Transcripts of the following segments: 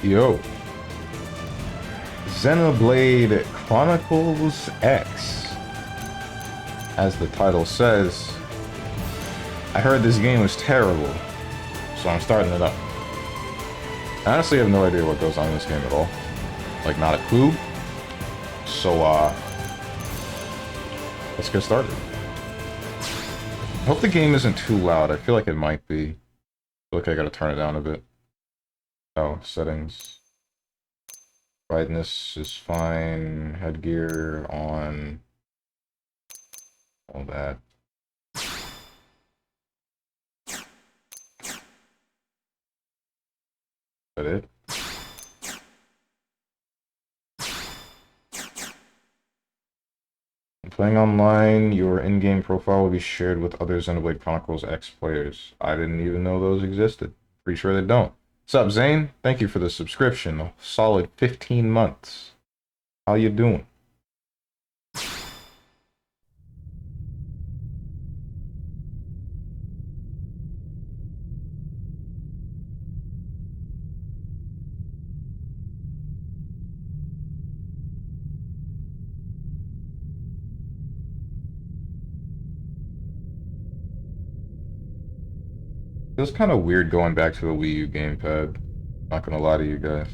Yo, Xenoblade Chronicles X. As the title says, I heard this game was terrible, so I'm starting it up. I honestly have no idea what goes on in this game at all. Like, not a clue. So, let's get started. I hope the game isn't too loud. I feel like it might be. I feel like I gotta turn it down a bit. Oh, settings. Brightness is fine. Headgear on. All that. Is that it? When playing online, your in-game profile will be shared with other Xenoblade Chronicles X players. I didn't even know those existed. Pretty sure they don't. What's up, Zane? Thank you for the subscription. A solid 15 months. How you doing? Feels kind of weird going back to the Wii U gamepad. Not gonna lie to you guys.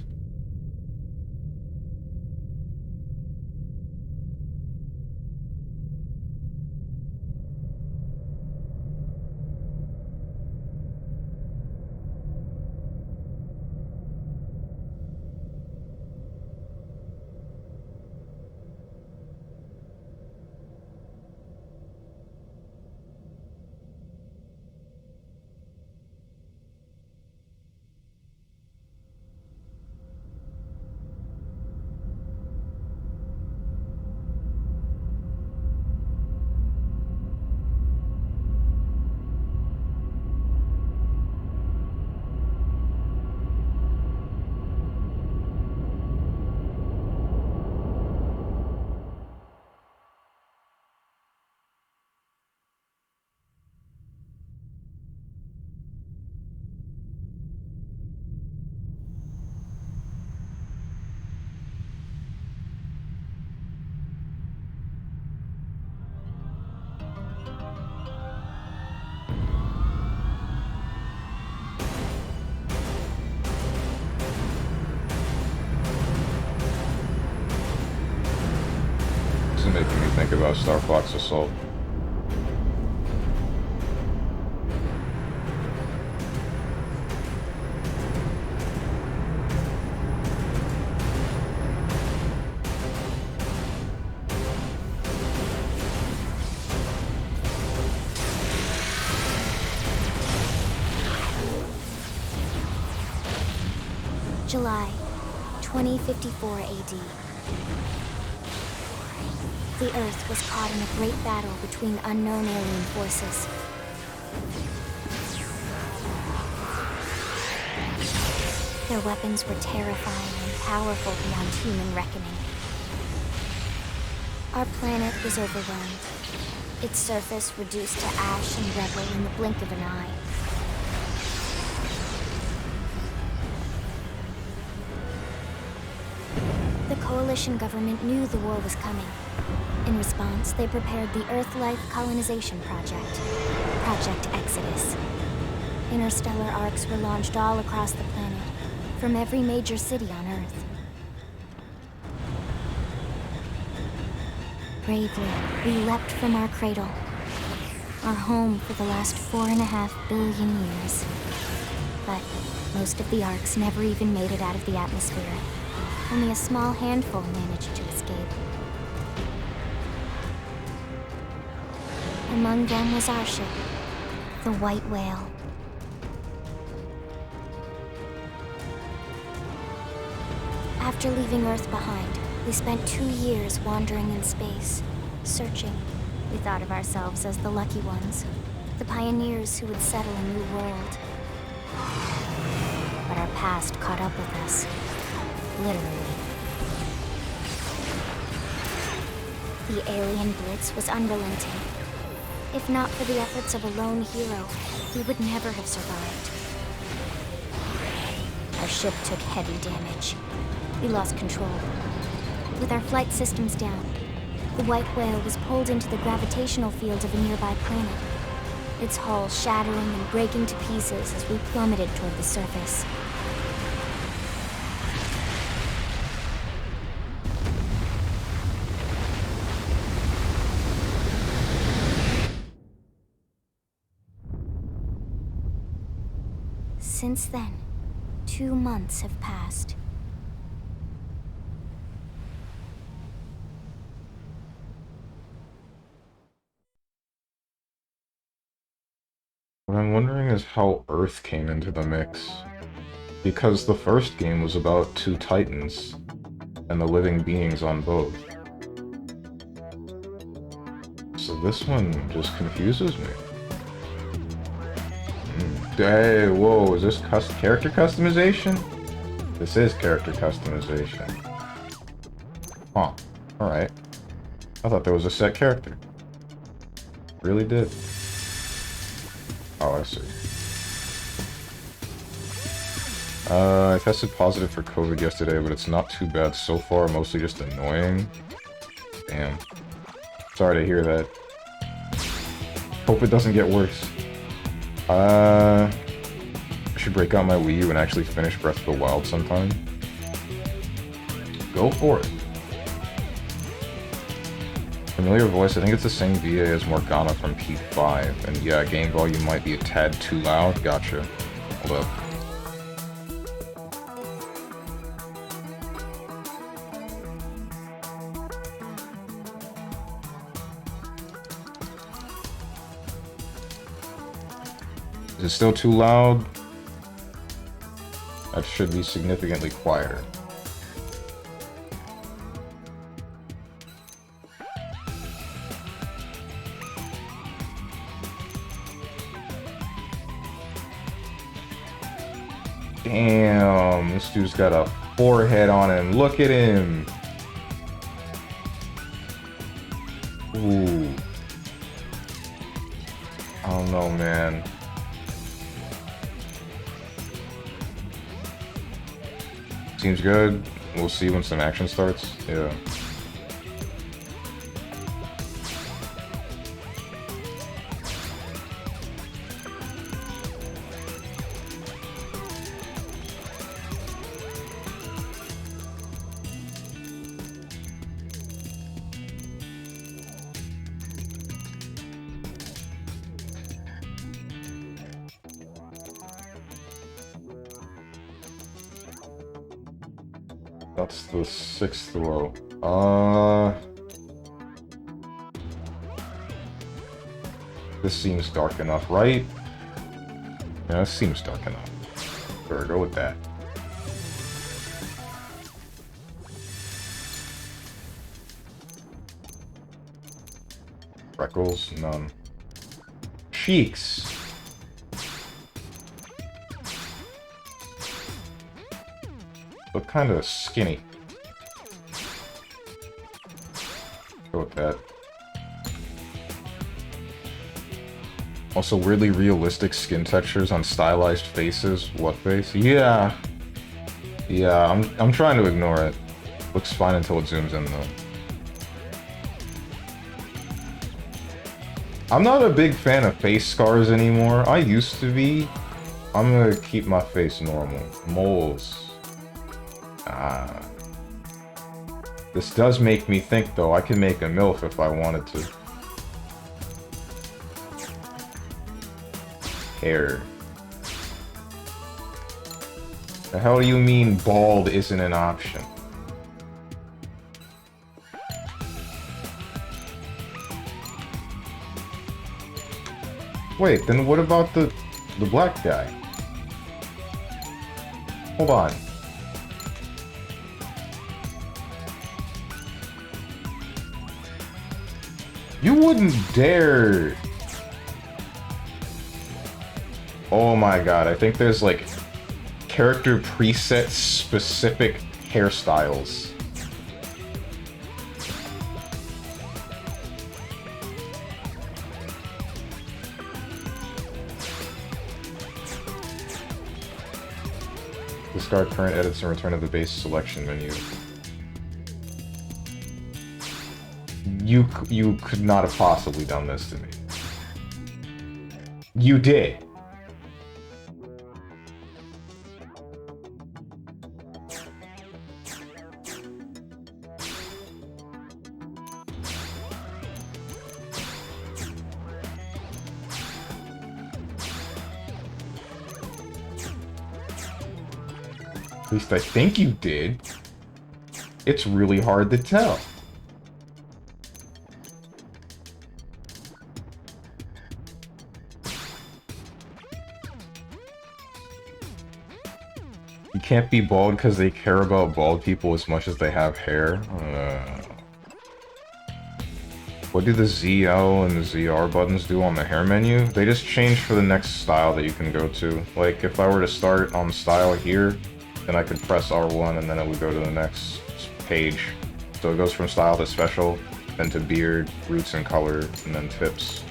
Making me think about Star Fox Assault. July 2054 AD. The Earth was caught in a great battle between unknown alien forces. Their weapons were terrifying and powerful beyond human reckoning. Our planet was overwhelmed, its surface reduced to ash and rubble in the blink of an eye. The Coalition government knew the war was coming. In response, they prepared the Earth-Life Colonization Project, Project Exodus. Interstellar arcs were launched all across the planet, from every major city on Earth. Bravely, we leapt from our cradle, our home for the last 4.5 billion years. But most of the arcs never even made it out of the atmosphere. Only a small handful managed to escape. Among them was our ship, The white whale. After leaving Earth behind, we spent 2 years wandering in space, searching. We thought of ourselves as the lucky ones, the pioneers who would settle a new world. But our past caught up with us, literally. The alien blitz was unrelenting. If not for the efforts of a lone hero, we would never have survived. Our ship took heavy damage. We lost control. With our flight systems down, the white whale was pulled into the gravitational field of a nearby planet, its hull shattering and breaking to pieces as we plummeted toward the surface. Since then, 2 months have passed. What I'm wondering is how Earth came into the mix. Because the first game was about 2 titans, and the living beings on both. So this one just confuses me. Hey, whoa, is this character customization? This is character customization. Huh, alright. I thought there was a set character. Really did. Oh, I see. I tested positive for COVID yesterday, but it's not too bad so far, mostly just annoying. Damn. Sorry to hear that. Hope it doesn't get worse. I should break out my Wii U and actually finish Breath of the Wild sometime. Go for it. Familiar voice, I think it's the same VA as Morgana from P5. And yeah, game volume might be a tad too loud. Gotcha. Hold up. Is it still too loud? That should be significantly quieter. Damn, this dude's got a forehead on him. Look at him. Ooh. I don't know, man. Seems good. We'll see when some action starts. Yeah. That's the 6th row. This seems dark enough, right? Yeah, this seems dark enough. Better go with that. Freckles? None. Cheeks! Look kind of skinny. Go with that. Also, weirdly realistic skin textures on stylized faces. What face? Yeah. Yeah, I'm trying to ignore it. Looks fine until it zooms in, though. I'm not a big fan of face scars anymore. I used to be. I'm gonna keep my face normal. Moles. Ah. This does make me think, though. I can make a MILF if I wanted to. Hair. The hell do you mean bald isn't an option? Wait, then what about the black guy? Hold on. You wouldn't dare. Oh my god, I think there's like character preset specific hairstyles. Discard current edits and return to the base selection menu. You could not have possibly done this to me. You did. At least I think you did. It's really hard to tell. You can't be bald because they care about bald people as much as they have hair. What do the ZL and the ZR buttons do on the hair menu? They just change for the next style that you can go to. Like, if I were to start on style here, then I could press R1 and then it would go to the next page. So it goes from style to special, then to beard, roots and color, and then tips.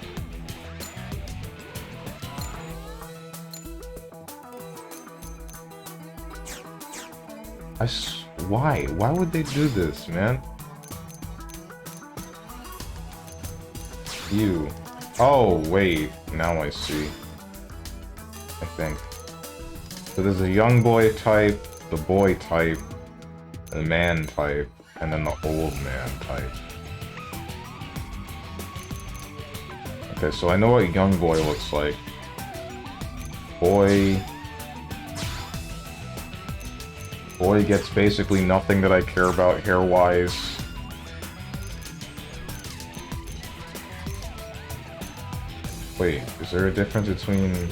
Why? Why would they do this, man? You. Oh, wait. Now I see. I think. So there's a young boy type, the boy type, the man type, and then the old man type. Okay, so I know what young boy looks like. Boy gets basically nothing that I care about hair-wise. Wait, is there a difference between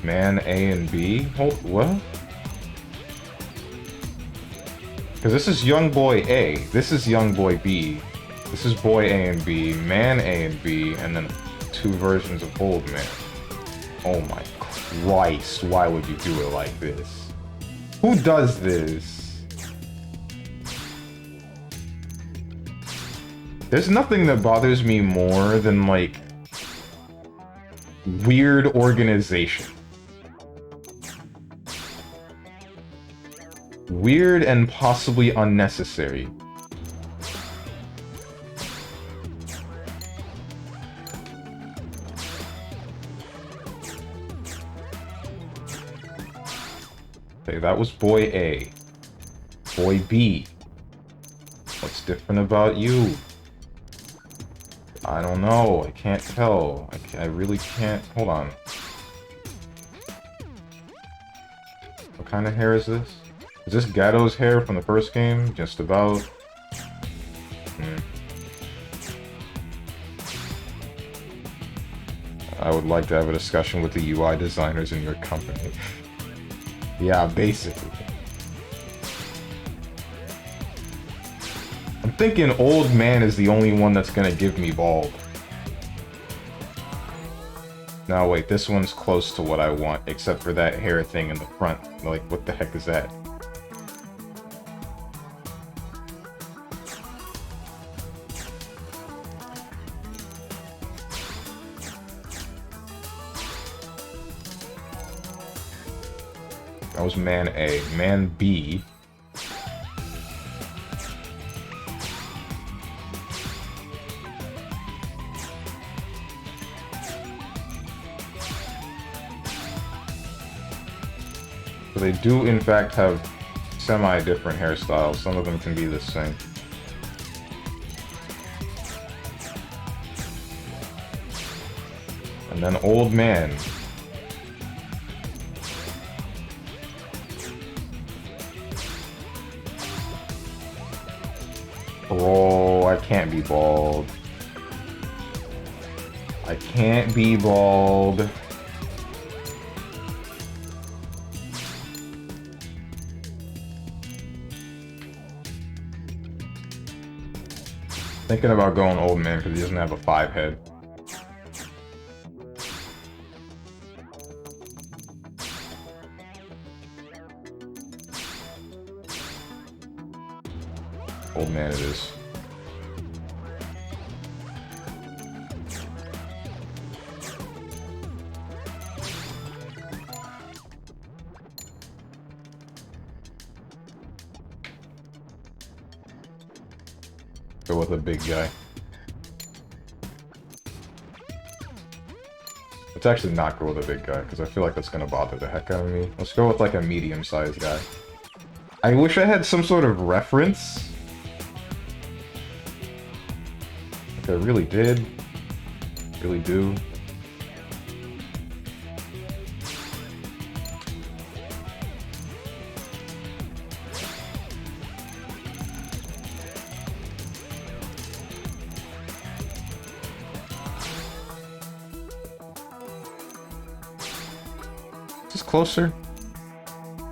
man A and B? Hold, what? Because this is young boy A, this is young boy B, this is boy A and B, man A and B, and then two versions of old man. Oh my Christ, why would you do it like this? Who does this? There's nothing that bothers me more than, like, weird organization. Weird and possibly unnecessary. Okay, that was boy A. Boy B. What's different about you? I don't know. I can't tell. I really can't. Hold on. What kind of hair is this? Is this Gatto's hair from the first game? Just about. I would like to have a discussion with the UI designers in your company. Yeah, basically. I'm thinking old man is the only one that's gonna give me bald. No, wait, this one's close to what I want, except for that hair thing in the front. Like, what the heck is that? That was man A. Man B. So they do, in fact, have semi-different hairstyles. Some of them can be the same. And then old man. Oh, I can't be bald. I can't be bald. Thinking about going old man because he doesn't have a 5 head. Old man it is. Go with a big guy. Let's actually not go with a big guy, because I feel like that's gonna bother the heck out of me. Let's go with like a medium-sized guy. I wish I had some sort of reference. Like I really did. Really do. Closer? I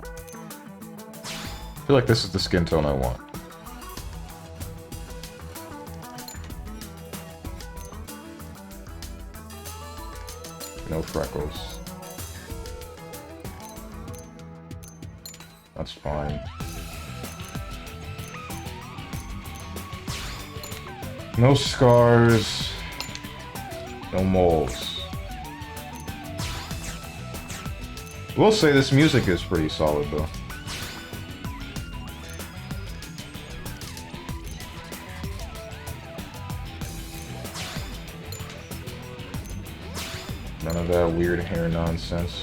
feel like this is the skin tone I want. No freckles. That's fine. No scars. No moles. We'll say this music is pretty solid, though. None of that weird hair nonsense.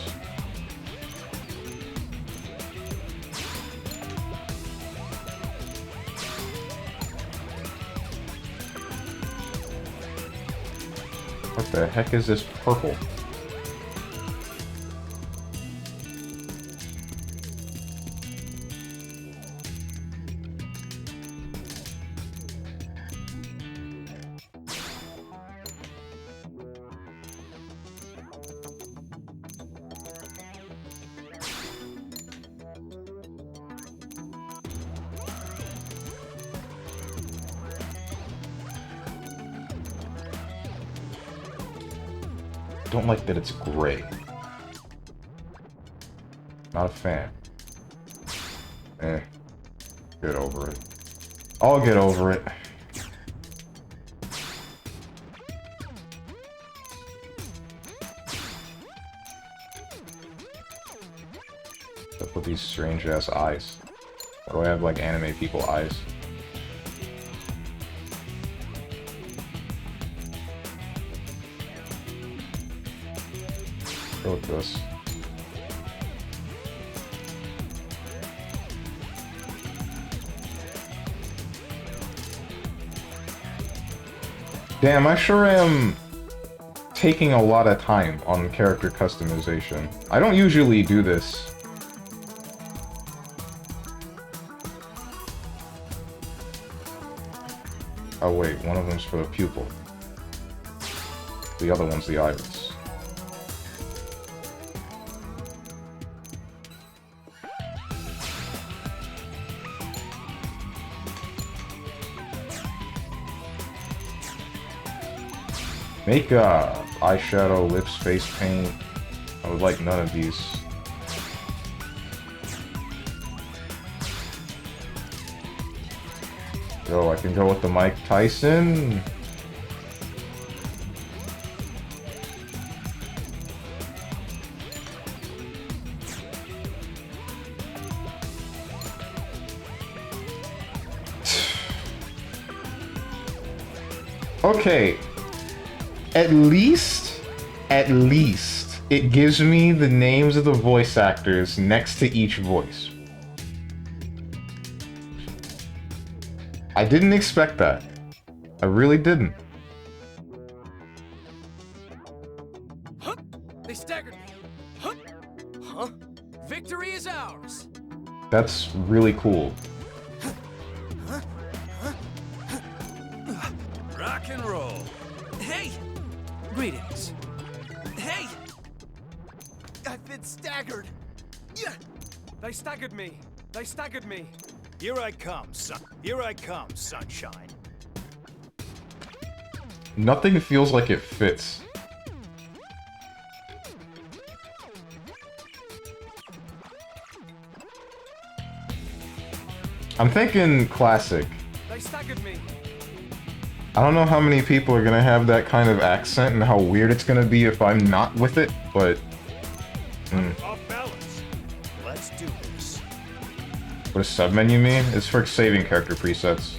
What the heck is this purple? Don't like that it's gray. Not a fan. Get over it. I'll get over it. What's with these strange ass eyes? Why do I have like anime people eyes? Go with this. Damn, I sure am taking a lot of time on character customization. I don't usually do this. Oh wait, one of them's for the pupil. The other one's the iris. Make eyeshadow, lips, face paint. I would like none of these. Yo, I can go with the Mike Tyson. Okay. At least, it gives me the names of the voice actors next to each voice. I didn't expect that. I really didn't. Huh? They staggered me. Huh? Huh? Victory is ours. That's really cool. Rock and roll. Hey! Greetings. Hey! I've been staggered. Yeah. They staggered me. They staggered me. Here I come, son. Here I come, sunshine. Nothing feels like it fits. I'm thinking classic. They staggered me. I don't know how many people are gonna have that kind of accent and how weird it's gonna be if I'm not with it, but... Off balance. Let's do this. What does submenu mean? It's for saving character presets.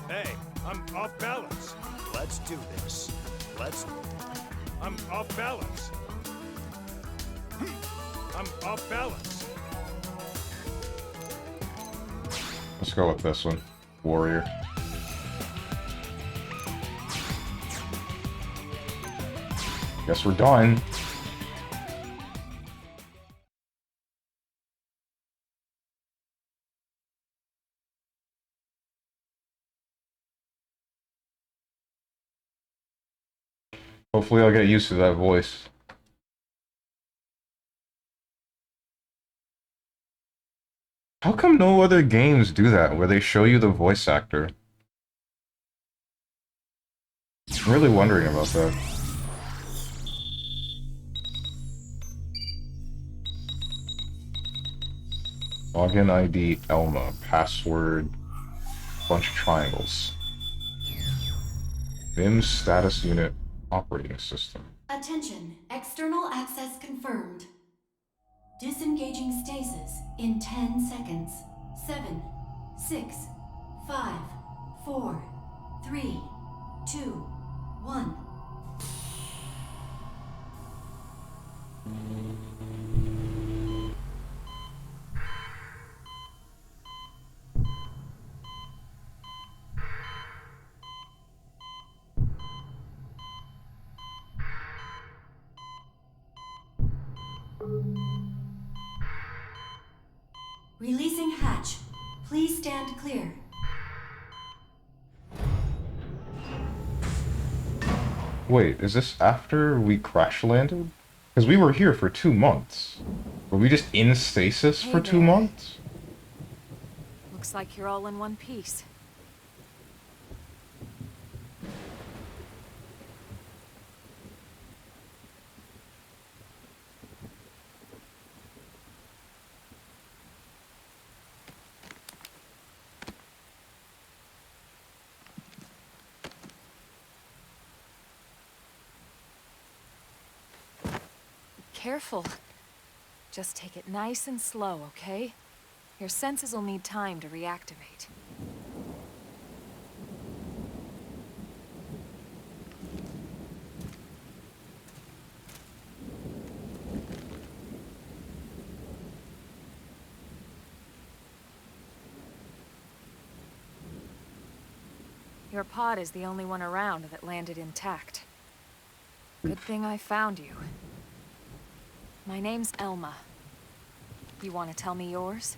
Hey, I'm off balance. Let's do this. I'm off balance. I'm off balance. Let's go with this one. Warrior. Guess we're done. Hopefully I'll get used to that voice. How come no other games do that, where they show you the voice actor? I'm really wondering about that. Login ID Elma. Password. Bunch of triangles. Vim's status unit operating system. Attention, external access confirmed. Disengaging stasis in 10 seconds. 7, 6, 5, 4, 3, 2, 1. Releasing hatch. Please stand clear. Wait, is this after we crash landed? Because we were here for 2 months. Were we just in stasis for 2 months? Looks like you're all in one piece. Careful. Just take it nice and slow, okay? Your senses will need time to reactivate. Your pod is the only one around that landed intact. Good thing I found you. My name's Elma. You want to tell me yours?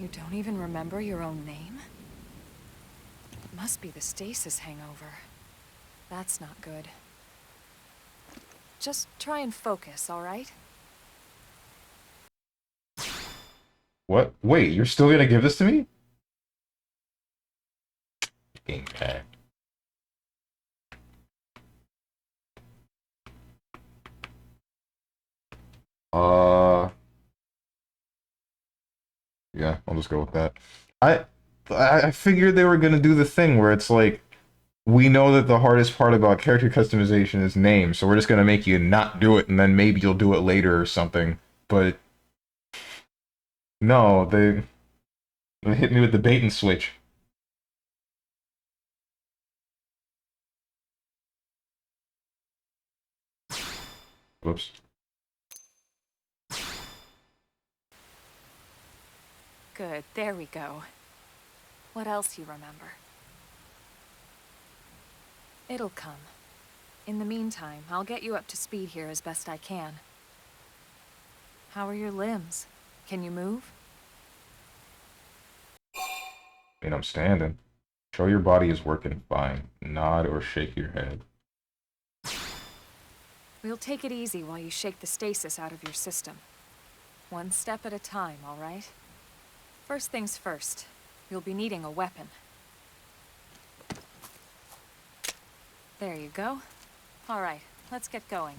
You don't even remember your own name? It must be the stasis hangover. That's not good. Just try and focus, all right? What? Wait, you're still gonna give this to me? Game pack. Yeah, I'll just go with that. I figured they were gonna do the thing where it's like, we know that the hardest part about character customization is name, so we're just gonna make you not do it, and then maybe you'll do it later or something. But no, they hit me with the bait and switch. Whoops. Good, there we go. What else you remember? It'll come. In the meantime, I'll get you up to speed here as best I can. How are your limbs? Can you move? I mean, I'm standing. Show your body is working fine. Nod or shake your head. We'll take it easy while you shake the stasis out of your system. One step at a time, all right? First things first, you'll be needing a weapon. There you go. All right, let's get going.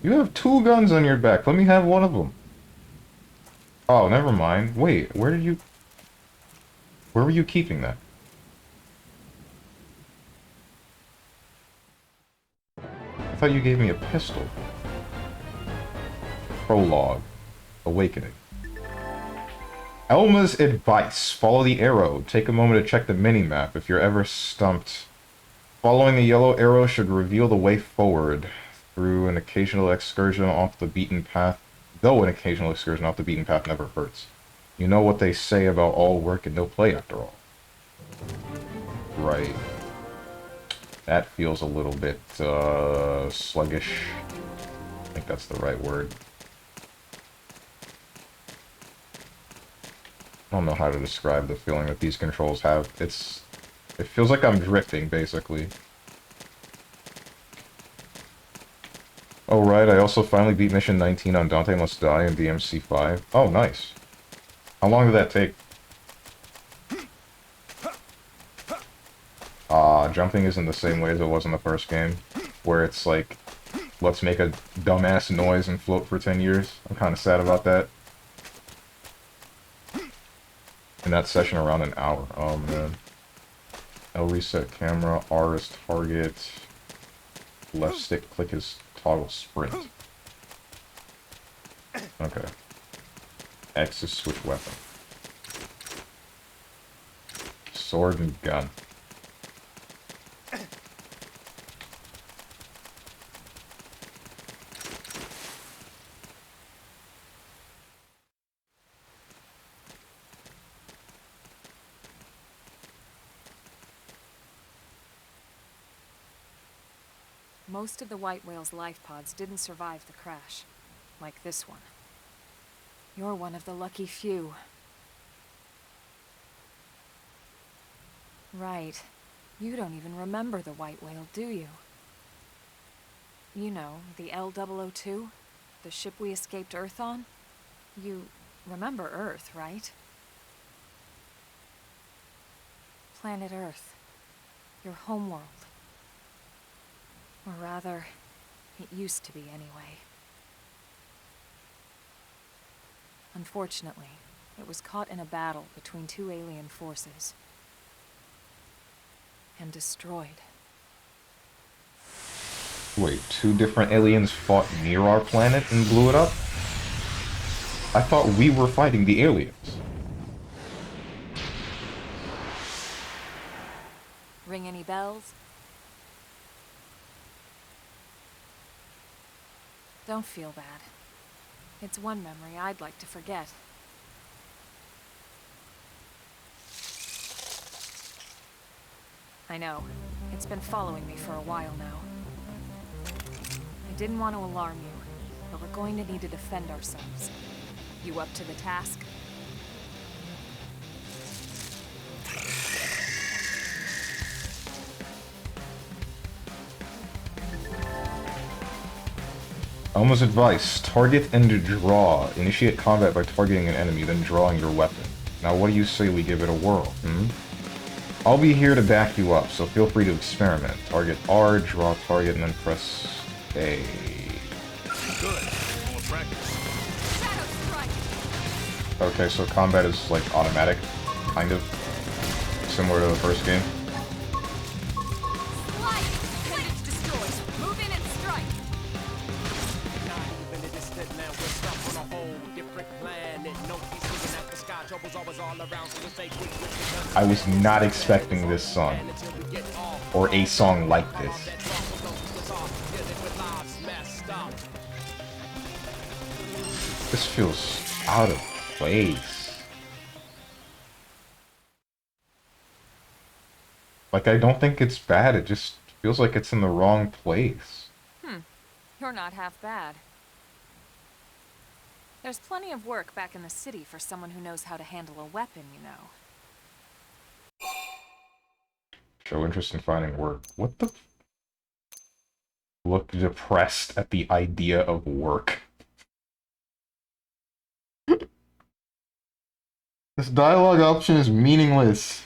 You have 2 guns on your back. Let me have one of them. Oh, never mind. Wait, where were you keeping that? I thought you gave me a pistol. Prologue. Awakening. Elma's advice. Follow the arrow. Take a moment to check the mini-map if you're ever stumped. Following the yellow arrow should reveal the way forward through an occasional excursion off the beaten path. Though an occasional excursion off the beaten path never hurts. You know what they say about all work and no play after all. Right. That feels a little bit, sluggish. I think that's the right word. I don't know how to describe the feeling that these controls have. It feels like I'm drifting, basically. Oh right, I also finally beat Mission 19 on Dante Must Die in DMC 5. Oh, nice. How long did that take? Jumping isn't the same way as it was in the first game, where it's like, let's make a dumbass noise and float for 10 years. I'm kind of sad about that. In that session, around an hour. Oh man. L reset camera, R is target, left stick click is toggle sprint. Okay. X is switch weapon. Sword and gun. Most of the white whale's life pods didn't survive the crash, like this one. You're one of the lucky few. Right. You don't even remember the white whale, do you? You know, the L002? The ship we escaped Earth on? You remember Earth, right? Planet Earth. Your homeworld. Or rather, it used to be anyway. Unfortunately, it was caught in a battle between 2 alien forces. And destroyed. Wait, 2 different aliens fought near our planet and blew it up? I thought we were fighting the aliens. Ring any bells? Don't feel bad. It's one memory I'd like to forget. I know. It's been following me for a while now. I didn't want to alarm you, but we're going to need to defend ourselves. You up to the task? Elma's advice, target and draw. Initiate combat by targeting an enemy, then drawing your weapon. Now what do you say we give it a whirl, I'll be here to back you up, so feel free to experiment. Target R, draw target, and then press A. Good. More practice. Okay, so combat is like automatic, kind of. Similar to the first game. I was not expecting this song, or a song like this. This feels out of place. Like, I don't think it's bad, it just Feels like it's in the wrong place. You're not half bad. There's plenty of work back in the city for someone who knows how to handle a weapon, you know. Show interest in finding work. What the? Look depressed at the idea of work. This dialogue option is meaningless.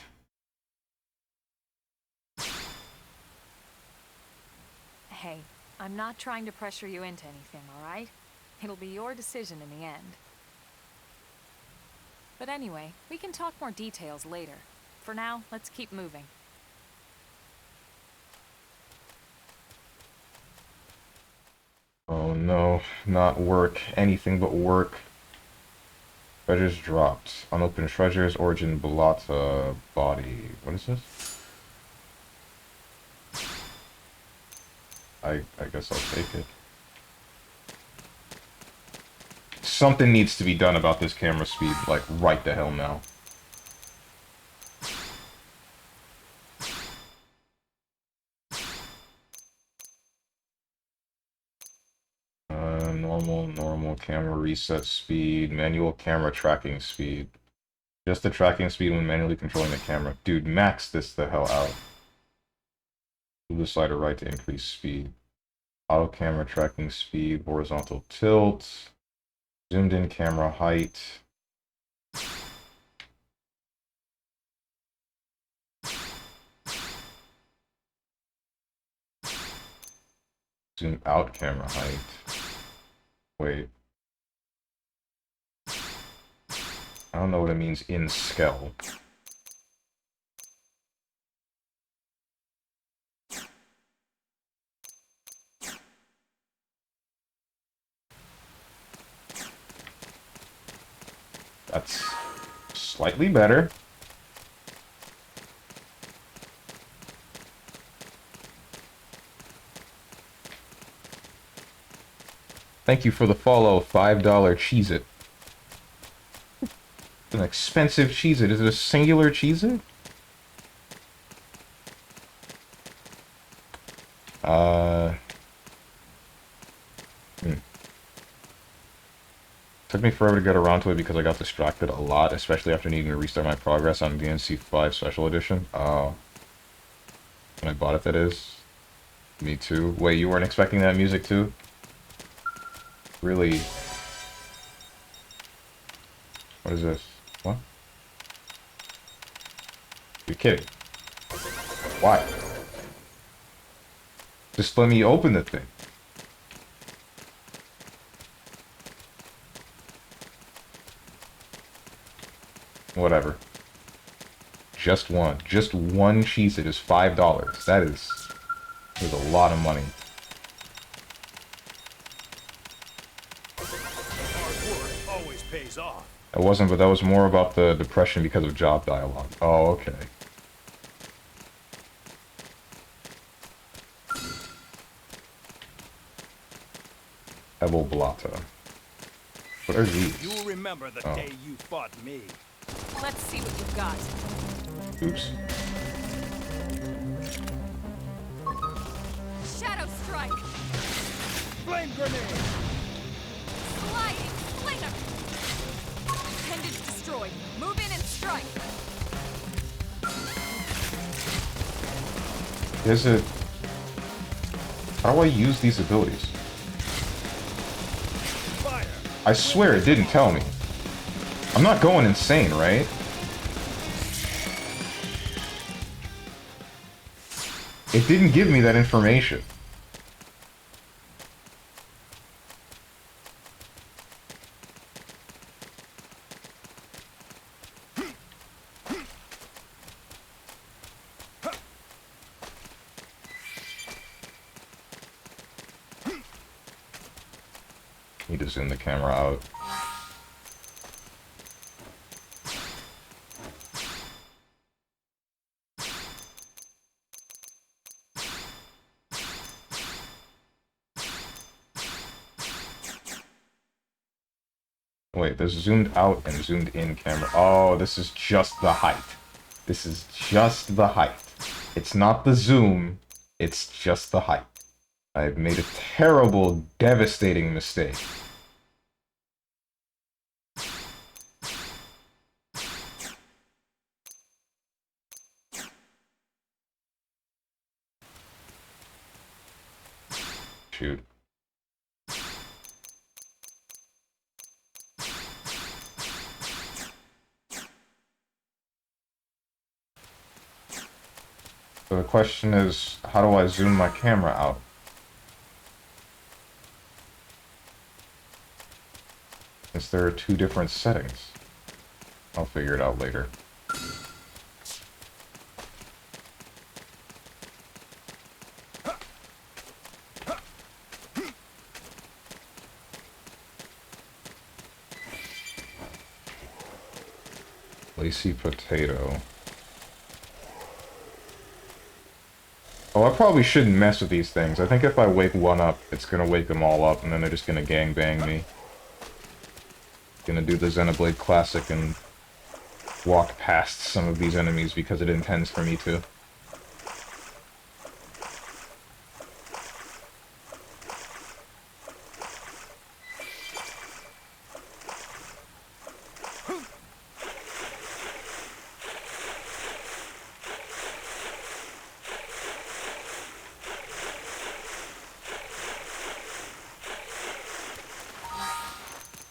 Hey, I'm not trying to pressure you into anything, alright? It'll be your decision in the end. But anyway, we can talk more details later. For now, let's keep moving. Oh no, not work. Anything but work. Treasures dropped. Unopened treasures, origin Balata body. What is this? I guess I'll take it. Something needs to be done about this camera speed, like, right the hell now. Normal camera reset speed, manual camera tracking speed. Just the tracking speed when manually controlling the camera. Dude, max this the hell out. Move the slider right to increase speed. Auto camera tracking speed, horizontal tilt. Zoomed in camera height. Zoom out camera height. Wait. I don't know what it means in scale. That's slightly better. Thank you for the follow, $5 Cheez-It. It's an expensive Cheez-It. Is it a singular Cheez-It? Took me forever to get around to it because I got distracted a lot, especially after needing to restart my progress on DNC 5 Special Edition. When I bought it, that is. Me too. Wait, you weren't expecting that music too? Really? What is this? What? You're kidding. Why? Just let me open the thing. Whatever. Just one. Just one Cheez-It is $5. That is a lot of money. Hard work always pays off. It wasn't, but that was more about the depression because of job dialogue. Oh, okay. Ebel Blata. What are these? You'll remember the day you fought me. Let's see what you've got. Oops. Shadow Strike! Flame grenade! Sliding Flinger! Appendage destroyed. Move in and strike! Is it... How do I use these abilities? Fire! I swear it didn't tell me. I'm not going insane, right? It didn't give me that information. Need to zoom the camera out. Wait, there's zoomed out and zoomed in camera. Oh, this is just the height. This is just the height. It's not the zoom. It's just the hype. I've made a terrible, devastating mistake. Shoot. So the question is, how do I zoom my camera out? Since there are two different settings. I'll figure it out later. Lacy potato. Oh, I probably shouldn't mess with these things. I think if I wake one up, it's gonna wake them all up, and then they're just gonna gangbang me. Gonna do the Xenoblade Classic and walk past some of these enemies because it intends for me to.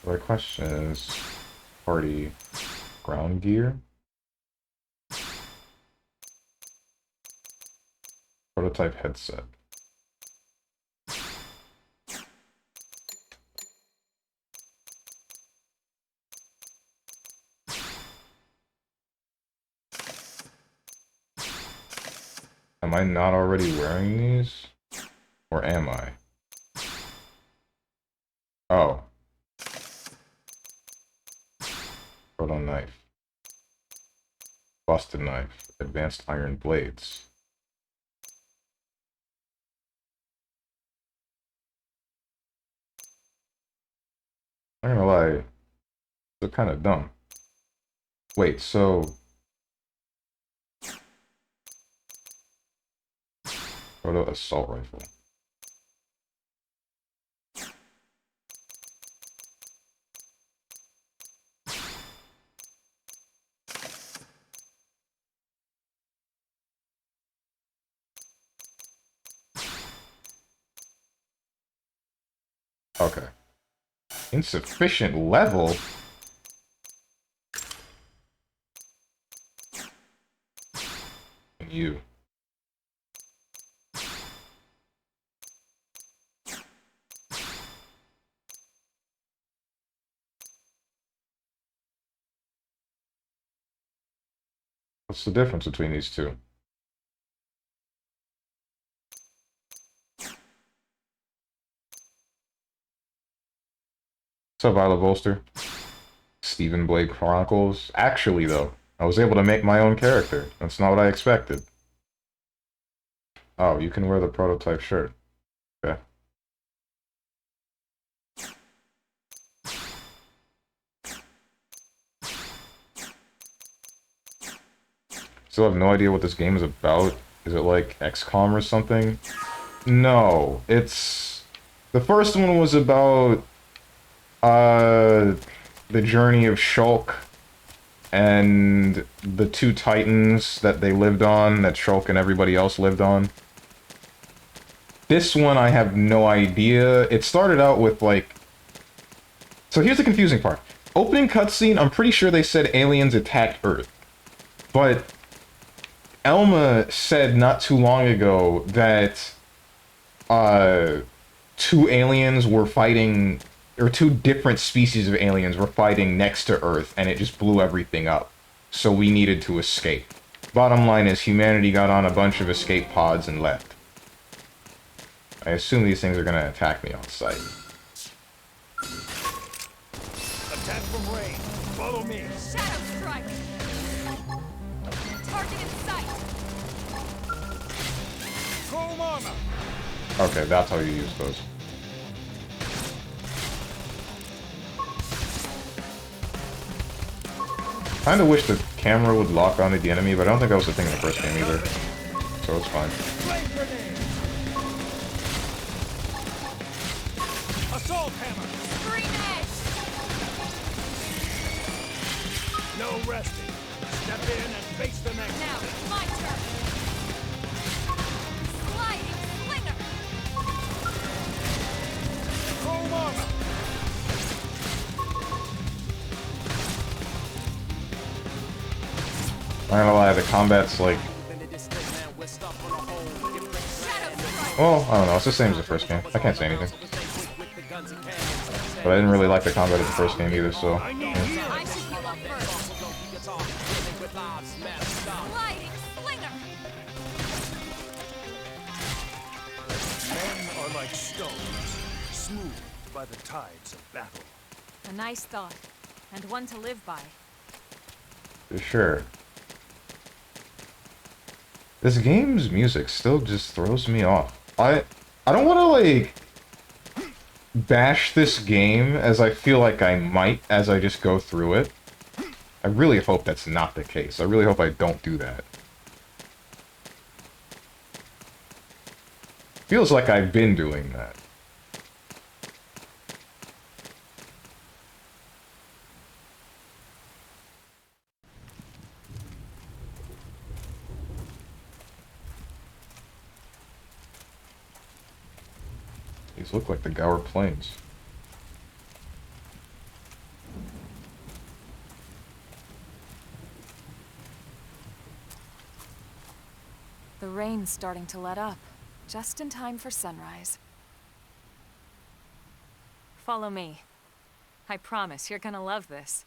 The question is, party ground gear? Prototype headset. Am I not already wearing these? Or am I? Oh. Proto knife. Busted knife. Advanced iron blades. I'm not gonna lie. They're kind of dumb. Wait, so... Proto assault rifle. Okay. Insufficient level? You. What's the difference between these two? What's up, Isla Bolster? Xenoblade Chronicles. Actually, though, I was able to make my own character. That's not what I expected. Oh, you can wear the prototype shirt. Okay. Still have no idea what this game is about. Is it like XCOM or something? No, it's... The first one was about... the journey of Shulk and the two titans that they lived on, that Shulk and everybody else lived on. This one, I have no idea. It started out with, like... So here's the confusing part. Opening cutscene, I'm pretty sure they said aliens attacked Earth. But Elma said not too long ago that two aliens were fighting... Or two different species of aliens were fighting next to Earth, and it just blew everything up. So we needed to escape. Bottom line is, humanity got on a bunch of escape pods and left. I assume these things are gonna attack me on sight. Attack from range. Follow me. Shadow strike! Target in sight! Chrome armor. Okay, that's how you use those. Kinda wish the camera would lock onto the enemy, but I don't think that was the thing in the first game either. So it's fine. Flame grenade. resting. Step in and face the next. Now it's my turn. Sliding slinger. Chrome armor. Not gonna lie, the combat's like... Well, I don't know, it's the same as the first game. I can't say anything. But I didn't really like the combat of the first game either, so... I need yeah. healing. I should heal up first. Sliding slinger. Men are like stones, smooth by the tides of battle. A nice thought, and one to live by. For sure. This game's music still just throws me off. I don't want to, like, bash this game as I feel like I might as I just go through it. I really hope that's not the case. I really hope I don't do that. Feels like I've been doing that. These look like the Gower Plains. The rain's starting to let up, just in time for sunrise. Follow me. I promise you're gonna love this.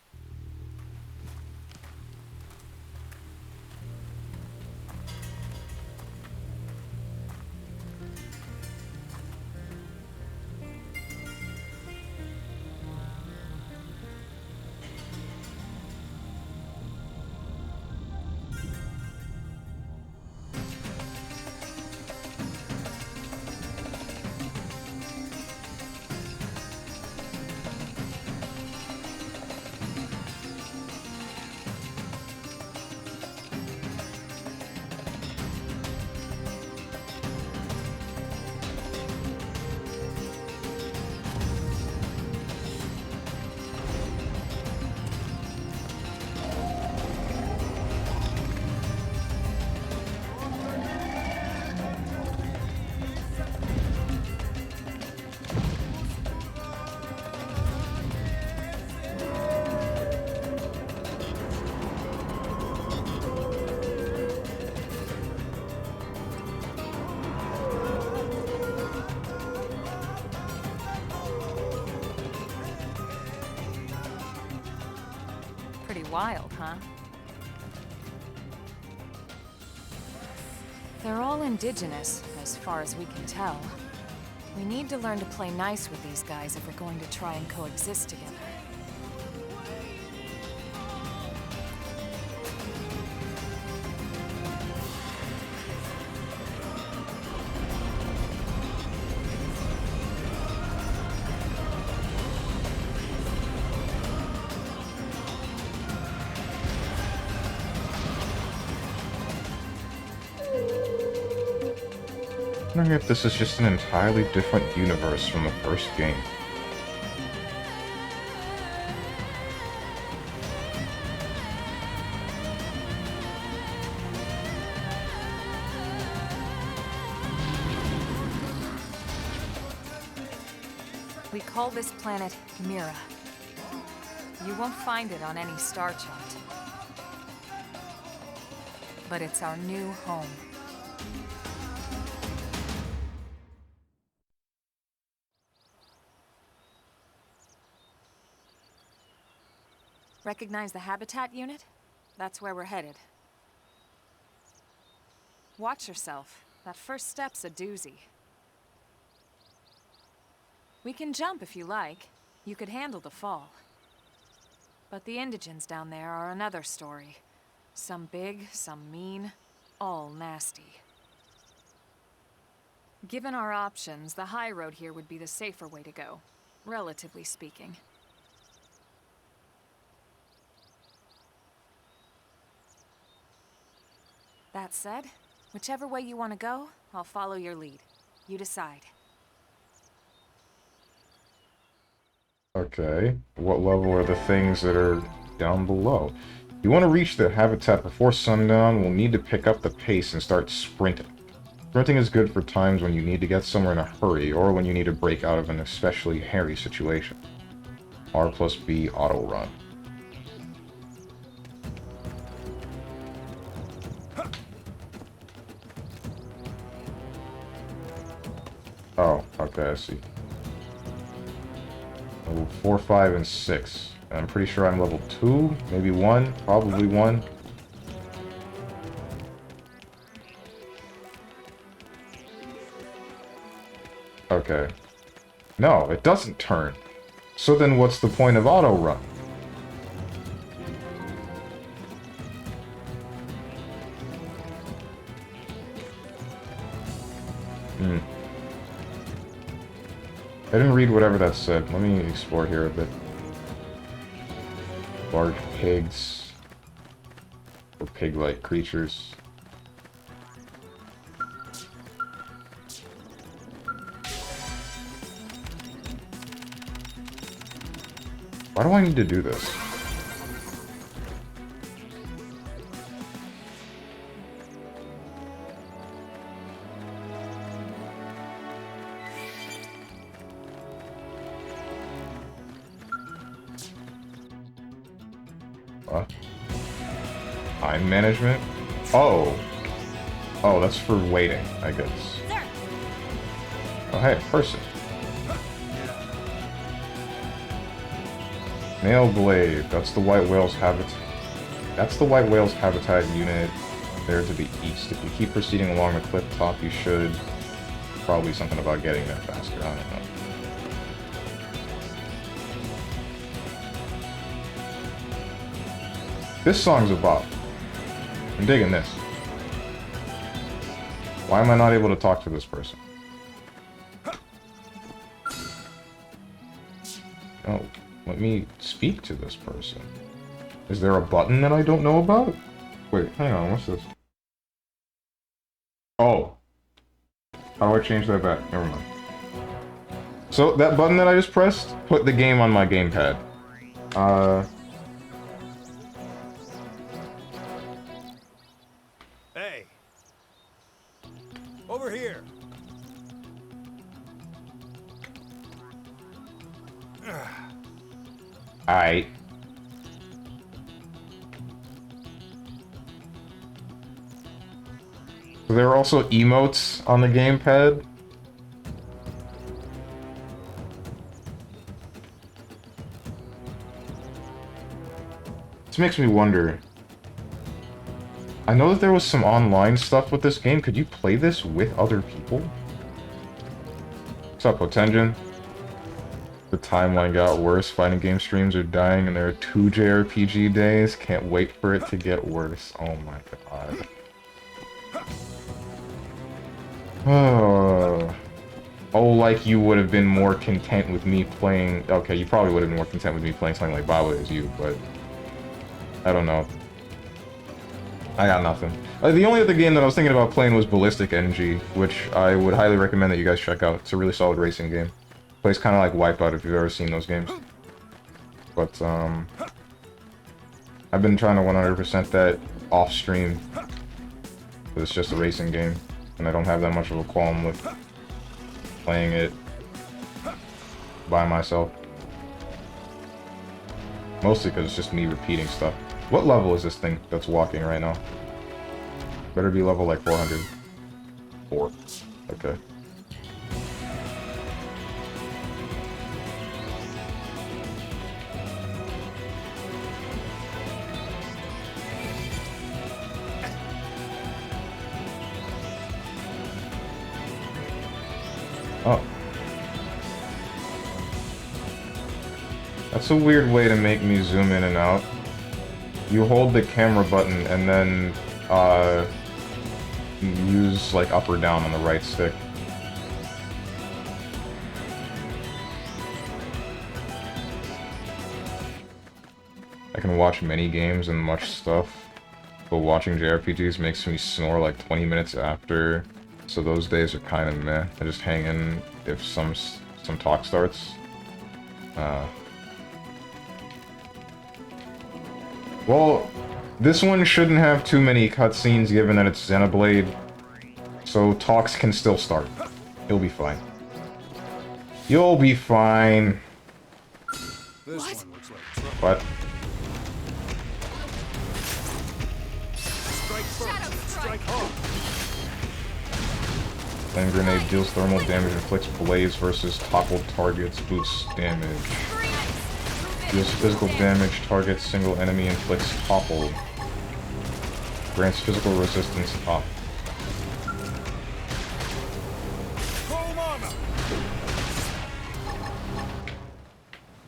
Pretty wild, huh? They're all indigenous, as far as we can tell. We need to learn to play nice with these guys if we're going to try and coexist together. I'm wondering if this is just an entirely different universe from the first game. We call this planet Mira. You won't find it on any star chart. But it's our new home. Recognize the habitat unit? That's where we're headed. Watch yourself. That first step's a doozy. We can jump if you like. You could handle the fall. But the indigents down there are another story. Some big, some mean, all nasty. Given our options, the high road here would be the safer way to go, relatively speaking. That said, whichever way you want to go, I'll follow your lead. You decide. Okay, what level are the things that are down below? You want to reach the habitat before sundown, we'll need to pick up the pace and start sprinting. Sprinting is good for times when you need to get somewhere in a hurry, or when you need to break out of an especially hairy situation. R plus B auto run. Oh, okay, I see. Level 4, 5, and 6. And I'm pretty sure I'm level 2, maybe 1, probably 1. Okay. No, it doesn't turn. So then what's the point of auto run? I didn't read whatever that said. Let me explore here a bit. Large pigs. Or pig-like creatures. Why do I need to do this? Time management? Oh. Oh, that's for waiting, I guess. Oh, hey, person. Nail blade. That's the white whale's habitat. That's the white whale's habitat unit there to the east. If you keep proceeding along the cliff top, you should. Probably something about getting there faster. I don't know. This song's a bop. I'm digging this. Why am I not able to talk to this person? Oh, let me speak to this person. Is there a button that I don't know about? Wait, hang on, what's this? Oh. How do I change that back? Never mind. So, that button that I just pressed, put the game on my gamepad. Hey. Over here. Aight. So there are also emotes on the gamepad. This makes me wonder. I know that there was some online stuff with this game. Could you play this with other people? What's up, Potengen? The timeline got worse. Fighting game streams are dying and there are 2 JRPG days. Can't wait for it to get worse. Oh my god. Oh, like you would have been more content with me playing... Okay, you probably would have been more content with me playing something like Baba as you, but... I don't know. I got nothing. The only other game that I was thinking about playing was Ballistic NG, which I would highly recommend that you guys check out. It's a really solid racing game. Plays kind of like Wipeout if you've ever seen those games. But, I've been trying to 100% that off-stream. But it's just a racing game. And I don't have that much of a qualm with playing it by myself. Mostly because it's just me repeating stuff. What level is this thing that's walking right now? Better be level like 400. 4. Okay. Oh. That's a weird way to make me zoom in and out. You hold the camera button and then, use, like, up or down on the right stick. I can watch many games and much stuff, but watching JRPGs makes me snore like 20 minutes after, so those days are kind of meh. I just hang in if some talk starts. Well, This one shouldn't have too many cutscenes given that it's Xenoblade, so talks can still start. You'll be fine. You'll be fine. This one looks like trouble. What? Strike first. Strike hard. Flame grenade deals thermal damage, inflicts blaze versus toppled targets, boosts damage. Deals physical damage, targets single enemy, inflicts toppled. Grants physical resistance up. Full armor.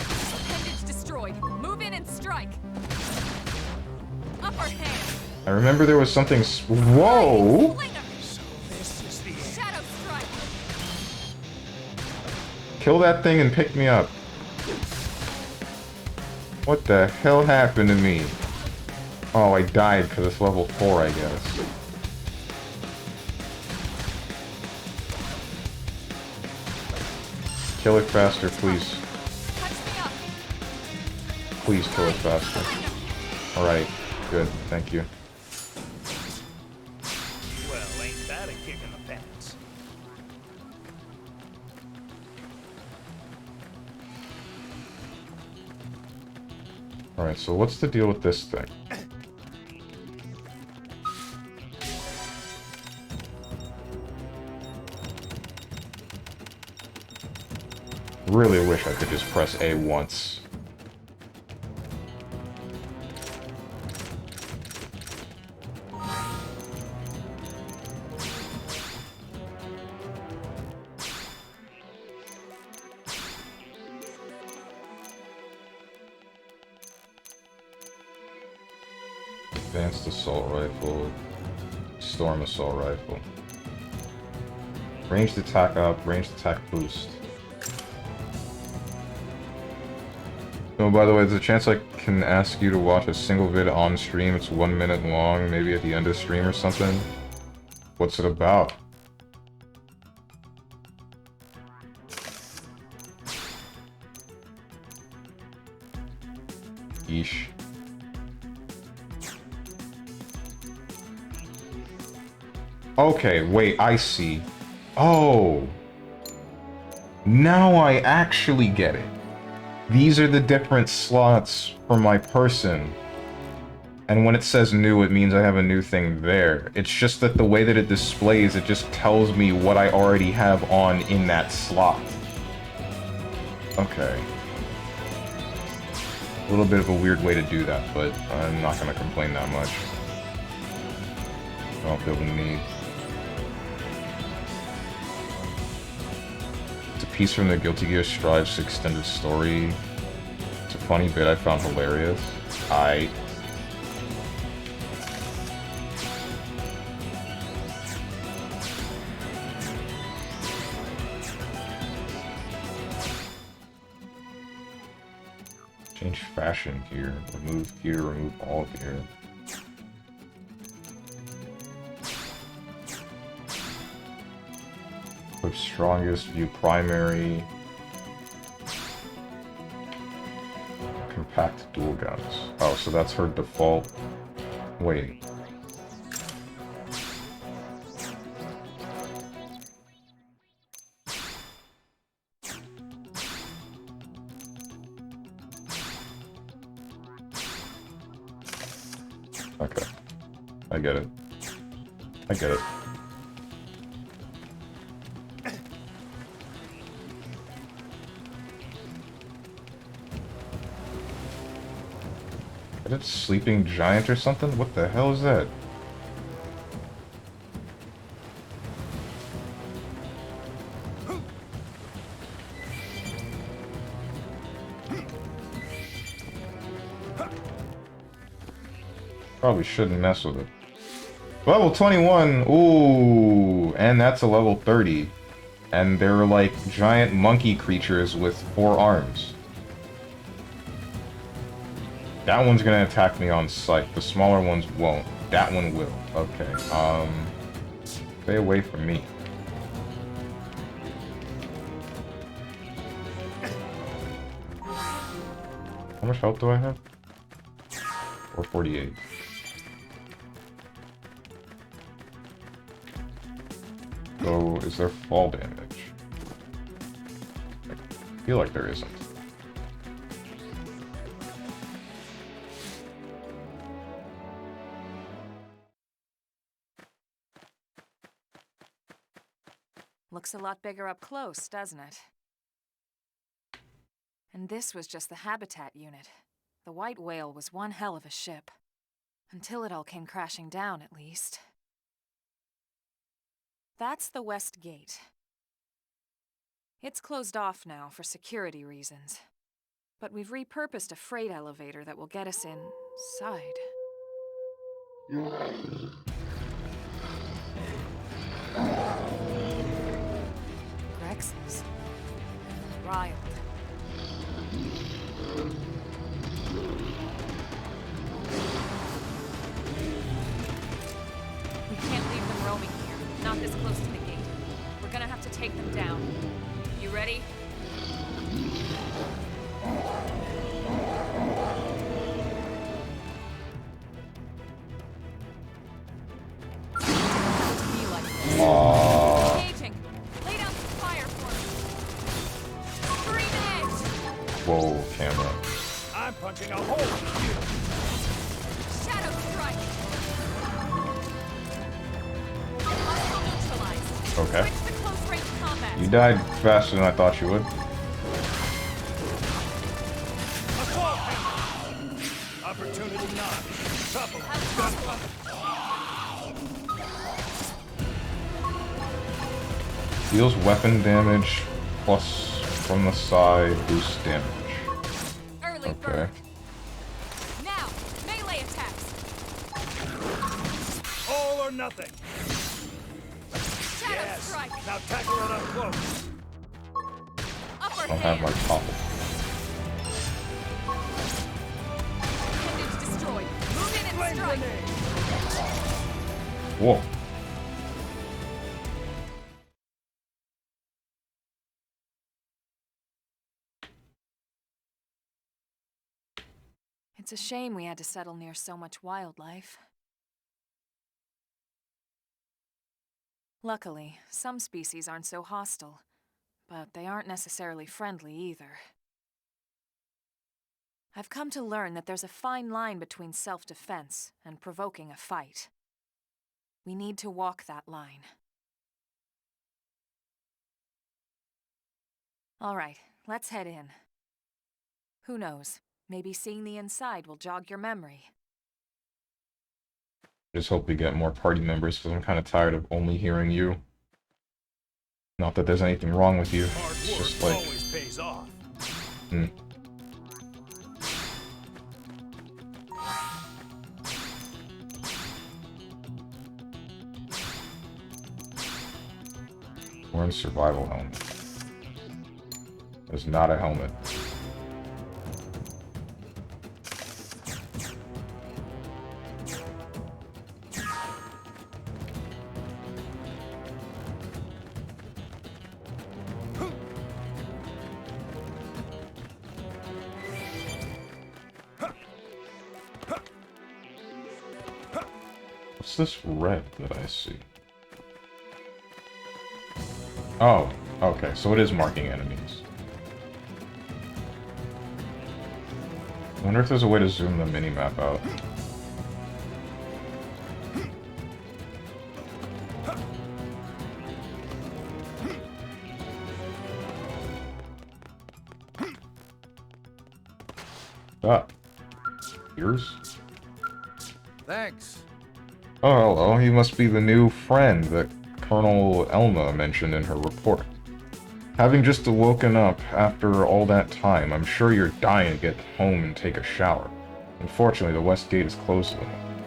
Appendage destroyed. Move in and strike. Upper hand. I remember there was something whoa! So this is the end. Shadow strike. Kill that thing and pick me up. What the hell happened to me? Oh, I died because it's level 4, I guess. Kill it faster, please. Touch me up. Please kill it faster. Alright, good, thank you. Well, ain't that a kick in the pants? Alright, so what's the deal with this thing? Really wish I could just press A once. Advanced assault rifle, storm assault rifle. Ranged attack up, ranged attack boost. Oh, by the way, there's a chance I can ask you to watch a single vid on stream. It's 1 minute long, maybe at the end of stream or something. What's it about? Yeesh. Okay, wait, I see. Oh. Now I actually get it. These are the different slots for my person. And when it says new, it means I have a new thing there. It's just that the way that it displays, it just tells me what I already have on in that slot. Okay. A little bit of a weird way to do that, but I'm not gonna complain that much. I don't feel the need. It's a piece from the Guilty Gear Strive's extended story. It's a funny bit I found hilarious. Change fashion gear. Remove gear, remove all gear. Equip strongest, view primary. Compact dual guns. Oh, so that's her default. Wait. Okay. I get it. I get it. Is it sleeping giant or something? What the hell is that? Probably shouldn't mess with it. Level 21! Ooh! And that's a level 30. And they're like giant monkey creatures with 4 arms. That one's gonna attack me on sight. The smaller ones won't. That one will. Okay, stay away from me. How much health do I have? 448. So, is there fall damage? I feel like there isn't. Looks a lot bigger up close, doesn't it? And this was just the habitat unit. The white whale was one hell of a ship. Until it all came crashing down, at least. That's the West Gate. It's closed off now for security reasons. But we've repurposed a freight elevator that will get us inside. Grexes. Riled. We can't leave them roaming here, not this close to the gate. We're gonna have to take them down. You ready? Engaging. Lay down some fire for me. Screaming edge. Whoa, camera. I'm punching a hole in you. Shadow strike. Hostile neutralized. Okay. Switch to close range combat. You died faster than I thought you would. Assault hammer. Opportunity knock. Trouble. Deals weapon damage plus from the side boosts damage. Early Okay. bird. Now, melee attacks. All or nothing. Shadow Yes. strike. Now tackle it up close. Upper I don't have hand. my topple. Appendage destroyed. Move in and Flame strike. grenade. Whoa. It's a shame we had to settle near so much wildlife. Luckily, some species aren't so hostile, but they aren't necessarily friendly either. I've come to learn that there's a fine line between self-defense and provoking a fight. We need to walk that line. All right, let's head in. Who knows? Maybe seeing the inside will jog your memory. Just hope we get more party members because I'm kind of tired of only hearing you. Not that there's anything wrong with you. Hard It's work just like, always pays off. wearing a survival helmet. There's not a helmet. What's this red that I see? Oh, okay, so it is marking enemies. I wonder if there's a way to zoom the minimap out. Ah. Ears? Thanks. Oh, hello. You must be the new friend that Colonel Elma mentioned in her report. Having just woken up after all that time, I'm sure you're dying to get home and take a shower. Unfortunately, the west gate is closed to the moment.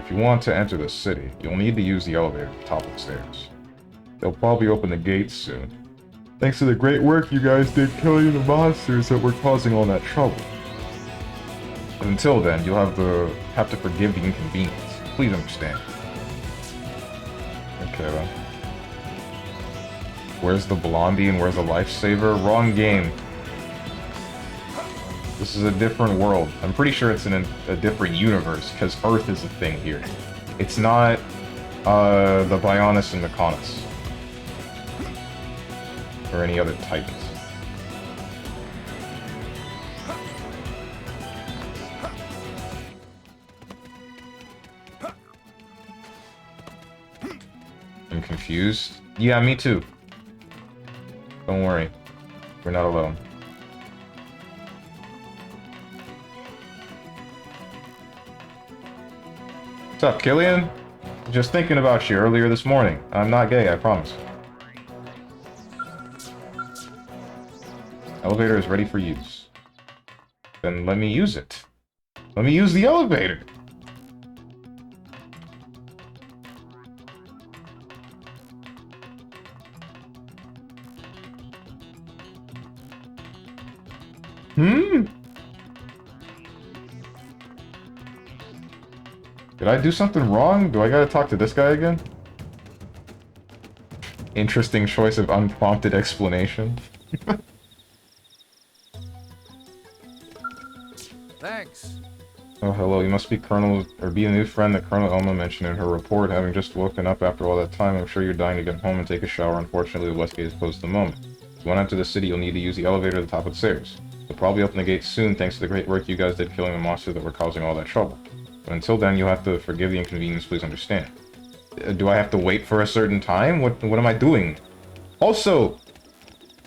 If you want to enter the city, you'll need to use the elevator at the top of the stairs. They'll probably open the gates soon. Thanks to the great work you guys did killing the monsters that were causing all that trouble. But until then, you'll have to forgive the inconvenience. Please understand. Okay then. Where's the Blondie and where's the Lifesaver? Wrong game. This is a different world. I'm pretty sure it's in a different universe, because Earth is a thing here. It's not The Bionis and Mechonis. Or any other Titans. I'm confused. Yeah, me too. Don't worry. We're not alone. What's up, Killian? Just thinking about you earlier this morning. I'm not gay, I promise. Elevator is ready for use. Then let me use it. Let me use the elevator! Did I do something wrong? Do I gotta talk to this guy again? Interesting choice of unprompted explanation. Thanks. Oh, hello. You must be be a new friend that Colonel Elma mentioned in her report. Having just woken up after all that time, I'm sure you're dying to get home and take a shower. Unfortunately, the west gate is closed at the moment. To run out to the city, you'll need to use the elevator at the top of the stairs. They'll probably open the gate soon, thanks to the great work you guys did killing the monsters that were causing all that trouble. But until then, you'll have to forgive the inconvenience, please understand. Do I have to wait for a certain time? What am I doing? Also,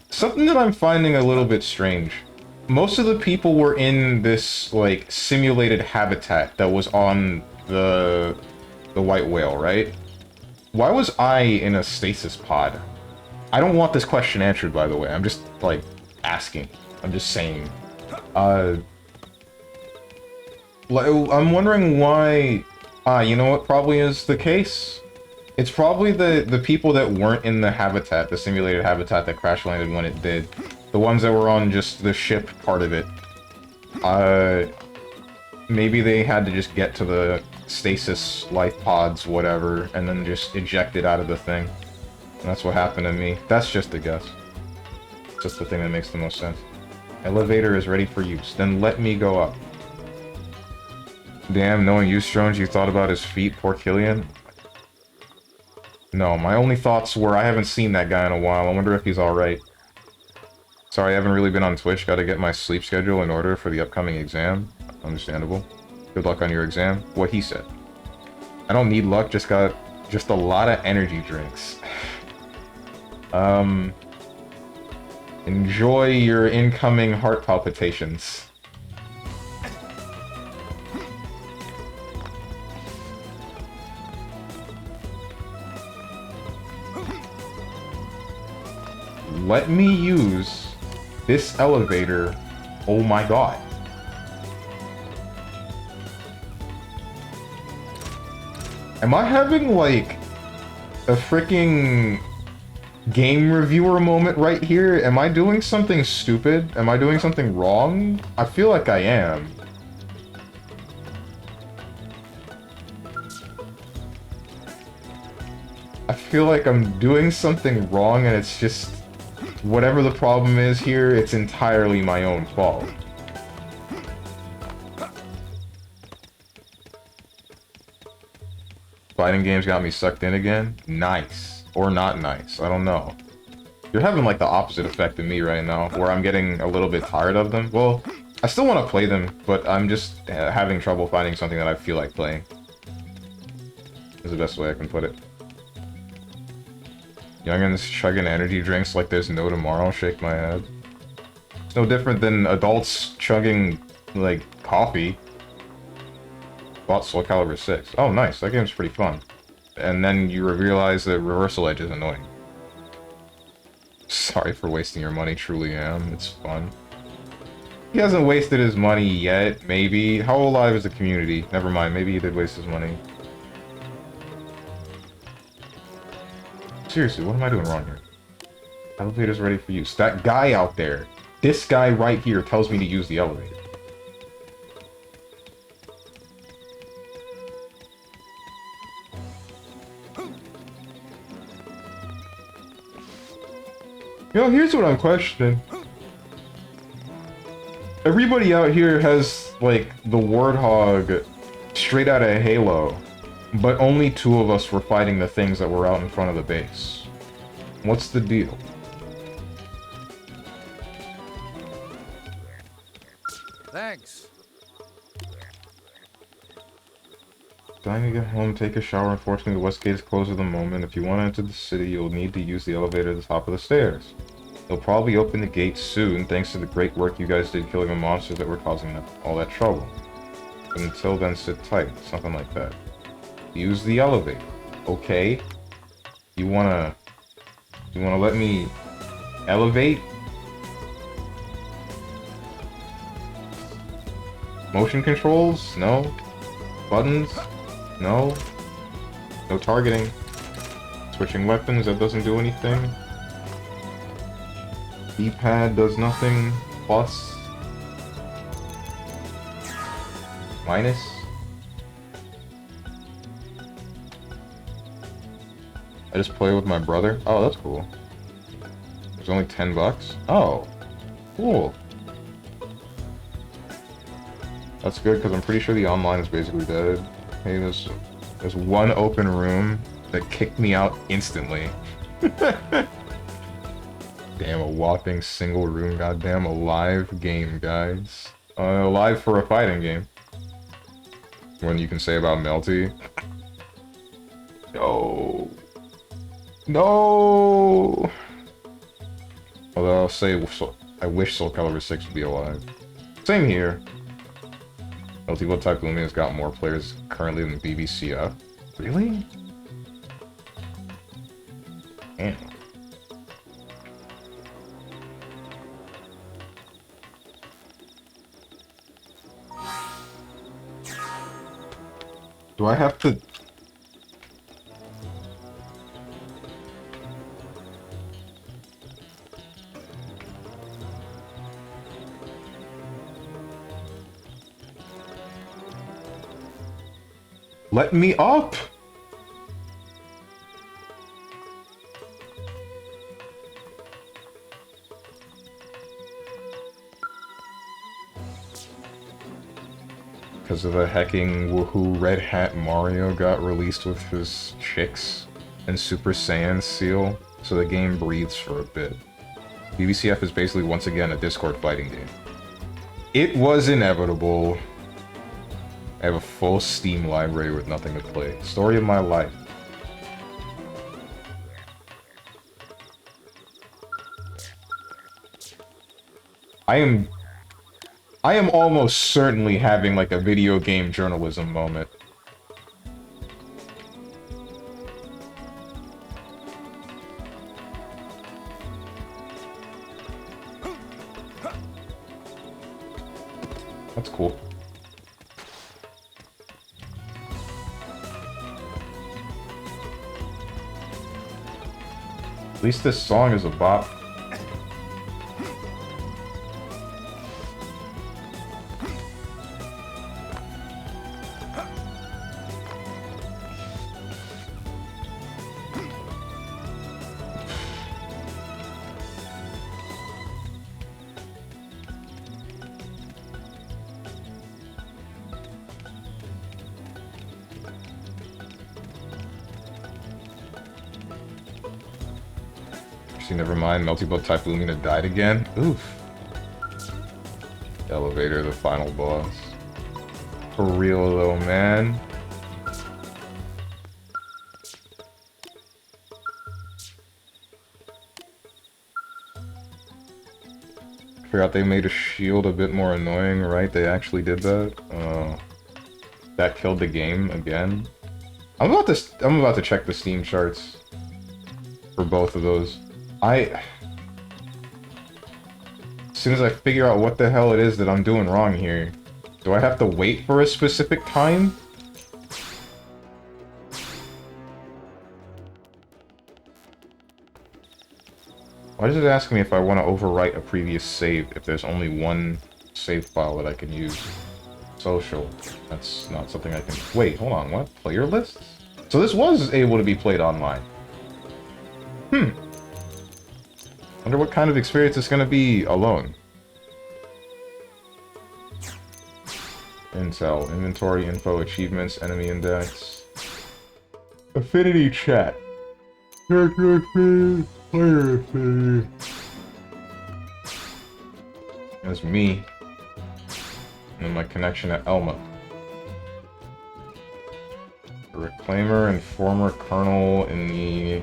something that I'm finding a little bit strange. Most of the people were in this, like, simulated habitat that was on the white whale, right? Why was I in a stasis pod? I don't want this question answered, by the way. I'm just, like, asking. I'm just saying. I'm wondering why... you know what probably is the case? It's probably the people that weren't in the habitat, the simulated habitat that crash landed when it did. The ones that were on just the ship part of it. Maybe they had to just get to the stasis life pods, whatever, and then just eject it out of the thing. And that's what happened to me. That's just a guess. It's just the thing that makes the most sense. Elevator is ready for use. Then let me go up. Damn, knowing you, Strones, you thought about his feet, poor Killian. No, my only thoughts were I haven't seen that guy in a while. I wonder if he's alright. Sorry, I haven't really been on Twitch. Gotta get my sleep schedule in order for the upcoming exam. Understandable. Good luck on your exam. What he said. I don't need luck, just got a lot of energy drinks. Enjoy your incoming heart palpitations. Let me use this elevator. Oh my god. Am I having, like, a freaking game reviewer moment right here? Am I doing something stupid? Am I doing something wrong? I feel like I am. I feel like I'm doing something wrong and it's just... whatever the problem is here, it's entirely my own fault. Fighting games got me sucked in again? Nice. Or not nice. I don't know. You're having like the opposite effect of me right now, where I'm getting a little bit tired of them. Well, I still want to play them, but I'm just having trouble finding something that I feel like playing. Is the best way I can put it. Youngins chugging energy drinks like there's no tomorrow, shake my head. It's no different than adults chugging, like, coffee. Bought Soul Calibur 6. Oh, nice. That game's pretty fun. And then you realize that Reversal Edge is annoying. Sorry for wasting your money, truly am. It's fun. He hasn't wasted his money yet, maybe. How alive is the community? Never mind, maybe he did waste his money. Seriously, what am I doing wrong here? Elevator's ready for use. That guy out there, this guy right here tells me to use the elevator. You know, here's what I'm questioning. Everybody out here has, like, the Warthog straight out of Halo. But only two of us were fighting the things that were out in front of the base. What's the deal? Thanks. Time to get home, take a shower. Unfortunately, the west gate is closed at the moment. If you want to enter the city, you'll need to use the elevator at the top of the stairs. They'll probably open the gate soon, thanks to the great work you guys did killing the monsters that were causing all that trouble. But until then, sit tight. Something like that. Use the elevator. Okay. You wanna let me elevate? Motion controls? No. Buttons? No. No targeting. Switching weapons, that doesn't do anything. D-pad does nothing. Plus. Minus. I just play with my brother. Oh, that's cool. There's only $10. Oh, cool. That's good because I'm pretty sure the online is basically dead. Hey, there's one open room that kicked me out instantly. Damn, a whopping single room. Goddamn, a live game, guys. Live for a fighting game. When you can say about Melty. No. No! Although I'll say, I wish Soul Calibur 6 would be alive. Same here. Multi-Blood Type Lumia has got more players currently than BBCF. Really? Damn. Do I have to... Let me up! Because of the hecking woohoo Red Hat Mario got released with his chicks and Super Saiyan seal, so the game breathes for a bit. BBCF is basically once again a Discord fighting game. It was inevitable. I have a full Steam library with nothing to play. Story of my life. I am almost certainly having like a video game journalism moment. That's cool. At least this song is a bop. Never mind, Multi-Blood Type Lumina died again. Oof. Elevator, the final boss. For real though, man. Forgot they made a shield a bit more annoying, right? They actually did that. That killed the game again. I'm about to check the Steam charts for both of those. As soon as I figure out what the hell it is that I'm doing wrong here, do I have to wait for a specific time? Why does it ask me if I want to overwrite a previous save if there's only one save file that I can use? Social. That's not something I can... Wait, hold on, what? Player lists? So this was able to be played online. Wonder what kind of experience it's gonna be alone. Intel, inventory, info, achievements, enemy index. Affinity chat. Character affinity, player affinity. That's me. And then my connection to Elma. A reclaimer and former colonel in the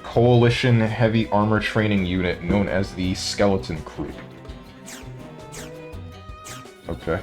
Coalition Heavy Armor Training Unit known as the Skeleton Crew. Okay.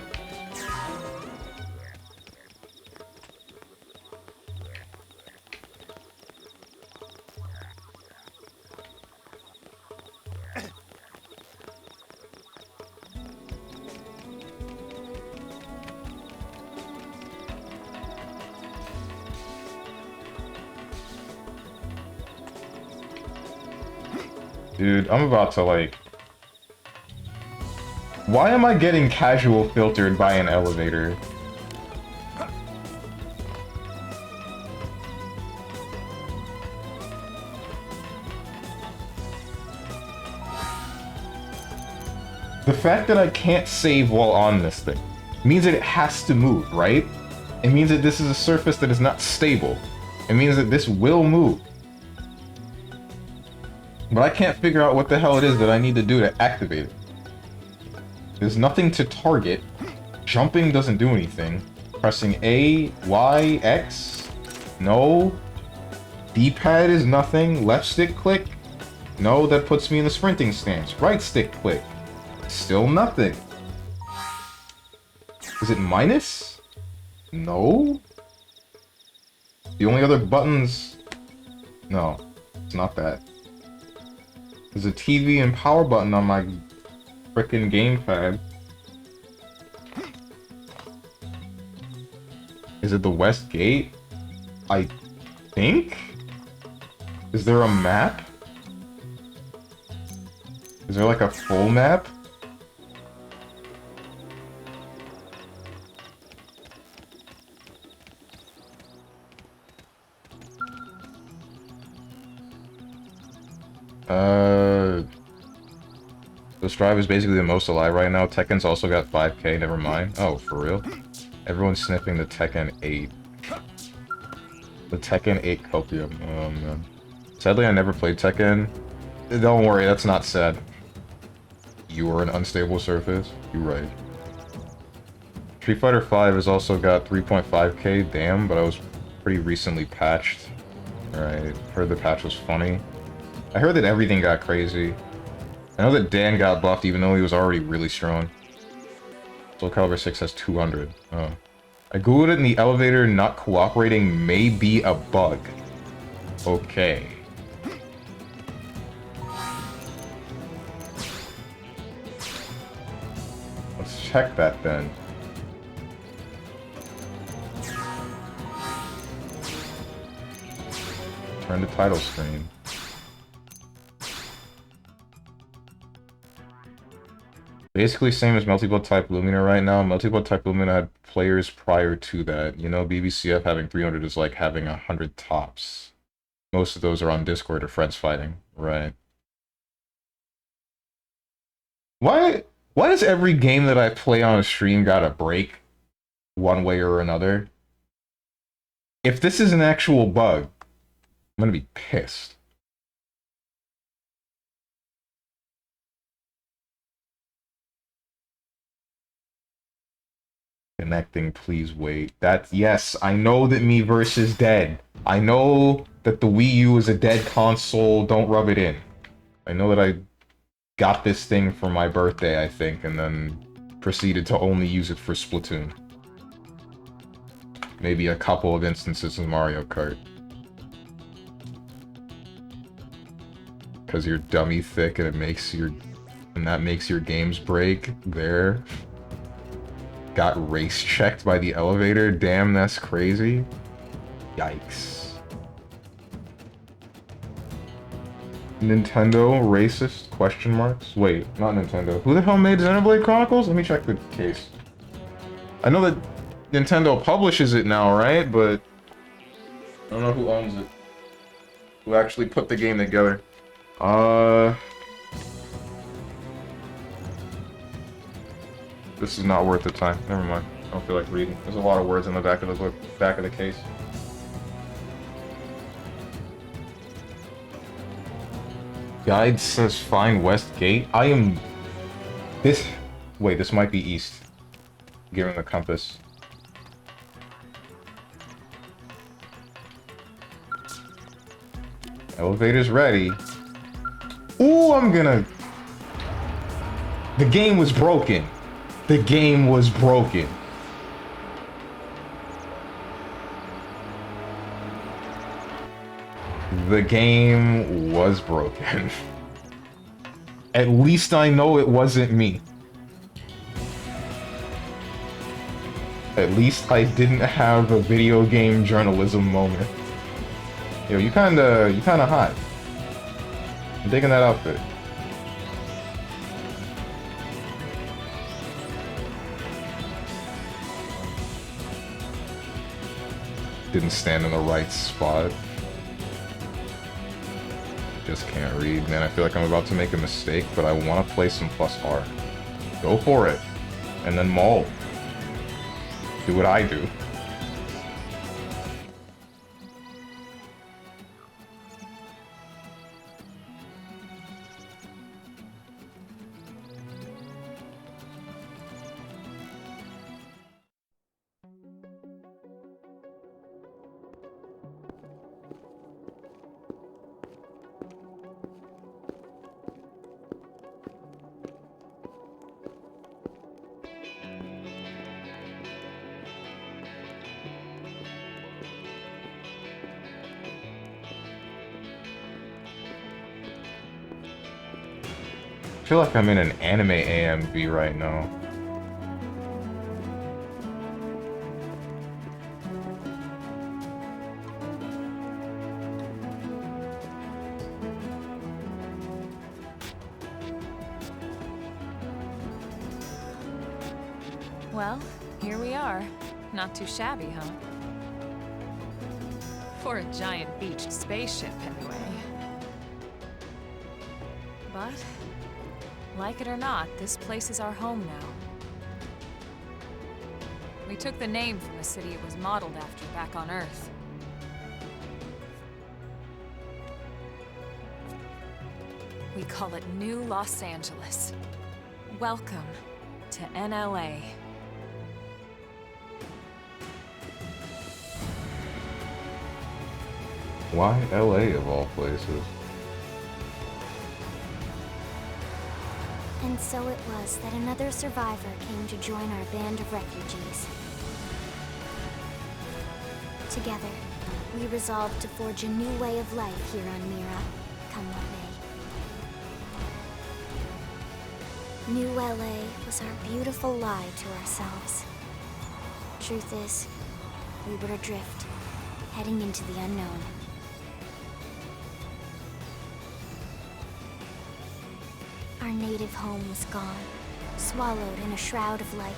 Dude, I'm about to like... Why am I getting casual filtered by an elevator? The fact that I can't save while on this thing means that it has to move, right? It means that this is a surface that is not stable. It means that this will move. But I can't figure out what the hell it is that I need to do to activate it. There's nothing to target. Jumping doesn't do anything. Pressing A, Y, X? No. D-pad is nothing. Left stick click? No, that puts me in the sprinting stance. Right stick click? Still nothing. Is it minus? No. The only other buttons... No, it's not that. There's a TV and power button on my frickin' gamepad. Is it the West Gate? I think? Is there a map? Is there like a full map? The Strive is basically the most alive right now. Tekken's also got 5k, never mind. Oh, for real? Everyone's sniffing the Tekken 8. The Tekken 8 copium. Oh, man. Sadly, I never played Tekken. Don't worry, that's not sad. You are an unstable surface? You're right. Street Fighter V has also got 3.5k, damn, but I was pretty recently patched. Alright, heard the patch was funny. I heard that everything got crazy. I know that Dan got buffed even though he was already really strong. Soul Calibur 6 has 200. Oh. I googled it in the elevator, not cooperating may be a bug. Okay. Let's check that then. Turn the title screen. Basically same as Multi-Blood Type Lumina right now. Multi-Blood Type Lumina had players prior to that. You know, BBCF having 300 is like having 100 tops. Most of those are on Discord or friends fighting. Right. Why does every game that I play on a stream gotta break one way or another? If this is an actual bug, I'm gonna be pissed. Connecting, please wait. That's, yes, I know that Miiverse is dead. I know that the Wii U is a dead console, don't rub it in. I know that I got this thing for my birthday, I think, and then proceeded to only use it for Splatoon. Maybe a couple of instances of Mario Kart. Because you're dummy thick and it makes your... and that makes your games break. There. Got race checked by the elevator. Damn, that's crazy. Yikes. Nintendo racist? Question marks? Wait, not Nintendo. Who the hell made Xenoblade Chronicles? Let me check the case. I know that Nintendo publishes it now, right? But I don't know who owns it. Who actually put the game together. This is not worth the time. Never mind. I don't feel like reading. There's a lot of words in the back of the book, back of the case. Guide says find west gate. I am... This... Wait, this might be east. Give him the compass. Elevator's ready. Ooh, I'm gonna... The game was broken. The game was broken. The game was broken. At least I know it wasn't me. At least I didn't have a video game journalism moment. Yo, you kinda hot. I'm digging that outfit. Didn't stand in the right spot. Just can't read, man. I feel like I'm about to make a mistake, but I want to play some plus R. Go for it. And then maul. Do what I do. I feel like I'm in an anime AMV right now. Well, here we are. Not too shabby, huh? For a giant beached spaceship, anyway. But, like it or not, this place is our home now. We took the name from the city it was modeled after back on Earth. We call it New Los Angeles. Welcome to NLA. Why LA of all places? And so it was that another survivor came to join our band of refugees. Together, we resolved to forge a new way of life here on Mira, come what may. New LA was our beautiful lie to ourselves. Truth is, we were adrift, heading into the unknown. Our native home was gone, swallowed in a shroud of light.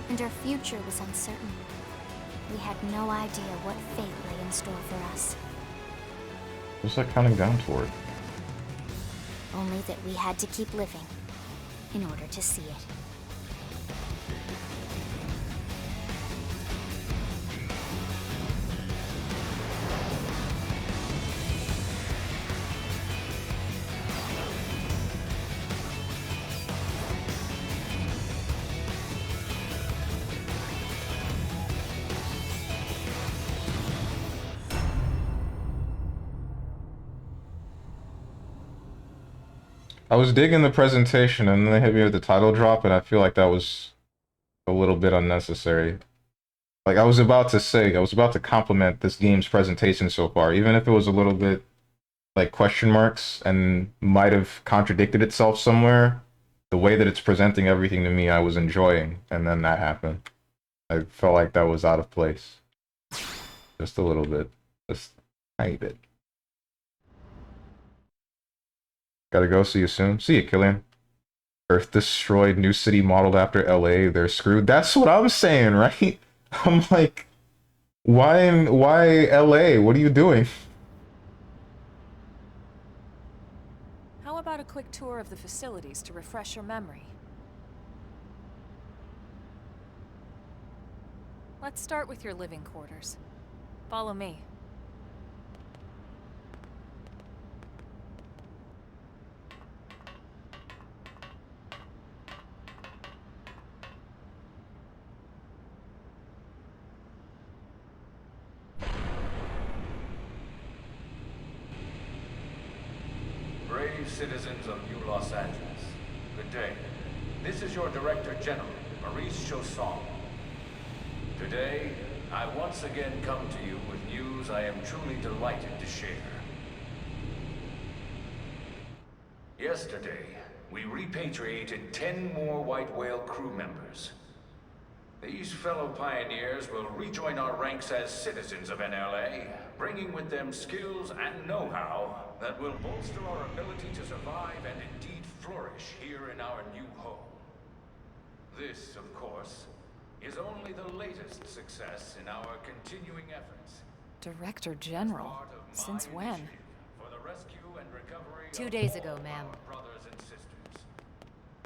And our future was uncertain. We had no idea what fate lay in store for us. What's that counting down toward? Only that we had to keep living in order to see it. I was digging the presentation and then they hit me with the title drop and I feel like that was a little bit unnecessary. Like I was about to compliment this game's presentation so far, even if it was a little bit like question marks and might have contradicted itself somewhere. The way that it's presenting everything to me, I was enjoying, and then that happened. I felt like that was out of place. Just a little bit. Just a tiny bit. Gotta go, see you soon. See you, Killian. Earth destroyed, new city modeled after LA, they're screwed. That's what I'm saying, right? I'm like, why LA? What are you doing? How about a quick tour of the facilities to refresh your memory? Let's start with your living quarters. Follow me. brave citizens of New Los Angeles. Good day. This is your Director General, Maurice Chausson. Today, I once again come to you with news I am truly delighted to share. Yesterday, we repatriated 10 more White Whale crew members. These fellow pioneers will rejoin our ranks as citizens of NLA, bringing with them skills and know-how that will bolster our ability to survive and indeed flourish here in our new home. This, of course, is only the latest success in our continuing efforts. Director General? Since when? For the rescue and recovery 2 of days all ago, ma'am. our brothers and sisters.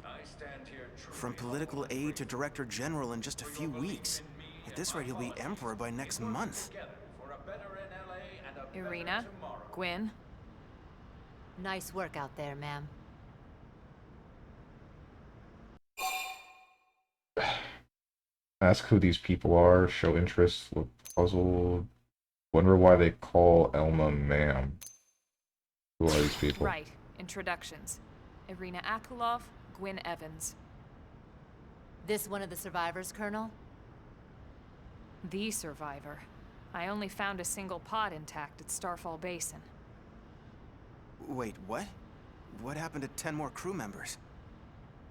I stand here truly From political aide to director general in just a few weeks. At this rate, he'll be emperor by next month. together for a better NLA and a better Irina? tomorrow. Gwyn? Nice work out there, ma'am. Ask who these people are, show interest, look puzzled. Wonder why they call Elma ma'am. Who are these people? Right. Introductions. Irina Akulov, Gwyn Evans. This one of the survivors, Colonel? The survivor. I only found a single pod intact at Starfall Basin. Wait, what? What happened to 10 more crew members?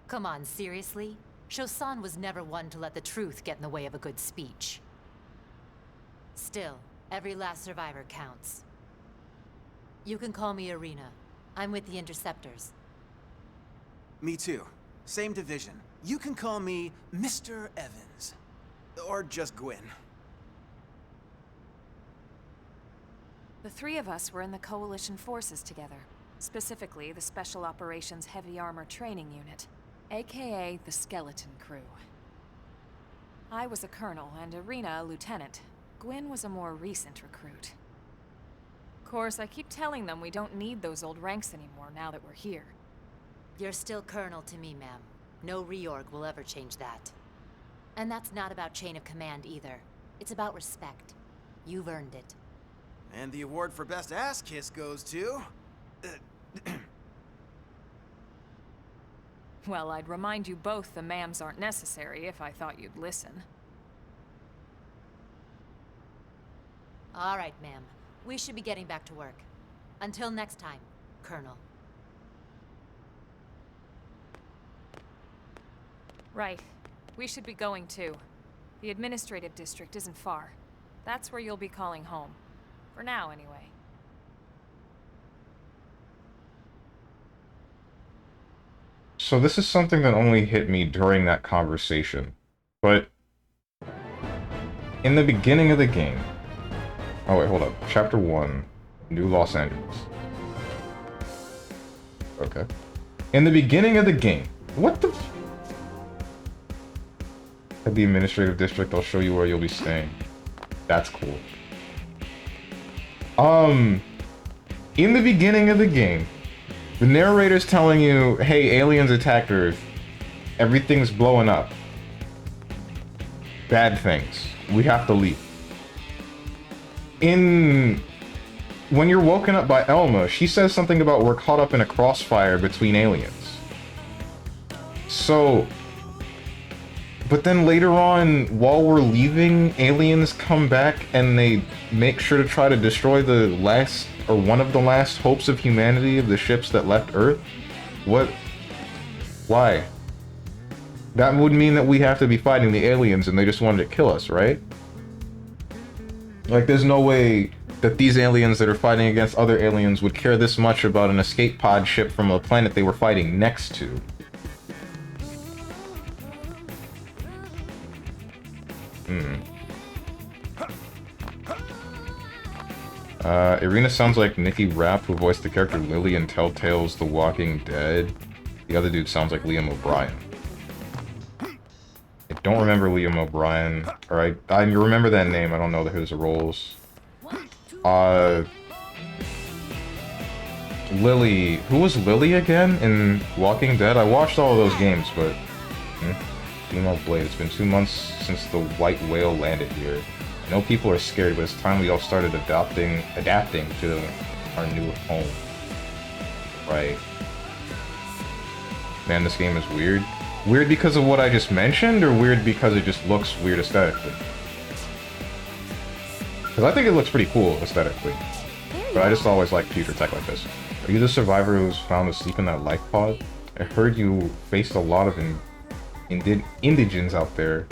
Come on, seriously? Chausson was never one to let the truth get in the way of a good speech. Still, every last survivor counts. You can call me Irina. I'm with the Interceptors. Me too. Same division. You can call me Mr. Evans. Or just Gwyn. The three of us were in the Coalition forces together. Specifically, the Special Operations Heavy Armor Training Unit, aka the Skeleton Crew. I was a colonel and Irina a lieutenant. Gwyn was a more recent recruit. Of course, I keep telling them we don't need those old ranks anymore now that we're here. You're still Colonel to me, ma'am. No reorg will ever change that. And that's not about chain of command either. It's about respect. You've earned it. And the award for best ass kiss goes to... Well, I'd remind you both the ma'ams aren't necessary if I thought you'd listen. All right, ma'am. We should be getting back to work. Until next time, Colonel. Right. We should be going too. The administrative district isn't far. That's where you'll be calling home. For now, anyway. So this is something that only hit me during that conversation. But in the beginning of the game... Oh wait, hold up. Chapter 1. New Los Angeles. Okay. In the beginning of the game. What the... At the administrative district, I'll show you where you'll be staying. That's cool. In the beginning of the game, the narrator's telling you, hey, aliens attacked Earth. Everything's blowing up. Bad things. We have to leave. When you're woken up by Elma, she says something about we're caught up in a crossfire between aliens. So... But then later on, while we're leaving, aliens come back and they make sure to try to destroy the last, or one of the last hopes of humanity of the ships that left Earth? What? Why? That would mean that we have to be fighting the aliens and they just wanted to kill us, right? Like, there's no way that these aliens that are fighting against other aliens would care this much about an escape pod ship from a planet they were fighting next to. Irina sounds like Nikki Rapp, who voiced the character Lily in Telltale's The Walking Dead. The other dude sounds like Liam O'Brien. I don't remember Liam O'Brien, or I remember that name, I don't know his roles. Lily, who was Lily again in Walking Dead? I watched all of those games, but... Xenoblade, it's been 2 months since the white whale landed here. I know people are scared, but it's time we all started adapting to our new home. Right. man, this game is weird. Weird because of what I just mentioned, or weird because it just looks weird aesthetically? Because I think it looks pretty cool aesthetically. But I just always like future tech like this. Are you the survivor who was found asleep in that life pod? I heard you faced a lot of indigents out there.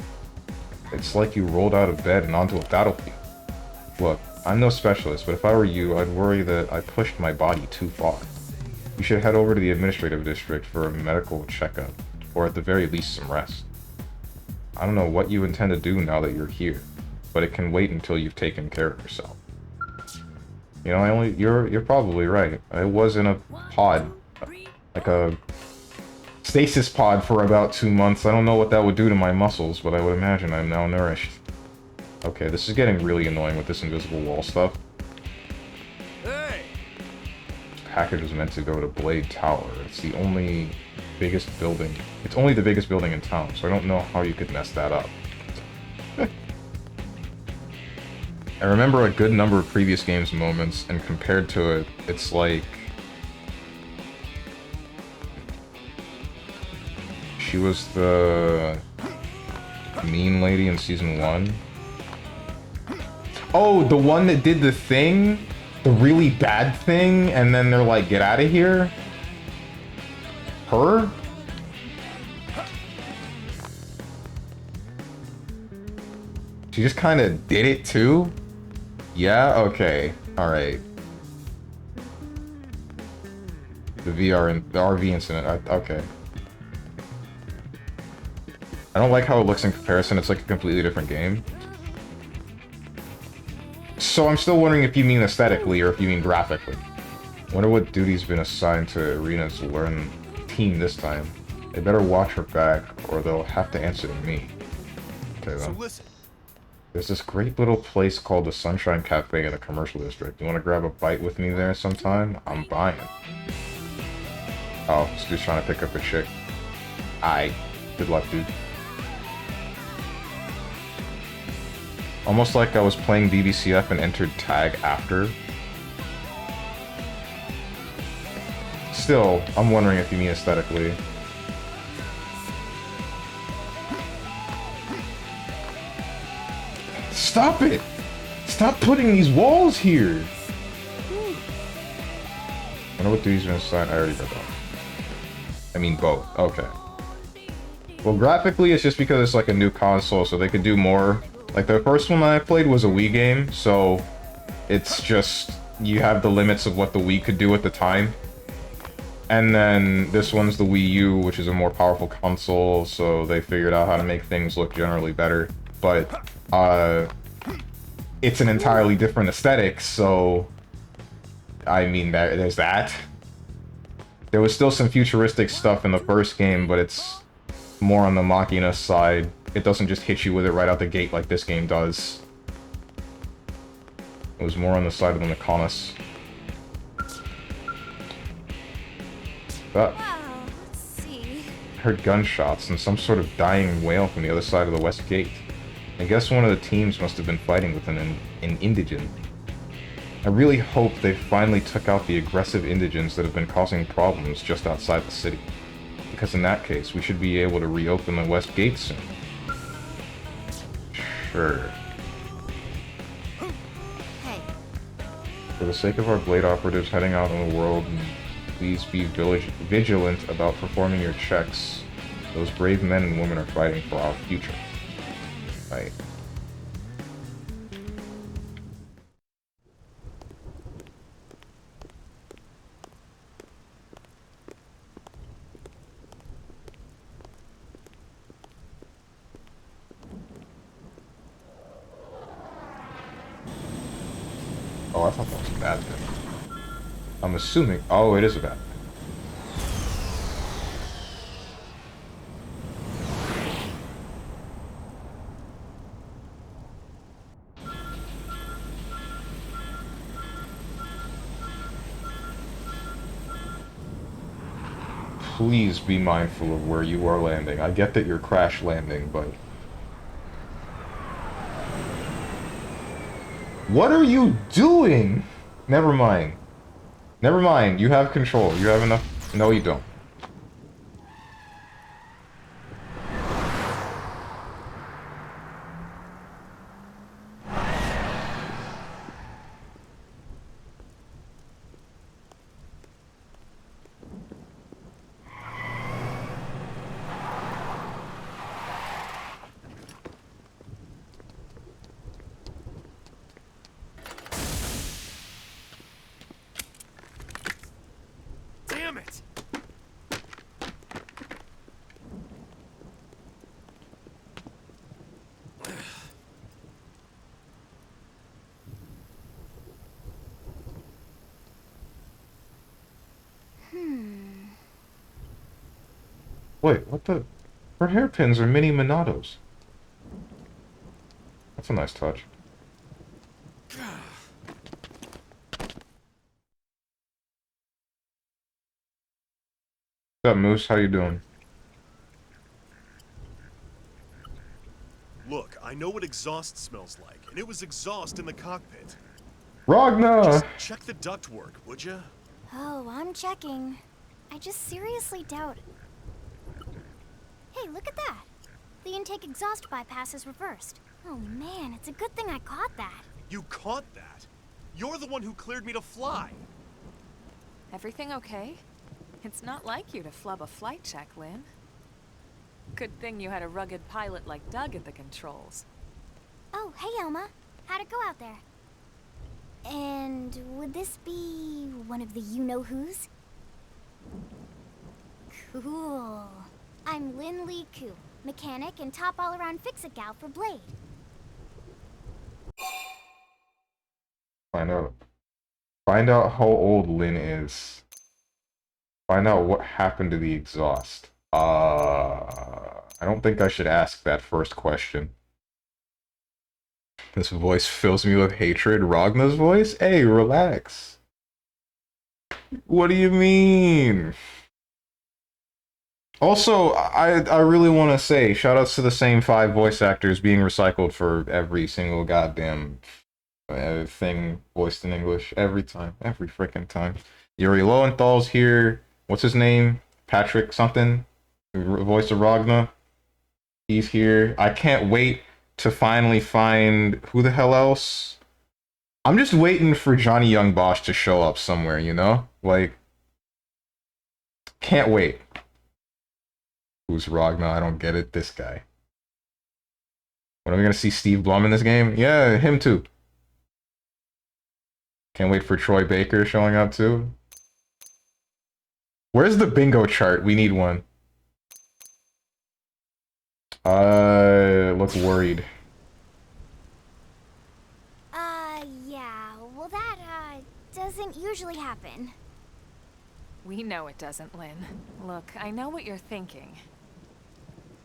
It's like you rolled out of bed and onto a battlefield. Look, I'm no specialist, but if I were you, I'd worry that I pushed my body too far. You should head over to the administrative district for a medical checkup, or at the very least some rest. I don't know what you intend to do now that you're here, but it can wait until you've taken care of yourself. You know, you're probably right. I was in a pod, like a stasis pod for about 2 months. I don't know what that would do to my muscles, but I would imagine I'm now nourished. Okay, this is getting really annoying with this invisible wall stuff. Hey! This package was meant to go to Blade Tower. It's the only biggest building. It's only the biggest building in town, so I don't know how you could mess that up. I remember a good number of previous games moments, and compared to it, it's like... She was the mean lady in Season 1. Oh, the one that did the thing? The really bad thing, and then they're like, get out of here? Her? She just kind of did it too? Yeah? Okay. Alright. The RV incident. Okay. I don't like how it looks in comparison. It's like a completely different game. So I'm still wondering if you mean aesthetically or if you mean graphically. Wonder what duty's been assigned to Arena's learn team this time. They better watch her back or they'll have to answer to me. Okay then. So listen. There's this great little place called the Sunshine Cafe in the commercial district. You want to grab a bite with me there sometime? I'm buying. Oh, this dude's trying to pick up a chick. Aight. Good luck, dude. Almost like I was playing BBCF and entered tag after. Still, I'm wondering if you mean aesthetically. Stop it! Stop putting these walls here! I wonder what duties are inside. I already read that. I mean both. Okay. Well, graphically, it's just because it's like a new console, so they could do more. Like, the first one that I played was a Wii game, so it's just, you have the limits of what the Wii could do at the time. And then this one's the Wii U, which is a more powerful console, so they figured out how to make things look generally better. But, it's an entirely different aesthetic, so, I mean, there's that. There was still some futuristic stuff in the first game, but it's more on the Machina side. It doesn't just hit you with it right out the gate like this game does. It was more on the side of the Mechonis. But Wow, let's see. I heard gunshots and some sort of dying wail from the other side of the west gate. I guess one of the teams must have been fighting with an indigent. I really hope they finally took out the aggressive indigents that have been causing problems just outside the city. Because in that case, we should be able to reopen the west gate soon. Sure. Hey, For the sake of our Blade operatives heading out in the world, please be vigilant about performing your checks. Those brave men and women are fighting for our future. Right. Oh, I thought that was a bad thing. I'm assuming... Oh, it is a bad thing. Please be mindful of where you are landing. I get that you're crash landing, but... What are you doing? Never mind. Never mind. You have control. You have enough... No, you don't. Wait, what the? Her hairpins are mini Monados. That's a nice touch. What's up, Moose? How you doing? Look, I know what exhaust smells like, and it was exhaust in the cockpit. Ragna! Just check the ductwork, would ya? Oh, I'm checking. I just seriously doubt it. Hey, look at that. The intake exhaust bypass is reversed. Oh man, it's a good thing I caught that. You caught that? You're the one who cleared me to fly. Everything okay? It's not like you to flub a flight check, Lynn. Good thing you had a rugged pilot like Doug at the controls. Oh, hey Elma. How'd it go out there? And would this be one of the you-know-who's? Cool. I'm Lynn Lee Koo, mechanic and top all-around fix-it gal for Blade. Find out how old Lynn is. Find out what happened to the exhaust. I don't think I should ask that first question. This voice fills me with hatred. Ragna's voice? Hey, relax. What do you mean? Also, I really want to say, shoutouts to the same 5 voice actors being recycled for every single goddamn thing voiced in English. Every time. Every freaking time. Yuri Lowenthal's here. What's his name? Patrick something? Voice of Ragna. He's here. I can't wait to finally find who the hell else. I'm just waiting for Johnny Young Bosch to show up somewhere, you know? Like, can't wait. Who's Ragna? I don't get it. This guy. When are we gonna see Steve Blum in this game? Yeah, him too. Can't wait for Troy Baker showing up too. Where's the bingo chart? We need one. Look worried. Yeah. Well, that, doesn't usually happen. We know it doesn't, Lynn. Look, I know what you're thinking.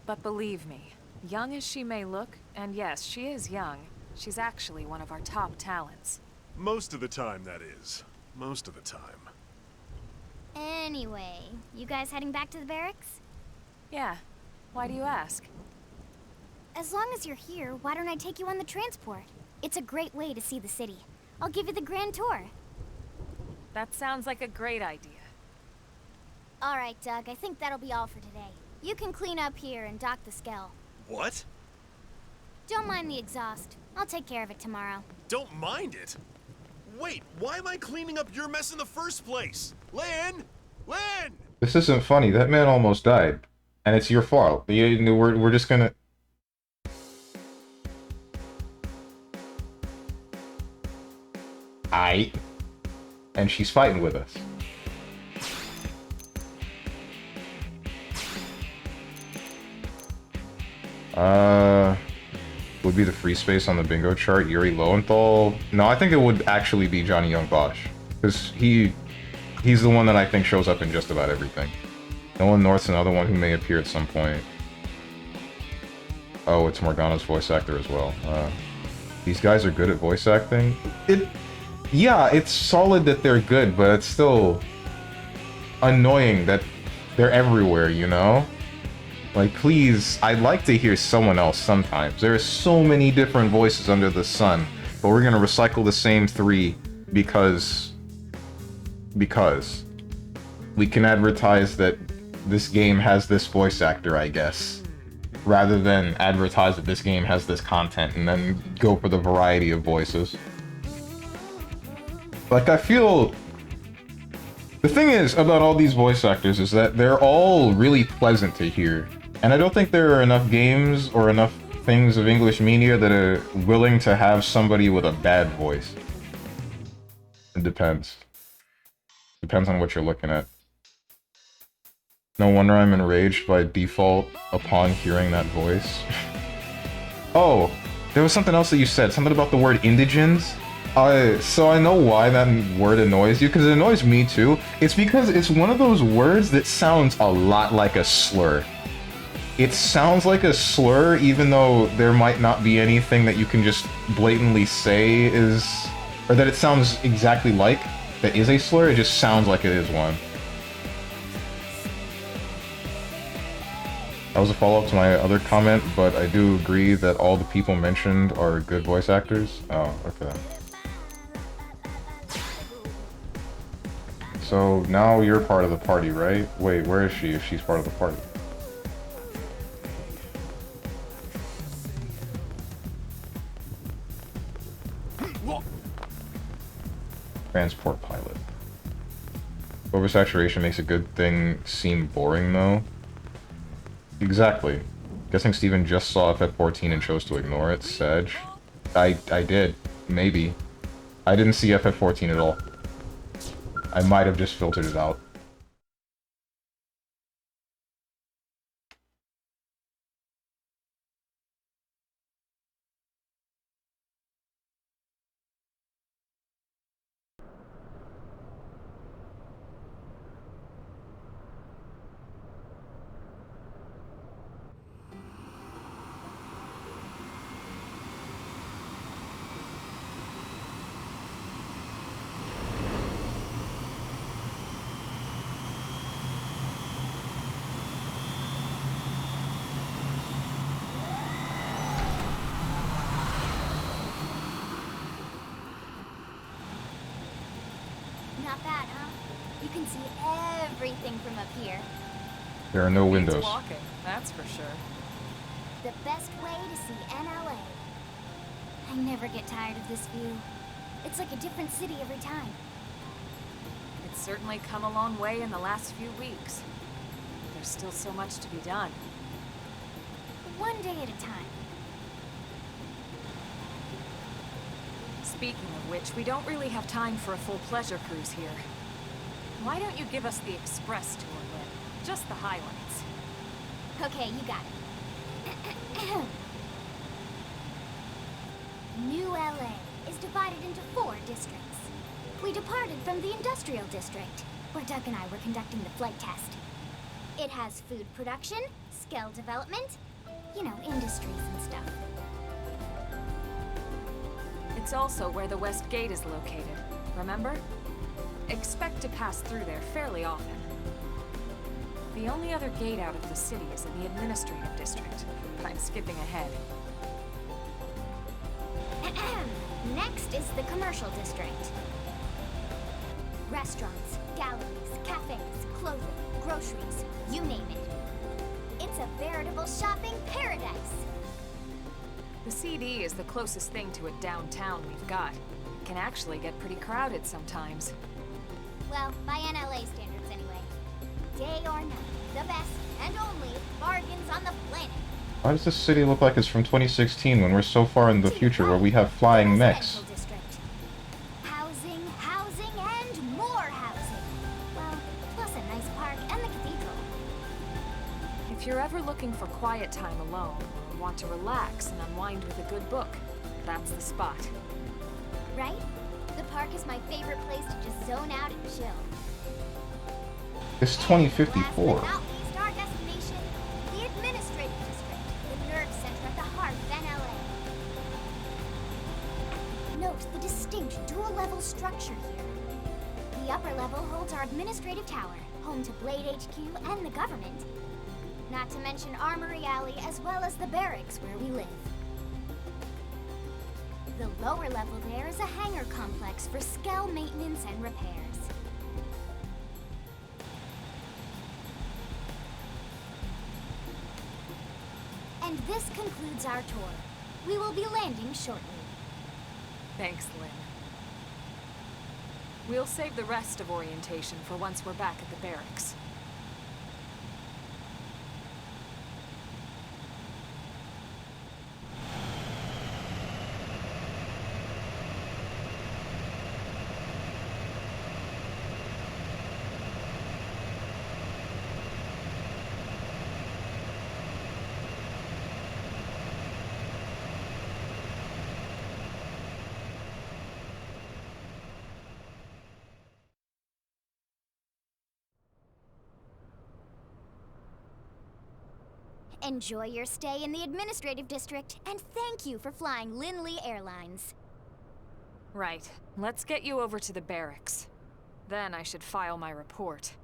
But believe me, young as she may look, and yes, she is young, she's actually one of our top talents. Most of the time, that is. Most of the time. Anyway, you guys heading back to the barracks? Yeah. Why do you ask? As long as you're here, why don't I take you on the transport? It's a great way to see the city. I'll give you the grand tour. That sounds like a great idea. All right, Doug, I think that'll be all for today. You can clean up here and dock the Skell. What? Don't mind the exhaust. I'll take care of it tomorrow. Don't mind it? Wait, why am I cleaning up your mess in the first place? Lynn! Lynn! This isn't funny. That man almost died. And it's your fault. We're just gonna... Aight. And she's fighting with us. Would be the free space on the bingo chart, Yuri Lowenthal? No, I think it would actually be Johnny Young Bosch. Because he's the one that I think shows up in just about everything. Nolan North's another one who may appear at some point. Oh, it's Morgana's voice actor as well. These guys are good at voice acting. Yeah, it's solid that they're good, but it's still annoying that they're everywhere, you know? Like, please, I'd like to hear someone else sometimes. There are so many different voices under the sun, but we're gonna recycle the same 3 because we can advertise that this game has this voice actor, I guess, rather than advertise that this game has this content and then go for the variety of voices. Like, I feel... The thing is about all these voice actors is that they're all really pleasant to hear. And I don't think there are enough games or enough things of English media that are willing to have somebody with a bad voice. It depends. Depends on what you're looking at. No wonder I'm enraged by default upon hearing that voice. Oh, there was something else that you said. Something about the word indigens? So I know why that word annoys you, because it annoys me too. It's because it's one of those words that sounds a lot like a slur. It sounds like a slur, even though there might not be anything that you can just blatantly say is... or that it sounds exactly like, that is a slur, it just sounds like it is one. That was a follow-up to my other comment, but I do agree that all the people mentioned are good voice actors. Oh, okay. So now you're part of the party, right? Wait, where is she if she's part of the party? Transport pilot. Oversaturation makes a good thing seem boring, though. Exactly. Guessing Steven just saw FF14 and chose to ignore it. Sedge. I did. Maybe. I didn't see FF14 at all. I might have just filtered it out. Not bad, huh? You can see everything from up here. There are no windows. Walking, that's for sure. The best way to see NLA. I never get tired of this view. It's like a different city every time. It's certainly come a long way in the last few weeks. There's still so much to be done. One day at a time. Speaking of which, we don't really have time for a full pleasure cruise here. Why don't you give us the express tour then? Just the highlights. Okay, you got it. New LA is divided into 4 districts. We departed from the industrial district, where Doug and I were conducting the flight test. It has food production, skill development, you know, industries and stuff. It's also where the West Gate is located, remember? Expect to pass through there fairly often. The only other gate out of the city is in the administrative district, but I'm skipping ahead. Next is the commercial district. Restaurants, galleries, cafes, clothing, groceries, you name it. It's a veritable shopping paradise. The CD is the closest thing to a downtown we've got. It can actually get pretty crowded sometimes. Well, by NLA standards anyway. Day or night, the best and only bargains on the planet. Why does this city look like it's from 2016 when we're so far in the future where we have flying mechs? District. Housing, housing, and more housing. Well, plus a nice park and the cathedral. If you're ever looking for quiet time alone, or want to relax and unwind with a good book, that's the spot. Right? The park is my favorite place to just zone out and chill. It's 2054. Last but not least, our destination, the administrative district, the nerve center at the heart of NLA. Note the distinct dual-level structure here. The upper level holds our administrative tower, home to Blade HQ and the government. Not to mention Armory Alley as well as the barracks where we live. The lower level there is a hangar complex for Skell maintenance and repairs. And this concludes our tour. We will be landing shortly. Thanks, Lynn. We'll save the rest of orientation for once we're back at the barracks. Enjoy your stay in the administrative district, and thank you for flying Lindley Airlines. Right. Let's get you over to the barracks. Then I should file my report.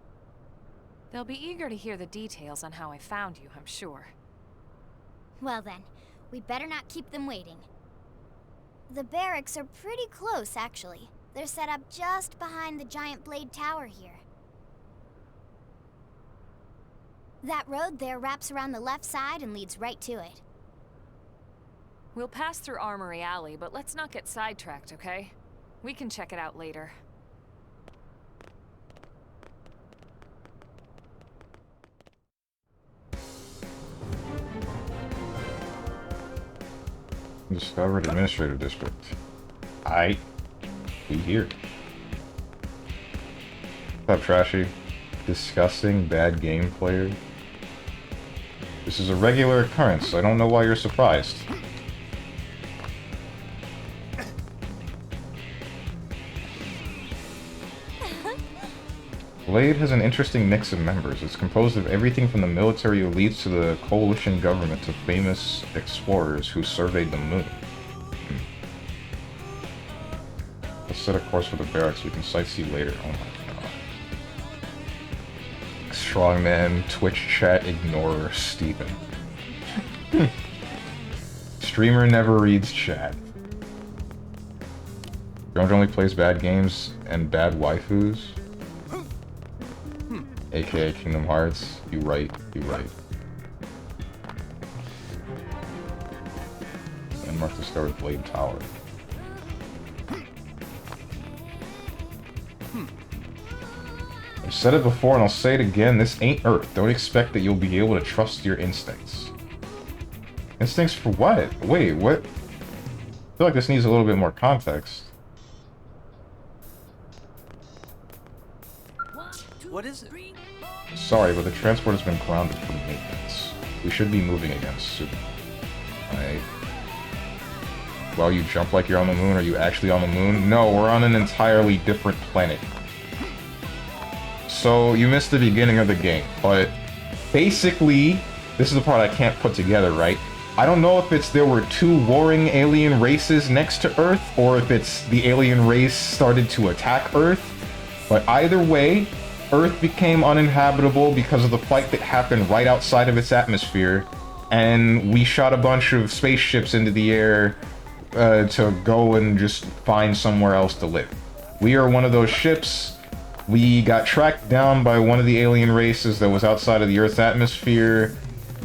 They'll be eager to hear the details on how I found you, I'm sure. Well then, we better not keep them waiting. The barracks are pretty close, actually. They're set up just behind the giant blade tower here. That road there wraps around the left side and leads right to it. We'll pass through Armory Alley, but let's not get sidetracked, okay? We can check it out later. Discovered administrative district. We here. What's up, Trashy? Disgusting, bad game player. This is a regular occurrence. I don't know why you're surprised. Blade has an interesting mix of members. It's composed of everything from the military elites to the coalition government to famous explorers who surveyed the moon. Let's set a course for the barracks. We can sightsee later. Oh my god. Strongman, Twitch chat, ignorer, Steven. Streamer never reads chat. Drone only plays bad games and bad waifus. AKA Kingdom Hearts. You right. Landmark discovered Blade Tower. I've said it before and I'll say it again, this ain't Earth. Don't expect that you'll be able to trust your instincts. Instincts for what? Wait, what? I feel like this needs a little bit more context. What is it? Sorry, but the transport has been grounded for maintenance. We should be moving again soon. Alright. Well, you jump like you're on the moon. Are you actually on the moon? No, we're on an entirely different planet. So, you missed the beginning of the game, but basically, this is the part I can't put together, right? I don't know if it's there were two warring alien races next to Earth, or if it's the alien race started to attack Earth, but either way, Earth became uninhabitable because of the fight that happened right outside of its atmosphere, and we shot a bunch of spaceships into the air to go and just find somewhere else to live. We are one of those ships. We got tracked down by one of the alien races that was outside of the Earth's atmosphere.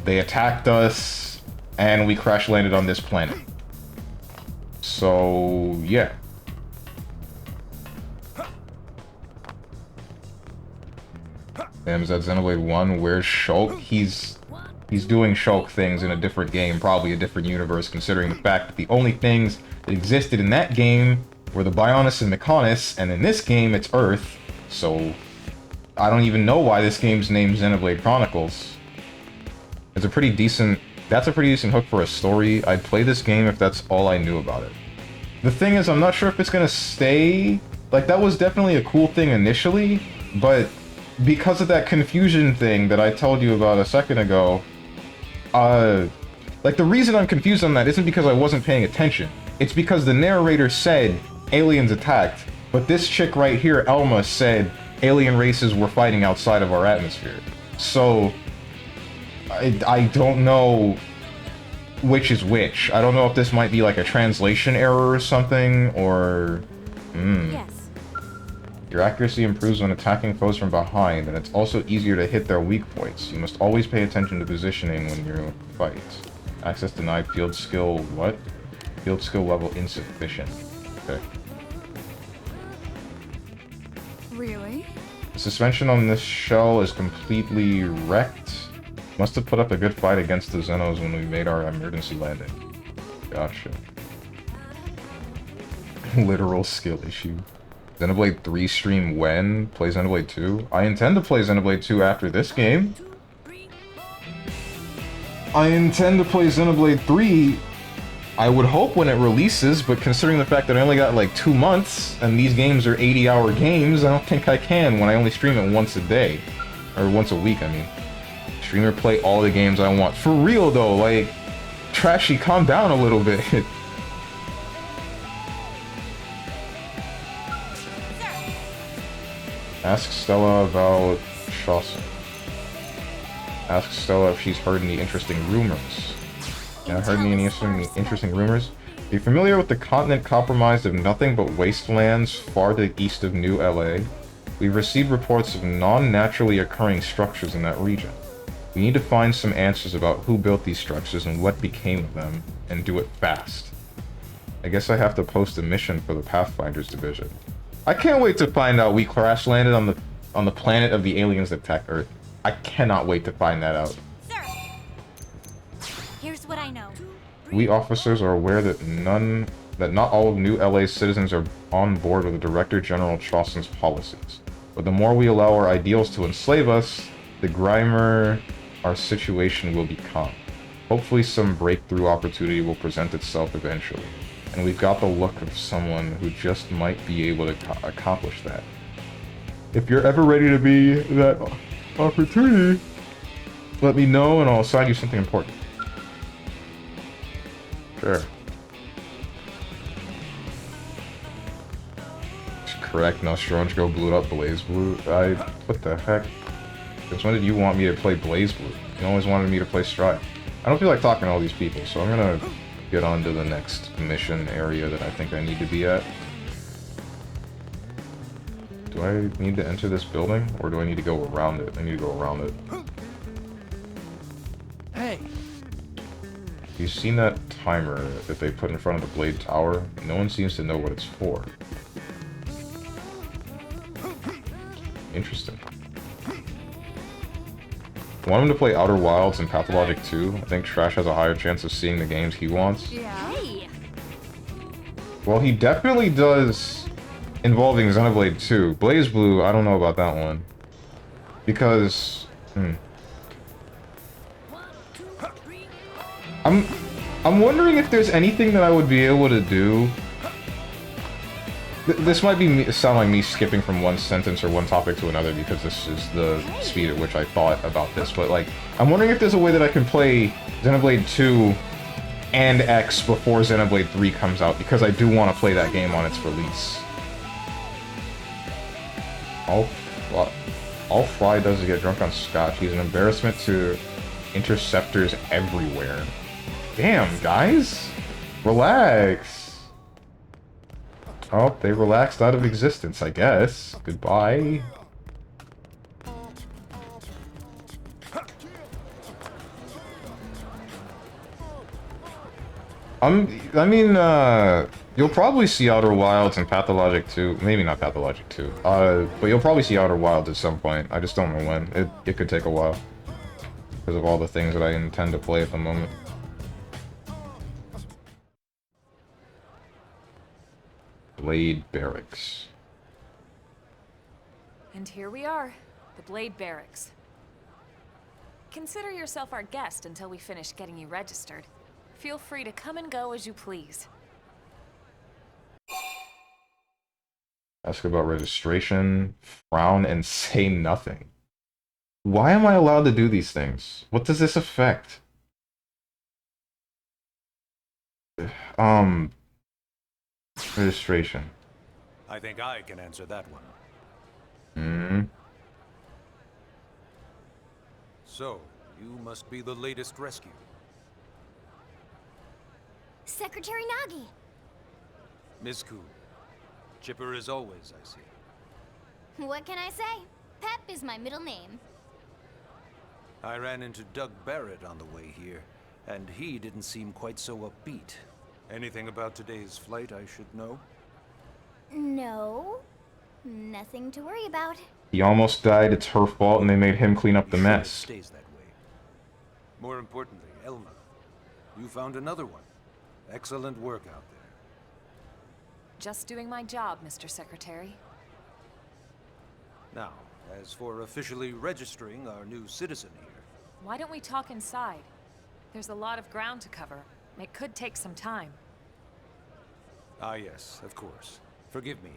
They attacked us, and we crash landed on this planet. So, yeah. Damn, is that Xenoblade 1? Where's Shulk? He's doing Shulk things in a different game, probably a different universe, considering the fact that the only things that existed in that game were the Bionis and Mechonis, and in this game, it's Earth. So, I don't even know why this game's named Xenoblade Chronicles. It's a pretty decent... That's a pretty decent hook for a story. I'd play this game if that's all I knew about it. The thing is, I'm not sure if it's gonna stay... Like, that was definitely a cool thing initially, but because of that confusion thing that I told you about a second ago, like, the reason I'm confused on that isn't because I wasn't paying attention. It's because the narrator said aliens attacked, but this chick right here, Elma, said alien races were fighting outside of our atmosphere. So, I don't know which is which. I don't know if this might be like a translation error or something, or... Yes. Your accuracy improves when attacking foes from behind, and it's also easier to hit their weak points. You must always pay attention to positioning when you fight. Access denied. Field skill... what? Field skill level insufficient. Okay. Really? The suspension on this shell is completely wrecked. Must have put up a good fight against the Xenos when we made our emergency landing. Gotcha. Literal skill issue. Xenoblade 3 stream when? Play Xenoblade 2? I intend to play Xenoblade 2 after this game. I intend to play Xenoblade 3, I would hope when it releases, but considering the fact that I only got like 2 months, and these games are 80-hour games, I don't think I can when I only stream it once a day. Or once a week, I mean. streamer play all the games I want. For real though, like, Trashy, calm down a little bit. Ask Stella about Chaucer. Ask Stella if she's heard any interesting rumors. Yeah, heard any interesting rumors? Are you familiar with the continent comprised of nothing but wastelands far to the east of New LA? We've received reports of non-naturally occurring structures in that region. We need to find some answers about who built these structures and what became of them, and do it fast. I guess I have to post a mission for the Pathfinders division. I can't wait to find out we crash landed on the planet of the aliens that attacked Earth. I cannot wait to find that out. Sir, here's what I know. We officers are aware that not all of New LA's citizens are on board with the Director General Chaucer's policies. But the more we allow our ideals to enslave us, the grimer our situation will become. Hopefully some breakthrough opportunity will present itself eventually. And we've got the look of someone who just might be able to accomplish that. If you're ever ready to be that opportunity, let me know and I'll assign you something important. Sure. Correct, Nostrango blew up Blaze Blue. What the heck? Since when did you want me to play Blaze Blue? You always wanted me to play Stride. I don't feel like talking to all these people, so I'm gonna get on to the next mission area that I think I need to be at. Do I need to enter this building, or do I need to go around it? I need to go around it. Hey! You've seen that timer that they put in front of the Blade Tower? No one seems to know what it's for. Interesting. Want him to play Outer Wilds and Pathologic 2? I think Trash has a higher chance of seeing the games he wants. Yeah. Hey! Well, he definitely does involving Xenoblade 2. Blaze Blue, I don't know about that one. Because... I'm wondering if there's anything that I would be able to do. This might sound like me skipping from one sentence or one topic to another because this is the speed at which I thought about this, but like, I'm wondering if there's a way that I can play Xenoblade 2 and X before Xenoblade 3 comes out, because I do want to play that game on its release. All Fly does is get drunk on scotch. He's an embarrassment to interceptors everywhere. Damn, guys! Relax! Oh, they relaxed out of existence, I guess. Goodbye. You'll probably see Outer Wilds and Pathologic 2. Maybe not Pathologic 2. But you'll probably see Outer Wilds at some point. I just don't know when. It could take a while. Because of all the things that I intend to play at the moment. Blade Barracks. And here we are, the Blade Barracks. Consider yourself our guest until we finish getting you registered. Feel free to come and go as you please. Ask about registration, frown, and say nothing. Why am I allowed to do these things? What does this affect? Registration. I think I can answer that one. So, you must be the latest rescue. Secretary Nagi! Miss Cool. Chipper as always, I see. What can I say? Pep is my middle name. I ran into Doug Barrett on the way here, and he didn't seem quite so upbeat. Anything about today's flight I should know? No. Nothing to worry about. He almost died, it's her fault, and they made him clean up the Sure it mess. stays that way. More importantly, Elma, you found another one. Excellent work out there. Just doing my job, Mr. Secretary. Now, as for officially registering our new citizen here. Why don't we talk inside? There's a lot of ground to cover. It could take some time. Ah yes, of course. Forgive me.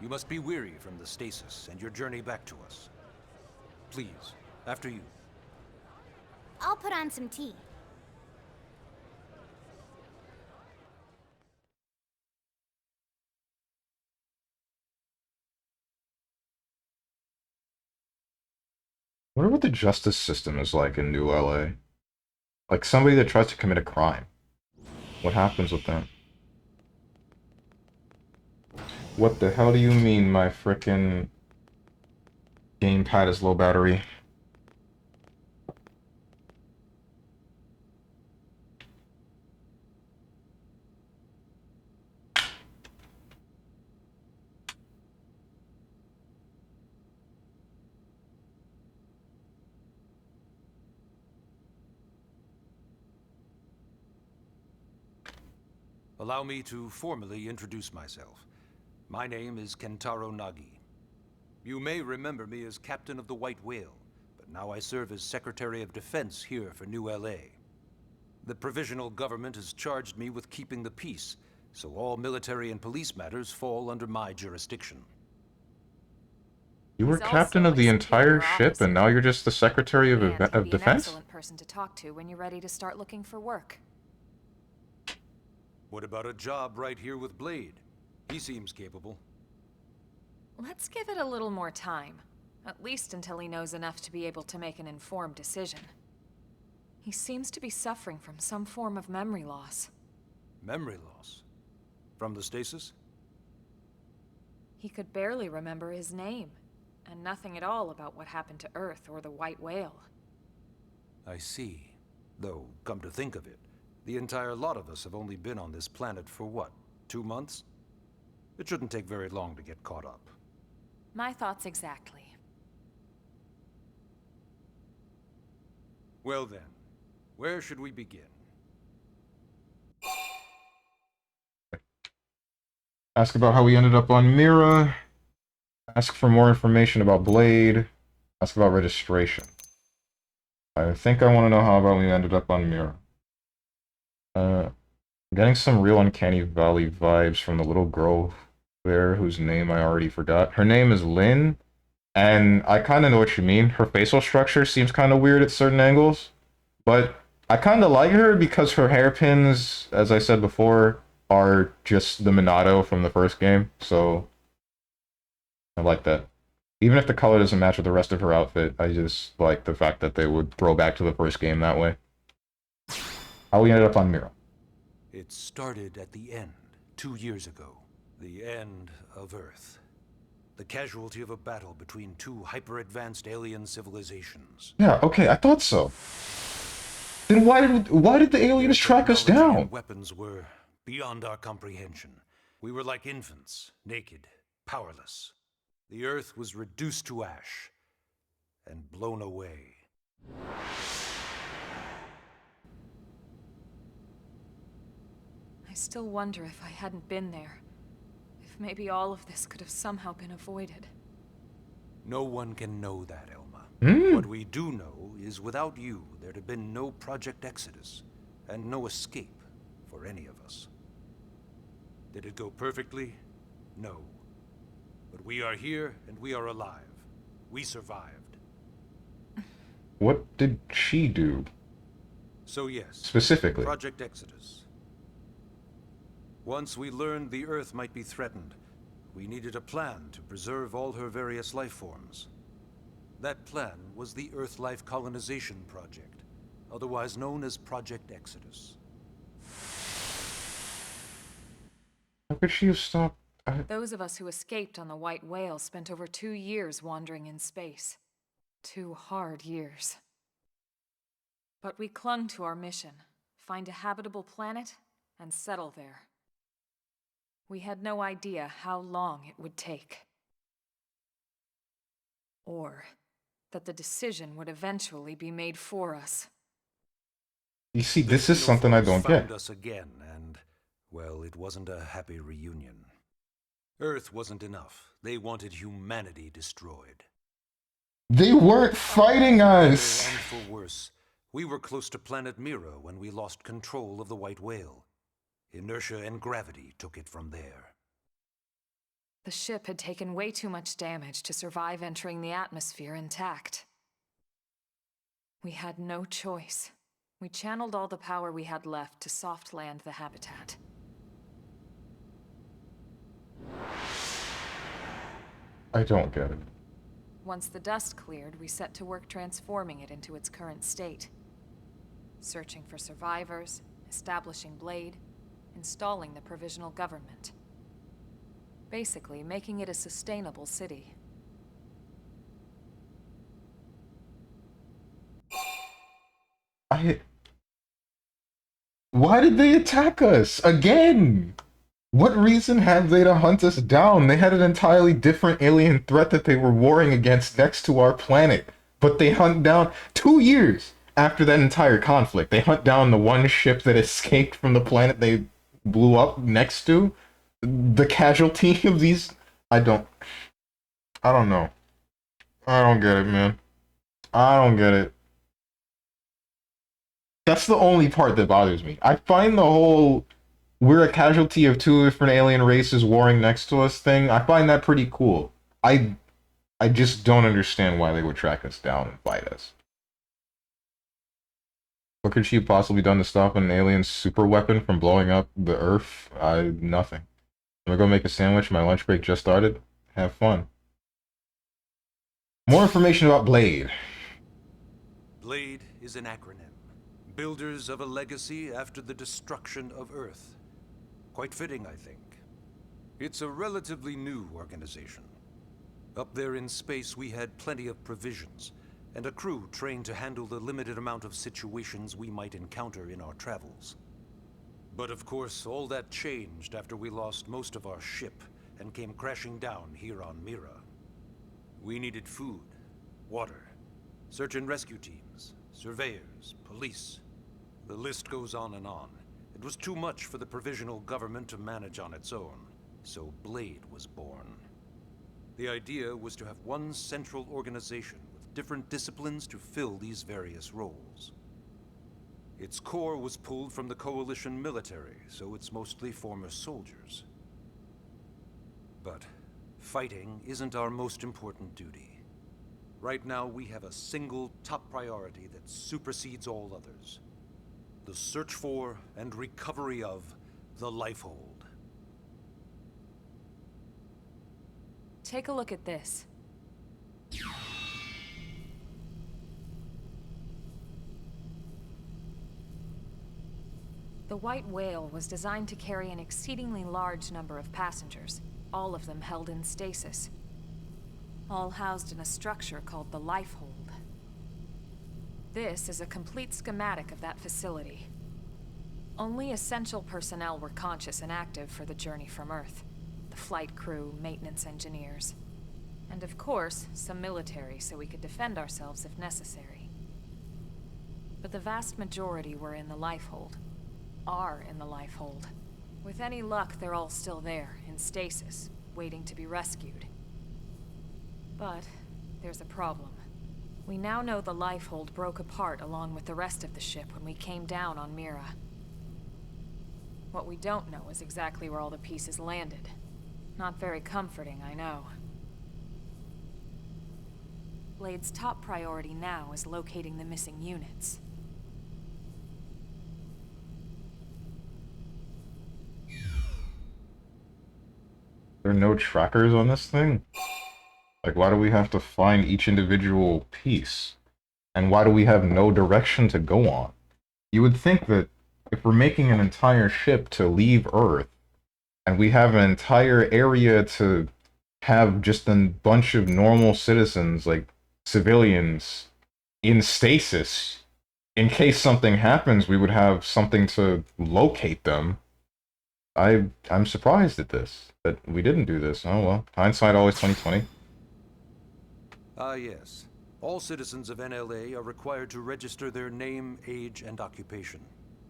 You must be weary from the stasis and your journey back to us. Please, after you. I'll put on some tea. I wonder what the justice system is like in New LA. Like somebody that tries to commit a crime. What happens with them? What the hell do you mean my frickin' gamepad is low battery? Allow me to formally introduce myself. My name is Kentaro Nagi. You may remember me as Captain of the White Whale, but now I serve as Secretary of Defense here for New LA. The provisional government has charged me with keeping the peace, so all military and police matters fall under my jurisdiction. You were He's captain also of the executed entire your ship, and officer. now you're just the Secretary And he'd of be an Defense? excellent person to talk to when you're ready to start looking for work. What about a job right here with Blade? He seems capable. Let's give it a little more time. At least until he knows enough to be able to make an informed decision. He seems to be suffering from some form of memory loss. Memory loss? From the stasis? He could barely remember his name, and nothing at all about what happened to Earth or the White Whale. I see. Though, come to think of it, the entire lot of us have only been on this planet for what, 2 months? It shouldn't take very long to get caught up. My thoughts exactly. Well then, where should we begin? Ask about how we ended up on Mira. Ask for more information about Blade. Ask about registration. I think I want to know how about we ended up on Mira. Getting some real Uncanny Valley vibes from the little girl there, whose name I already forgot. Her name is Lynn, and I kind of know what you mean. Her facial structure seems kind of weird at certain angles, but I kind of like her because her hairpins, as I said before, are just the Minato from the first game, so I like that. Even if the color doesn't match with the rest of her outfit, I just like the fact that they would throw back to the first game that way. How we ended up on Mira. It started at the end, 2 years ago. The end of Earth. The casualty of a battle between two hyper-advanced alien civilizations. Yeah, okay, I thought so. Then why did the aliens track us Technology down? and weapons were beyond our comprehension. We were like infants, naked, powerless. The Earth was reduced to ash and blown away. I still wonder if I hadn't been there. If maybe all of this could have somehow been avoided. No one can know that, Elma. Hmm. What we do know is without you, there'd have been no Project Exodus, and no escape for any of us. Did it go perfectly? No. But we are here, and we are alive. We survived. What did she do? So yes, Specifically. Project Exodus. Once we learned the Earth might be threatened, we needed a plan to preserve all her various life forms. That plan was the Earth Life Colonization Project, otherwise known as Project Exodus. How could she have stopped? Those of us who escaped on the White Whale spent over 2 years wandering in space. 2 hard years. But we clung to our mission, find a habitable planet, and settle there. We had no idea how long it would take. Or that the decision would eventually be made for us. You see, The this is something I don't found get. us again, and, well, it wasn't a happy reunion. Earth wasn't enough. They wanted humanity destroyed. They weren't fighting us! And for worse, we were close to planet Mira when we lost control of the White Whale. Inertia and gravity took it from there. The ship had taken way too much damage to survive entering the atmosphere intact. We had no choice. We channeled all the power we had left to soft land the habitat. I don't get it. Once the dust cleared, we set to work transforming it into its current state. Searching for survivors, establishing Blade, installing the provisional government. Basically, making it a sustainable city. Why did they attack us again? What reason have they to hunt us down? They had an entirely different alien threat that they were warring against next to our planet. But they hunt down 2 years after that entire conflict. They hunt down the one ship that escaped from the planet they blew up next to. The casualty of these... I don't know. I don't get it, man. I don't get it. That's the only part that bothers me. I find the whole we're a casualty of 2 different alien races warring next to us thing, I find that pretty cool. I just don't understand why they would track us down and fight us. What could she have possibly done to stop an alien super weapon from blowing up the Earth? Nothing. I'm gonna go make a sandwich. My lunch break just started. Have fun. More information about Blade. Blade is an acronym. Builders of a legacy after the destruction of Earth. Quite fitting, I think. It's a relatively new organization. Up there in space, we had plenty of provisions, and a crew trained to handle the limited amount of situations we might encounter in our travels. But of course, all that changed after we lost most of our ship and came crashing down here on Mira. We needed food, water, search and rescue teams, surveyors, police. The list goes on and on. It was too much for the provisional government to manage on its own, so Blade was born. The idea was to have one central organization with different disciplines to fill these various roles. Its core was pulled from the Coalition military, so it's mostly former soldiers. But fighting isn't our most important duty. Right now, we have a single top priority that supersedes all others. The search for and recovery of the Lifehold. Take a look at this. The White Whale was designed to carry an exceedingly large number of passengers, all of them held in stasis. All housed in a structure called the Lifehold. This is a complete schematic of that facility. Only essential personnel were conscious and active for the journey from Earth. The flight crew, maintenance engineers. And of course, some military so we could defend ourselves if necessary. But the vast majority were in the Lifehold. Are in the Lifehold. With any luck, they're all still there, in stasis, waiting to be rescued. But there's a problem. We now know the Lifehold broke apart along with the rest of the ship when we came down on Mira. What we don't know is exactly where all the pieces landed. Not very comforting, I know. Blade's top priority now is locating the missing units. There are no trackers on this thing? Like, why do we have to find each individual piece? And why do we have no direction to go on? You would think that if we're making an entire ship to leave Earth, and we have an entire area to have just a bunch of normal citizens, like civilians, in stasis, in case something happens, we would have something to locate them. I'm surprised at this, that we didn't do this. Oh well, hindsight always 20/20. Yes. All citizens of NLA are required to register their name, age, and occupation.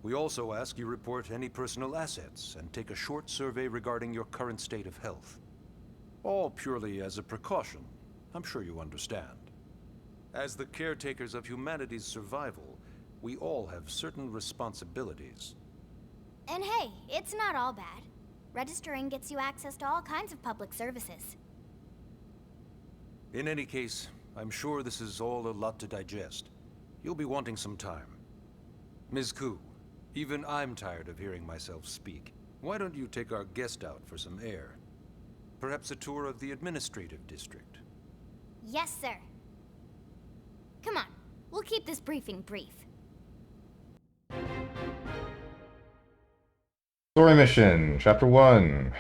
We also ask you report any personal assets and take a short survey regarding your current state of health. All purely as a precaution. I'm sure you understand. As the caretakers of humanity's survival, we all have certain responsibilities. And hey, it's not all bad. Registering gets you access to all kinds of public services. In any case, I'm sure this is all a lot to digest. You'll be wanting some time. Ms. Ku, even I'm tired of hearing myself speak. Why don't you take our guest out for some air? Perhaps a tour of the administrative district. Yes, sir. Come on, we'll keep this briefing brief. Story mission, Chapter 1.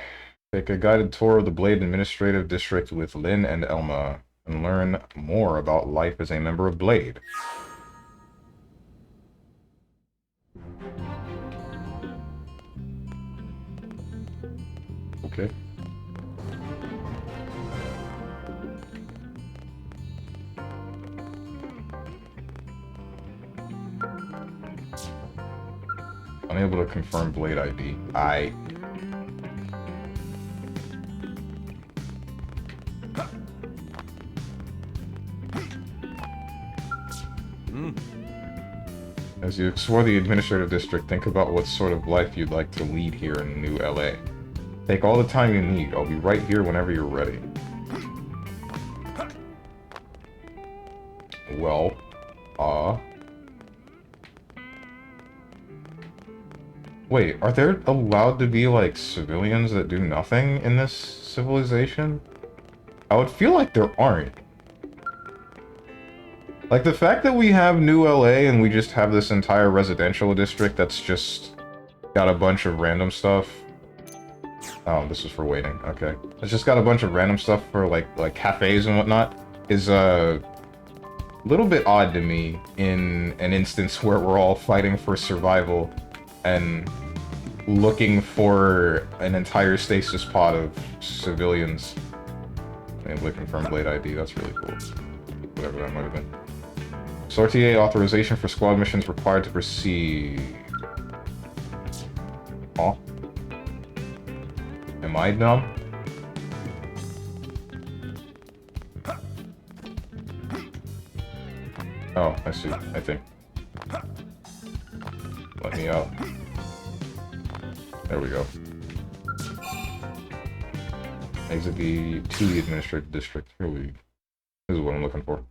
Take a guided tour of the Blade Administrative District with Lynn and Elma, and learn more about life as a member of Blade. Okay. Unable to confirm Blade ID. As you explore the administrative district, think about what sort of life you'd like to lead here in New LA. Take all the time you need. I'll be right here whenever you're ready. Well, wait, are there allowed to be, like, civilians that do nothing in this civilization? I would feel like there aren't. Like, the fact that we have New LA and we just have this entire residential district that's just got a bunch of random stuff. Oh, this is for waiting. Okay. It's just got a bunch of random stuff for, like cafes and whatnot, is, a little bit odd to me in an instance where we're all fighting for survival and looking for an entire stasis pod of civilians. Able to confirm Blade ID, that's really cool. Whatever that might have been. Sortier authorization for squad missions required to proceed. Oh. Am I dumb? Oh, I see, I think. Let me out. There we go. Exit to the administrative district. Here we... This is what I'm looking for.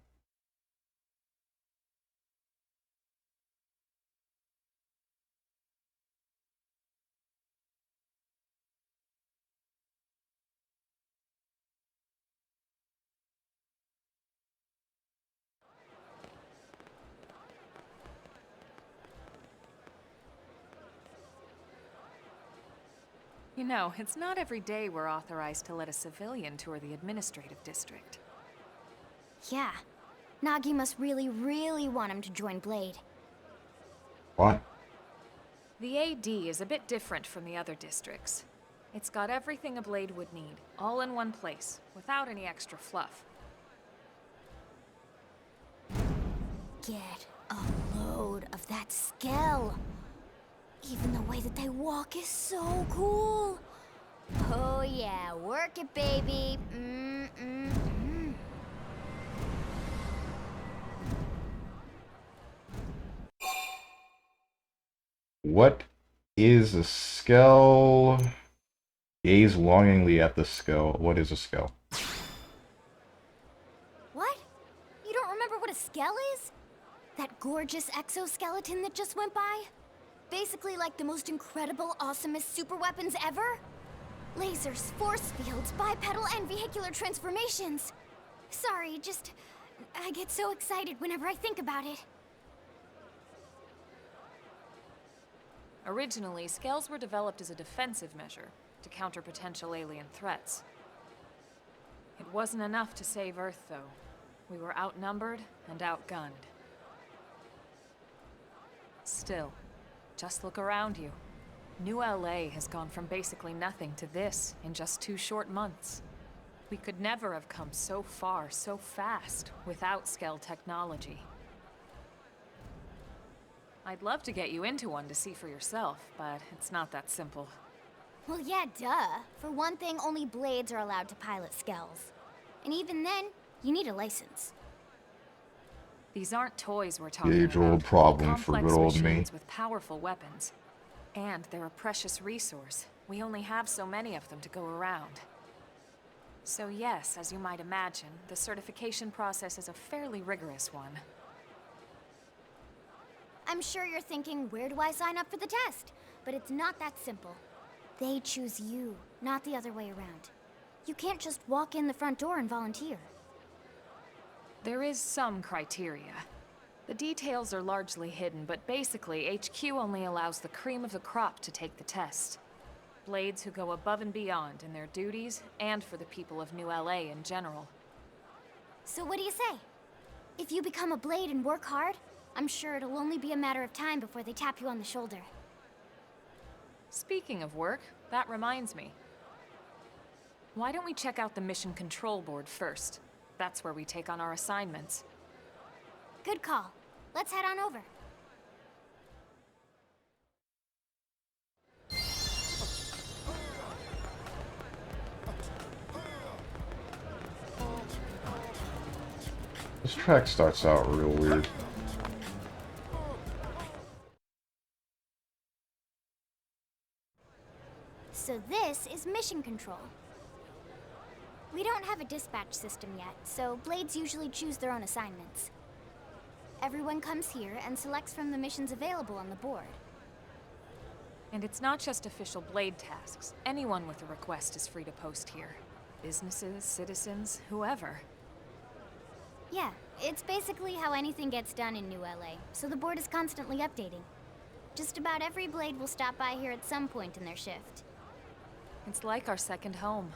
You know, it's not every day we're authorized to let a civilian tour the administrative district. Yeah. Nagi must really, really want him to join Blade. What? The AD is a bit different from the other districts. It's got everything a Blade would need, all in one place, without any extra fluff. Get a load of that scale. Even the way that they walk is so cool. Oh yeah, work it, baby. What is a skull? Gaze longingly at the skull. What is a skull? What? You don't remember what a scale is? That gorgeous exoskeleton that just went by? Basically like the most incredible, awesomest super weapons ever? Lasers, force fields, bipedal and vehicular transformations. Sorry, just... I get so excited whenever I think about it. Originally, scales were developed as a defensive measure to counter potential alien threats. It wasn't enough to save Earth, though. We were outnumbered and outgunned. Still, just look around you. New LA has gone from basically nothing to this in just 2 short months. We could never have come so far, so fast, without Skell technology. I'd love to get you into one to see for yourself, but it's not that simple. Well, yeah, duh. For one thing, only Blades are allowed to pilot Skells. And even then, you need a license. These aren't toys we're talking about. Age-old problem for Complex good old me. machines with powerful weapons. And they're a precious resource. We only have so many of them to go around. So yes, as you might imagine, the certification process is a fairly rigorous one. I'm sure you're thinking, where do I sign up for the test? But it's not that simple. They choose you, not the other way around. You can't just walk in the front door and volunteer. There is some criteria. The details are largely hidden, but basically, HQ only allows the cream of the crop to take the test. Blades who go above and beyond in their duties, and for the people of New LA in general. So what do you say? If you become a Blade and work hard, I'm sure it'll only be a matter of time before they tap you on the shoulder. Speaking of work, that reminds me. Why don't we check out the Mission Control Board first? That's where we take on our assignments. Good call. Let's head on over. This track starts out real weird. So this is Mission Control. We don't have a dispatch system yet, so Blades usually choose their own assignments. Everyone comes here and selects from the missions available on the board. And it's not just official Blade tasks. Anyone with a request is free to post here. Businesses, citizens, whoever. Yeah, it's basically how anything gets done in New LA, so the board is constantly updating. Just about every Blade will stop by here at some point in their shift. It's like our second home.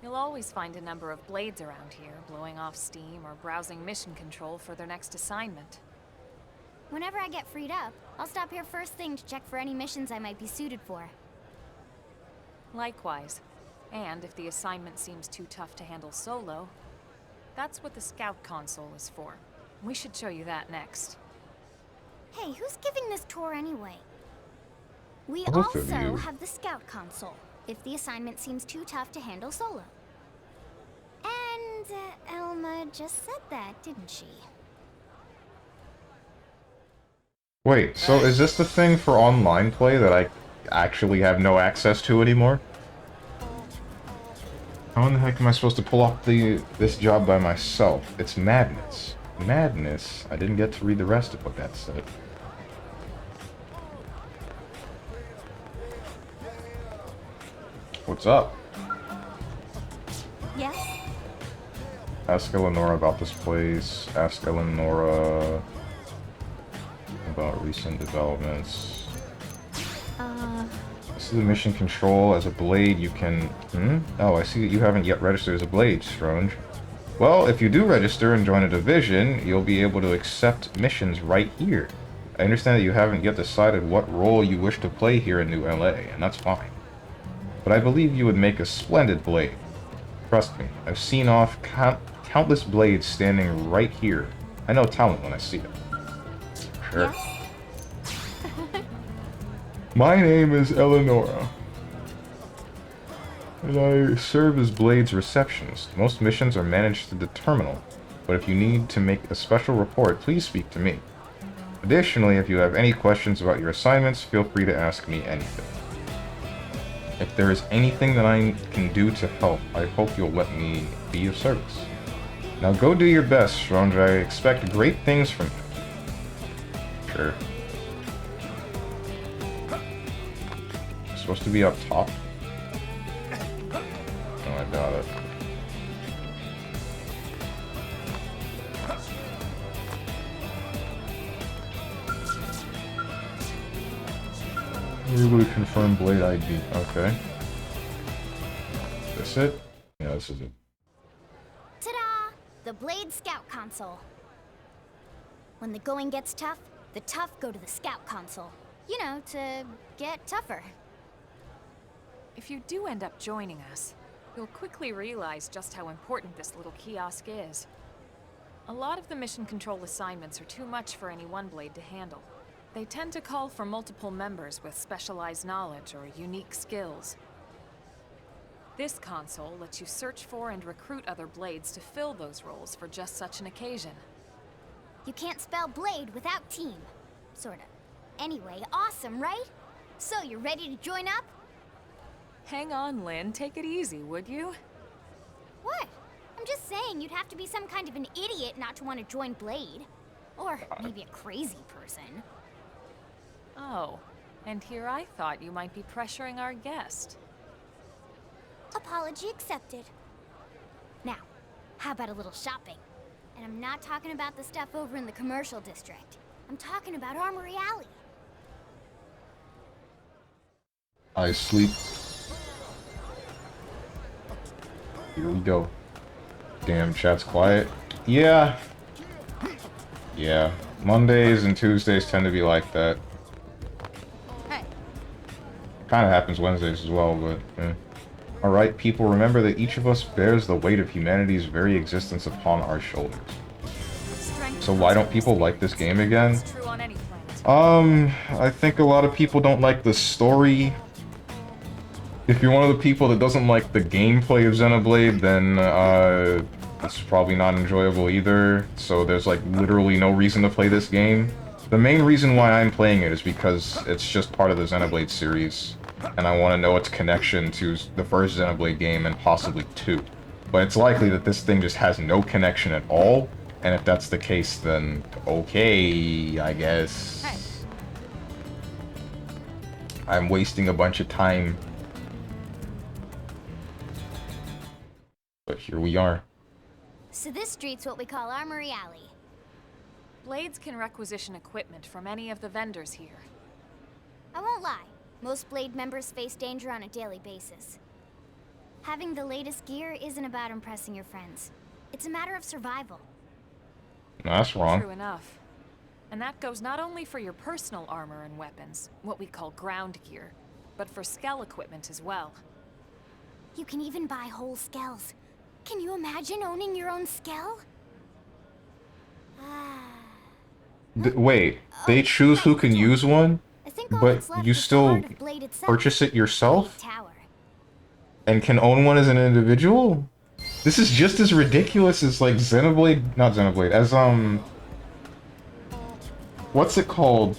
You'll always find a number of Blades around here, blowing off steam or browsing mission control for their next assignment. Whenever I get freed up, I'll stop here first thing to check for any missions I might be suited for. Likewise. And if the assignment seems too tough to handle solo, that's what the Scout Console is for. We should show you that next. Hey, who's giving this tour anyway? We Both of also you. have the Scout Console, if the assignment seems too tough to handle solo. And Elma just said that, didn't she? Wait, so is this the thing for online play that I actually have no access to anymore? How in the heck am I supposed to pull off this job by myself? It's madness. Madness? I didn't get to read the rest of what that said. What's up? Yes? Ask Eleonora about this place. Ask Eleonora about recent developments. This is the mission control. As a Blade, you can... Oh, I see that you haven't yet registered as a Blade, Strange. Well, if you do register and join a division, you'll be able to accept missions right here. I understand that you haven't yet decided what role you wish to play here in New LA, and that's fine. But I believe you would make a splendid Blade. Trust me, I've seen off countless Blades standing right here. I know talent when I see it. Sure. Yes? My name is Eleonora, and I serve as Blade's receptionist. Most missions are managed through the terminal, but if you need to make a special report, please speak to me. Additionally, if you have any questions about your assignments, feel free to ask me anything. If there is anything that I can do to help, I hope you'll let me be of service. Now go do your best, Strange. I expect great things from you. Sure. Supposed to be up top? No, I doubt it. You're able to confirm Blade ID. Okay. Is this it? Yeah, this is it. Ta-da! The Blade Scout Console. When the going gets tough, the tough go to the Scout Console. You know, to get tougher. If you do end up joining us, you'll quickly realize just how important this little kiosk is. A lot of the mission control assignments are too much for any one Blade to handle. They tend to call for multiple members with specialized knowledge or unique skills. This console lets you search for and recruit other Blades to fill those roles for just such an occasion. You can't spell Blade without team. Sorta. Anyway, awesome, right? So, you ready to join up? Hang on, Lynn. Take it easy, would you? What? I'm just saying you'd have to be some kind of an idiot not to want to join Blade. Or maybe a crazy person. Oh, and here I thought you might be pressuring our guest. Apology accepted. Now, how about a little shopping? And I'm not talking about the stuff over in the commercial district. I'm talking about Armory Alley. I sleep. Here we go. Damn, chat's quiet. Yeah. Yeah. Mondays and Tuesdays tend to be like that. Hey. Kind of happens Wednesdays as well, but Alright, people, remember that each of us bears the weight of humanity's very existence upon our shoulders. So why don't people like this game again? I think a lot of people don't like the story. If you're one of the people that doesn't like the gameplay of Xenoblade, then it's probably not enjoyable either. So there's like literally no reason to play this game. The main reason why I'm playing it is because it's just part of the Xenoblade series, and I want to know its connection to the first Xenoblade game and possibly 2. But it's likely that this thing just has no connection at all, and if that's the case, then okay, I guess. Hey. I'm wasting a bunch of time. But here we are. So this street's what we call Armory Alley. Blades can requisition equipment from any of the vendors here. I won't lie, most Blade members face danger on a daily basis. Having the latest gear isn't about impressing your friends. It's a matter of survival. No, that's wrong. True enough. And that goes not only for your personal armor and weapons, what we call ground gear, but for skell equipment as well. You can even buy whole skells. Can you imagine owning your own skell? Wait, they choose who can use one, but you still purchase it yourself? And can own one as an individual? This is just as ridiculous as, like, Xenoblade... Not Xenoblade, as, what's it called?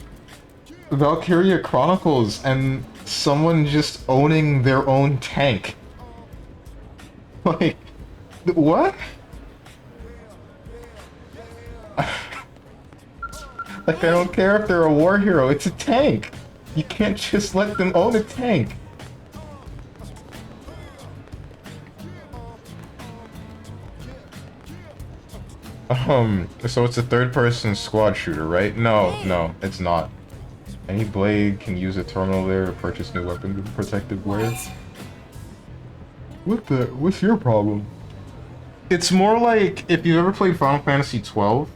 Valkyria Chronicles, and someone just owning their own tank. Like, what? Like, I don't care if they're a war hero, it's a tank! You can't just let them own a tank! So it's a third-person squad shooter, right? No, it's not. Any blade can use a terminal there to purchase new weapons with protective wear. What's your problem? It's more like, if you've ever played Final Fantasy XII,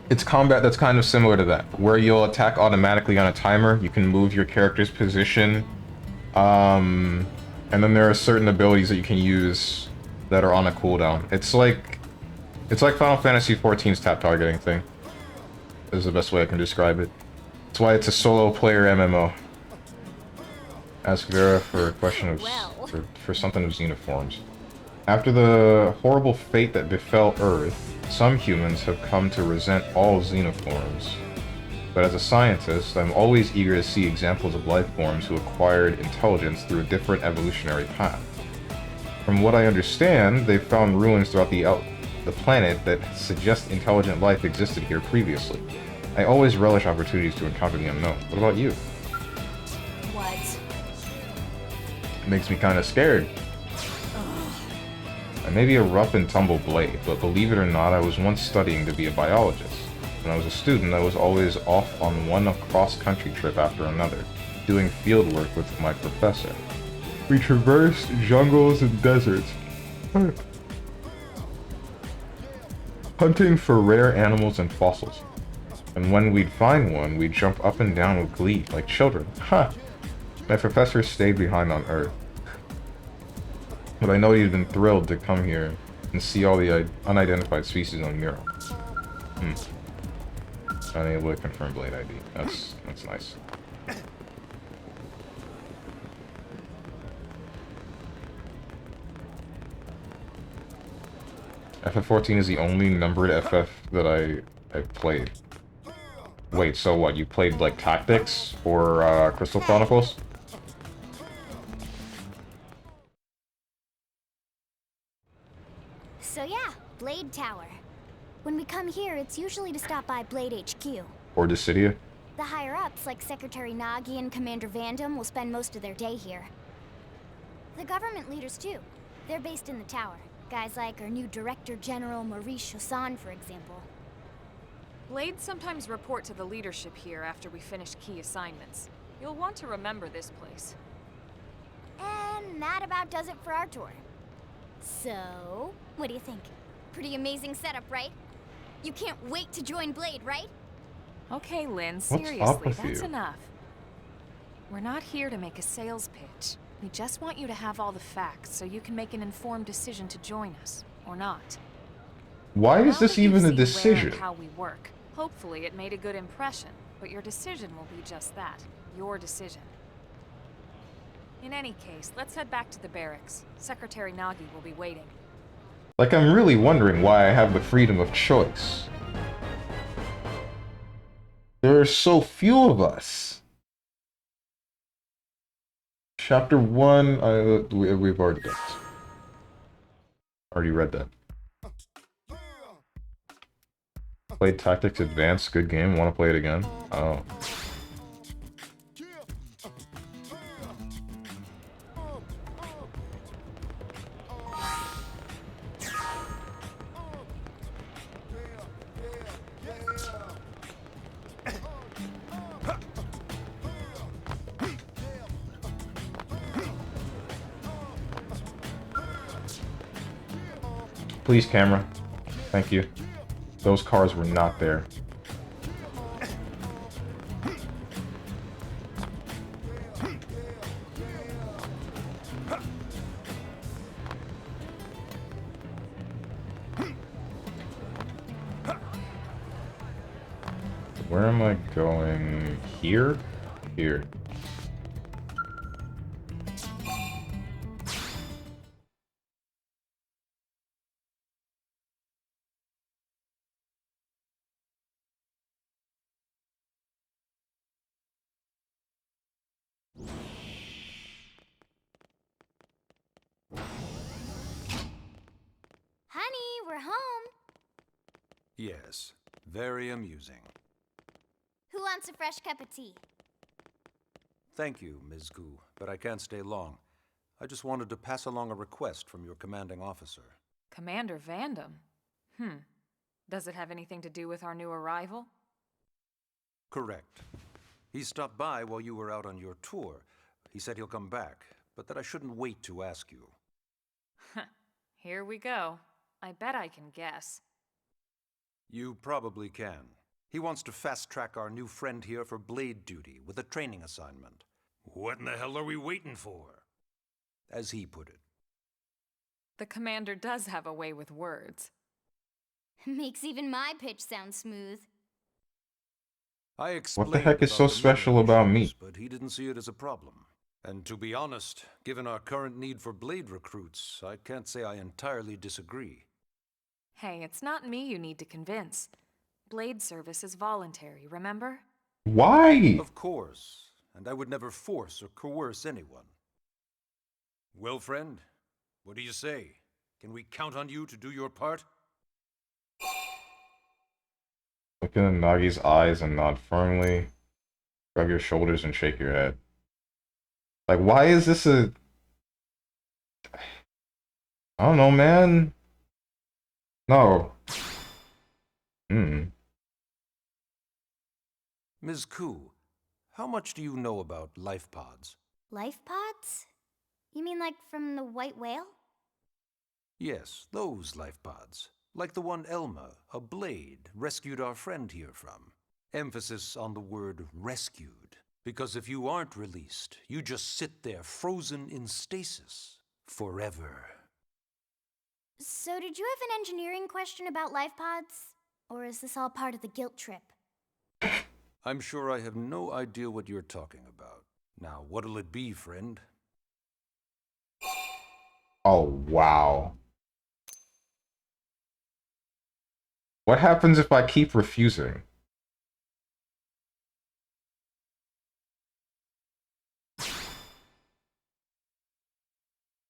it's combat that's kind of similar to that, where you'll attack automatically on a timer, you can move your character's position, and then there are certain abilities that you can use that are on a cooldown. It's like Final Fantasy XIV's tap targeting thing, is the best way I can describe it. That's why it's a solo player MMO. Ask Vera for a question of, for something of xenoforms. After the horrible fate that befell Earth, some humans have come to resent all xenoforms. But as a scientist, I'm always eager to see examples of life forms who acquired intelligence through a different evolutionary path. From what I understand, they've found ruins throughout the planet that suggest intelligent life existed here previously. I always relish opportunities to encounter the unknown. What about you? What? It makes me kind of scared. I may be a rough and tumble blade, but believe it or not, I was once studying to be a biologist. When I was a student, I was always off on one cross-country trip after another, doing field work with my professor. We traversed jungles and deserts, hunting for rare animals and fossils. And when we'd find one, we'd jump up and down with glee, like children. Ha! My professor stayed behind on Earth. But I know he'd been thrilled to come here and see all the unidentified species on the mural. Unable to confirm Blade ID. That's nice. FF14 is the only numbered FF that I've played. Wait, so what? You played, like, Tactics or Crystal Chronicles? So yeah, Blade Tower. When we come here, it's usually to stop by Blade HQ. Or Dissidia? The higher-ups, like Secretary Nagi and Commander Vandam, will spend most of their day here. The government leaders, too. They're based in the tower. Guys like our new Director General Maurice Chosan, for example. Blades sometimes report to the leadership here after we finish key assignments. You'll want to remember this place. And that about does it for our tour. So, what do you think? Pretty amazing setup, right? You can't wait to join Blade, right? Okay, Lynn, What's seriously, up with that's you? enough. We're not here to make a sales pitch. We just want you to have all the facts so you can make an informed decision to join us, or not. Why Now is this that you've even a seen where decision? and how we work, hopefully it made a good impression, but your decision will be just that, your decision. In any case, let's head back to the barracks. Secretary Nagi will be waiting. Like, I'm really wondering why I have the freedom of choice. There are so few of us. Chapter 1, we've already done. Already read that. Played Tactics Advanced, good game. Want to play it again? Oh. Please, camera. Thank you. Those cars were not there. Where am I going? Here? Here. Honey, we're home. Yes, very amusing. Who wants a fresh cup of tea? Thank you, Ms. Gu, but I can't stay long. I just wanted to pass along a request from your commanding officer. Commander Vandam? Does it have anything to do with our new arrival? Correct. He stopped by while you were out on your tour. He said he'll come back, but that I shouldn't wait to ask you. Here we go. I bet I can guess. You probably can. He wants to fast-track our new friend here for blade duty with a training assignment. What in the hell are we waiting for? As he put it. The commander does have a way with words. Makes even my pitch sound smooth. I explained heck is so about the special money about me? issues, but he didn't see it as a problem. And to be honest, given our current need for blade recruits, I can't say I entirely disagree. Hey, it's not me you need to convince. Blade service is voluntary, remember? Why? Of course, and I would never force or coerce anyone. Well, friend, what do you say? Can we count on you to do your part? Look in Nagi's eyes and nod firmly. Shrug your shoulders and shake your head. Like, why is this a... I don't know, man. No. Ms. Ku, how much do you know about life pods? Life pods? You mean like from the White Whale? Yes, those life pods. Like the one Elma, a blade, rescued our friend here from. Emphasis on the word rescued. Because if you aren't released, you just sit there frozen in stasis. Forever. So did you have an engineering question about life pods? Or is this all part of the guilt trip? I'm sure I have no idea what you're talking about. Now, what'll it be, friend? Oh, wow. What happens if I keep refusing?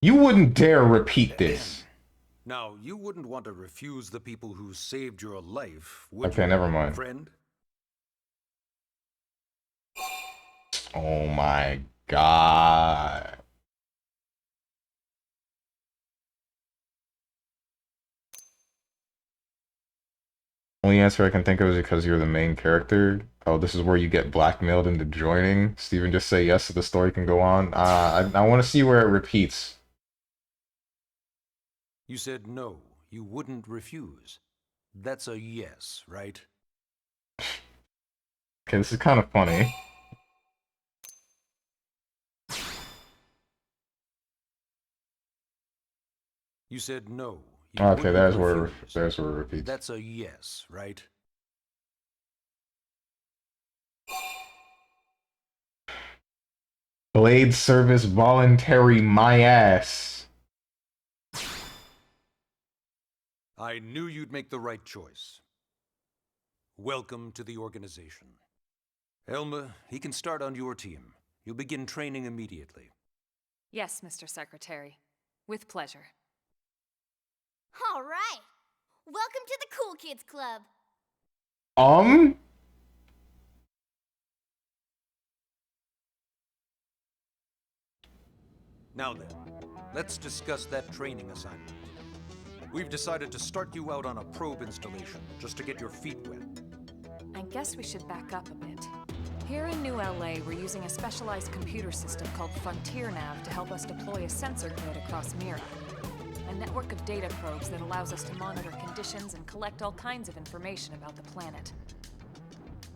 You wouldn't dare repeat this. Now, you wouldn't want to refuse the people who saved your life, would Okay, you, never mind. friend? Oh my god. Only answer I can think of is because you're the main character. Oh, this is where you get blackmailed into joining. Steven, just say yes so the story can go on. I want to see where it repeats. You said no, you wouldn't refuse. That's a yes, right? Okay, this is kind of funny. You said no, you Okay, wouldn't refuse. there's where it repeats. That's a yes, right? Blade service voluntary, my ass. I knew you'd make the right choice. Welcome to the organization. Elma, he can start on your team. You'll begin training immediately. Yes, Mr. Secretary. With pleasure. All right. Welcome to the Cool Kids Club. Now then, let's discuss that training assignment. We've decided to start you out on a probe installation, just to get your feet wet. I guess we should back up a bit. Here in New LA, we're using a specialized computer system called Frontier Nav to help us deploy a sensor grid across Mira. A network of data probes that allows us to monitor conditions and collect all kinds of information about the planet.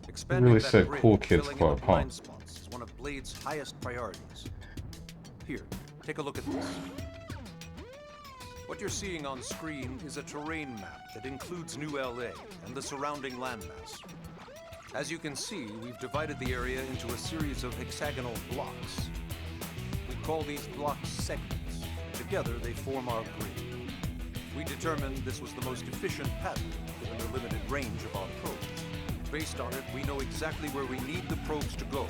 Expanding really that said grid Cool and Kids filling in Club, the huh? blind spots is one of Blade's highest priorities. Here, take a look at this. What you're seeing on screen is a terrain map that includes New LA and the surrounding landmass. As you can see, we've divided the area into a series of hexagonal blocks. We call these blocks segments. Together, they form our grid. We determined this was the most efficient pattern, given the limited range of our probes. Based on it, we know exactly where we need the probes to go.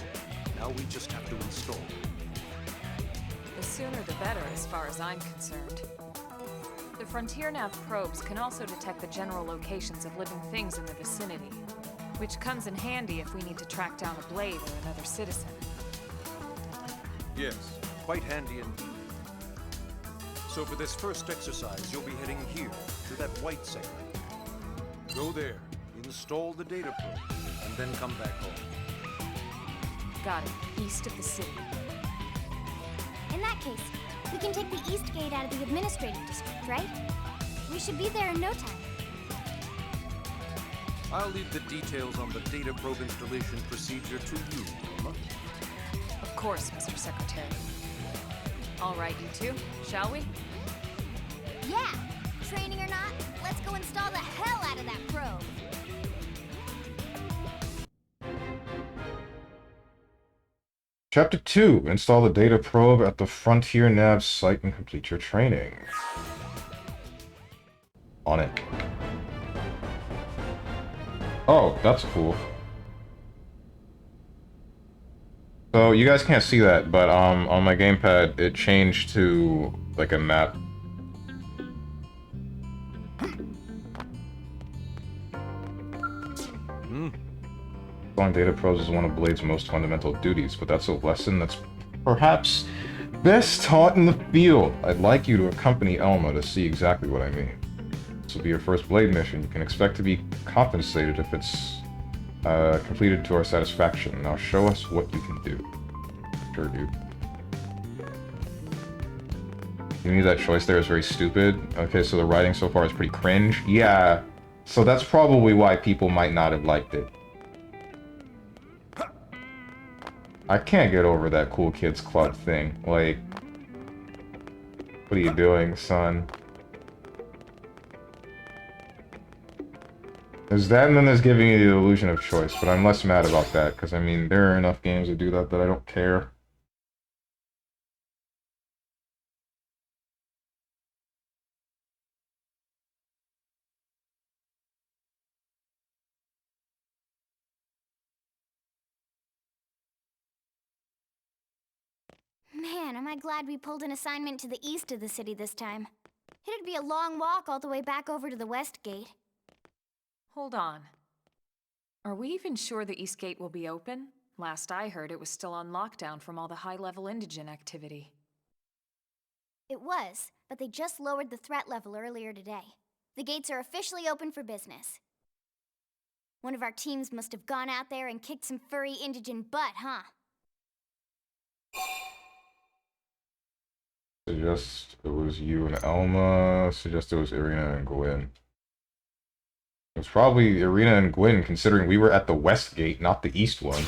Now we just have to install them. The sooner the better, as far as I'm concerned. The Frontier Nav probes can also detect the general locations of living things in the vicinity, which comes in handy if we need to track down a Blade or another citizen. Yes, quite handy indeed. So for this first exercise, you'll be heading here, to that white segment. Go there, install the data probe, and then come back home. Got it. East of the city. In that case, we can take the East Gate out of the administrative district, right? We should be there in no time. I'll leave the details on the data probe installation procedure to you, Elma. Of course, Mr. Secretary. All right, you two, shall we? Yeah! Training or not, let's go install the hell out of that probe! Chapter 2. Install the data probe at the Frontier Nav site and complete your training. On it. Oh, that's cool. So you guys can't see that, but on my gamepad it changed to like a map. Installing data probes is one of Blade's most fundamental duties, but that's a lesson that's perhaps best taught in the field. I'd like you to accompany Elma to see exactly what I mean. This will be your first Blade mission. You can expect to be compensated if it's completed to our satisfaction. Now show us what you can do. Sure, dude. You knew that choice there is very stupid. Okay, so the writing so far is pretty cringe. Yeah, so that's probably why people might not have liked it. I can't get over that Cool Kids Club thing. Like, what are you doing, son? There's that, and then there's giving you the illusion of choice, but I'm less mad about that, because, I mean, there are enough games that do that I don't care. Man, am I glad we pulled an assignment to the east of the city this time. It'd be a long walk all the way back over to the West Gate. Hold on. Are we even sure the East Gate will be open? Last I heard, it was still on lockdown from all the high-level indigen activity. It was, but they just lowered the threat level earlier today. The gates are officially open for business. One of our teams must have gone out there and kicked some furry indigen butt, huh? Suggest it was you and Elma. Suggest it was Irina and Gwyn. It was probably Irina and Gwyn, considering we were at the west gate, not the east one.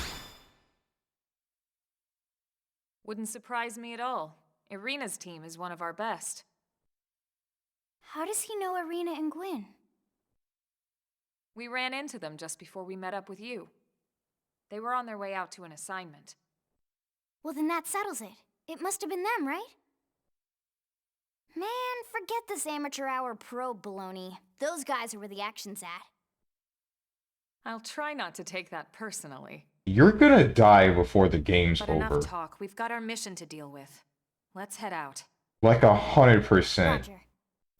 Wouldn't surprise me at all. Irina's team is one of our best. How does he know Irina and Gwyn? We ran into them just before we met up with you. They were on their way out to an assignment. Well, then that settles it. It must have been them, right? Man, forget this amateur hour probe baloney. Those guys are where the action's at. I'll try not to take that personally. You're gonna die before the game's But over. enough talk. We've got our mission to deal with. Let's head out. Like 100%. Roger.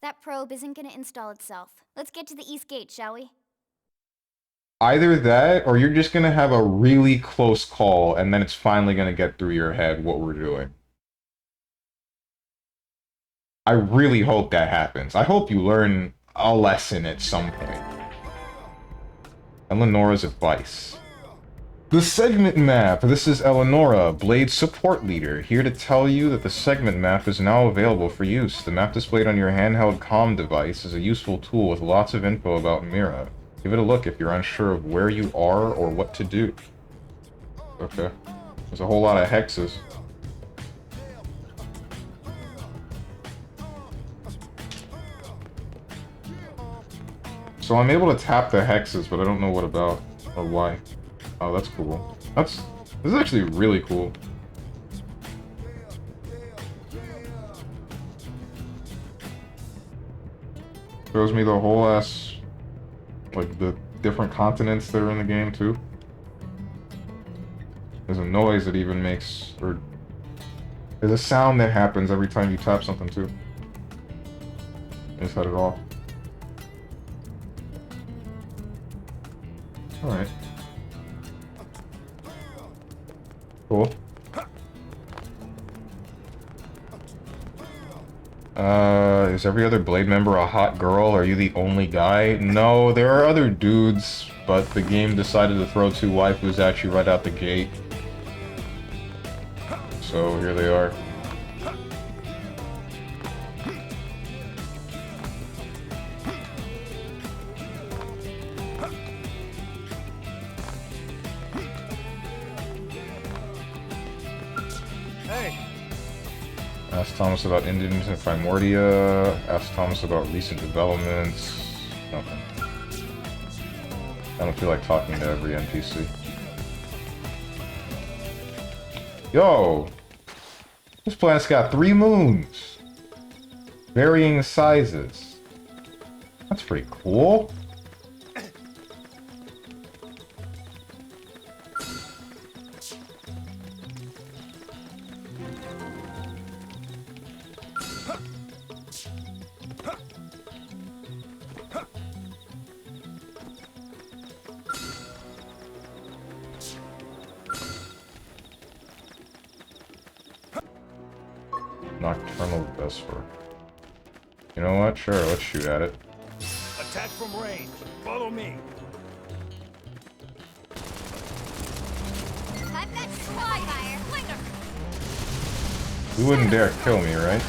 That probe isn't gonna install itself. Let's get to the east gate, shall we? Either that, or you're just gonna have a really close call, and then it's finally gonna get through your head what we're doing. I really hope that happens. I hope you learn a lesson at some point. Eleonora's advice. The segment map. This is Eleonora, Blade's support leader, here to tell you that the segment map is now available for use. The map displayed on your handheld comm device is a useful tool with lots of info about Mira. Give it a look if you're unsure of where you are or what to do. Okay. There's a whole lot of hexes. So I'm able to tap the hexes, but I don't know what about or why. Oh, that's cool. This is actually really cool. Shows me the whole ass, like the different continents that are in the game too. There's a noise that even makes, or there's a sound that happens every time you tap something too. Just cut it off. Alright. Cool. Is every other Blade member a hot girl? Are you the only guy? No, there are other dudes, but the game decided to throw 2 waifus at you right out the gate. So here they are. Ask Thomas about Indians and Primordia. Ask Thomas about recent developments. Nothing. I don't feel like talking to every NPC. Yo! This planet's got 3 moons. Varying sizes. That's pretty cool. Nocturnal Vesper. You know what? Sure, let's shoot at it. Attack from range. Follow me. I've got fly fire. Flinger. You wouldn't dare kill me, right?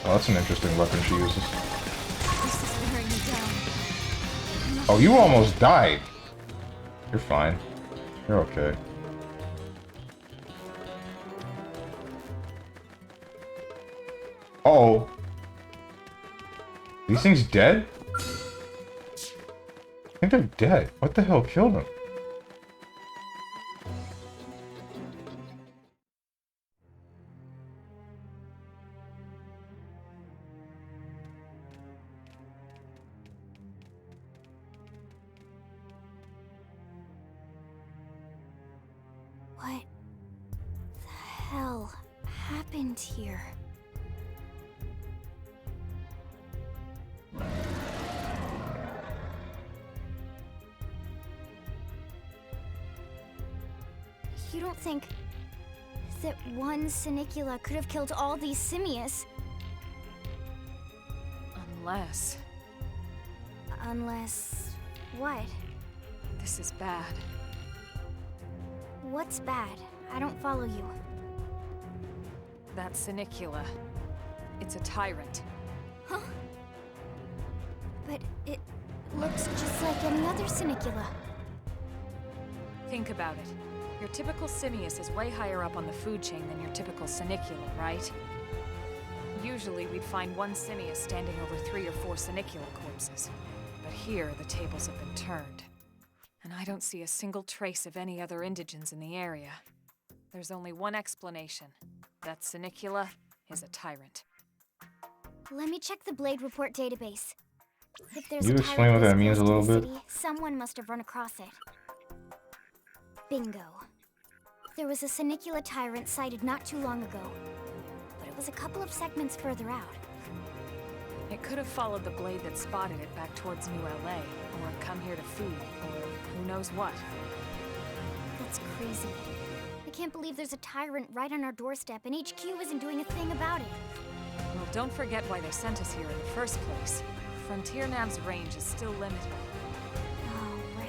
Oh, that's an interesting weapon she uses. Oh, you almost died. You're fine. You're okay. Uh-oh. These things dead? I think they're dead. What the hell killed them? What the hell happened here? You don't think that one Sinicula could have killed all these simius? Unless... Unless... what? This is bad. What's bad? I don't follow you. That Sinicula. It's a tyrant. Huh? But it looks just like any other Sinicula. Think about it. Your typical simius is way higher up on the food chain than your typical Sinicula, right? Usually we'd find one simius standing over 3 or 4 Sinicula corpses. But here, the tables have been turned. And I don't see a single trace of any other indigents in the area. There's only one explanation. That Sinicula is a tyrant. Let me check the Blade Report database. If there's You a explain what tyrant that means this a little close to bit? the city, someone must have run across it. Bingo. There was a Sinicula tyrant sighted not too long ago, but it was a couple of segments further out. It could have followed the blade that spotted it back towards New LA, or come here to feed, or who knows what. That's crazy. I can't believe there's a tyrant right on our doorstep, and HQ isn't doing a thing about it. Well, don't forget why they sent us here in the first place. Frontier Nav's range is still limited. Oh, right.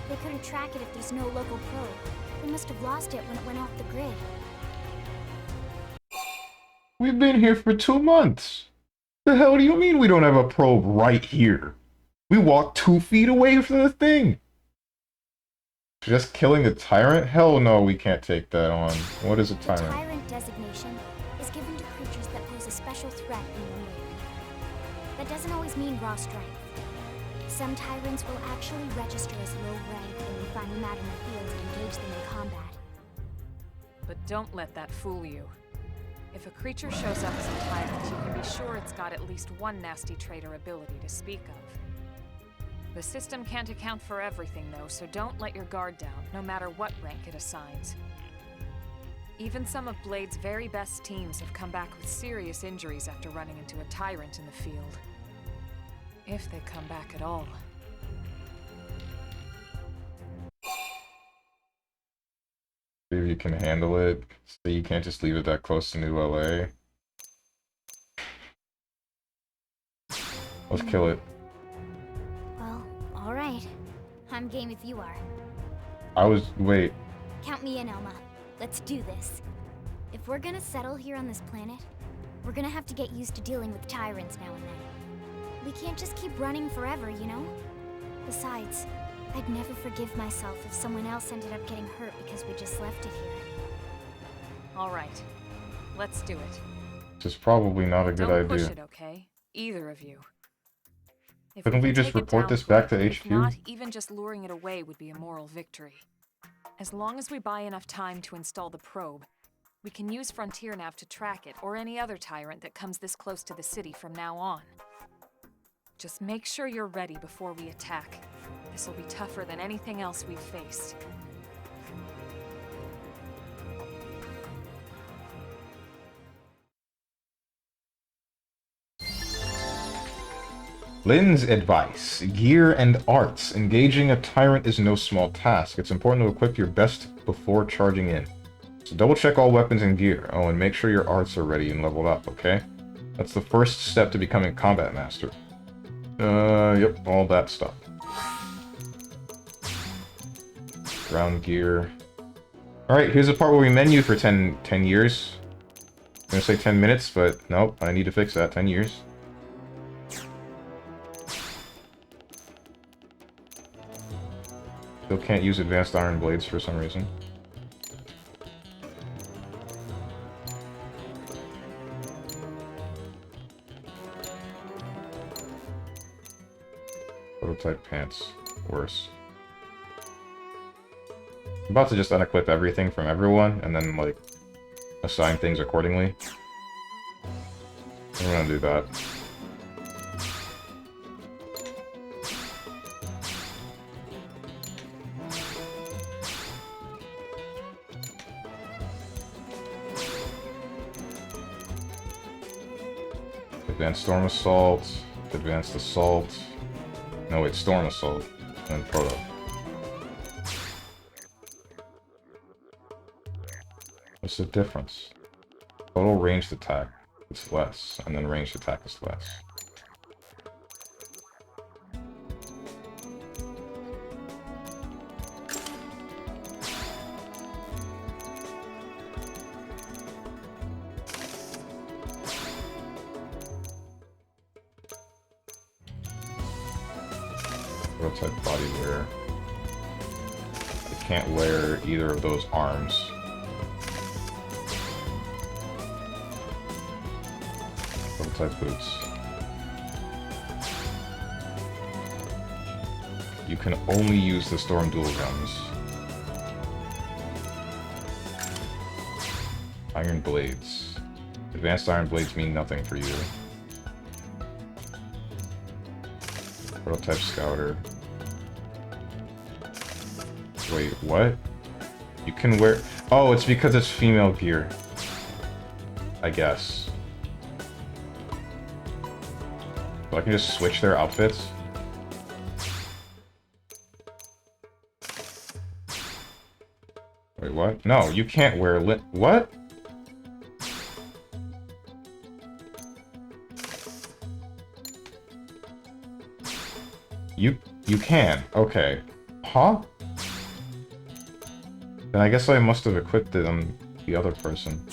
They couldn't track it if there's no local probe. They must have lost it when it went off the grid. We've been here for 2 months. The hell do you mean we don't have a probe right here? We walked 2 feet away from the thing. Just killing a tyrant? Hell no, we can't take that on. What is a The tyrant? tyrant designation is given to creatures that pose a special threat in one area. That doesn't always mean raw strength. Some tyrants will actually register as low rank when we find them out in the field and engage them in combat. But don't let that fool you. If a creature shows up as a tyrant, you can be sure it's got at least one nasty trait or ability to speak of. The system can't account for everything, though, so don't let your guard down, no matter what rank it assigns. Even some of Blade's very best teams have come back with serious injuries after running into a tyrant in the field. If they come back at all. Maybe you can handle it, so you can't just leave it that close to New LA. Let's kill it. Well, alright. I'm game if you are. Wait. Count me in, Elma. Let's do this. If we're gonna settle here on this planet, we're gonna have to get used to dealing with tyrants now and then. We can't just keep running forever, you know? Besides, I'd never forgive myself if someone else ended up getting hurt because we just left it here. All right, let's do it. This is probably not a good Don't push idea. it, okay? Either of you. If Couldn't we can just take it report down this back to quick, HQ? If not, even just luring it away would be a moral victory. As long as we buy enough time to install the probe, we can use Frontier Nav to track it, or any other tyrant that comes this close to the city from now on. Just make sure you're ready before we attack. This will be tougher than anything else we've faced. Lynn's advice. Gear and arts. Engaging a tyrant is no small task. It's important to equip your best before charging in. So double check all weapons and gear. Oh, and make sure your arts are ready and leveled up, okay? That's the first step to becoming a combat master. Yep, all that stuff. Ground gear. Alright, here's the part where we menu for 10 years. I'm gonna say 10 minutes, but nope, I need to fix that. 10 years. Still can't use advanced iron blades for some reason. Prototype pants. Worse. I'm about to just unequip everything from everyone, and then, like, assign things accordingly. I'm gonna do that. Advanced Storm Assault, Advanced Assault. No, wait, Storm Assault, and Proto. What's the difference? Total ranged attack is less, and then ranged attack is less. Prototype body wear. I can't wear either of those arms. Prototype boots. You can only use the Storm dual guns. Iron blades. Advanced iron blades mean nothing for you. Prototype scouter. Wait, what? You can wear... Oh, it's because it's female gear. I guess. So I can just switch their outfits? Wait, what? No, you can't wear what? You can. Okay. Huh? Then I guess I must have equipped it on the other person.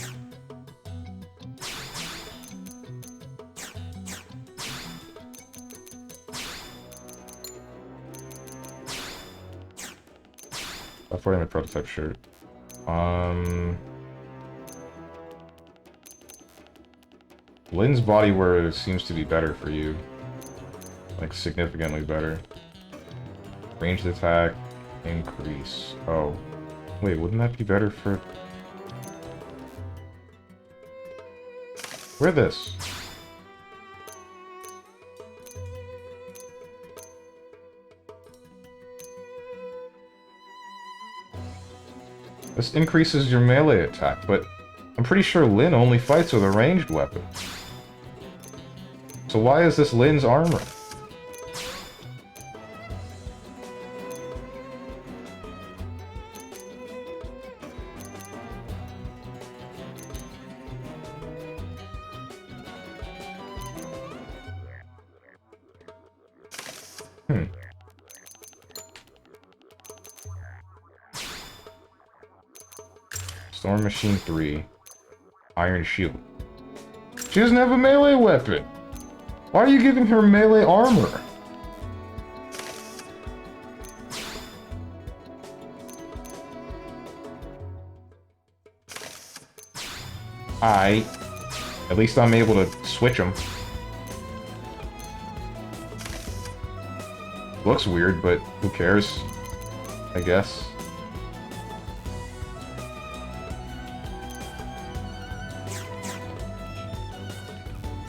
Affording the prototype shirt. Lynn's body wear seems to be better for you. Like, significantly better. Ranged attack, increase. Oh. Wait, wouldn't that be better for... Wear this. This increases your melee attack, but I'm pretty sure Lynn only fights with a ranged weapon. So why is this Lynn's armor? Storm Machine 3. Iron Shield. She doesn't have a melee weapon! Why are you giving her melee armor? At least I'm able to switch them. Looks weird, but who cares? I guess.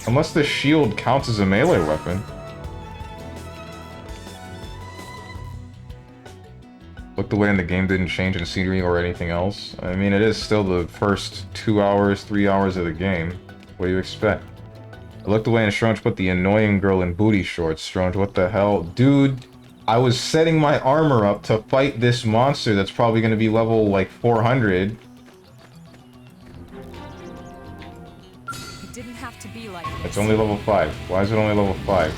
Unless the shield counts as a melee weapon. Looked away and the game didn't change in scenery or anything else. I mean, it is still the first 2 hours, 3 hours of the game. What do you expect? I looked away and Strange put the annoying girl in booty shorts. Strange, what the hell? Dude, I was setting my armor up to fight this monster that's probably going to be level, like, 400. It's only level 5. Why is it only level 5?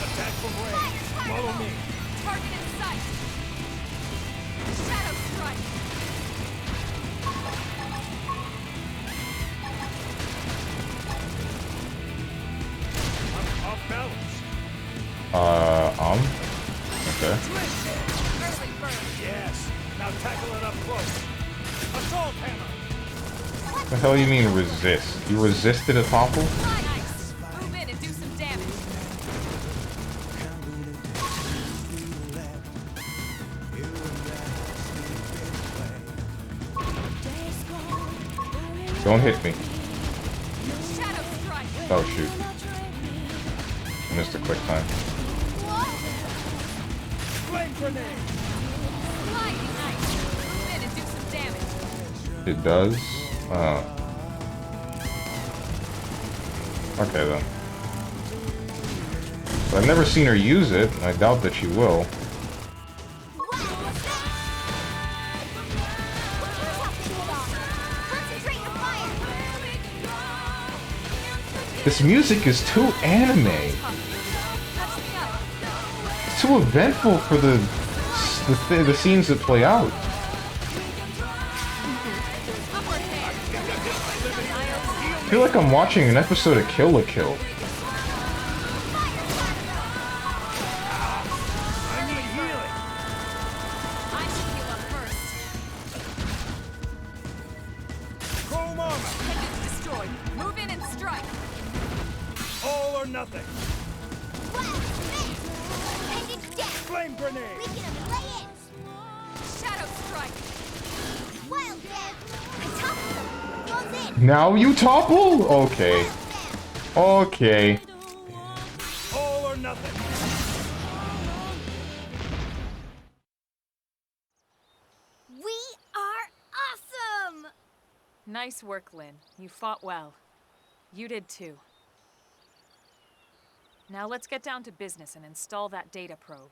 Attack from range. Follow me. Target in sight. Shadow strike. I'm off balance. Okay. Early bird. Yes. Now tackle it up close. Assault hammer. What the hell do you mean resist? You resisted a topple? Nice. Move in and do some damage. Don't hit me. Shadow strike. Oh shoot. I missed a quick time. Flame grenade. Lightning knife. Move in and do some damage. It does? Okay, then. But I've never seen her use it, and I doubt that she will. This music is too anime. It's too eventful for the scenes that play out. I feel like I'm watching an episode of Kill la Kill. Nothing. Flame grenade. Weaken him and lay in. Shadow strike. Wild death. I topple him. Close in. Now you topple? Okay. Okay. All or nothing. We are awesome. Nice work, Lynn. You fought well. You did too. Now let's get down to business and install that data probe.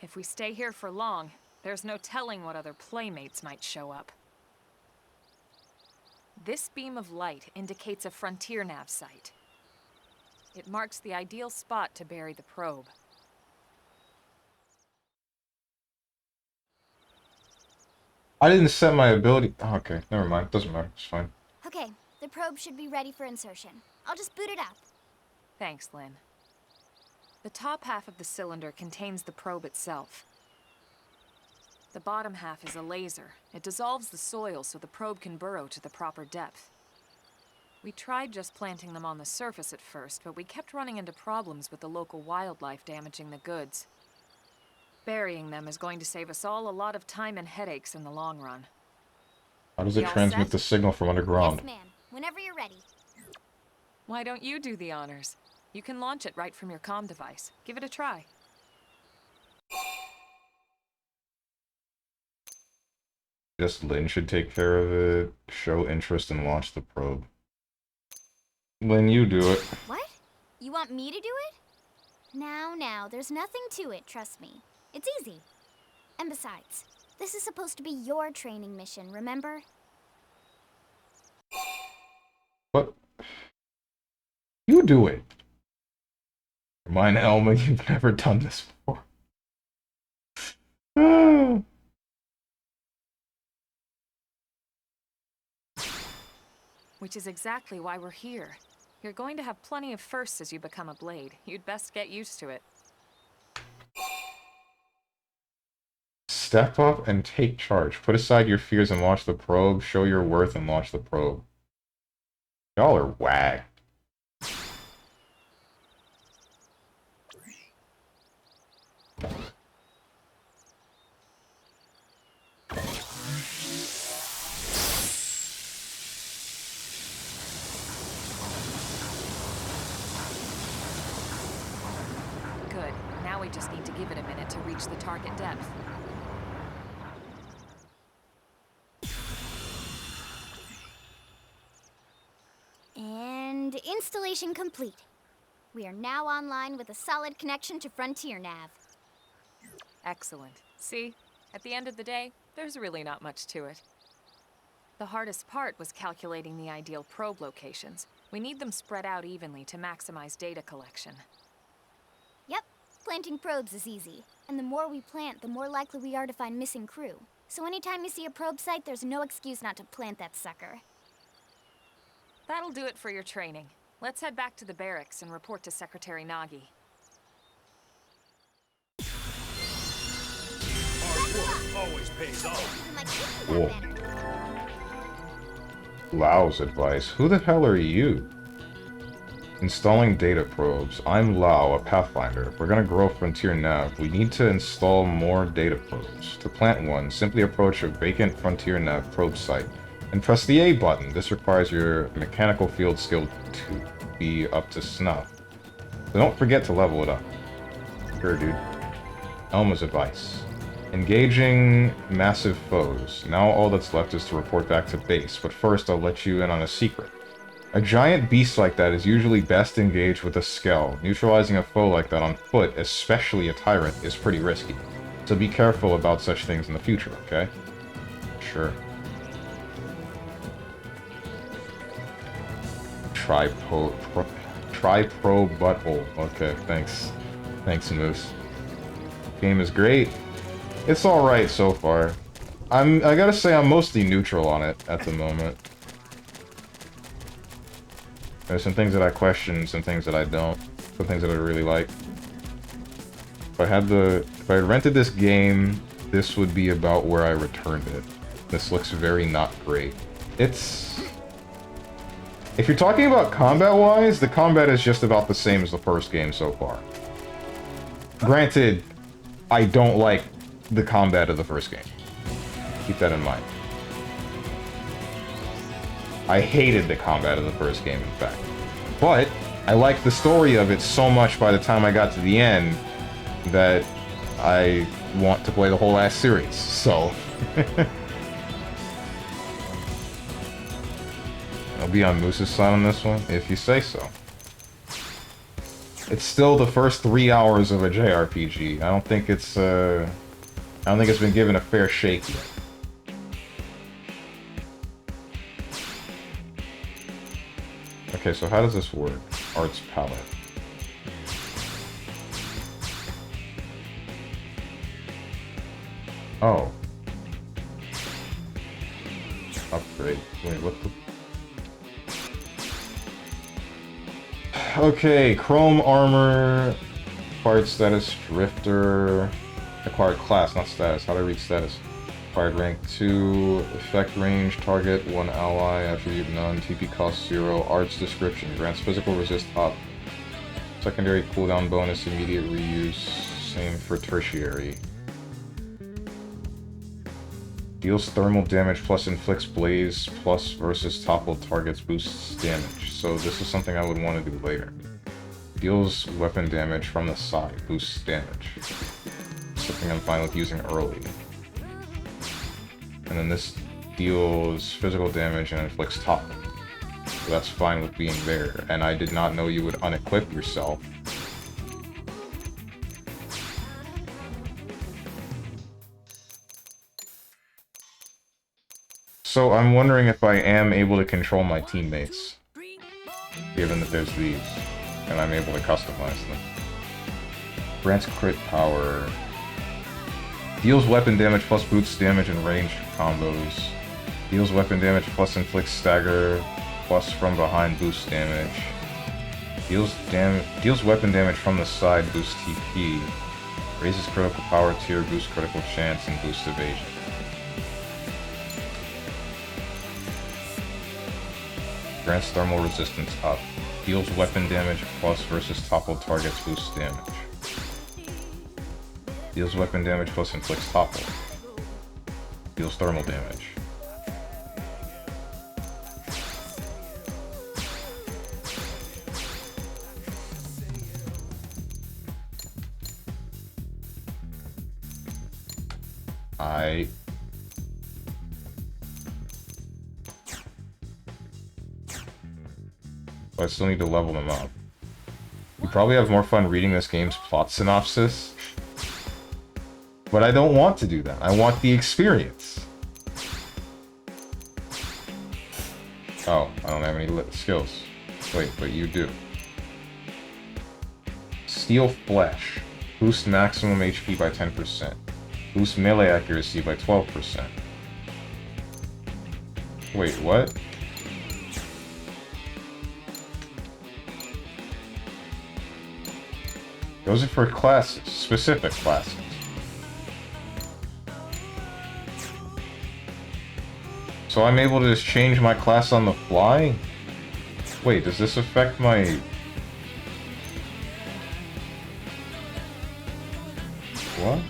If we stay here for long, there's no telling what other playmates might show up. This beam of light indicates a frontier nav site. It marks the ideal spot to bury the probe. I didn't set my ability. Oh, okay, never mind. Doesn't matter. It's fine. Okay, the probe should be ready for insertion. I'll just boot it up. Thanks, Lynn. The top half of the cylinder contains the probe itself. The bottom half is a laser. It dissolves the soil so the probe can burrow to the proper depth. We tried just planting them on the surface at first, but we kept running into problems with the local wildlife damaging the goods. Burying them is going to save us all a lot of time and headaches in the long run. How does it transmit the signal from underground? Yes, ma'am. Whenever you're ready. Why don't you do the honors? You can launch it right from your comm device. Give it a try. Just Lynn should take care of it, show interest, and launch the probe. Lynn, you do it. What? You want me to do it? Now, there's nothing to it, trust me. It's easy. And besides, this is supposed to be your training mission, remember? What? You do it. Remind Elma you've never done this before. Which is exactly why we're here. You're going to have plenty of firsts as you become a blade. You'd best get used to it. Step up and take charge. Put aside your fears and launch the probe. Show your worth and launch the probe. Y'all are whack. Good. Now we just need to give it a minute to reach the target depth. And installation complete. We are now online with a solid connection to Frontier Nav. Excellent. See? At the end of the day, there's really not much to it. The hardest part was calculating the ideal probe locations. We need them spread out evenly to maximize data collection. Yep, planting probes is easy. And the more we plant, the more likely we are to find missing crew. So anytime you see a probe site, there's no excuse not to plant that sucker. That'll do it for your training. Let's head back to the barracks and report to Secretary Nagi. Hard work always pays off. Cool. Lau's advice. Who the hell are you? Installing data probes. I'm Lau, a Pathfinder. If we're gonna grow Frontier Nav, we need to install more data probes. To plant one, simply approach a vacant Frontier Nav probe site and press the A button. This requires your mechanical field skill to be up to snuff. So don't forget to level it up. Sure, dude. Elma's advice. Engaging massive foes. Now all that's left is to report back to base, but first I'll let you in on a secret. A giant beast like that is usually best engaged with a skell. Neutralizing a foe like that on foot, especially a tyrant, is pretty risky. So be careful about such things in the future, okay? Sure. Tri-pro butthole. Okay, thanks. Thanks, Moose. Game is great. It's alright so far. I gotta say I'm mostly neutral on it at the moment. There's some things that I question, some things that I don't, some things that I really like. If I had rented this game, this would be about where I returned it. This looks very not great. If you're talking about combat-wise, the combat is just about the same as the first game so far. Granted, I don't like the combat of the first game. Keep that in mind. I hated the combat of the first game, in fact. But I liked the story of it so much by the time I got to the end that I want to play the whole ass series, so... I'll be on Moose's side on this one, if you say so. It's still the first 3 hours of a JRPG. I don't think it's been given a fair shake yet. Okay, so how does this work? Arts palette. Oh. Upgrade. Wait, what the... Okay, Chrome Armor, acquired status, Drifter, acquired class, not status. How do I read status? Acquired rank 2, effect range, target 1 ally, attribute none, TP cost 0, arts description, grants physical resist up, secondary cooldown bonus, immediate reuse, same for tertiary. Deals thermal damage plus inflicts blaze plus versus toppled targets boosts damage. So this is something I would want to do later. Deals weapon damage from the side, boosts damage. Something I'm fine with using early. And then this deals physical damage and inflicts toppling. So that's fine with being there. And I did not know you would unequip yourself. So I'm wondering if I am able to control my teammates, given that there's these, and I'm able to customize them. Grants crit power, deals weapon damage plus boosts damage and range combos, deals weapon damage plus inflicts stagger, plus from behind boosts damage, deals weapon damage from the side, boosts TP, raises critical power tier, boosts critical chance, and boosts evasion. Grants thermal resistance up. Deals weapon damage plus versus toppled targets boosts damage. Deals weapon damage plus inflicts topple. Deals thermal damage. But I still need to level them up. You probably have more fun reading this game's plot synopsis. But I don't want to do that. I want the experience. Oh, I don't have any skills. Wait, but you do. Steel Flesh. Boost maximum HP by 10%. Boost melee accuracy by 12%. Wait, what? Those are for classes, specific classes. So I'm able to just change my class on the fly? Wait, does this affect my... What?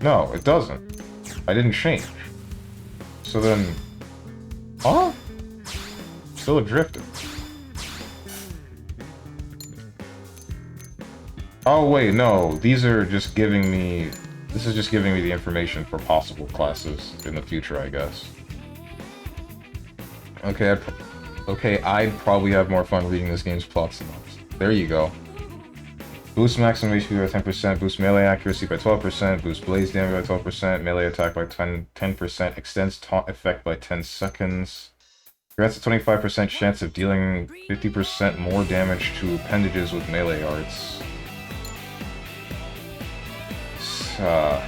No, it doesn't. I didn't change. So then... Huh? Still a drifter. Oh wait, no, these are just giving me... This is just giving me the information for possible classes in the future, I guess. Okay, I'd probably have more fun reading this game's plot synopsis. There you go. Boost maximum HP by 10%, boost melee accuracy by 12%, boost blaze damage by 12%, melee attack by 10%, extends taunt effect by 10 seconds. Grants a 25% chance of dealing 50% more damage to appendages with melee arts.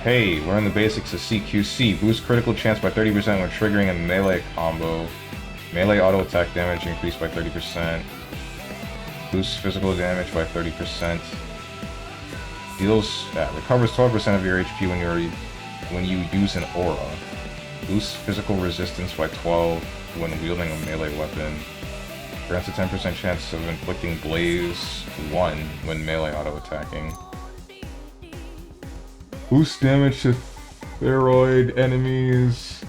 Hey, learn the basics of CQC. Boost critical chance by 30% when triggering a melee combo. Melee auto attack damage increased by 30%. Boosts physical damage by 30%. Recovers 12% of your HP when you use an aura. Boosts physical resistance by 12 when wielding a melee weapon. Grants a 10% chance of inflicting Blaze 1 when melee auto attacking. Boosts damage to Spheroid enemies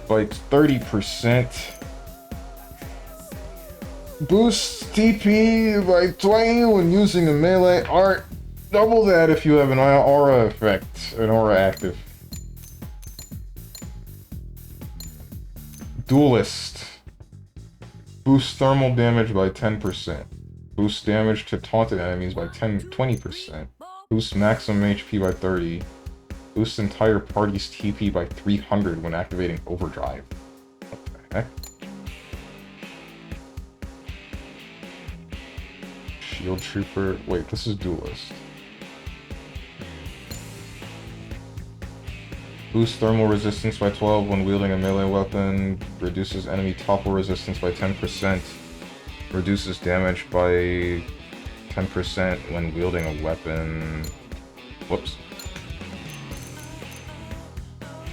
by 30%. Boosts TP by 20 when using a melee art. Double that if you have an aura effect, an aura active. Duelist. Boosts thermal damage by 10%. Boosts damage to taunted enemies by 20%. Boosts maximum HP by 30. Boosts entire party's TP by 300 when activating overdrive. What the heck? Shield Trooper. Wait, this is Duelist. Boosts thermal resistance by 12 when wielding a melee weapon. Reduces enemy topple resistance by 10%. Reduces damage by 10% when wielding a weapon. Whoops.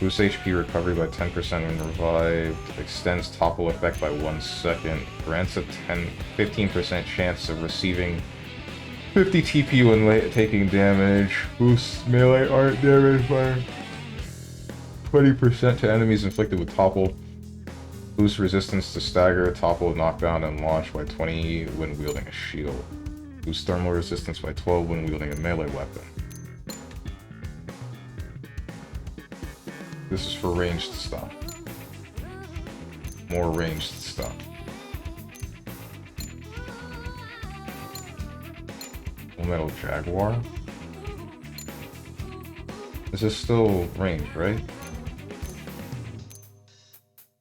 Boosts HP recovery by 10% when revived. Extends topple effect by 1 second. Grants a 15% chance of receiving 50 TP when taking damage. Boosts melee art damage by 20% to enemies inflicted with topple. Boosts resistance to stagger, topple, knockdown, and launch by 20 when wielding a shield. Boosts thermal resistance by 12 when wielding a melee weapon. This is for ranged stuff. More ranged stuff. Full Metal Jaguar? This is still ranged, right?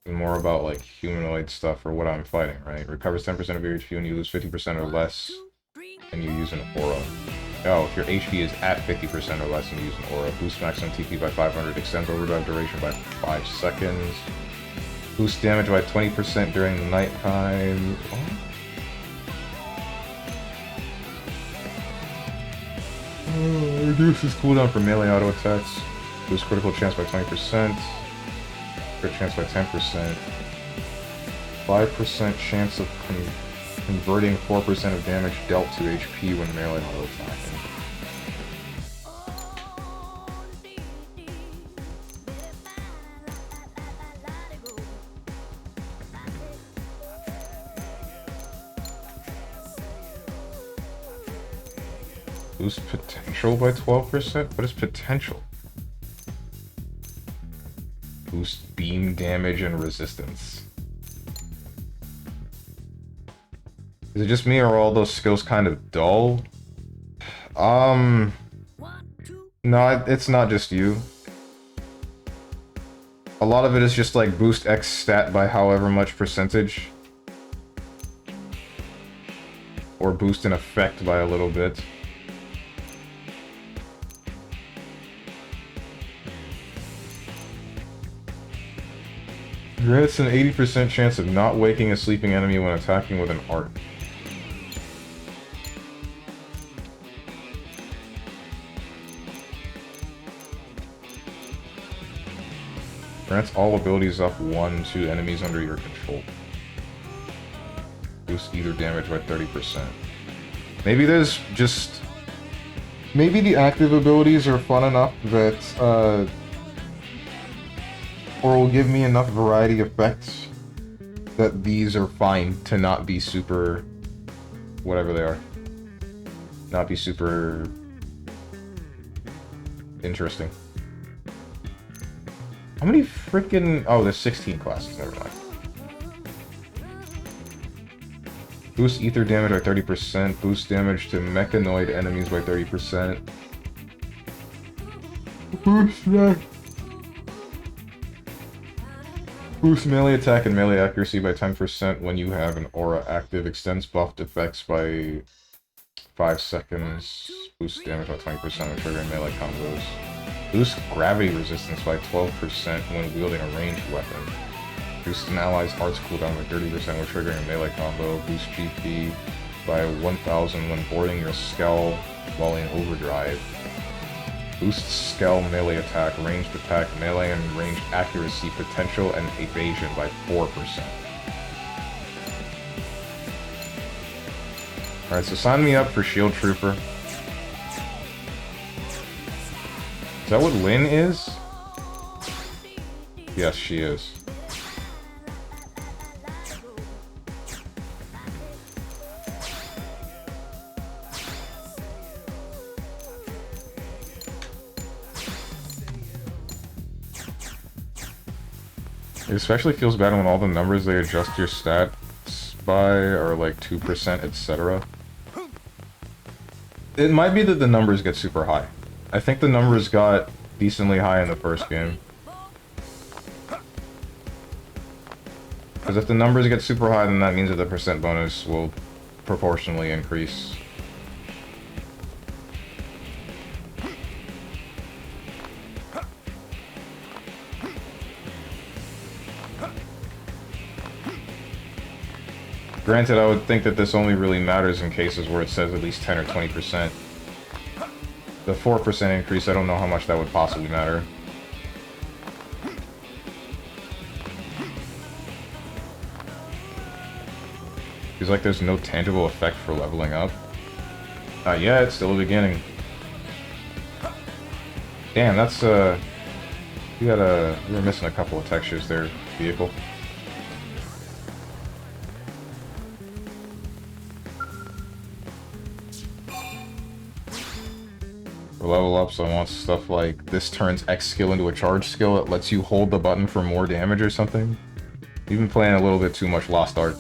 More about like humanoid stuff or what I'm fighting, right? Recovers 10% of your HP when you lose 50% or less and you use an aura. Oh, if your HP is at 50% or less and you use an aura. Boost maximum TP by 500, extends overdrive duration by 5 seconds. Boost damage by 20% during the nighttime. Reduces cooldown for melee auto attacks. Boost critical chance by 20%. Crit chance by 10%. 5% chance of converting 4% of damage dealt to HP when melee auto attacking. Boost potential by 12%? What is potential? Boost beam damage and resistance. Is it just me or are all those skills kind of dull? No, it's not just you. A lot of it is just like boost X stat by however much percentage. Or boost an effect by a little bit. Grants an 80% chance of not waking a sleeping enemy when attacking with an art. Grants all abilities up 1 to enemies under your control. Boosts either damage by 30%. Maybe there's just... Maybe the active abilities are fun enough that, or will give me enough variety effects that these are fine to not be super... whatever they are. Not be super... interesting. How many freaking... Oh, there's 16 classes, never mind. Boost ether damage by 30%. Boost damage to mechanoid enemies by 30%. Boost melee attack and melee accuracy by 10% when you have an aura active. Extends buffed effects by 5 seconds. Boost damage by 20% when triggering melee combos. Boost gravity resistance by 12% when wielding a ranged weapon. Boost an ally's arts cooldown by 30% when triggering a melee combo. Boost GP by 1000 when boarding your Skell while in overdrive. Boost Skell melee attack, ranged attack, melee and ranged accuracy, potential, and evasion by 4%. Alright, so sign me up for Shield Trooper. Is that what Lynn is? Yes, she is. It especially feels bad when all the numbers they adjust your stats by are like 2%, etc. It might be that the numbers get super high. I think the numbers got decently high in the first game. Because if the numbers get super high, then that means that the percent bonus will proportionally increase. Granted, I would think that this only really matters in cases where it says at least 10 or 20%. The 4% increase, I don't know how much that would possibly matter. Feels like there's no tangible effect for leveling up. Not yet, it's still the beginning. Damn, that's you were missing a couple of textures there, vehicle. For level ups, I want stuff like this turns X skill into a charge skill. It lets you hold the button for more damage or something. You've been playing a little bit too much Lost Ark.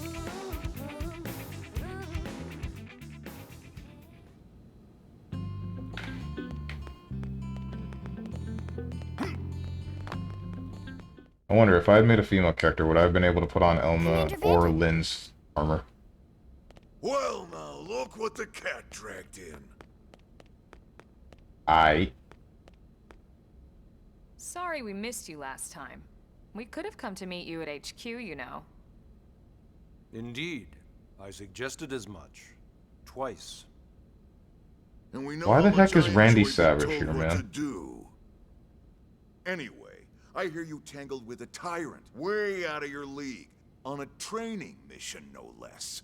I wonder, if I had made a female character, would I have been able to put on Elma or Lynn's armor? Well, now, look what the cat dragged in. Sorry we missed you last time. We could have come to meet you at HQ, you know. Indeed. I suggested as much. Twice. And we know Why the how much heck is I Randy enjoy being Savage told here, what man? to do. Anyway, I hear you tangled with a tyrant, way out of your league, on a training mission, no less.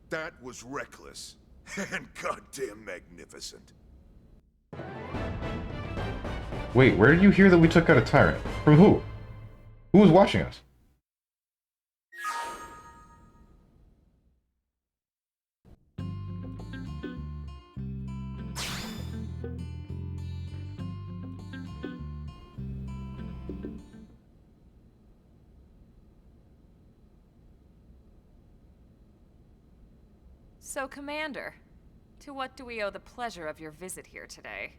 That was reckless, and goddamn magnificent. Wait, where did you hear that we took out a tyrant? From who? Who was watching us? So, Commander, to what do we owe the pleasure of your visit here today?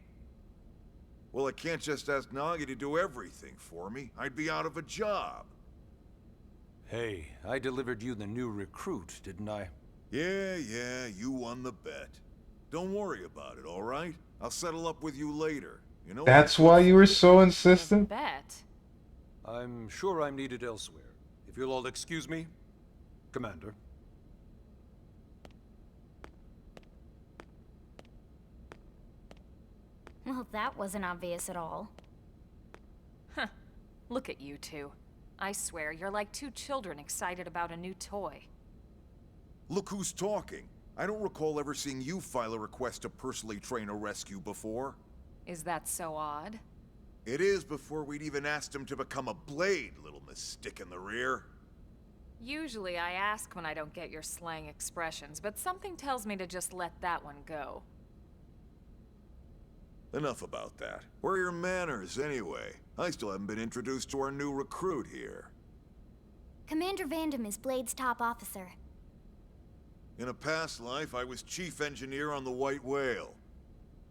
Well, I can't just ask Nagi to do everything for me. I'd be out of a job. Hey, I delivered you the new recruit, didn't I? Yeah, you won the bet. Don't worry about it, all right? I'll settle up with you later. You know. That's why you were so insistent? Bet. I'm sure I'm needed elsewhere. If you'll all excuse me, Commander. Well, that wasn't obvious at all. Huh. Look at you two. I swear, you're like two children excited about a new toy. Look who's talking. I don't recall ever seeing you file a request to personally train a rescue before. Is that so odd? It is before we'd even asked him to become a blade, little Miss Stick in the Rear. Usually I ask when I don't get your slang expressions, but something tells me to just let that one go. Enough about that. Where are your manners, anyway? I still haven't been introduced to our new recruit here. Commander Vandam is Blade's top officer. In a past life, I was chief engineer on the White Whale.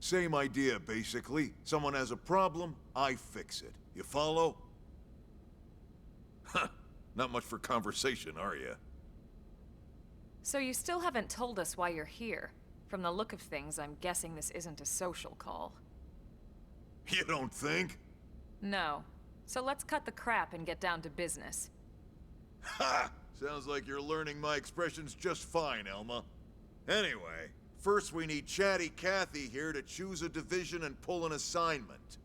Same idea, basically. Someone has a problem, I fix it. You follow? Huh. Not much for conversation, are you? So you still haven't told us why you're here. From the look of things, I'm guessing this isn't a social call. You don't think? No. So let's cut the crap and get down to business. Ha! Sounds like you're learning my expressions just fine, Elma. Anyway, first we need Chatty Cathy here to choose a division and pull an assignment.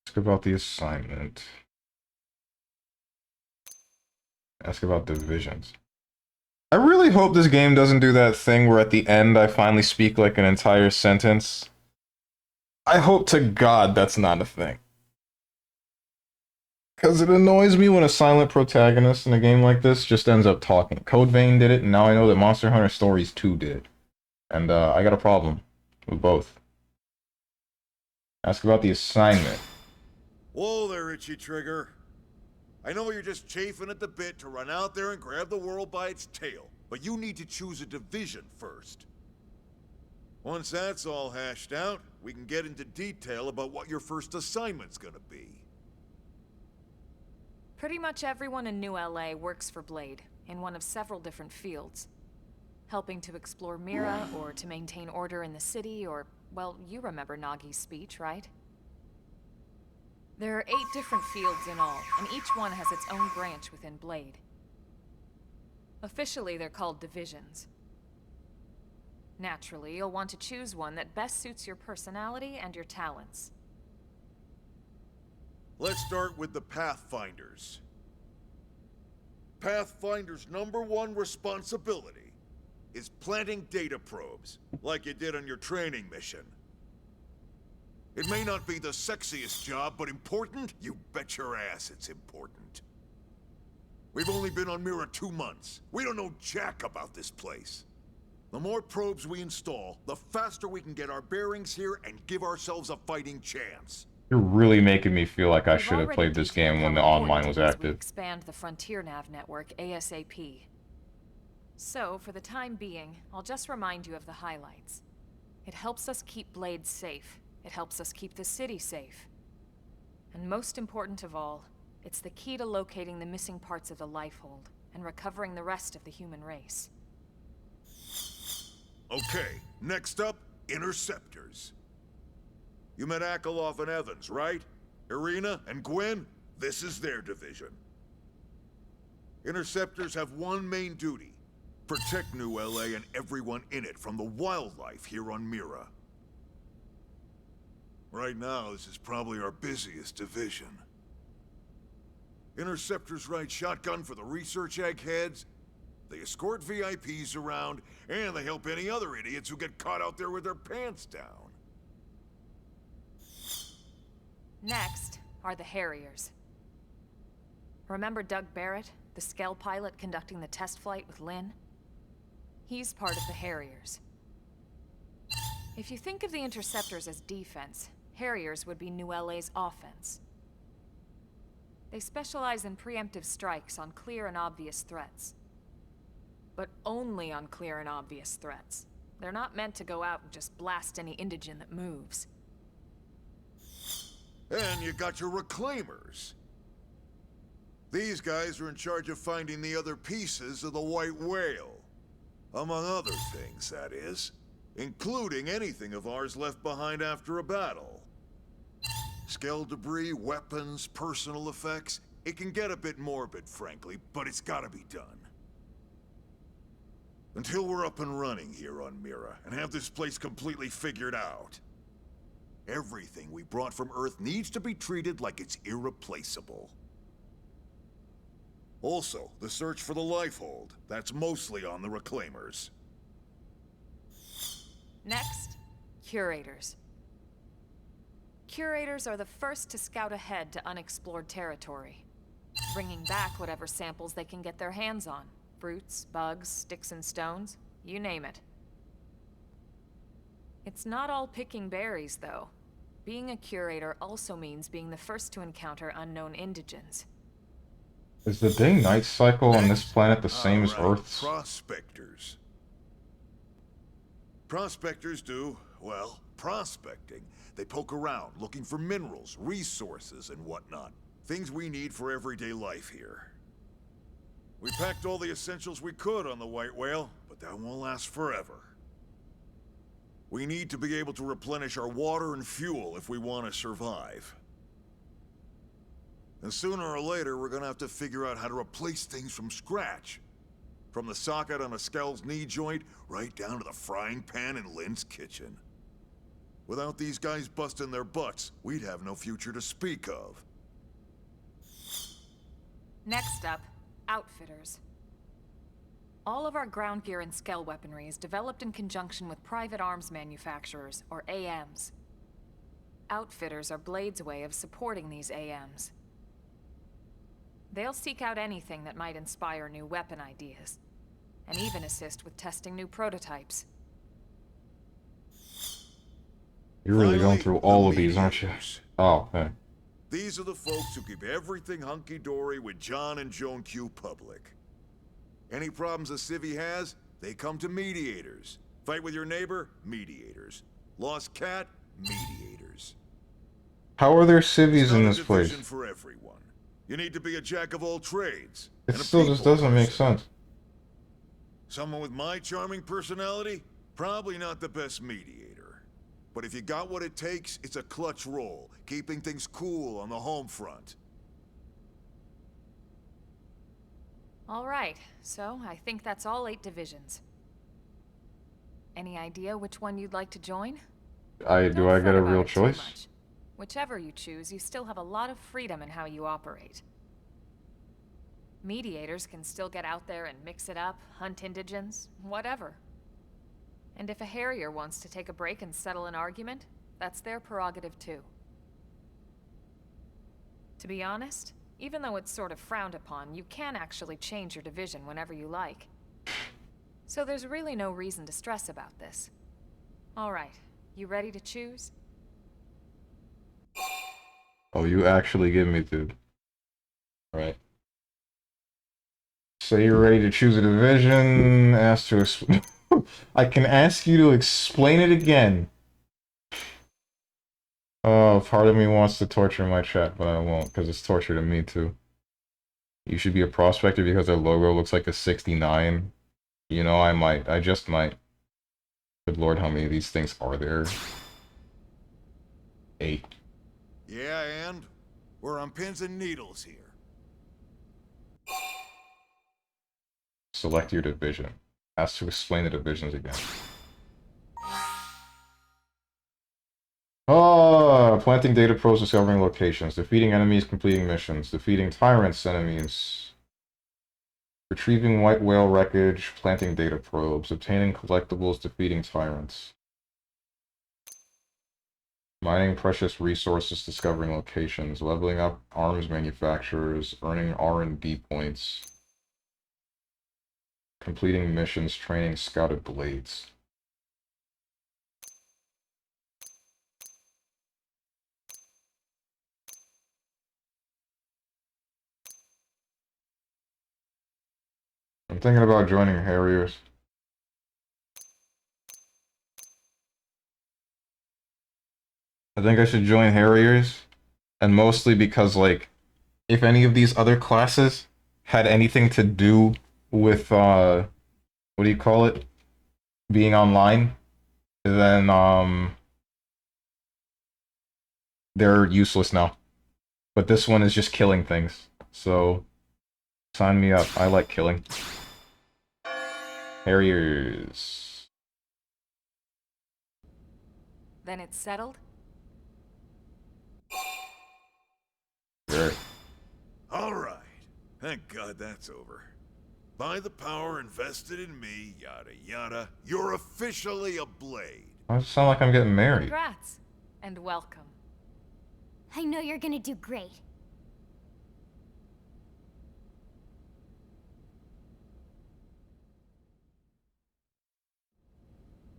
Ask about the assignment. Ask about divisions. I really hope this game doesn't do that thing where at the end I finally speak like an entire sentence. I hope to God that's not a thing. Because it annoys me when a silent protagonist in a game like this just ends up talking. Code Vein did it, and now I know that Monster Hunter Stories 2 did it. And I got a problem with both. Ask about the assignment. Whoa there, Itchy Trigger. I know you're just chafing at the bit to run out there and grab the world by its tail, but you need to choose a division first. Once that's all hashed out, we can get into detail about what your first assignment's gonna be. Pretty much everyone in New LA works for Blade, in one of several different fields. Helping to explore Mira, or to maintain order in the city, or, well, you remember Nagi's speech, right? There are 8 different fields in all, and each one has its own branch within Blade. Officially, they're called divisions. Naturally, you'll want to choose one that best suits your personality and your talents. Let's start with the Pathfinders. Pathfinder's #1 responsibility is planting data probes, like you did on your training mission. It may not be the sexiest job, but important? You bet your ass it's important. We've only been on Mira 2 months. We don't know jack about this place. The more probes we install, the faster we can get our bearings here and give ourselves a fighting chance. You're really making me feel like I We've should have already played this detailed game when how the important online was it is we active. expand the Frontier Nav network ASAP. So, for the time being, I'll just remind you of the highlights. It helps us keep Blade safe. It helps us keep the city safe. And most important of all, it's the key to locating the missing parts of the Lifehold and recovering the rest of the human race. Okay, next up, Interceptors. You met Akeloff and Evans, right? Irina and Gwen? This is their division. Interceptors have one main duty. Protect New LA and everyone in it from the wildlife here on Mira. Right now, this is probably our busiest division. Interceptors ride shotgun for the research eggheads, they escort VIPs around, and they help any other idiots who get caught out there with their pants down. Next are the Harriers. Remember Doug Barrett, the Skell pilot conducting the test flight with Lynn? He's part of the Harriers. If you think of the Interceptors as defense, Harriers would be New LA's offense. They specialize in preemptive strikes on clear and obvious threats. But only on clear and obvious threats. They're not meant to go out and just blast any indigene that moves. And you got your Reclaimers. These guys are in charge of finding the other pieces of the White Whale. Among other things, that is. Including anything of ours left behind after a battle. Skell debris, weapons, personal effects. It can get a bit morbid, frankly, but it's gotta be done. Until we're up and running here on Mira, and have this place completely figured out. Everything we brought from Earth needs to be treated like it's irreplaceable. Also, the search for the Lifehold. That's mostly on the Reclaimers. Next, Curators. Curators are the first to scout ahead to unexplored territory, bringing back whatever samples they can get their hands on. Fruits, bugs, sticks and stones, you name it. It's not all picking berries, though. Being a curator also means being the first to encounter unknown indigens. Is the day-night cycle on this Next. planet the same as All right, Earth's? prospectors. Prospectors do, well, prospecting. They poke around looking for minerals, resources, and whatnot. Things we need for everyday life here. We packed all the essentials we could on the White Whale, but that won't last forever. We need to be able to replenish our water and fuel if we want to survive. And sooner or later, we're gonna have to figure out how to replace things from scratch. From the socket on a Skell's knee joint, right down to the frying pan in Lynn's kitchen. Without these guys busting their butts, we'd have no future to speak of. Next up, outfitters. All of our ground gear and Skell weaponry is developed in conjunction with private arms manufacturers, or AMs. Outfitters are Blade's way of supporting these AMs. They'll seek out anything that might inspire new weapon ideas, and even assist with testing new prototypes. You're really going Finally, through the all of these, aren't you? mediators. Oh, okay. These are the folks who keep everything hunky-dory with John and Joan Q public. Any problems a civvy has, they come to mediators. Fight with your neighbor? Mediators. Lost cat? Mediators. How are there It's civvies not in a this place? division for everyone. You need to be a jack of all trades. It and a still just people doesn't make person. sense. Someone with my charming personality? Probably not the best mediator. But if you got what it takes, it's a clutch role, keeping things cool on the home front. All right, so I think that's all 8 divisions. Any idea which one you'd like to join? Do I Don't get fret a about real it too choice? much. Whichever you choose, you still have a lot of freedom in how you operate. Mediators can still get out there and mix it up, hunt indigents, whatever. And if a Harrier wants to take a break and settle an argument, that's their prerogative too. To be honest, even though it's sort of frowned upon, you can actually change your division whenever you like. So there's really no reason to stress about this. All right, you ready to choose? Oh, you actually give me to. Right. Say you're ready to choose a division. Ask to I can ask you to explain it again. Oh, part of me wants to torture my chat, but I won't, because it's torture to me too. You should be a prospector because their logo looks like a 69. You know, I might. I just might. Good lord, how many of these things are there? 8. Yeah, and? We're on pins and needles here. Select your division. Ask to explain the divisions again. Planting data probes, discovering locations, defeating enemies, completing missions, defeating tyrants, enemies, retrieving white whale wreckage, planting data probes, obtaining collectibles, defeating tyrants, mining precious resources, discovering locations, leveling up arms manufacturers, earning R&D points, completing missions, training scouted blades. I'm thinking about joining Harriers. I think I should join Harriers, and mostly because, like, if any of these other classes had anything to do with, what do you call it? Being online, then, they're useless now. But this one is just killing things, so sign me up. I like killing. Harriers. Then it's settled? Sure. All right. Thank God that's over. By the power invested in me, yada yada, you're officially a Blade. Why does it sound like I'm getting married? Congrats, and welcome. I know you're gonna do great.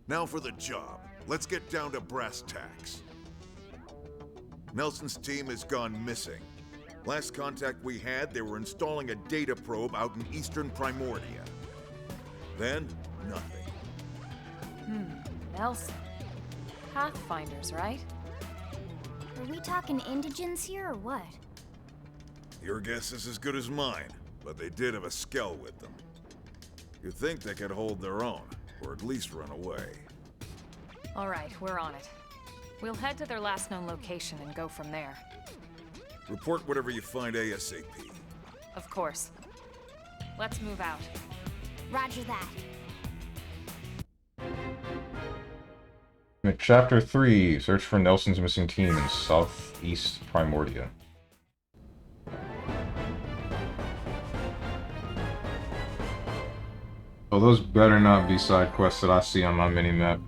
Now for the job. Let's get down to brass tacks. Nelson's team has gone missing. Last contact we had, they were installing a data probe out in eastern Primordia. Then, nothing. Nelson. Pathfinders, right? Are we talking indigents here or what? Your guess is as good as mine, but they did have a skell with them. You'd think they could hold their own, or at least run away. All right, we're on it. We'll head to their last known location and go from there. Report whatever you find ASAP. Of course. Let's move out. Roger that. Chapter 3, Search for Nelson's missing team in southeast Primordia. Oh, those better not be side quests that I see on my mini-map.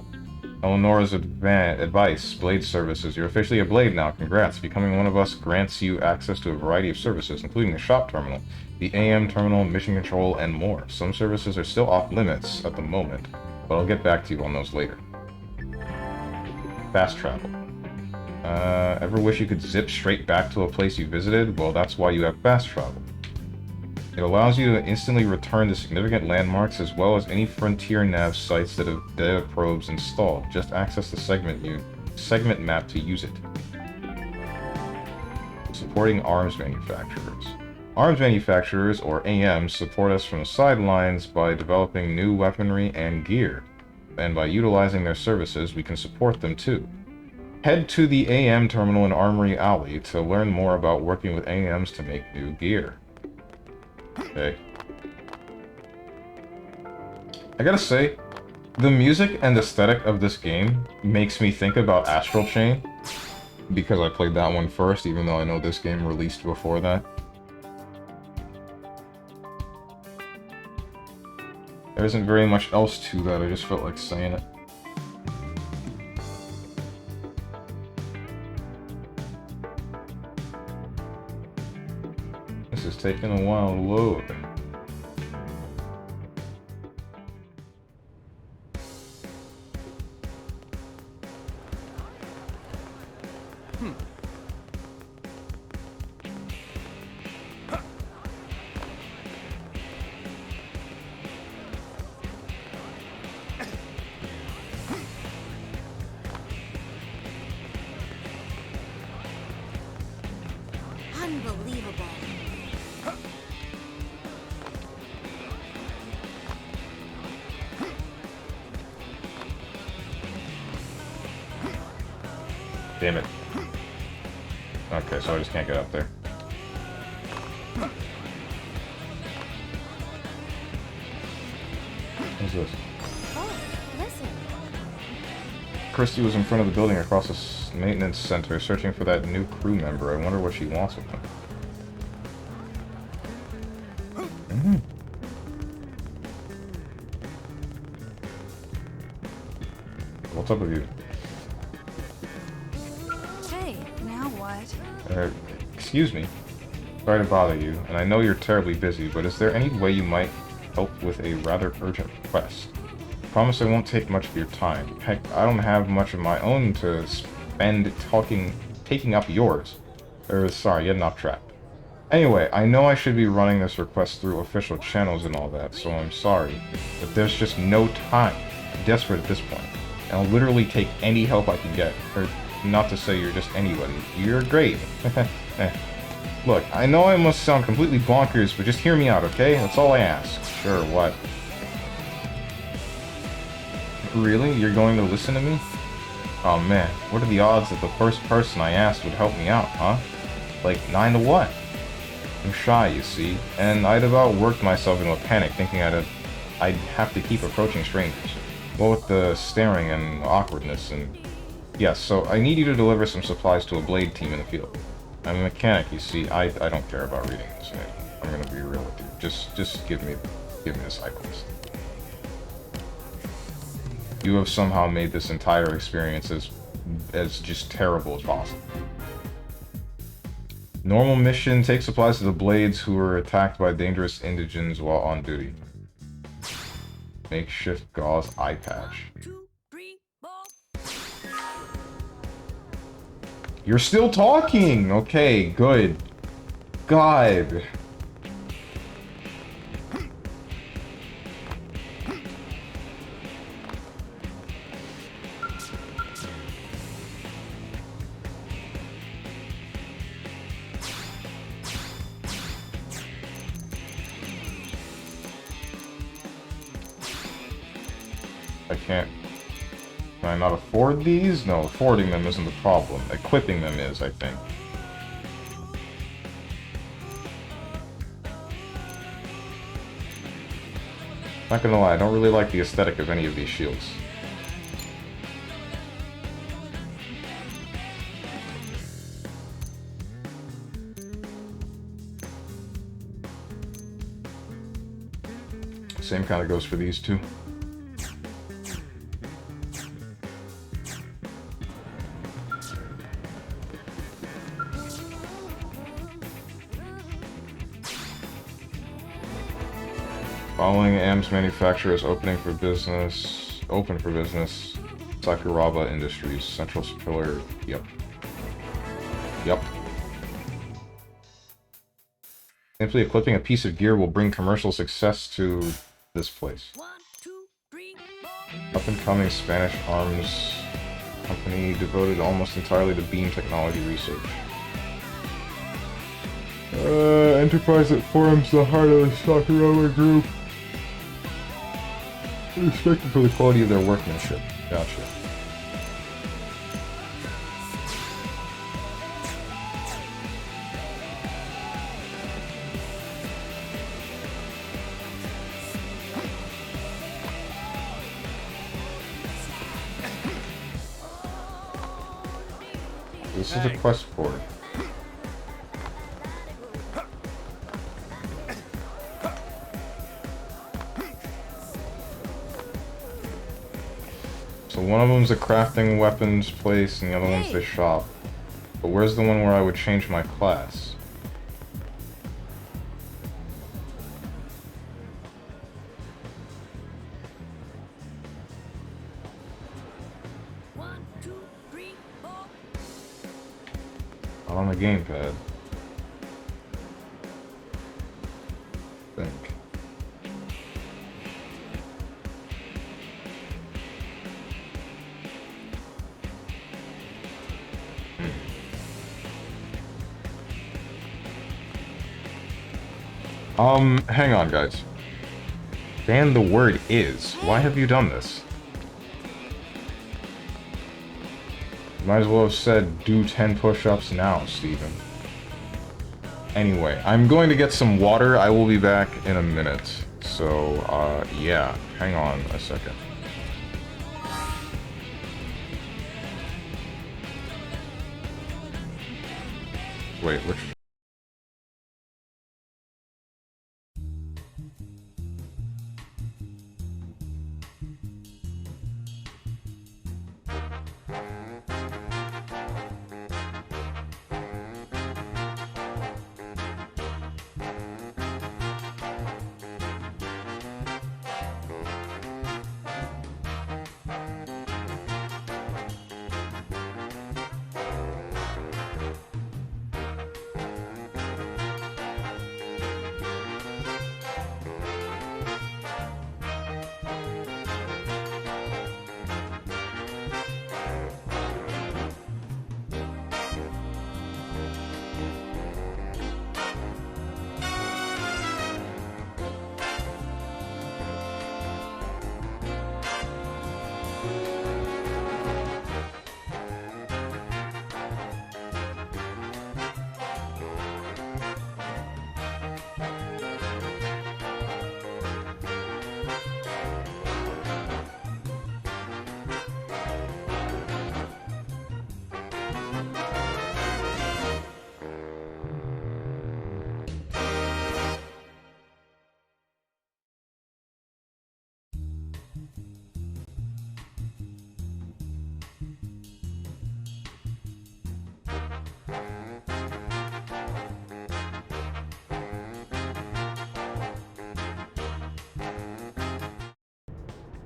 Eleonora's advice, Blade Services. You're officially a Blade now, congrats. Becoming one of us grants you access to a variety of services, including the shop terminal, the AM terminal, mission control, and more. Some services are still off limits at the moment, but I'll get back to you on those later. Fast travel. Ever wish you could zip straight back to a place you visited? Well, that's why you have fast travel. It allows you to instantly return to significant landmarks as well as any frontier nav sites that have data probes installed. Just access the segment map to use it. Supporting arms manufacturers. Arms manufacturers, or AMs, support us from the sidelines by developing new weaponry and gear. And by utilizing their services, we can support them too. Head to the AM terminal in Armory Alley to learn more about working with AMs to make new gear. Okay. I gotta say, the music and aesthetic of this game makes me think about Astral Chain, because I played that one first, even though I know this game released before that. There isn't very much else to that, I just felt like saying it. This is taking a while to load. Unbelievable. Damn it. Okay, so I just can't get up there. What's this? Oh, listen. Christy was in front of the building across the maintenance center searching for that new crew member. I wonder what she wants with him. What's up with you? Hey, now what? Excuse me. Sorry to bother you, and I know you're terribly busy, but is there any way you might help with a rather urgent request? Promise I won't take much of your time. Heck, I don't have much of my own to spend taking up yours. Sorry, getting off track. Anyway, I know I should be running this request through official channels and all that, so I'm sorry, but there's just no time. I'm desperate at this point, and I'll literally take any help I can get. Or, not to say you're just anybody. You're great. Look, I know I must sound completely bonkers, but just hear me out, okay? That's all I ask. Sure, what? Really? You're going to listen to me? Oh man, what are the odds that the first person I asked would help me out, huh? Like 9 to what? I'm shy, you see, and I'd about worked myself into a panic thinking I'd have to keep approaching strangers. What with the staring and awkwardness and... Yes, so I need you to deliver some supplies to a Blade team in the field. I'm a mechanic, you see. I don't care about reading this. I'm gonna be real with you. Just give me the side quest. You have somehow made this entire experience as just terrible as possible. Normal mission, take supplies to the Blades who were attacked by dangerous indigents while on duty. Makeshift gauze eye patch. 2, 3, 4. You're still talking! Okay, good. God! I can't... Can I not afford these? No, affording them isn't the problem. Equipping them is, I think. Not gonna lie, I don't really like the aesthetic of any of these shields. Same kind of goes for these two. Following AM's manufacturer is open for business. Sakuraba Industries, Central Pillar. Yep. Simply equipping a piece of gear will bring commercial success to this place. Up-and-coming Spanish arms company devoted almost entirely to beam technology research. Enterprise that forms the heart of the Sakuraba group. Respected for the quality of their workmanship. Gotcha. This is a quest board. So one of them's a crafting weapons place and the other one's the shop. But where's the one where I would change my class? Not on the gamepad. I think. Hang on, guys. Dan, the word is. Why have you done this? Might as well have said, do 10 push-ups now, Steven. Anyway, I'm going to get some water. I will be back in a minute. So, yeah. Hang on a second. Wait, which...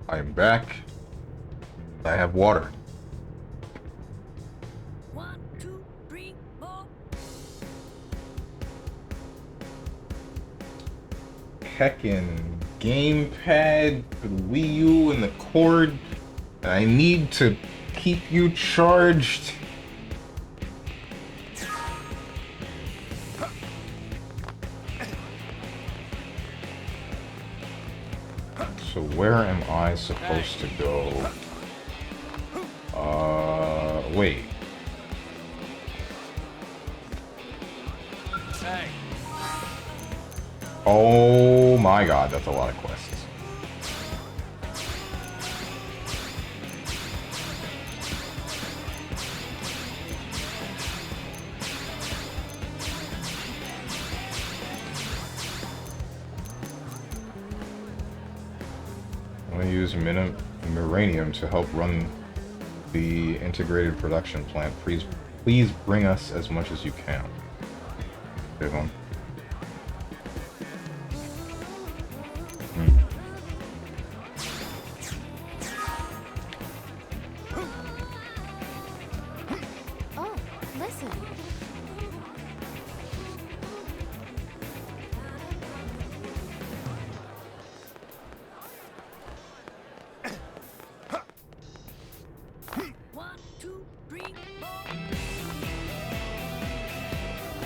I am back. I have water. 1, 2, 3, 4. heckin' gamepad for the Wii U and the cord. And I need to keep you charged. So where am I supposed to go? Wait. Hey. Oh my god, that's a lot of quests. I'm gonna use Miranium to help run the integrated production plant. Please bring us as much as you can. Big one. Oh, listen.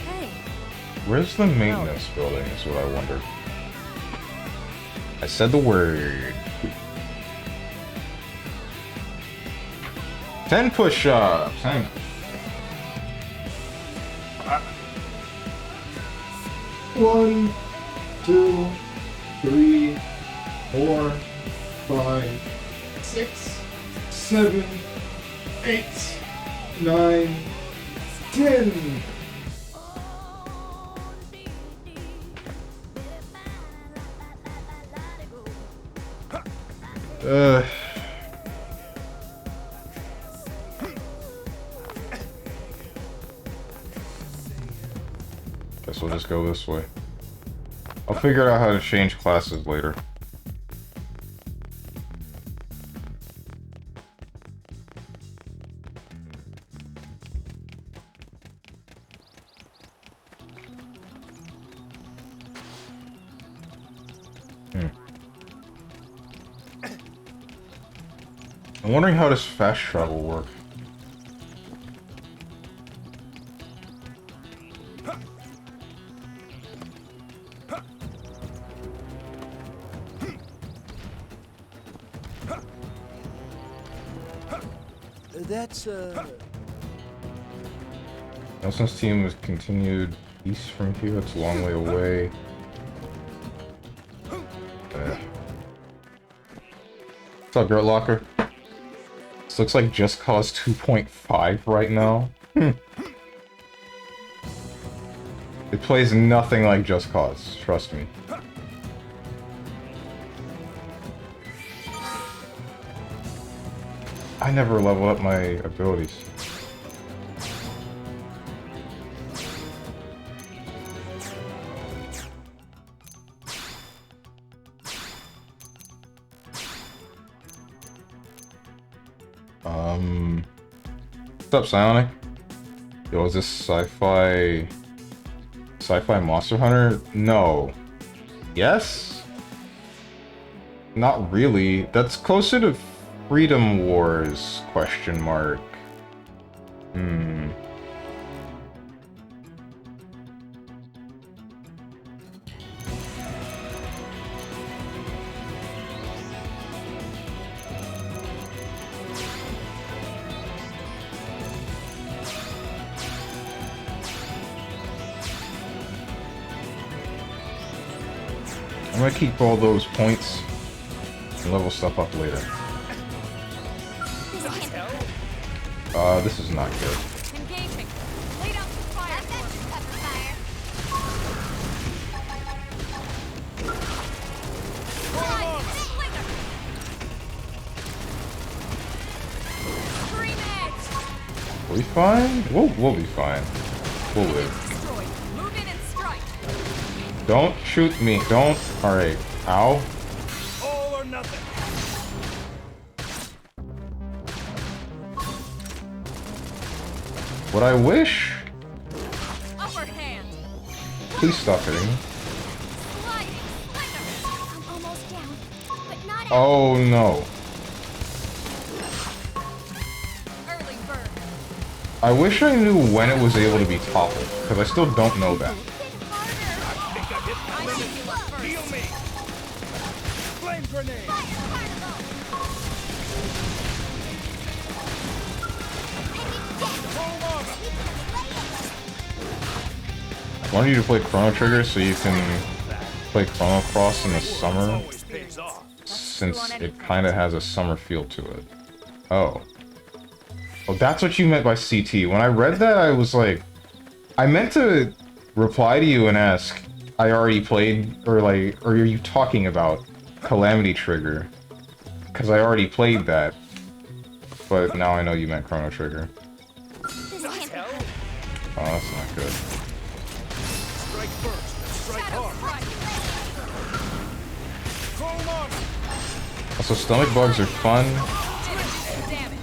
Hey. Where's the maintenance building is what I wondered. I said the word. 10 push-ups. Hang on. 1, 2, 3, 4, 5, 6, 7, 8, 9, 10. Guess we'll just go this way. I'll figure out how to change classes later. I'm wondering how does fast travel work. That's, Nelson's team has continued east from here. It's a long way away. What's up, Gert Locker? This looks like Just Cause 2.5 right now. It plays nothing like Just Cause, trust me. I never level up my abilities. What's up, Psionic? Yo, is this sci-fi Monster Hunter? No. Yes? Not really. That's closer to Freedom Wars, question mark. I'm gonna keep all those points and level stuff up later. This is not good. Engaging. Lay down some fire. We fine? We'll be fine. We'll live. Move in and strike. Don't shoot me. Don't. Alright. Ow. all or nothing. What I wish? Upper hand. Please stop hitting me. Sliding. Slinger. Oh no. I wish I knew when it was able to be toppled, because I still don't know that. Flame grenade! I wanted you to play Chrono Trigger so you can play Chrono Cross in the summer, since it kind of has a summer feel to it. Oh. Oh, that's what you meant by CT. When I read that, I was like... I meant to reply to you and ask, I already played, or like, or are you talking about Calamity Trigger? Because I already played that. But now I know you meant Chrono Trigger. Oh, that's not good. Strike first, strike hard. Also, stomach bugs are fun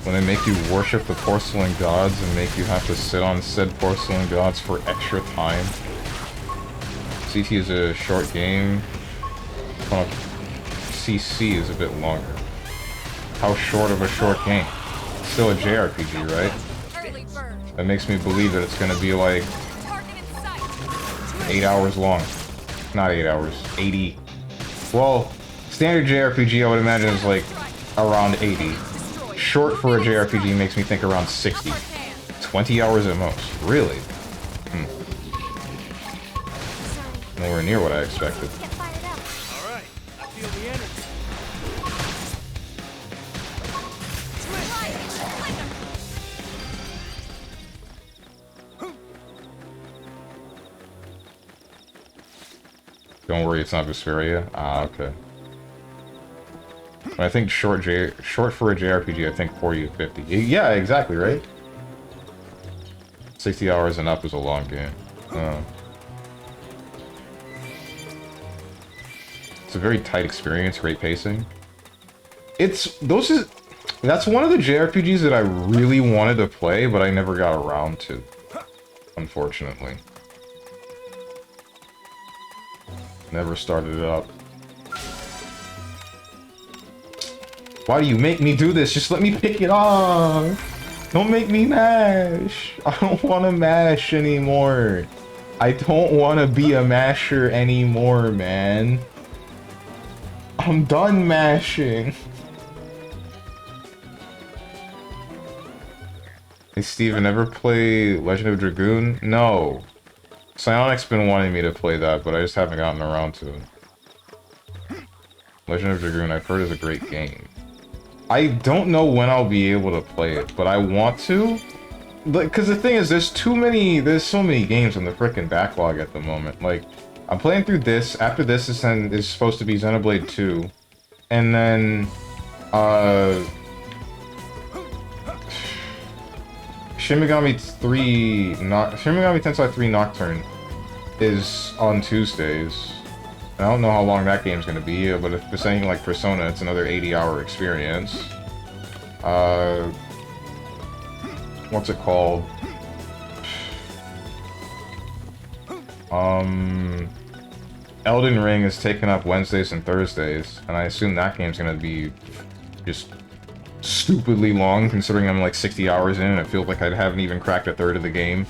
when they make you worship the porcelain gods and make you have to sit on said porcelain gods for extra time. CT is a short game. CC is a bit longer. How short of a short game? Still a JRPG, right? That makes me believe that it's gonna be like 8 hours long. Not 8 hours, 80. Well, standard JRPG I would imagine is like around 80. Short for a JRPG makes me think around 60. 20 hours at most. Really? Nowhere near what I expected. Alright, I feel the energy. Don't worry, it's not Vesperia. Ah, okay. When I think short for a JRPG, I think 40 to 50. Yeah, exactly, right? 60 hours and up is a long game. It's a very tight experience, great pacing. That's one of the JRPGs that I really wanted to play, but I never got around to. Unfortunately. Never started it up. Why do you make me do this? Just let me pick it off! Don't make me mash! I don't want to mash anymore. I don't want to be a masher anymore, man. I'm done mashing. Hey Steven, ever play Legend of Dragoon? No. Psionic's been wanting me to play that, but I just haven't gotten around to it. Legend of Dragoon, I've heard is a great game. I don't know when I'll be able to play it, but I want to. Because the thing is, there's so many games in the frickin' backlog at the moment. Like, I'm playing through this, after this is supposed to be Xenoblade 2, and then, Shin Megami Tensei 3 Nocturne is on Tuesdays. I don't know how long that game's gonna be, but if it's anything like Persona, it's another 80-hour experience. What's it called? Elden Ring is taking up Wednesdays and Thursdays, and I assume that game's gonna be just stupidly long, considering I'm like 60 hours in and it feels like I haven't even cracked a third of the game.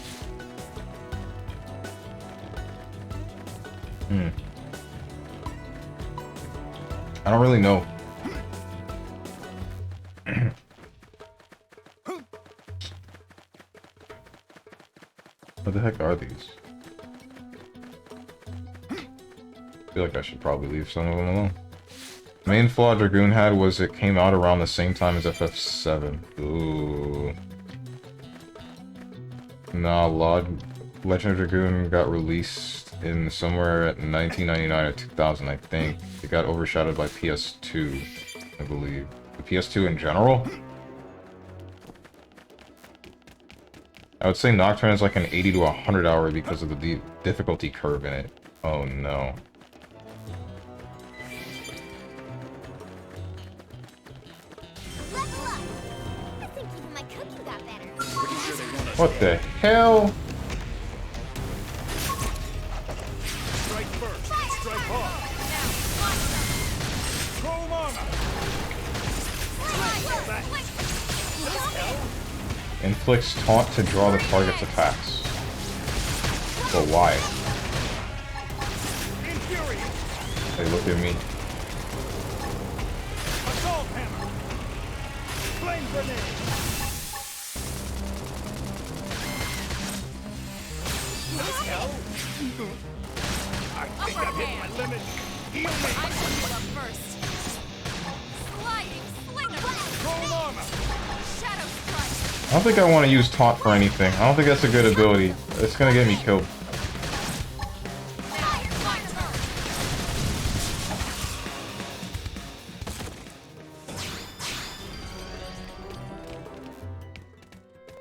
I don't really know. What the heck are these? I feel like I should probably leave some of them alone. Main flaw Dragoon had was it came out around the same time as FF7. Ooh. Nah, Legend of Dragoon got released in somewhere at 1999 or 2000, I think. It got overshadowed by PS2, I believe. The PS2 in general? I would say Nocturne is like an 80 to 100 hour because of the difficulty curve in it. Oh no. What the hell? Strike first, strike hard. Chrome armor. Inflicts taunt to draw the target's attacks. But why? Hey, look at me. Assault hammer. Flame grenade. I think I've hit my limit. Heal me. I should heal up first. Sliding slinger. Control armor. Shadow strike. I don't think I want to use taunt for anything. I don't think that's a good ability. It's gonna get me killed.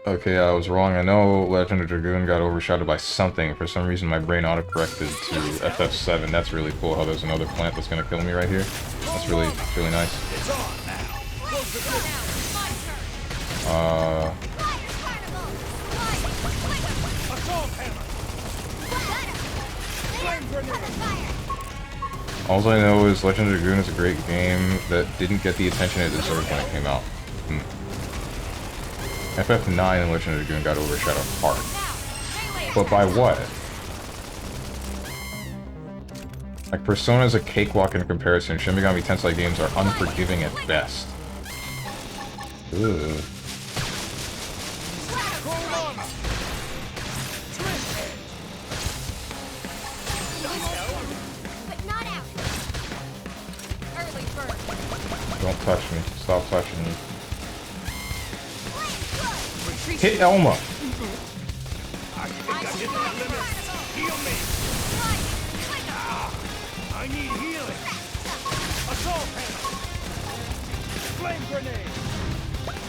Okay, I was wrong. I know Legend of Dragoon got overshadowed by something. For some reason, my brain autocorrected to FF7. That's really cool how there's another plant that's gonna kill me right here. That's really nice. It's on now. Close the door. Assault hammer. Flame grenade. All I know is Legend of Dragoon is a great game that didn't get the attention it deserved when it came out. FF9 and Legend of Dragoon got overshadowed hard. But by what? Like, Persona is a cakewalk in comparison. Shin Megami Tensei games are unforgiving at best. Ugh. Don't touch me. Stop touching me. Hit Elma! I think I hit my limit. Heal me. I need healing. Assault hammer. Flame grenade.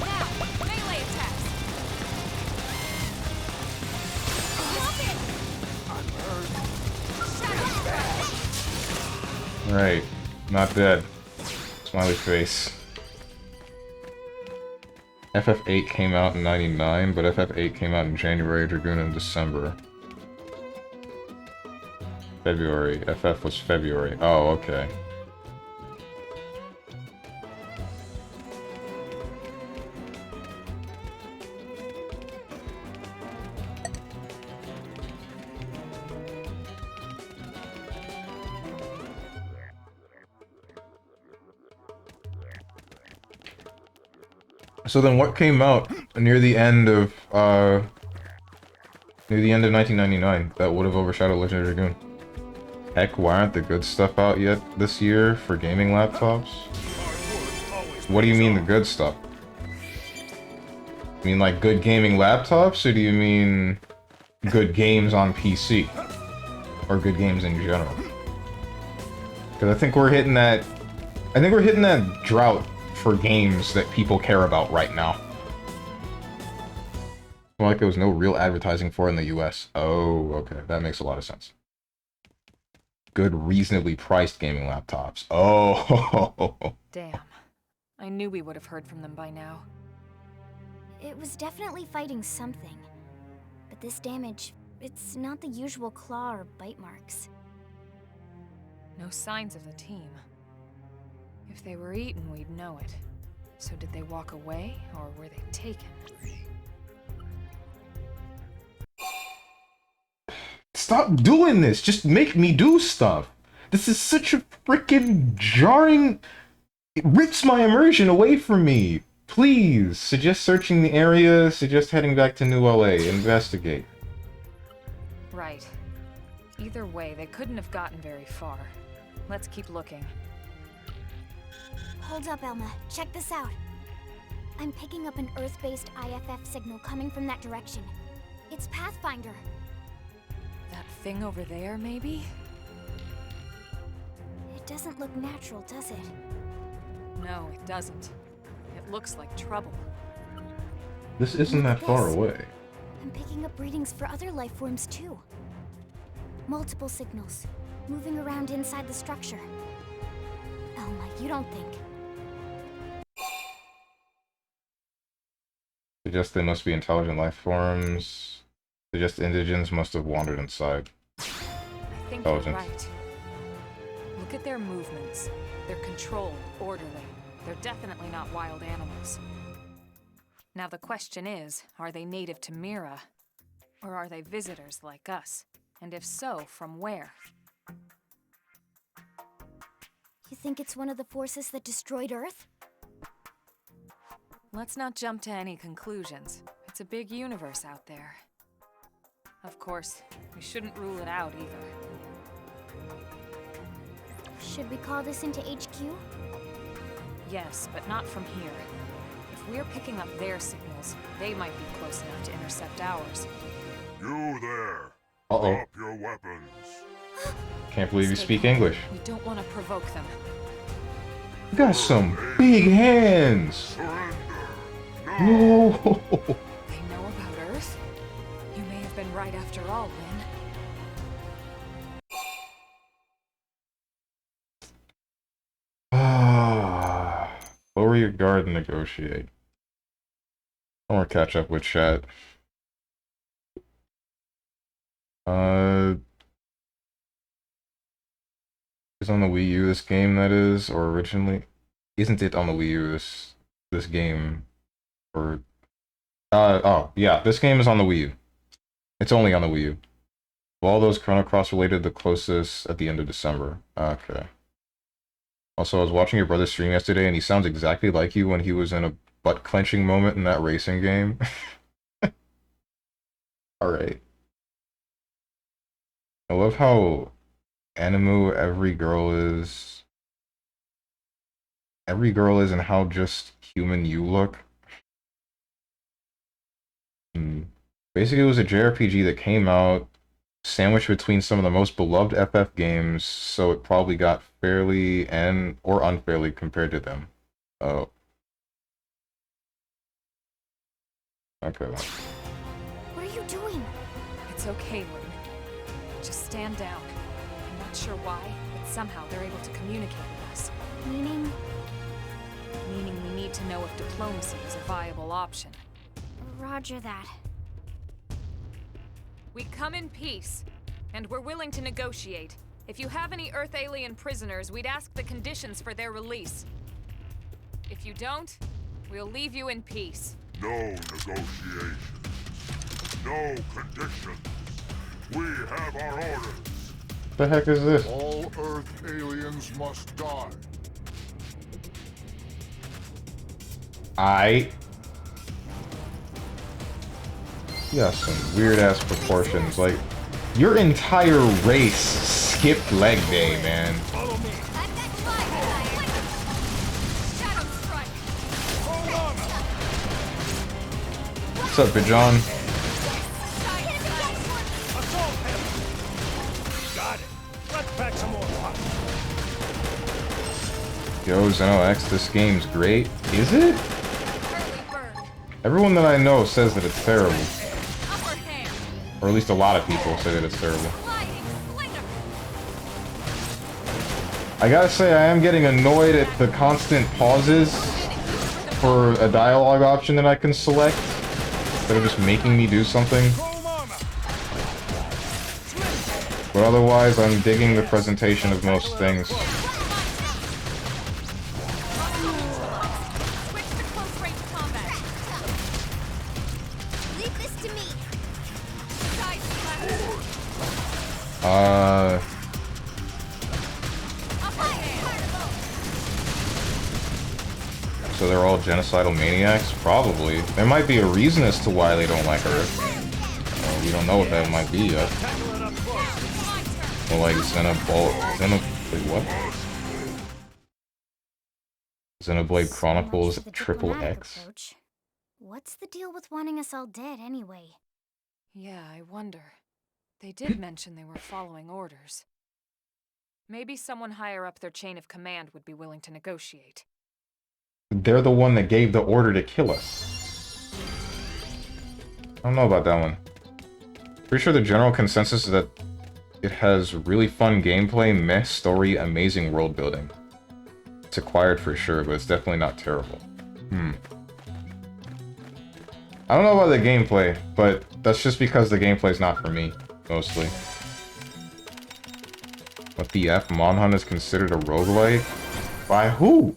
Now, melee attacks. I'm hurt. Right. Not dead. Smiley face. FF8 came out in '99, but FF8 came out in January, Dragoon in December. February. FF was February. Oh, okay. So then what came out near the end of 1999 that would have overshadowed Legend of Dragoon? Heck, why aren't the good stuff out yet this year for gaming laptops? What do you mean the good stuff? You mean like good gaming laptops, or do you mean good games on PC? Or good games in general? Because I think we're hitting that drought for games that people care about right now. Well, like there was no real advertising for it in the US. Oh, okay. That makes a lot of sense. Good, reasonably priced gaming laptops. Oh. Damn. I knew we would have heard from them by now. It was definitely fighting something. But this damage, it's not the usual claw or bite marks. No signs of the team. If they were eaten, we'd know it. So did they walk away, or were they taken? Stop doing this! Just make me do stuff! This is such a freaking jarring... It rips my immersion away from me! Please! Suggest searching the area, suggest heading back to New LA, investigate. Right. Either way, they couldn't have gotten very far. Let's keep looking. Hold up, Elma. Check this out. I'm picking up an Earth-based IFF signal coming from that direction. It's Pathfinder. That thing over there, maybe? It doesn't look natural, does it? No, it doesn't. It looks like trouble. This isn't that far away. I'm picking up readings for other life forms, too. Multiple signals, moving around inside the structure. Elma, you don't think... Suggest they must be intelligent life forms. Suggest indigents must have wandered inside. I think you're right. Look at their movements. They're controlled, orderly. They're definitely not wild animals. Now the question is, are they native to Mira? Or are they visitors like us? And if so, from where? You think it's one of the forces that destroyed Earth? Let's not jump to any conclusions. It's a big universe out there. Of course, we shouldn't rule it out either. Should we call this into HQ? Yes, but not from here. If we're picking up their signals, they might be close enough to intercept ours. You there. Uh-oh. Drop your weapons. Can't believe you Stay speak calm. English. We don't want to provoke them. You got some big hands. Surrender. No. They know about Earth? You may have been right after all, Lynn. Lower your guard and negotiate. I want to catch up with chat. Is on the Wii U this game, that is, or originally? Isn't it on the Wii U, this game? Or oh yeah, this game is on the Wii U. It's only on the Wii U. All those Chrono Cross related, the closest at the end of December. Okay. Also, I was watching your brother stream yesterday, and he sounds exactly like you when he was in a butt-clenching moment in that racing game. Alright. I love how animu every girl is and how just human you look. Basically, it was a JRPG that came out sandwiched between some of the most beloved FF games, so it probably got fairly or unfairly compared to them. Oh. Okay. What are you doing? It's okay, Lynn. Just stand down. I'm not sure why, but somehow they're able to communicate with us. Meaning? Meaning we need to know if diplomacy is a viable option. Roger that. We come in peace, and we're willing to negotiate. If you have any Earth alien prisoners, we'd ask the conditions for their release. If you don't, we'll leave you in peace. No negotiations. No conditions. We have our orders. What the heck is this? All Earth aliens must die. Yeah, some weird ass proportions. Like, your entire race skipped leg day, man. Follow me. I've got fire! Shadow strike! What's up, Bijan? Assault him. Got it. Let's pack some more punch. Yo, Xeno X, this game's great. Is it? Everyone that I know says that it's terrible. Or at least a lot of people say that it's terrible. I gotta say, I am getting annoyed at the constant pauses for a dialogue option that I can select that are just making me do something. But otherwise, I'm digging the presentation of most things. So they're all genocidal maniacs? Probably. There might be a reason as to why they don't like Earth. We don't know what that might be yet. Well, like wait, what? Xenoblade Chronicles Triple X? Approach. What's the deal with wanting us all dead anyway? Yeah, I wonder. They did mention they were following orders. Maybe someone higher up their chain of command would be willing to negotiate. They're the one that gave the order to kill us. I don't know about that one. Pretty sure the general consensus is that it has really fun gameplay, meh story, amazing world building. It's acquired for sure, but it's definitely not terrible. I don't know about the gameplay, but that's just because the gameplay's not for me, mostly. What the F? Monhan is considered a roguelike? By who?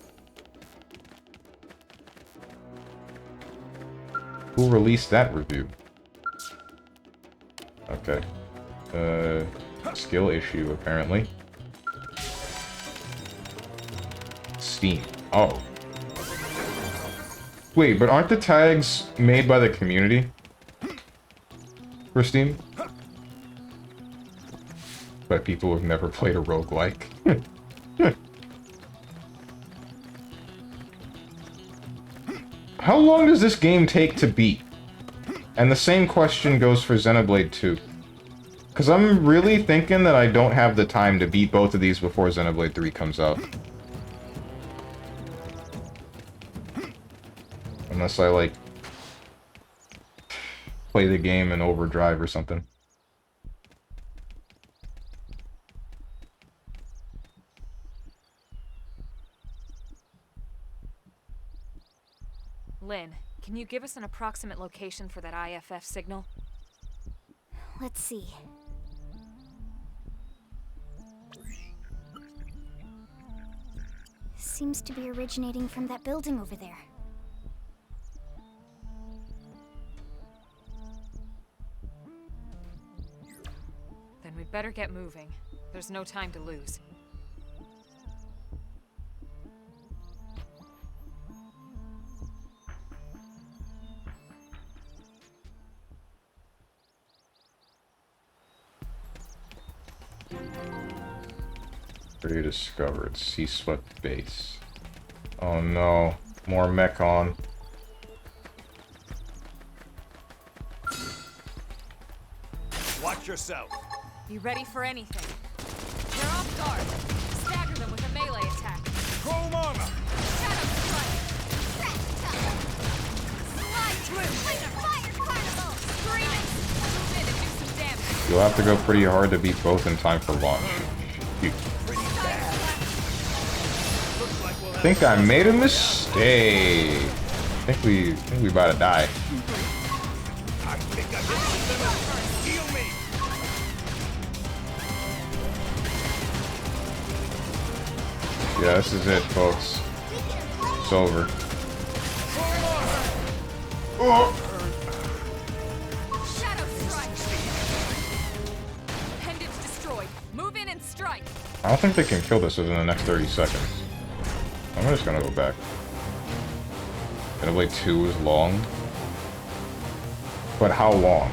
Who released that review? Okay. Skill issue, apparently. Steam. Oh. Wait, but aren't the tags made by the community? For Steam? By people who've never played a roguelike. How long does this game take to beat? And the same question goes for Xenoblade 2. Because I'm really thinking that I don't have the time to beat both of these before Xenoblade 3 comes out. Unless I, like, play the game in overdrive or something. Lynn, can you give us an approximate location for that IFF signal? Let's see. Seems to be originating from that building over there. Then we'd better get moving. There's no time to lose. Area discovered. Sea swept base. Oh no. More mech on. Watch yourself. Be ready for anything. They're off guard. Stagger them with a melee attack. Chrome armor. Shadow strike. Fire carnival! Scream it. Move in and do some damage. You'll have to go pretty hard to beat both in time for launch. Phew. I think I made a mistake. I think we about to die. I think I hit something. Heal me. Yeah, this is it, folks. It's over. Oh. Shadow strike. Appendage destroyed. Move in and strike. I don't think they can kill this within the next 30 seconds. I'm just gonna go back. Xenoblade 2 is long. But how long?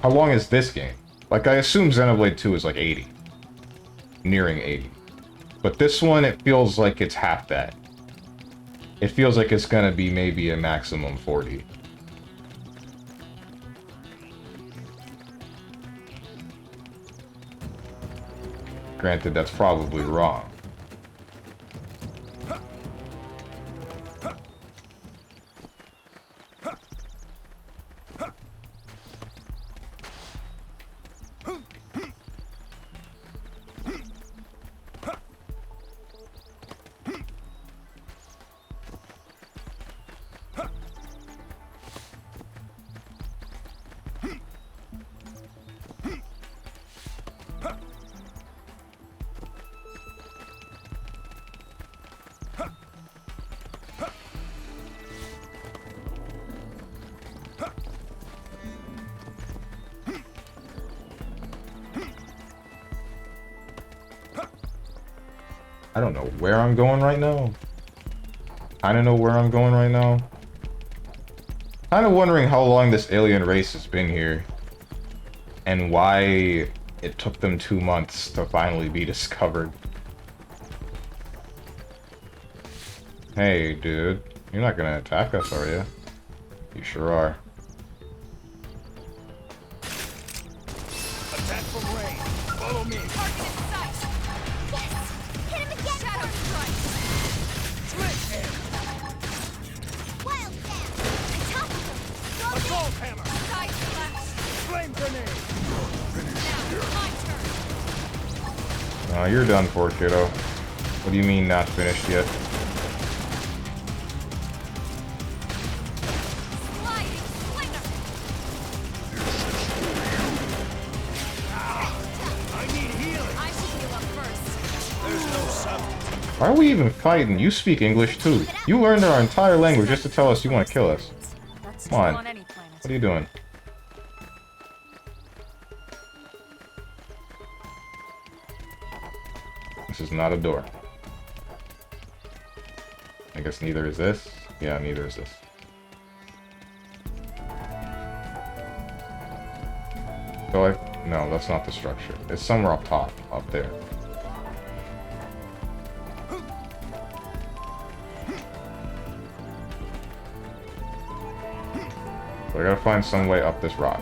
How long is this game? Like, I assume Xenoblade 2 is like 80. Nearing 80. But this one, it feels like it's half that. It feels like it's gonna be maybe a maximum 40. Granted, that's probably wrong. I don't know where I'm going right now. I don't know where I'm going right now. Kind of wondering how long this alien race has been here. And why it took them 2 months to finally be discovered. Hey, dude. You're not gonna attack us, are you? You sure are. Attack from range. Follow me. Target in sight. Yes! Hit him again! Shadow strike. Split him. Wild Stab! On top of him! Go Assault hammer. Side slash. Flame grenade. Now, my turn. Oh, you're done for, kiddo. What do you mean not finished yet? Sliding slinger. I need healing. I should heal up first. There's no substitute. Why are we even fighting? You speak English too. You learned our entire language just to tell us you want to kill us. That's Come on. true on any planet. What are you doing? This is not a door. I guess neither is this. Yeah, neither is this. So no, that's not the structure. It's somewhere up top, up there. So I gotta find some way up this rock.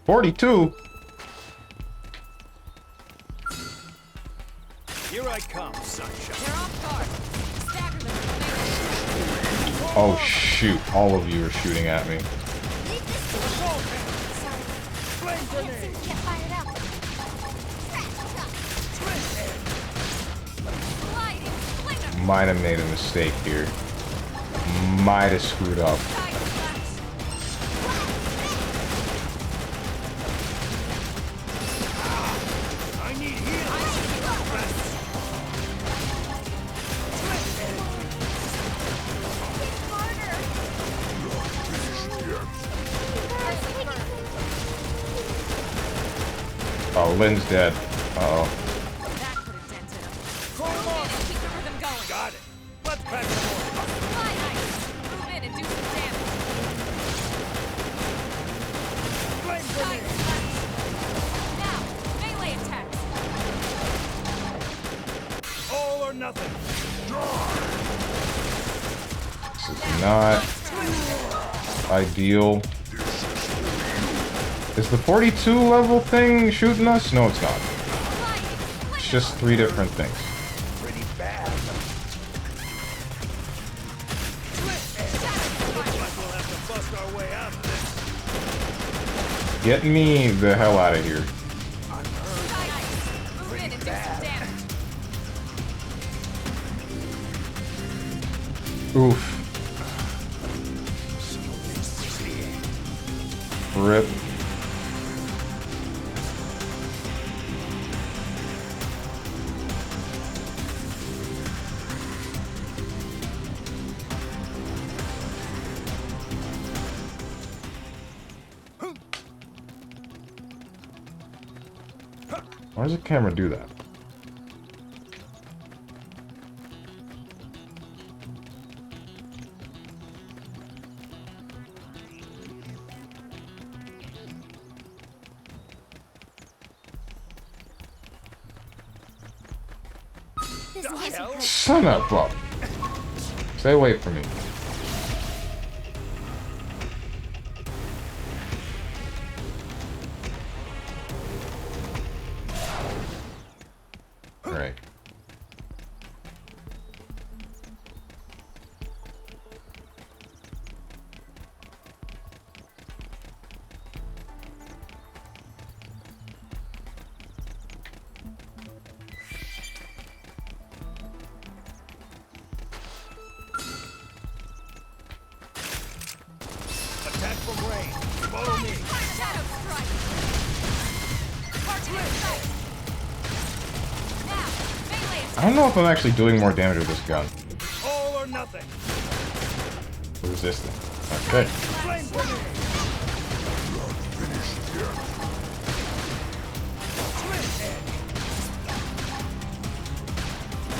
"42? Here I come, sunshine. They're off guard. Stagger them. Oh shoot, all of you are shooting at me. Flame grenade. Get fired up. Sliding slinger. Might have made a mistake here. Might have screwed up. Tide flash. I need healing. Oh, Lynn's dead. Uh-oh. That put a dent in them. Throw 'em Move in off. and keep the rhythm going. Got it. Let's pack some more. Fly ice. Move in and do some damage. Flame Tide grenade. flash. Now, melee attacks. All or nothing. This is not ideal. Is the 42 level thing shooting us? No, it's not. It's just 3 different things. Pretty bad. Looks like we'll have to bust our way out of this. Get me the hell out of here. Move in and do some damage. Oof. Rip. Why does the camera do that? This isn't hurt. Son of a... Stay away from me. Alright. Attack from range. Follow me. Shadow strike. Target in sight. Now, melee attack. I don't know if I'm actually doing more damage with this gun. All or nothing. Resistant. Okay. Flame grenade.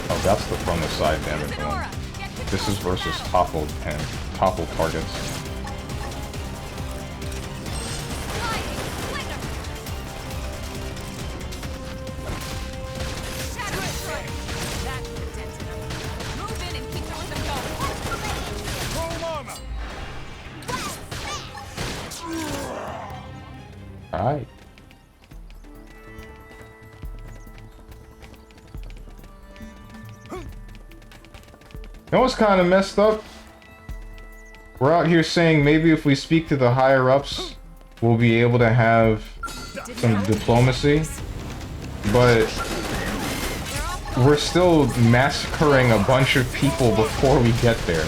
Oh, that's the from the side damage Use an one. aura. Get control This is versus now. toppled and toppled targets. Sliding slinger. Shadow strike. That put a dent in them. Move in and keep the rhythm going. Chrome armor. Alright. You know what's kind of messed up? We're out here saying maybe if we speak to the higher-ups, we'll be able to have some diplomacy, but we're still massacring a bunch of people before we get there.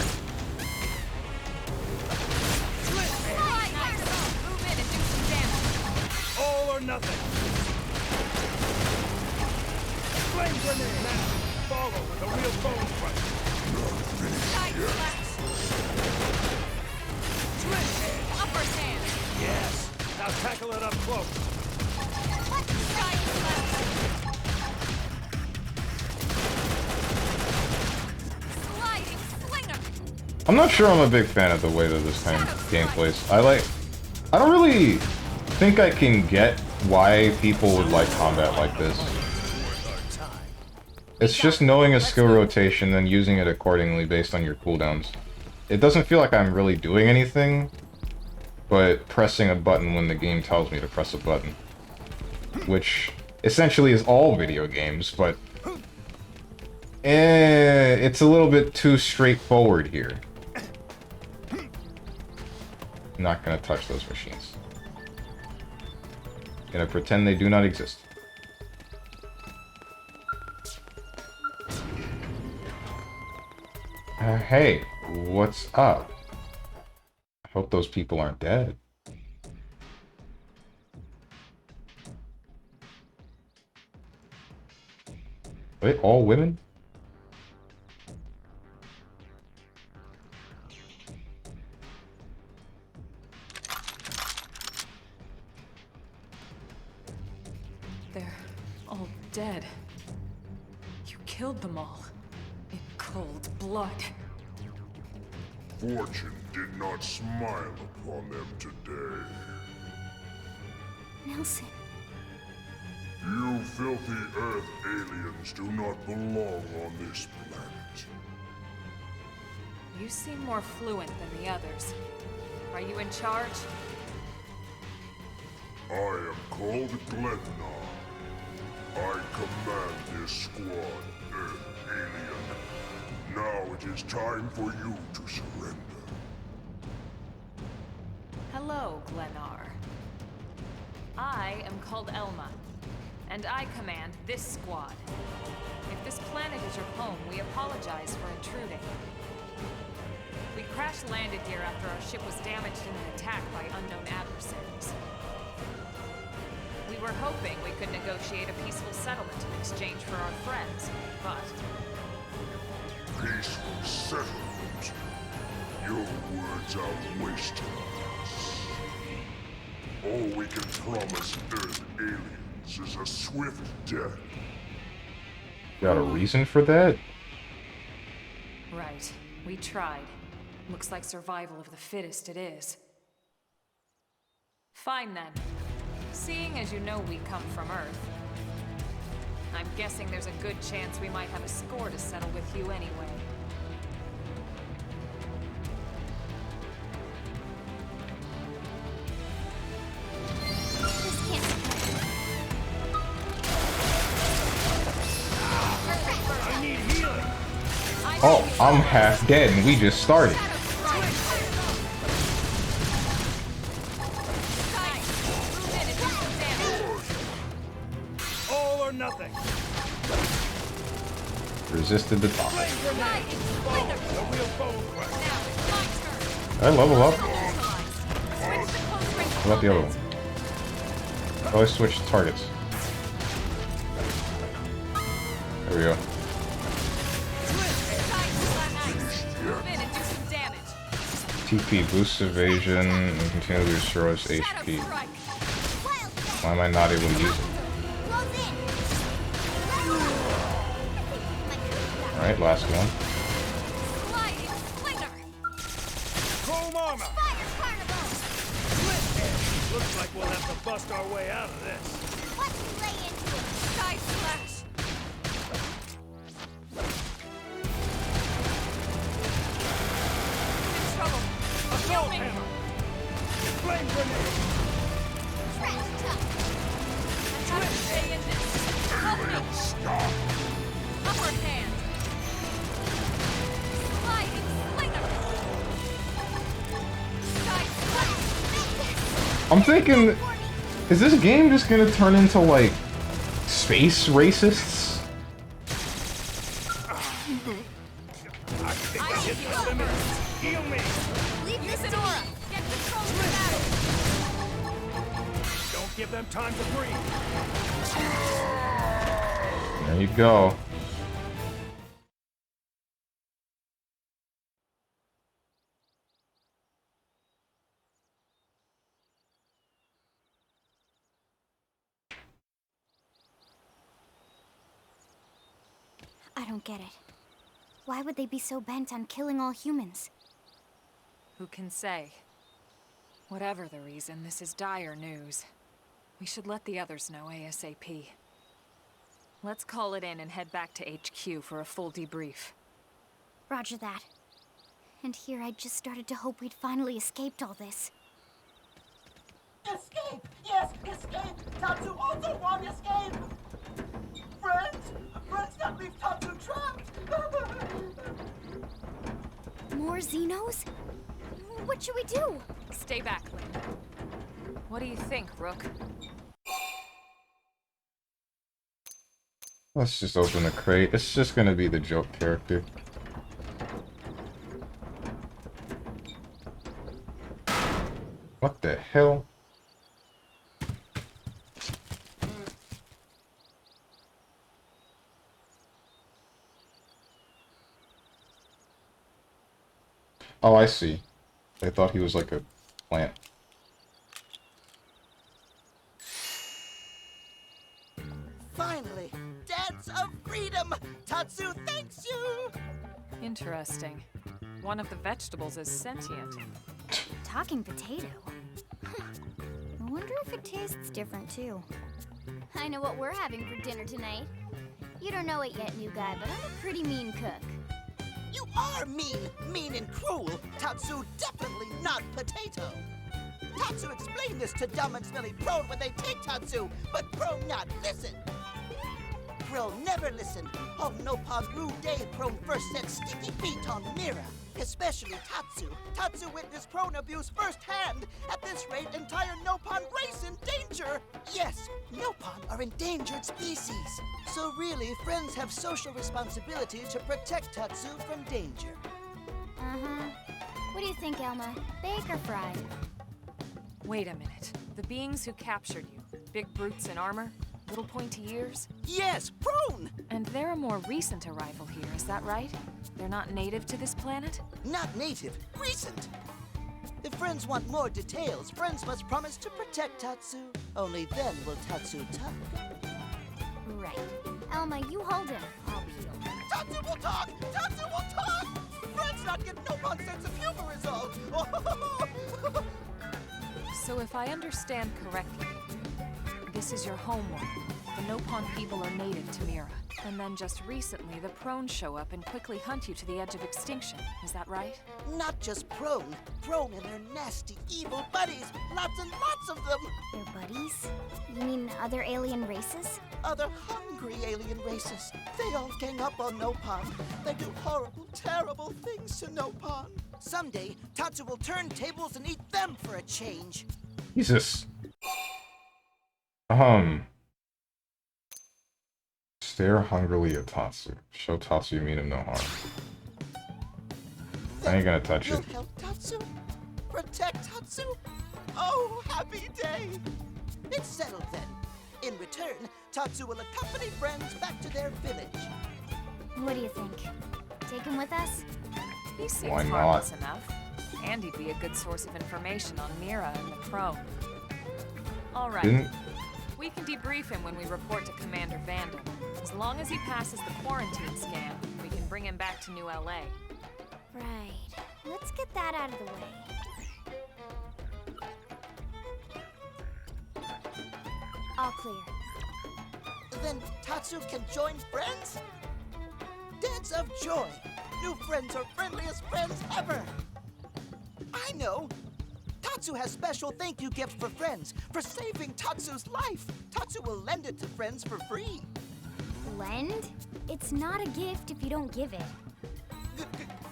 All or nothing. Flame grenade now. Follow with a real bone crush. Upper hand. Yes. Now tackle it up close. Sliding slinger. I'm not sure I'm a big fan of the way that this kind of game plays. I don't really think I can get why people would like combat like this. It's just knowing a skill rotation, then using it accordingly based on your cooldowns. It doesn't feel like I'm really doing anything, but pressing a button when the game tells me to press a button. Which essentially is all video games, but it's a little bit too straightforward here. I'm not gonna touch those machines. Gonna pretend they do not exist. Hey, what's up? I hope those people aren't dead. Are they all women? They're all dead. You killed them all. In cold blood. Fortune did not smile upon them today. Nelson. You filthy Earth aliens do not belong on this planet. You seem more fluent than the others. Are you in charge? I am called Glednar. I command this squad, Earth alien. Now it is time for you to surrender. Hello, Glennar. I am called Elma, and I command this squad. If this planet is your home, we apologize for intruding. We crash-landed here after our ship was damaged in an attack by unknown adversaries. We were hoping we could negotiate a peaceful settlement in exchange for our friends, but... Peaceful settlement? Your words are wasted on us. All we can promise Earth aliens is a swift death. Got a reason for that? Right. We tried. Looks like survival of the fittest it is. Fine then. Seeing as you know we come from Earth, I'm guessing there's a good chance we might have a score to settle with you anyway. This can't I need healing. Oh, I'm half dead and we just started. All or nothing. Resisted the top. Flame grenade. Follow the real bone crush. Did I level up? What about the other one? Oh, I switched targets. There we go. TP boosts evasion and continually restores HP. Why am I not able to use it? Alright, last one. Chrome armor. Looks like we'll have to bust our way out of this. Let's lay into it. Sky slash. Assault hammer. Flame grenade. Trash. Upward hand. Sliding slinger. Side slide. I'm thinking, is this game just gonna turn into like space racists? Heal me! Leave this in aura. Get control of the battle. Don't give them time to breathe. There you go. I don't get it. Why would they be so bent on killing all humans? Who can say? Whatever the reason, this is dire news. We should let the others know ASAP. Let's call it in and head back to HQ for a full debrief. Roger that. And here I just started to hope we'd finally escaped all this. Escape! Yes, escape! Tatsu also want escape! Friends! Friends can't leave Tatsu trapped! More Xenos? What should we do? Stay back, Lynn. What do you think, Rook? Let's just open the crate. It's just gonna be the joke character. What the hell? Oh, I see. I thought he was like a plant. Finally! Dance of freedom! Tatsu thanks you! Interesting. One of the vegetables is sentient. Talking potato? I wonder if it tastes different too. I know what we're having for dinner tonight. You don't know it yet, new guy, but I'm a pretty mean cook. You are mean and cruel. Tatsu definitely not potato. Tatsu explained this to dumb and smelly Prone when they take Tatsu, but Prone not listen. Prone never listen. On Nopa's rude day, Prone first set sticky feet on Mira. Especially Tatsu. Tatsu witnessed Prone abuse firsthand. At this rate, entire Nopon race in danger. Yes, Nopon are endangered species. So really, friends have social responsibility to protect Tatsu from danger. Uh-huh. What do you think, Elma? Bake or fried? Wait a minute. The beings who captured you, big brutes in armor, little pointy ears? Yes, Prone! And they're a more recent arrival here, is that right? They're not native to this planet? Not native, recent. If friends want more details, friends must promise to protect Tatsu. Only then will Tatsu talk. Right. Elma, you hold him. I'll peel. Tatsu will talk! Tatsu will talk! Friends not get Nopon's sense of humor is all. So if I understand correctly, this is your homeworld. The Nopon people are native to Mira. And then just recently, the Prone show up and quickly hunt you to the edge of extinction. Is that right? Not just Prone. Prone and their nasty, evil buddies. Lots and lots of them. Their buddies? You mean other alien races? Other hungry alien races. They all gang up on Nopon. They do horrible, terrible things to Nopon. Someday, Tatsu will turn tables and eat them for a change. Jesus. Stare hungrily at Tatsu. Show Tatsu you mean him no harm. I ain't gonna touch You'll it. help Tatsu? Protect Tatsu? Oh, happy day! It's settled then. In return, Tatsu will accompany friends back to their village. What do you think? Take him with us? He seems Why not? harmless enough. And he'd be a good source of information on Mira and the Prone. All right. Didn't... We can debrief him when we report to Commander Vandal. As long as he passes the quarantine scan, we can bring him back to New LA. Right. Let's get that out of the way. All clear. Then Tatsu can join friends? Dance of joy! New friends are friendliest friends ever! I know! Tatsu has special thank you gifts for friends, for saving Tatsu's life! Tatsu will lend it to friends for free. lend? It's not a gift if you don't give it.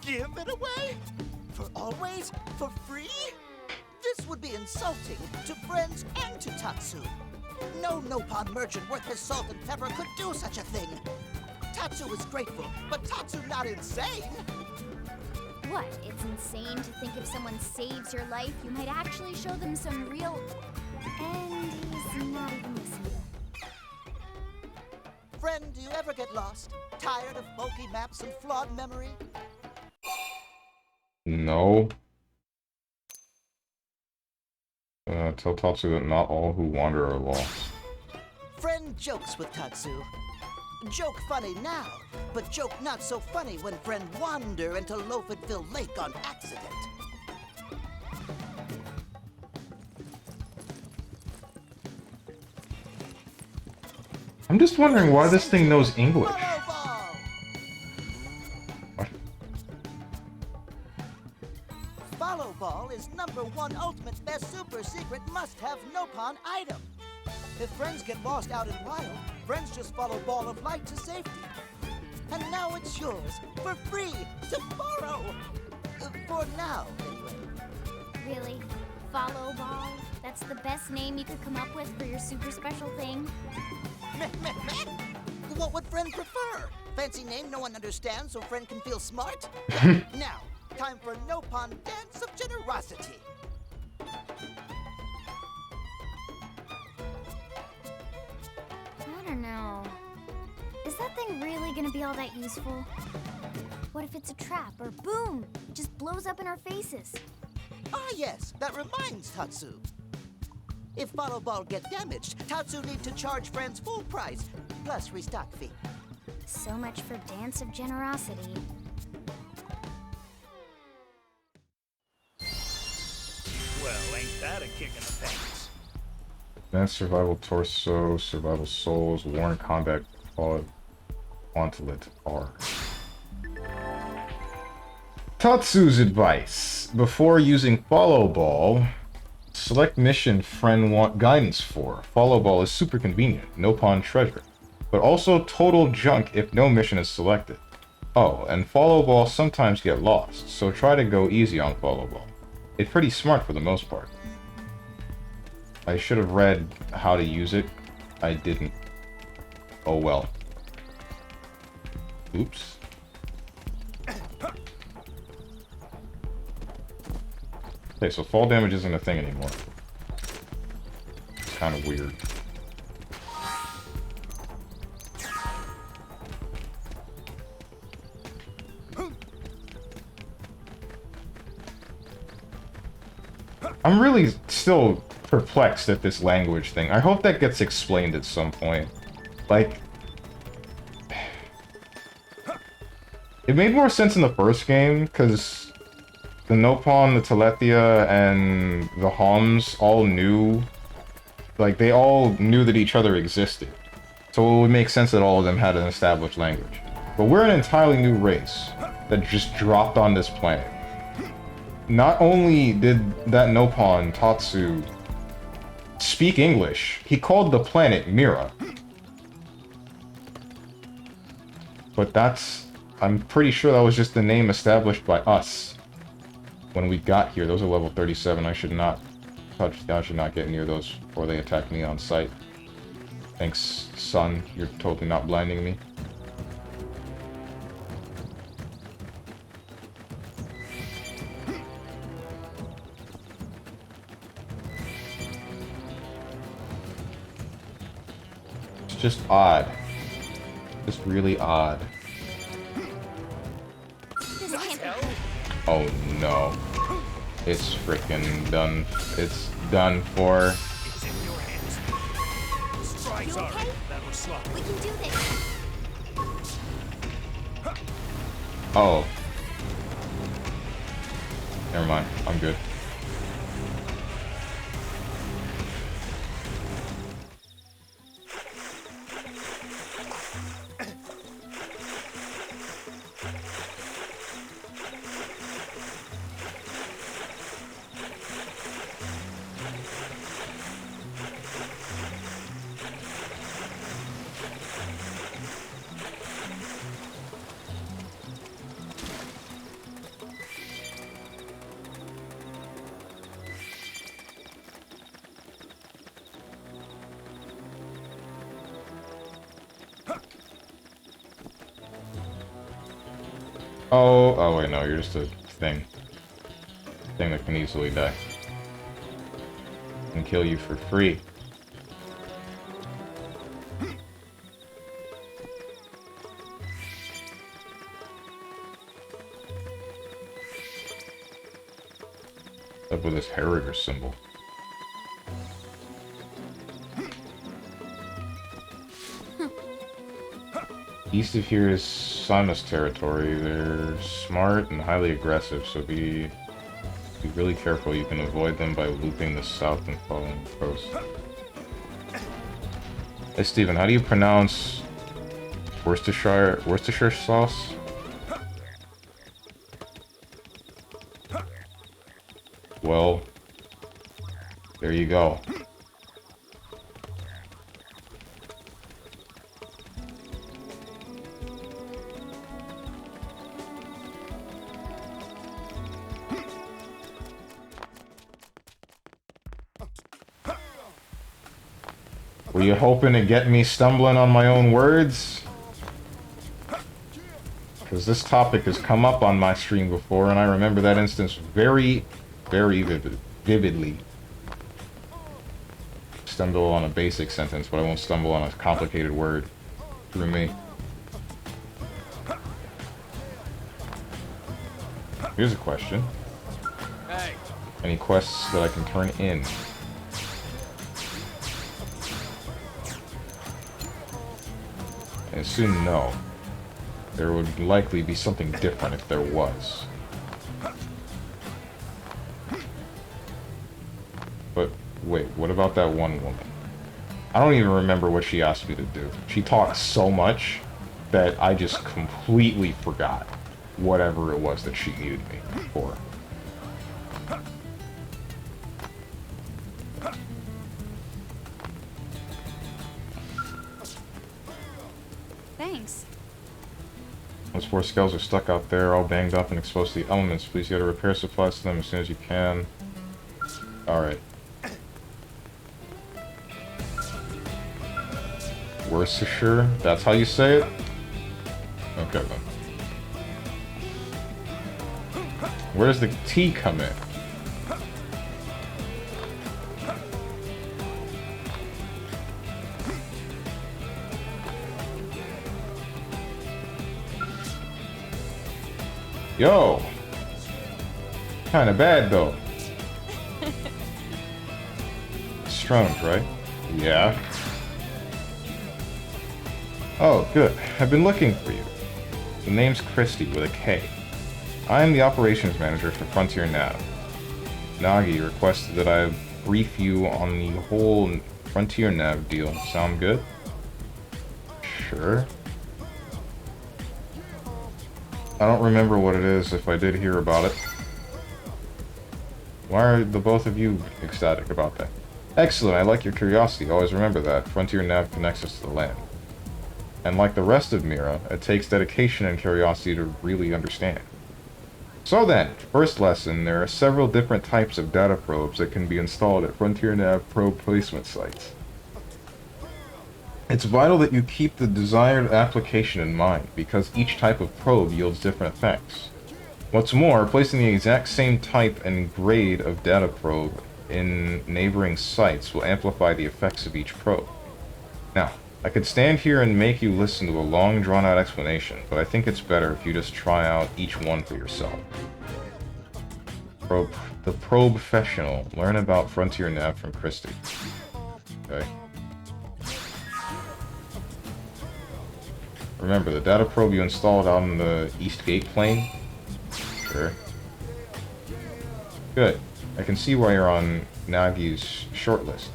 Give it away? For always? For free? This would be insulting to friends and to Tatsu. No Nopon merchant worth his salt and pepper could do such a thing. Tatsu is grateful, but Tatsu not insane. What? It's insane to think if someone saves your life, you might actually show them some real... And he's not even listening. Friend, do you ever get lost? Tired of bulky maps and flawed memory? No. Tell Tatsu that not all who wander are lost. Friend jokes with Tatsu. Joke funny now, but joke not so funny when friend wander into Loafedville Lake on accident. I'm just wondering why this thing knows English. What? Follow Ball is #1 ultimate best super secret must-have Nopon item. If friends get lost out in wild, friends just follow Ball of Light to safety. And now it's yours, for free, to borrow. For now, anyway. Really? Follow Ball? That's the best name you could come up with for your super special thing? What would friend prefer? Fancy name no one understands so friend can feel smart? Now, time for Nopon Dance of Generosity. I don't know. Is that thing really gonna be all that useful? What if it's a trap, or boom, it just blows up in our faces? Ah yes, that reminds Tatsu. If Follow Ball get damaged, Tatsu need to charge friends full price, plus restock fee. So much for Dance of Generosity. Well, ain't that a kick in the pants? Advanced Survival Torso, Survival Souls, Worn Combat Quantilet R. Tatsu's advice. Before using Follow Ball, select mission friend want guidance for. Follow Ball is super convenient, Nopon treasure. But also total junk if no mission is selected. Oh, and Follow Ball sometimes get lost, so try to go easy on Follow Ball. It's pretty smart for the most part. I should have read how to use it. I didn't. Oh well. Oops. Okay, so fall damage isn't a thing anymore. It's kind of weird. I'm really still perplexed at this language thing. I hope that gets explained at some point. Like, it made more sense in the first game, because the Nopon, the Telethia, and the Homs all knew, like, they all knew that each other existed. So it would make sense that all of them had an established language. But we're an entirely new race that just dropped on this planet. Not only did that Nopon, Tatsu, speak English, he called the planet Mira. But that's... I'm pretty sure that was just the name established by us when we got here. Those are level 37. I should not touch... I should not get near those before they attack me on sight. Thanks, son. You're totally not blinding me. Just odd. Just really odd. Oh no. It's freaking done. It's done for. It's in your hands. Try You sorry. okay? That was slow. We can do this. Oh. Never mind. I'm good. Oh wait, no, you're just a thing. Thing that can easily die. And kill you for free. Up with this Harriger symbol. East of here is Simus territory. They're smart and highly aggressive, so be really careful. You can avoid them by looping the south and following the coast. Hey Steven, how do you pronounce Worcestershire sauce? Well, there you go. Were you hoping to get me stumbling on my own words? Because this topic has come up on my stream before, and I remember that instance very, very vividly. Stumble on a basic sentence, but I won't stumble on a complicated word through me. Here's a question. Hey. Any quests that I can turn in? I assume no. There would likely be something different if there was. But wait, what about that one woman? I don't even remember what she asked me to do. She talked so much that I just completely forgot whatever it was that she needed me for. Thanks. Those four skulls are stuck out there, all banged up and exposed to the elements. Please get a repair supplies to them as soon as you can. Alright. Worcestershire? That's how you say it? Okay then. Where does the T come in? Yo! Kinda bad though. Strange, right? Yeah. Oh, good. I've been looking for you. The name's Christie with a K. I am the operations manager for Frontier Nav. Nagi requested that I brief you on the whole Frontier Nav deal. Sound good? Sure. I don't remember what it is if I did hear about it. Why are the both of you ecstatic about that? Excellent, I like your curiosity. Always remember that. Frontier Nav connects us to the land. And like the rest of Mira, it takes dedication and curiosity to really understand. So then, first lesson, there are several different types of data probes that can be installed at Frontier Nav probe placement sites. It's vital that you keep the desired application in mind, because each type of probe yields different effects. What's more, placing the exact same type and grade of data probe in neighboring sites will amplify the effects of each probe. Now, I could stand here and make you listen to a long, drawn-out explanation, but I think it's better if you just try out each one for yourself. The Probe-fessional. Learn about Frontier Nav from Christie. Okay. Remember, the data probe you installed on the East Gate plane? Sure. Good. I can see why you're on Nagi's shortlist.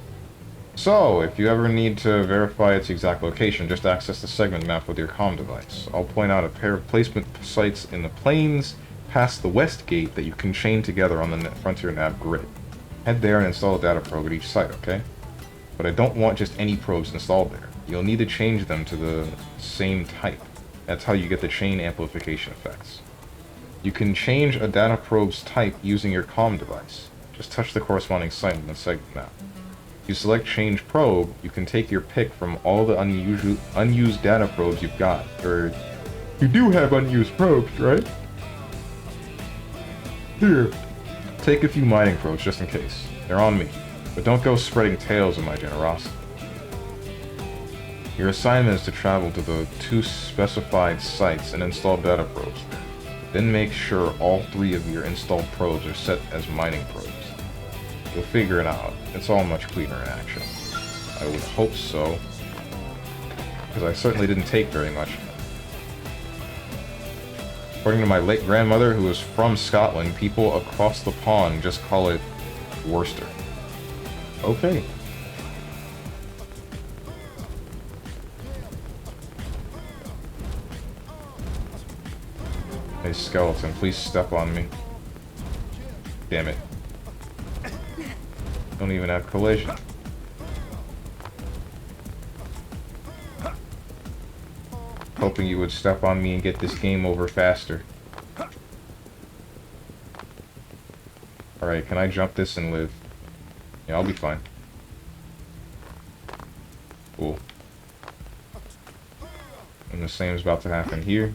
So, if you ever need to verify its exact location, just access the segment map with your comm device. I'll point out a pair of placement sites in the plains past the West Gate that you can chain together on the Frontier Nav grid. Head there and install a data probe at each site, okay? But I don't want just any probes installed there. You'll need to change them to the same type. That's how you get the chain amplification effects. You can change a data probe's type using your comm device. Just touch the corresponding site on the segment map. If you select Change Probe, you can take your pick from all the unused data probes you've got. Or, you do have unused probes, right? Here, take a few mining probes just in case. They're on me. But don't go spreading tales of my generosity. Your assignment is to travel to the 2 specified sites and install data probes. Then make sure all 3 of your installed probes are set as mining probes. You'll figure it out. It's all much cleaner in action. I would hope so. Because I certainly didn't take very much. According to my late grandmother, who was from Scotland, people across the pond just call it Worcester. Okay. Hey, skeleton, please step on me. Damn it. Don't even have collision. Hoping you would step on me and get this game over faster. Alright, can I jump this and live? Yeah, I'll be fine. Cool. And the same is about to happen here.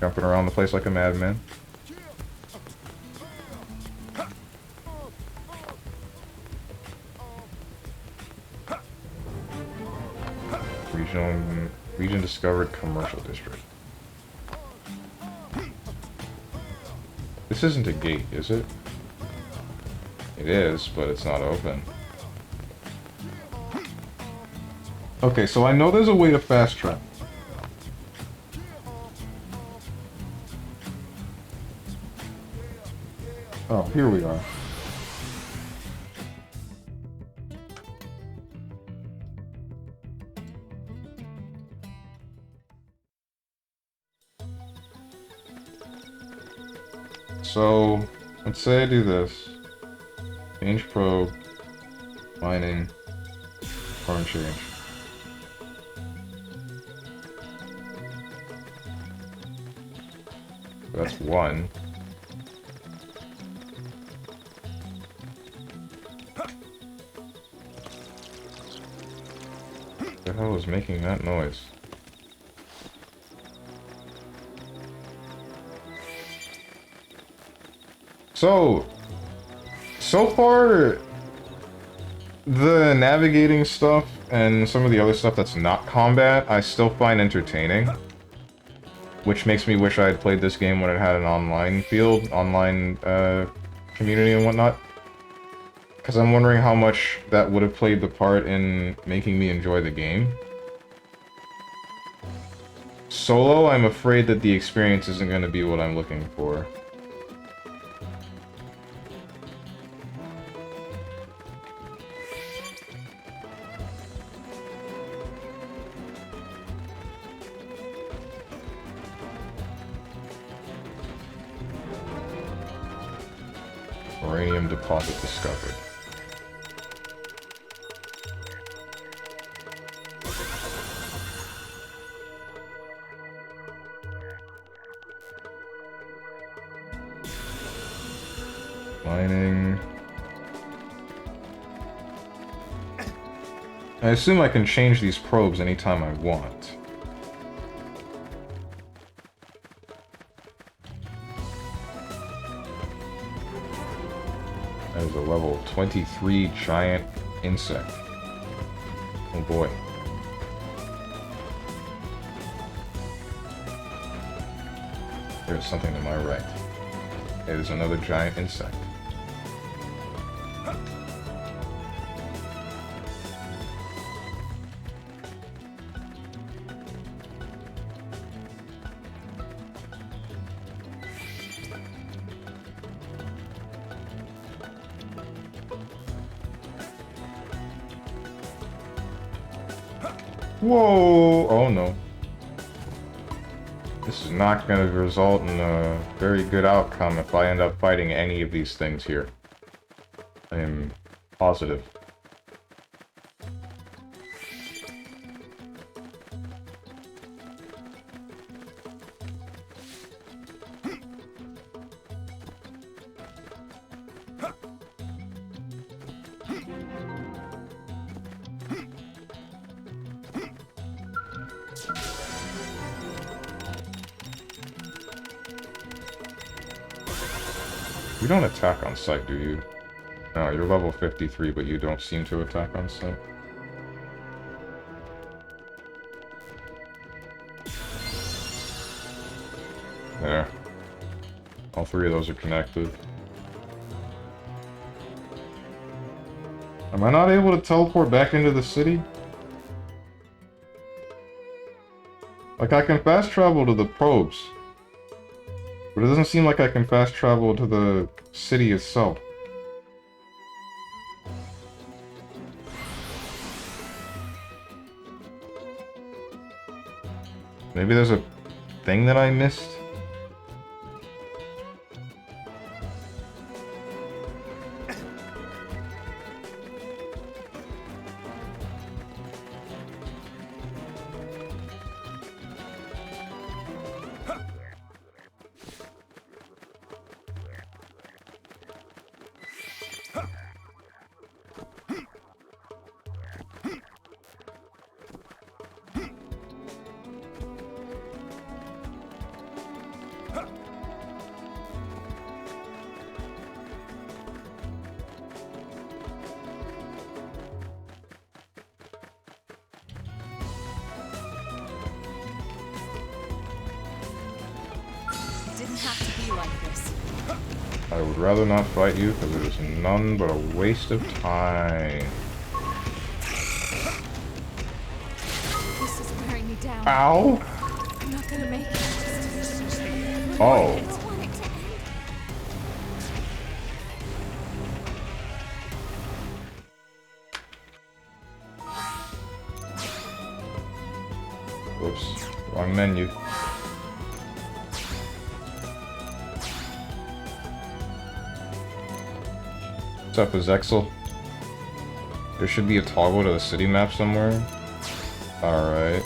Jumping around the place like a madman. Region discovered commercial district. This isn't a gate, is it? It is, but it's not open. Okay, so I know there's a way to fast travel. Oh, here we are. So, let's say I do this. Change probe, mining, farm change. That's 1. What the hell is making that noise? So far, the navigating stuff and some of the other stuff that's not combat, I still find entertaining. Which makes me wish I had played this game when it had an online field, online community and whatnot. Because I'm wondering how much that would have played the part in making me enjoy the game. Solo, I'm afraid that the experience isn't going to be what I'm looking for. Uranium deposit discovered. Mining. I assume I can change these probes anytime I want. That is a level 23 giant insect. Oh boy. There's something to my right. There's another giant insect. Whoa! Oh no. This is not going to result in a very good outcome if I end up fighting any of these things here. I am positive. You don't attack on sight, do you? No, you're level 53, but you don't seem to attack on sight. There. All three of those are connected. Am I not able to teleport back into the city? Like, I can fast travel to the probes. But it doesn't seem like I can fast travel to the city itself. Maybe there's a thing that I missed? I would rather not fight you because it is none but a waste of time. This is wearing me down. Ow! I'm not gonna make it. Oh. Whoops. Wrong menu. What's up, Azexel? There should be a toggle to the city map somewhere. Alright.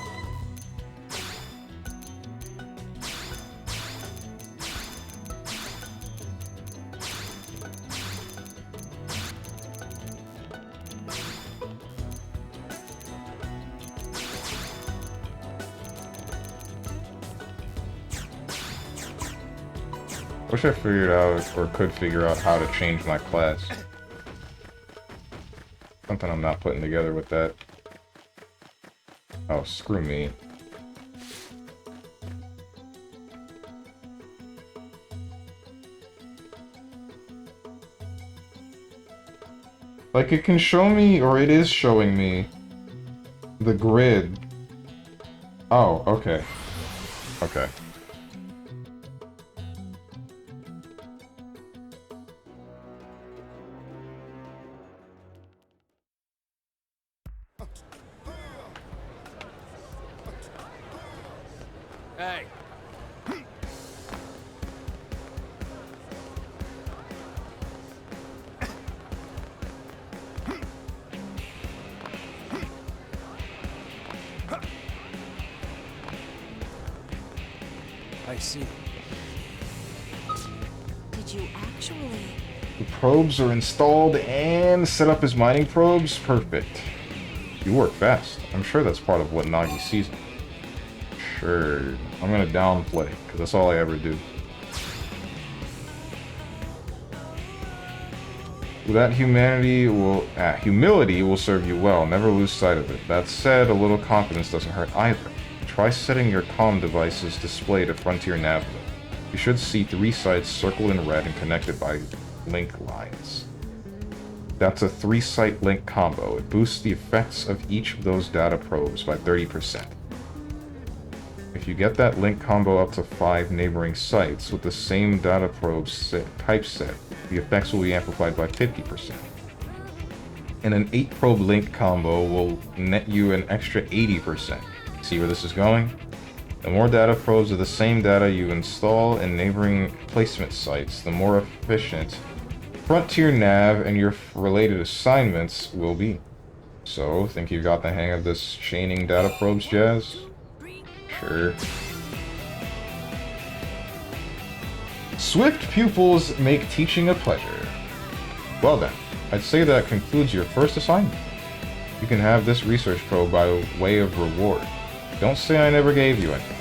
Wish I figured out, or could figure out, how to change my class. Something I'm not putting together with that. Oh, screw me. Like, it can show me, or it is showing me, the grid. Oh, okay. Okay. Hey. I see. Did you actually... The probes are installed and set up as mining probes? Perfect. You work fast. I'm sure that's part of what Nagi sees. Sure. I'm gonna downplay, because that's all I ever do. That humility will serve you well. Never lose sight of it. That said, a little confidence doesn't hurt either. Try setting your comm device's display to Frontier Nav. You should see 3 sites circled in red and connected by link lines. That's a 3-site link combo. It boosts the effects of each of those data probes by 30%. If you get that link combo up to 5 neighboring sites with the same data probe typeset, the effects will be amplified by 50%. And an 8-probe link combo will net you an extra 80%. See where this is going? The more data probes of the same data you install in neighboring placement sites, the more efficient Frontier Nav and your related assignments will be. So, think you got the hang of this chaining data probes jazz? Sure. Swift pupils make teaching a pleasure. Well then, I'd say that concludes your first assignment. You can have this research probe by way of reward. Don't say I never gave you anything.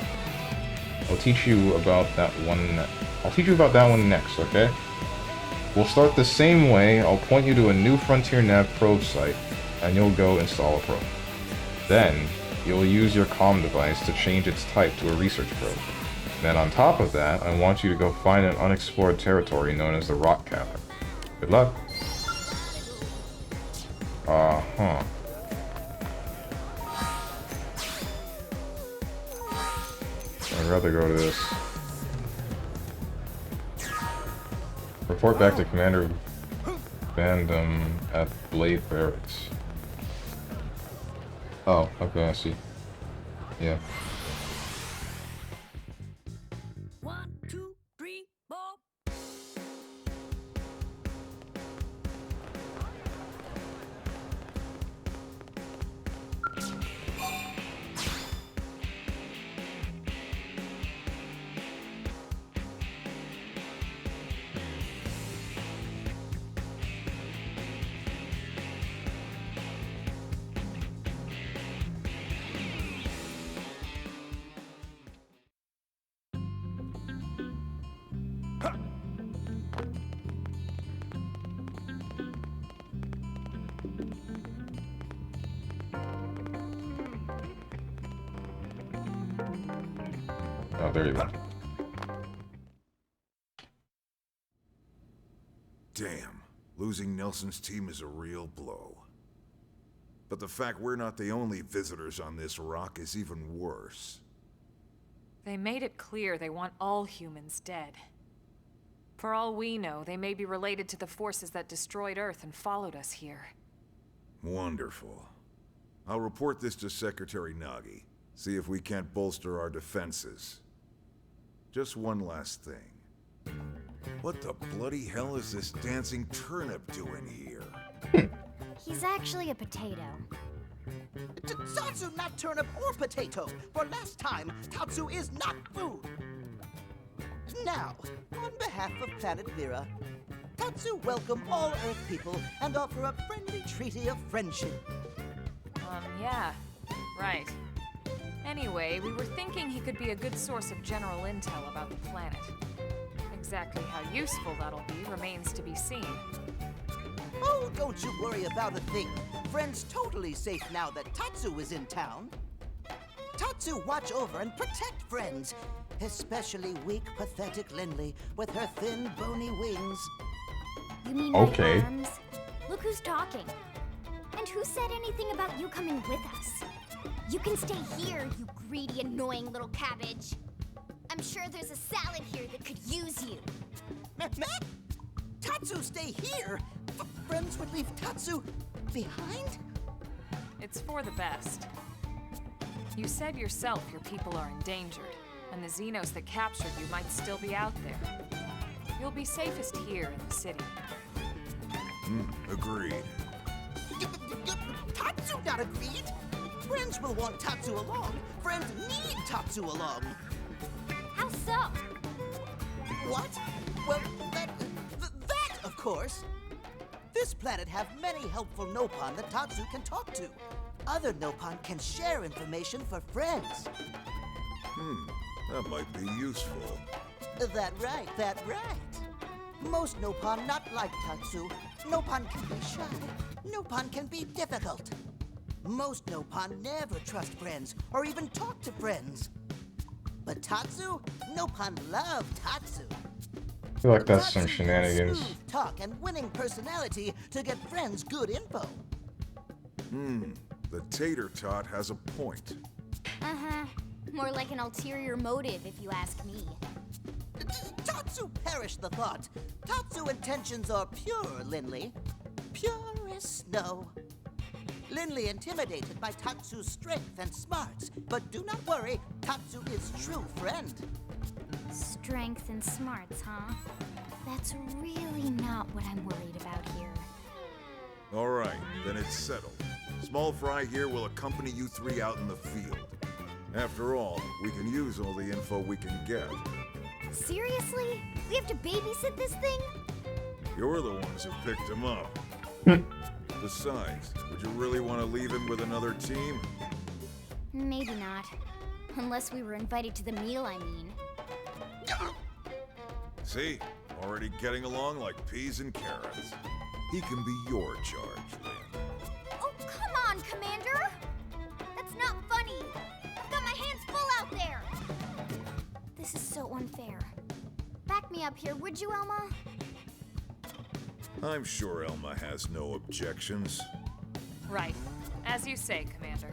I'll teach you about that one next, okay? We'll start the same way. I'll point you to a new Frontier Nav probe site, and you'll go install a probe. Then, you'll use your comm device to change its type to a research probe. Then on top of that, I want you to go find an unexplored territory known as the Rock Cavern. Good luck. Uh-huh. I'd rather go to this. Report back to Commander Vandam at Blade Barracks. Oh, okay, I see. Yeah. 1, 2, 3, 4. Oh, there you go. Damn, losing Nelson's team is a real blow. But the fact we're not the only visitors on this rock is even worse. They made it clear they want all humans dead. For all we know, they may be related to the forces that destroyed Earth and followed us here. Wonderful. I'll report this to Secretary Nagi. See if we can't bolster our defenses. Just one last thing. What the bloody hell is this dancing turnip doing here? He's actually a potato. Tatsu, not turnip or potato. For last time, Tatsu is not food. Now, on behalf of Planet Mira, Tatsu welcome all Earth people and offer a friendly treaty of friendship. Yeah, right. Anyway, we were thinking he could be a good source of general intel about the planet. Exactly how useful that'll be remains to be seen. Oh, don't you worry about a thing. Friend's totally safe now that Tatsu is in town. Tatsu watch over and protect friends, especially weak, pathetic Lindley with her thin, bony wings. You mean Okay. my arms? Look who's talking. And who said anything about you coming with us? You can stay here, you greedy, annoying little cabbage. I'm sure there's a salad here that could use you. Meh? Tatsu stay here? Friends would leave Tatsu behind? It's for the best. You said yourself your people are endangered, and the Xenos that captured you might still be out there. You'll be safest here in the city. Agreed. Tatsu not agreed. Friends will want Tatsu along. Friends need Tatsu along. How so? What? Well, that, of course. This planet have many helpful Nopon that Tatsu can talk to. Other Nopon can share information for friends. That might be useful. That right. Most Nopon not like Tatsu. Nopon can be shy. Nopon can be difficult. Most Nopon never trust friends or even talk to friends. But Tatsu? Nopon love Tatsu. I feel like that's some Tatsu shenanigans. smooth talk and winning personality to get friends good info. The tater tot has a point. Uh-huh. More like an ulterior motive, if you ask me. Tatsu perish the thought. Tatsu intentions are pure, Lindley. Pure as snow. Lindley intimidated by Tatsu's strength and smarts, but do not worry, Tatsu is true friend. Strength and smarts, huh? That's really not what I'm worried about here. All right, then it's settled. Small Fry here will accompany you three out in the field. After all, we can use all the info we can get. Seriously? We have to babysit this thing? You're the ones who picked him up. Besides, would you really want to leave him with another team? Maybe not. Unless we were invited to the meal, I mean. See? Already getting along like peas and carrots. He can be your charge, Lynn. Oh, come on, Commander! That's not funny! I've got my hands full out there! This is so unfair. Back me up here, would you, Elma? I'm sure Elma has no objections. Right. As you say, Commander.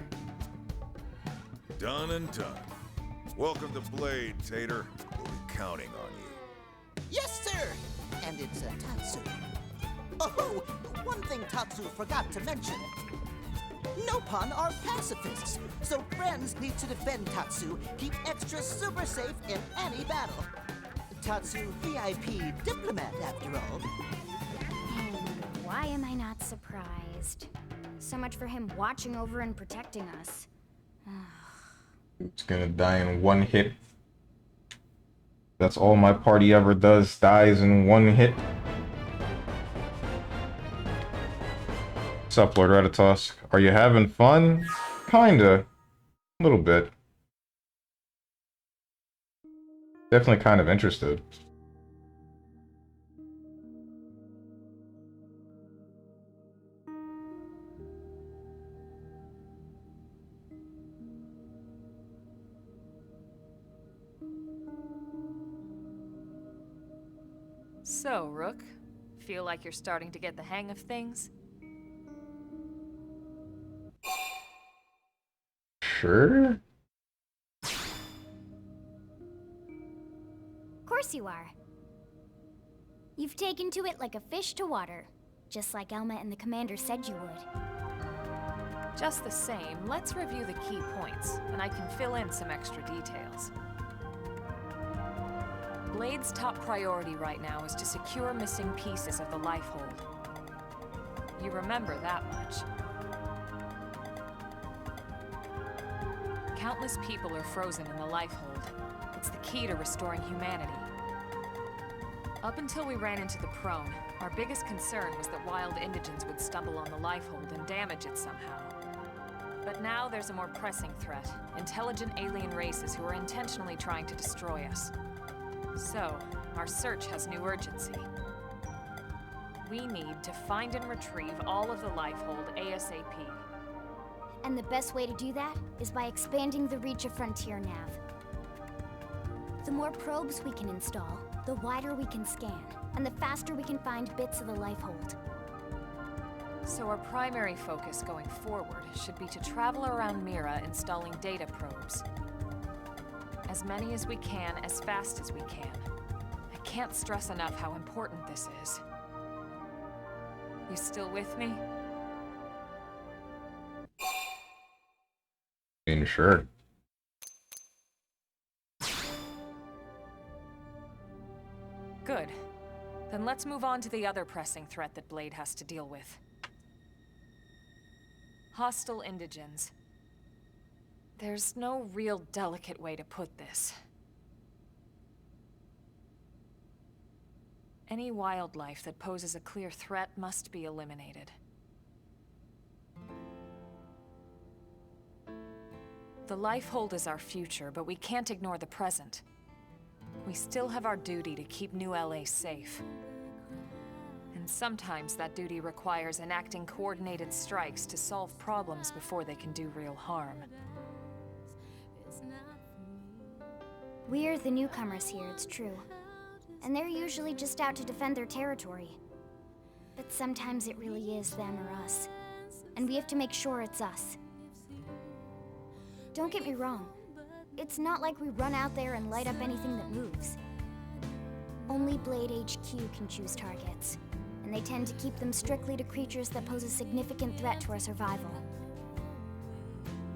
Done and done. Welcome to Blade, Tater. We'll be counting on you. Yes, sir! And it's Tatsu. Oh, one thing Tatsu forgot to mention. Nopon are pacifists, so friends need to defend Tatsu, keep extra super safe in any battle. Tatsu VIP diplomat, after all. Why am I not surprised? So much for him watching over and protecting us. It's gonna die in one hit. That's all my party ever does, dies in one hit. What's up, Lord Ratatosk? Are you having fun? Kinda. A little bit. Definitely kind of interested. So, Rook, feel like you're starting to get the hang of things? Sure? Of course you are. You've taken to it like a fish to water, just like Elma and the Commander said you would. Just the same, let's review the key points, and I can fill in some extra details. Blade's top priority right now is to secure missing pieces of the Lifehold. You remember that much. Countless people are frozen in the Lifehold. It's the key to restoring humanity. Up until we ran into the Prone, our biggest concern was that wild indigents would stumble on the Lifehold and damage it somehow. But now there's a more pressing threat. Intelligent alien races who are intentionally trying to destroy us. So, our search has new urgency. We need to find and retrieve all of the Lifehold ASAP. And the best way to do that is by expanding the reach of Frontier Nav. The more probes we can install, the wider we can scan, and the faster we can find bits of the Lifehold. So our primary focus going forward should be to travel around Mira installing data probes. As many as we can, as fast as we can. I can't stress enough how important this is. You still with me? Sure. Good. Then let's move on to the other pressing threat that Blade has to deal with. Hostile indigens. There's no real delicate way to put this. Any wildlife that poses a clear threat must be eliminated. The Lifehold is our future, but we can't ignore the present. We still have our duty to keep New LA safe. And sometimes that duty requires enacting coordinated strikes to solve problems before they can do real harm. We're the newcomers here, it's true. And they're usually just out to defend their territory. But sometimes it really is them or us. And we have to make sure it's us. Don't get me wrong. It's not like we run out there and light up anything that moves. Only Blade HQ can choose targets. And they tend to keep them strictly to creatures that pose a significant threat to our survival.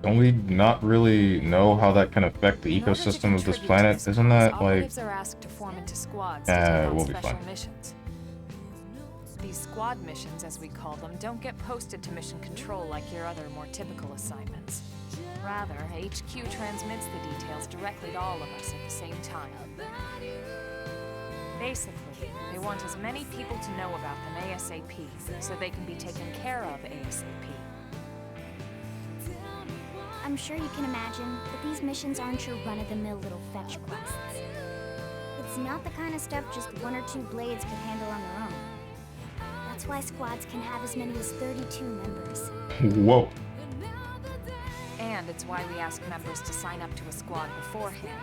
Don't we not really know how that can affect the ecosystem of this planet? Isn't that like... Operatives are asked to form into squads to take on we'll be special fine. missions. These squad missions, as we call them, don't get posted to mission control like your other more typical assignments. Rather, HQ transmits the details directly to all of us at the same time. Basically, they want as many people to know about them ASAP, so they can be taken care of ASAP. I'm sure you can imagine that these missions aren't your run-of-the-mill little fetch quests. It's not the kind of stuff just 1 or 2 blades could handle on their own. That's why squads can have as many as 32 members. Whoa. And it's why we ask members to sign up to a squad beforehand.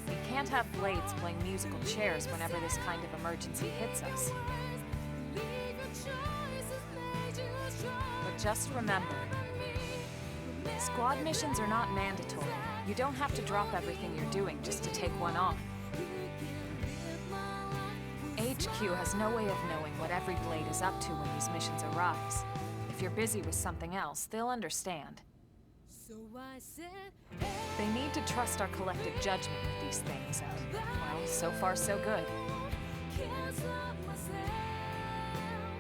We can't have blades playing musical chairs whenever this kind of emergency hits us. But just remember, squad missions are not mandatory. You don't have to drop everything you're doing just to take one on. HQ has no way of knowing what every blade is up to when these missions arise. If you're busy with something else, they'll understand. They need to trust our collective judgment with these things, and, well, so far so good.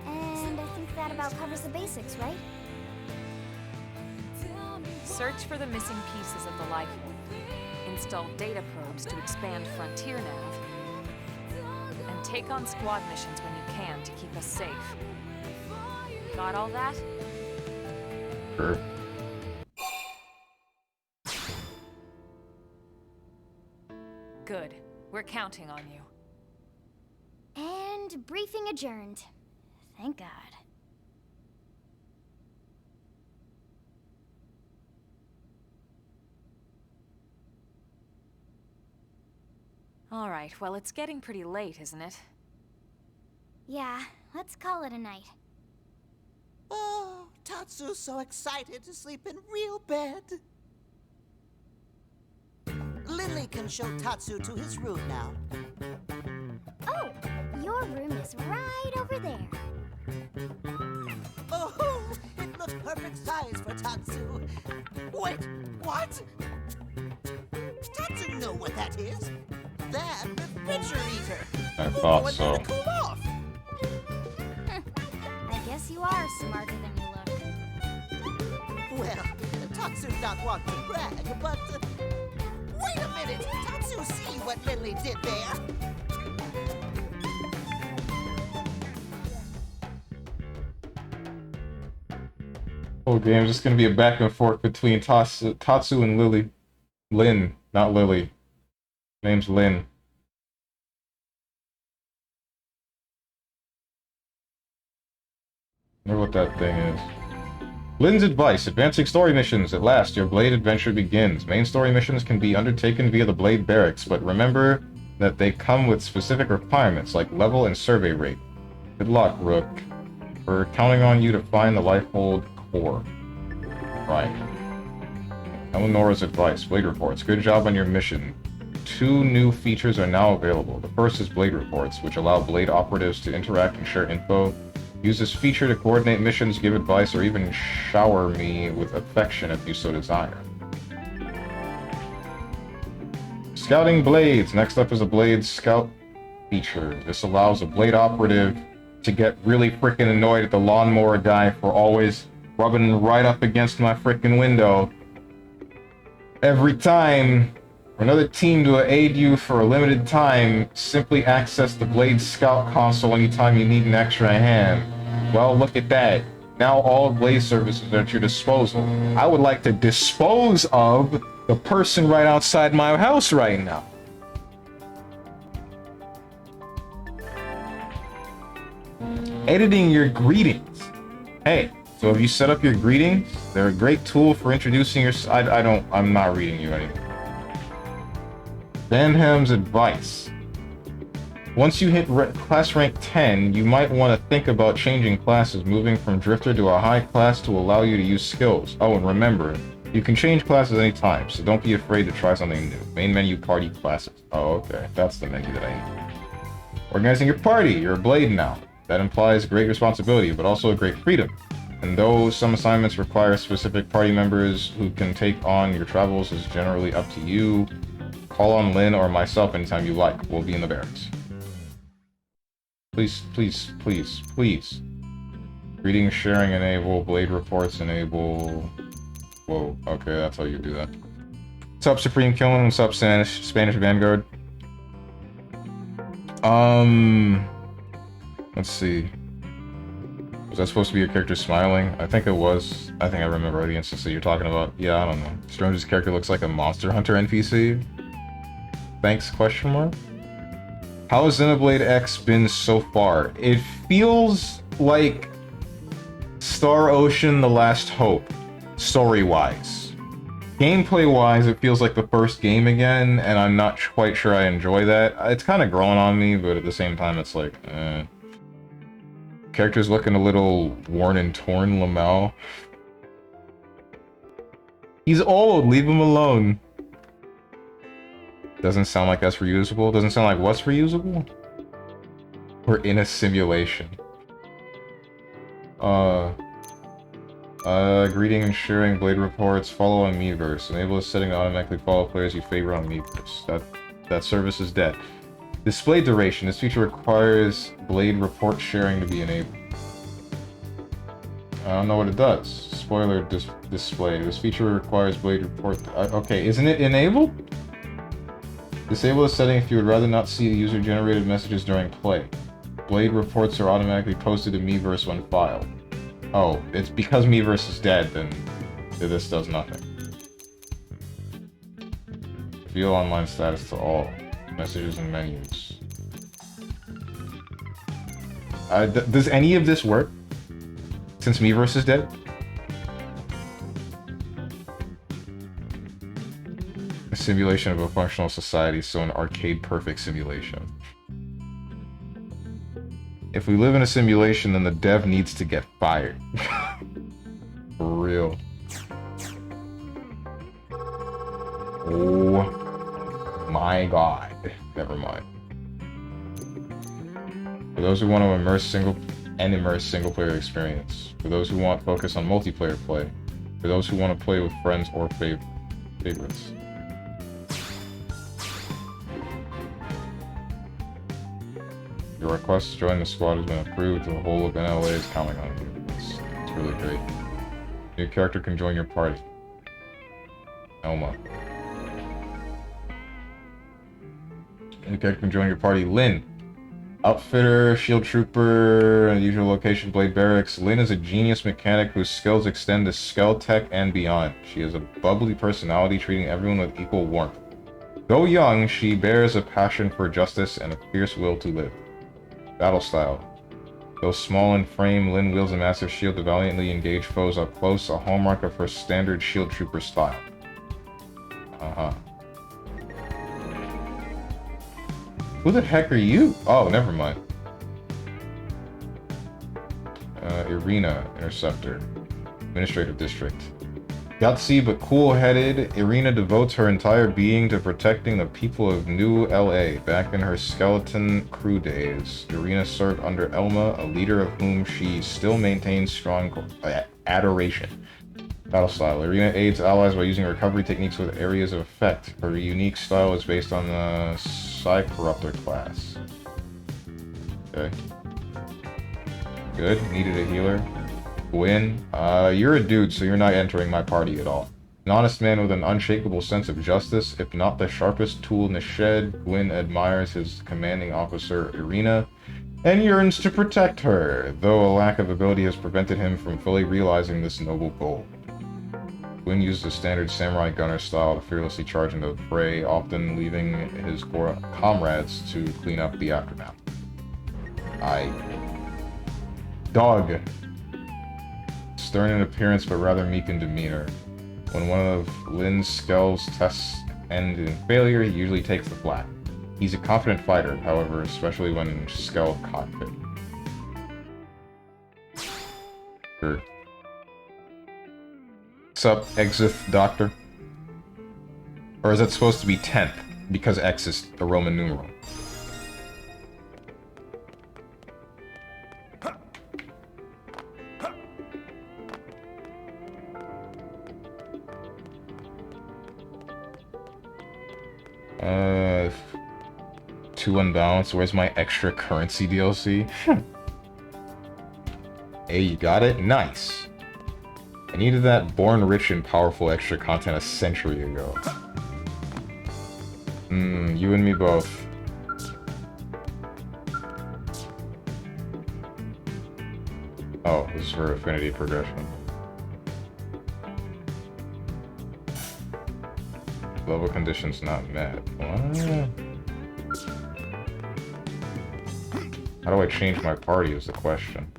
And I think that about covers the basics, right? Search for the missing pieces of the life orb. Install data probes to expand Frontier Nav. And take on squad missions when you can to keep us safe. Got all that? Sure. Good. We're counting on you. And briefing adjourned. Thank God. All right, well, it's getting pretty late, isn't it? Yeah, let's call it a night. Oh, Tatsu's so excited to sleep in real bed. Lily can show Tatsu to his room now. Oh, your room is right over there. Oh, it looks perfect size for Tatsu. Wait, what? Tatsu know what that is. That refrigerator. I thought so. To cool off. I guess you are smarter than you look. Well, Tatsu not want to brag, but wait a minute. Tatsu see what Lily did there. Whole game's just gonna be a back and forth between Tatsu and Lily. Lynn, not Lily. Name's Lynn. Wonder what that thing is. Lynn's advice. Advancing story missions. At last, your Blade adventure begins. Main story missions can be undertaken via the Blade barracks, but remember that they come with specific requirements, like level and survey rate. Good luck, Rook. We're counting on you to find the Lifehold core. Right. Eleonora's advice. Blade reports. Good job on your mission. 2 new features are now available. The first is Blade reports, which allow Blade operatives to interact and share info. Use this feature to coordinate missions, give advice, or even shower me with affection if you so desire. Scouting Blades. Next up is a Blade Scout feature. This allows a Blade operative to get really freaking annoyed at the lawnmower guy for always rubbing right up against my freaking window. Every time, for another team to aid you for a limited time, simply access the Blade Scout console anytime you need an extra hand. Well, look at that. Now all Blade services are at your disposal. I would like to dispose of the person right outside my house right now. Editing your greetings. Hey, so have you set up your greetings? They're a great tool for introducing your... I'm not reading you anymore. Vanham's advice. Once you hit class rank 10, you might want to think about changing classes, moving from Drifter to a high class to allow you to use skills. Oh, and remember, you can change classes anytime, so don't be afraid to try something new. Main menu, party, classes. Oh, okay. That's the menu that I need. Organizing your party. You're a Blade now. That implies great responsibility, but also a great freedom. And though some assignments require specific party members who can take on your travels is generally up to you, call on Lynn or myself anytime you like. We'll be in the barracks. Please, please, please, please. Greeting, sharing, enable. Blade reports, enable. Whoa, okay, that's how you do that. What's up, Supreme Killing? What's up, Spanish Vanguard? Let's see. Was that supposed to be your character smiling? I think it was. I think I remember the instance that you're talking about. Yeah, I don't know. Stranger's character looks like a Monster Hunter NPC? Thanks, question mark? How has Xenoblade X been so far? It feels like Star Ocean: The Last Hope, story-wise. Gameplay-wise, it feels like the first game again, and I'm not quite sure I enjoy that. It's kind of growing on me, but at the same time, it's like, eh. Character's looking a little worn and torn, Lamel. He's old, leave him alone. Doesn't sound like that's reusable. Doesn't sound like what's reusable? We're in a simulation. Greeting and sharing Blade reports. Follow on Miiverse. Enable this setting to automatically follow players you favor on Miiverse. That service is dead. Display duration. This feature requires Blade report sharing to be enabled. I don't know what it does. Spoiler display. This feature requires Blade report. Okay, isn't it enabled? Disable this setting if you would rather not see the user-generated messages during play. Blade reports are automatically posted to Miiverse when filed. Oh, it's because Miiverse is dead, then this does nothing. View online status to all. Messages and menus. Does any of this work? Since Miiverse is dead? A simulation of a functional society, so an arcade-perfect simulation. If we live in a simulation, then the dev needs to get fired. For real. Oh my god. Never mind. For those who want to immerse single-player experience. For those who want focus on multiplayer play. For those who want to play with friends or favorites. Your request to join the squad has been approved. The whole of NLA is counting on you. It's really great. Your character can join your party. Elma. Your character can join your party. Lynn. Outfitter, shield trooper, unusual location, Blade Barracks. Lynn is a genius mechanic whose skills extend to Skell-Tech and beyond. She has a bubbly personality, treating everyone with equal warmth. Though young, she bears a passion for justice and a fierce will to live. Battle style. Though small in frame, Lynn wields a massive shield to valiantly engage foes up close, a hallmark of her standard shield trooper style. Who the heck are you? Oh, never mind. Irina, Interceptor. Administrative District. Gutsy but cool-headed, Irina devotes her entire being to protecting the people of New LA. Back in her skeleton crew days, Irina served under Elma, a leader of whom she still maintains strong adoration. Battle style. Irina aids allies by using recovery techniques with areas of effect. Her unique style is based on the Psy-Corruptor class. Okay. Good. Needed a healer. Gwyn, you're a dude, so you're not entering my party at all. An honest man with an unshakable sense of justice, if not the sharpest tool in the shed, Gwyn admires his commanding officer, Irina, and yearns to protect her, though a lack of ability has prevented him from fully realizing this noble goal. Gwyn uses the standard samurai gunner style to fearlessly charge into the fray, often leaving his comrades to clean up the aftermath. Dog. Stern in appearance, but rather meek in demeanor. When one of Lynn's Skell's tests end in failure, he usually takes the flak. He's a confident fighter, however, especially when in Skell cockpit. Sure. What's up, Exith Doctor? Or is that supposed to be 10th? Because X is a Roman numeral. Too unbalanced. Where's my extra currency DLC? Hey, you got it? Nice. I needed that born rich and powerful extra content a century ago. You and me both. Oh, this is for affinity progression. Level conditions not met. What? How do I change my party is the question.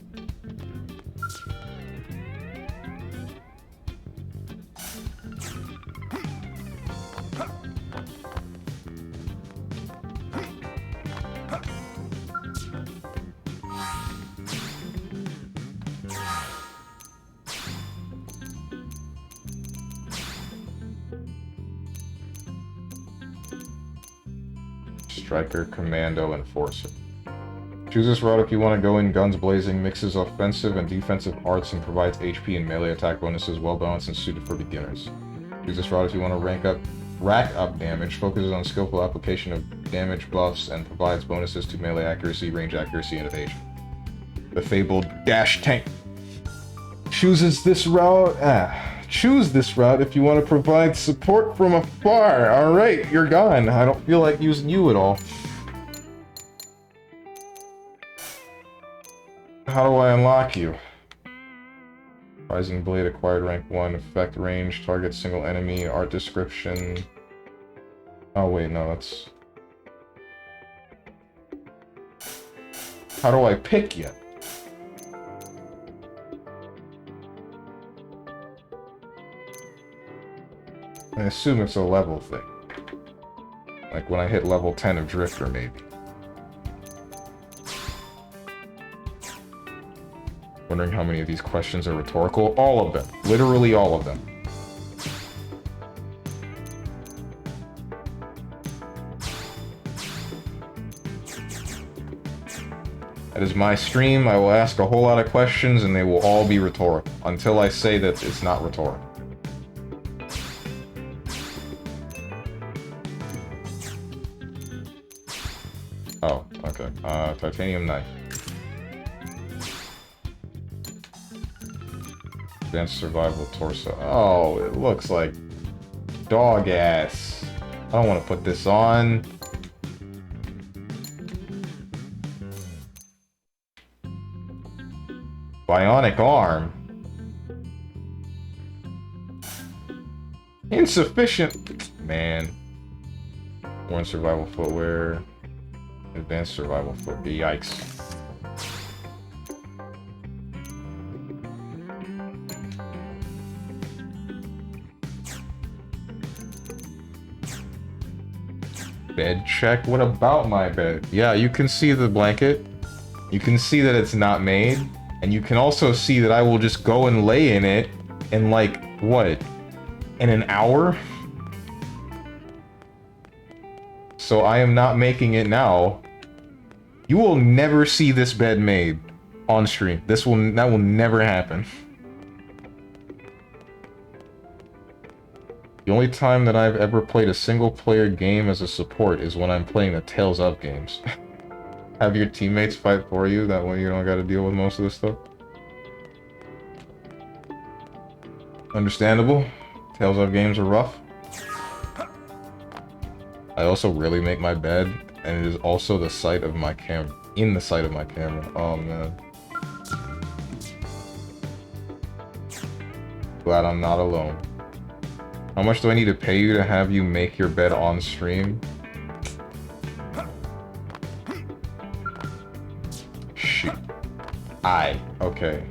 Striker, Commando, Enforcer. Choose this route if you want to go in guns blazing, mixes offensive and defensive arts, and provides HP and melee attack bonuses, well balanced and suited for beginners. Choose this route if you want to rack up damage, focuses on skillful application of damage buffs, and provides bonuses to melee accuracy, range accuracy, and evasion. The fabled Dash Tank chooses this route. Choose this route if you want to provide support from afar. Alright, you're gone. I don't feel like using you at all. How do I unlock you? Rising Blade acquired rank 1, effect range, target single enemy, art description. Oh wait, no, that's... How do I pick you? I assume it's a level thing. Like when I hit level 10 of Drifter, maybe. Wondering how many of these questions are rhetorical? All of them. Literally all of them. That is my stream. I will ask a whole lot of questions and they will all be rhetorical. Until I say that it's not rhetorical. Oh, okay. Titanium knife. Advanced survival torso. Oh, it looks like dog ass. I don't want to put this on. Bionic arm. Insufficient. Man. Worn survival footwear. Advanced survival foot. Yikes. Bed check? What about my bed? Yeah, you can see the blanket. You can see that it's not made. And you can also see that I will just go and lay in it in like, what? In an hour? So I am not making it now. You will never see this bed made on stream. That will never happen. The only time that I've ever played a single-player game as a support is when I'm playing the Tales of games. Have your teammates fight for you, that way you don't gotta deal with most of this stuff. Understandable. Tales of games are rough. I also really make my bed, and it is also the sight of my camera. In the sight of my camera. Oh man. Glad I'm not alone. How much do I need to pay you to have you make your bed on stream? Shoot. Okay.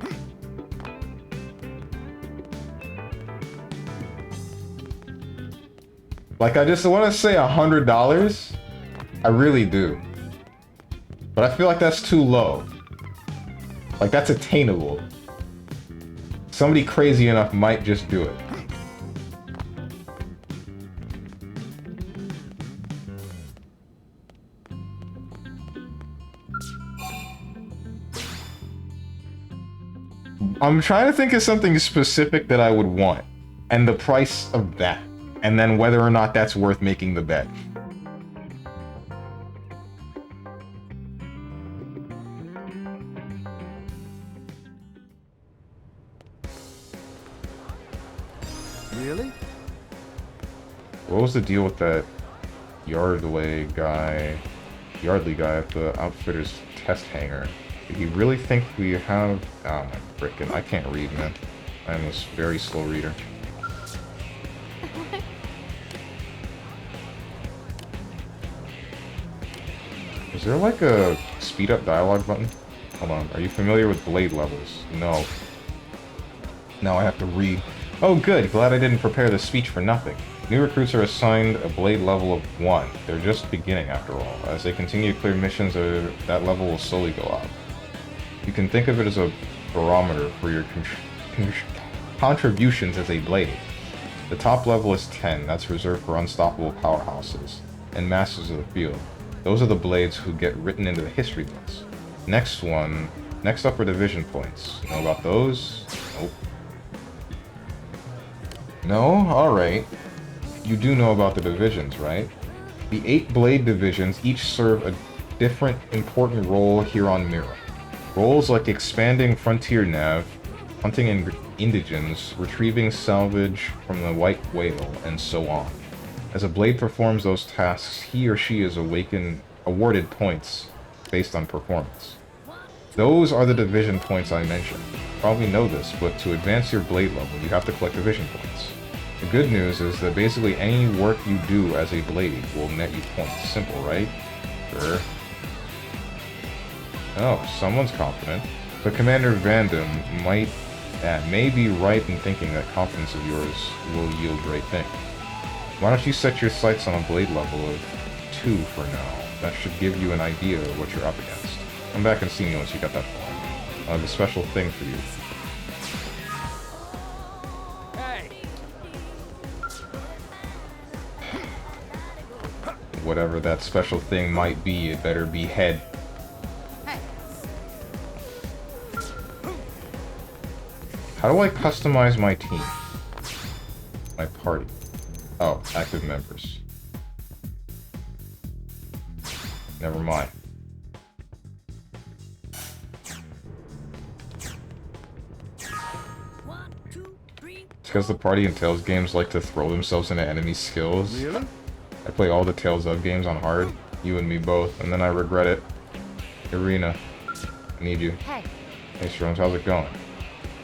Like, I just want to say $100. I really do. But I feel like that's too low. Like, that's attainable. Somebody crazy enough might just do it. I'm trying to think of something specific that I would want. And the price of that. And then whether or not that's worth making the bet. Really? What was the deal with that Yardley guy at the Outfitters test hangar? Did he really think we have... Oh my frickin', I can't read, man. I'm a very slow reader. There's there like a speed up dialogue button? Hold on. Are you familiar with blade levels? No. Now I have to read. Oh good, glad I didn't prepare the speech for nothing. New recruits are assigned a blade level of 1. They're just beginning after all. As they continue to clear missions, that level will slowly go up. You can think of it as a barometer for your contributions as a blade. The top level is 10, that's reserved for unstoppable powerhouses and masters of the field. Those are the blades who get written into the history books. Next up are division points. You know about those? Nope. No? Alright. You do know about the divisions, right? The 8 blade divisions each serve a different important role here on Mira. Roles like expanding frontier nav, hunting indigents, retrieving salvage from the white whale, and so on. As a blade performs those tasks, he or she is awarded points based on performance. Those are the division points I mentioned. You probably know this, but to advance your blade level, you have to collect division points. The good news is that basically any work you do as a blade will net you points. Simple, right? Sure. Oh, someone's confident. But Commander Vandam may be right in thinking that confidence of yours will yield great things. Why don't you set your sights on a blade level of 2 for now? That should give you an idea of what you're up against. Come back and see me once you got that far. I have a special thing for you. Whatever that special thing might be, it better be head. How do I customize my team? My party. Oh, active members. Never mind. It's because the party in Tales games like to throw themselves into enemy skills. Really? I play all the Tales of games on hard, you and me both, and then I regret it. Irina, I need you. Hey. Hey Stromes, how's it going?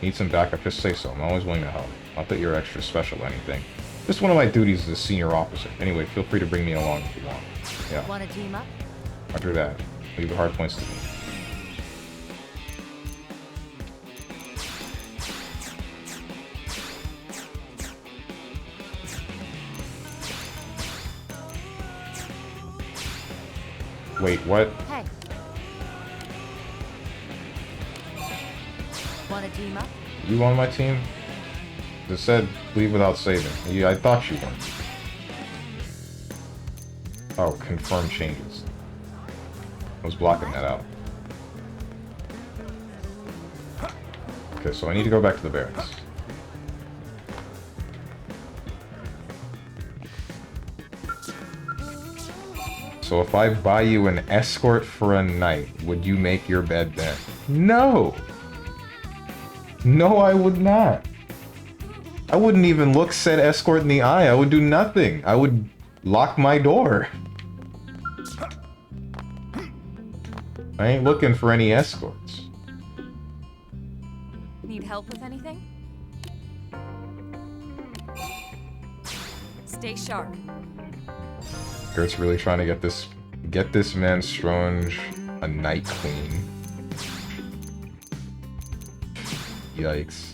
Need some backup, just say so. I'm always willing to help. Not that you're extra special or anything. Just one of my duties as a senior officer. Anyway, feel free to bring me along if you want. Yeah. Want to team up? After that, leave the hard points to me. Wait, what? Hey. Want to team up? You on my team? It said leave without saving. Yeah, I thought you weren't. Oh, confirm changes. I was blocking that out. Okay, so I need to go back to the barracks. So if I buy you an escort for a night, would you make your bed then? No! No, I would not. I wouldn't even look said escort in the eye. I would do nothing. I would lock my door. I ain't looking for any escorts. Need help with anything? Stay sharp. Gert's really trying to get this man Strange a night queen. Yikes.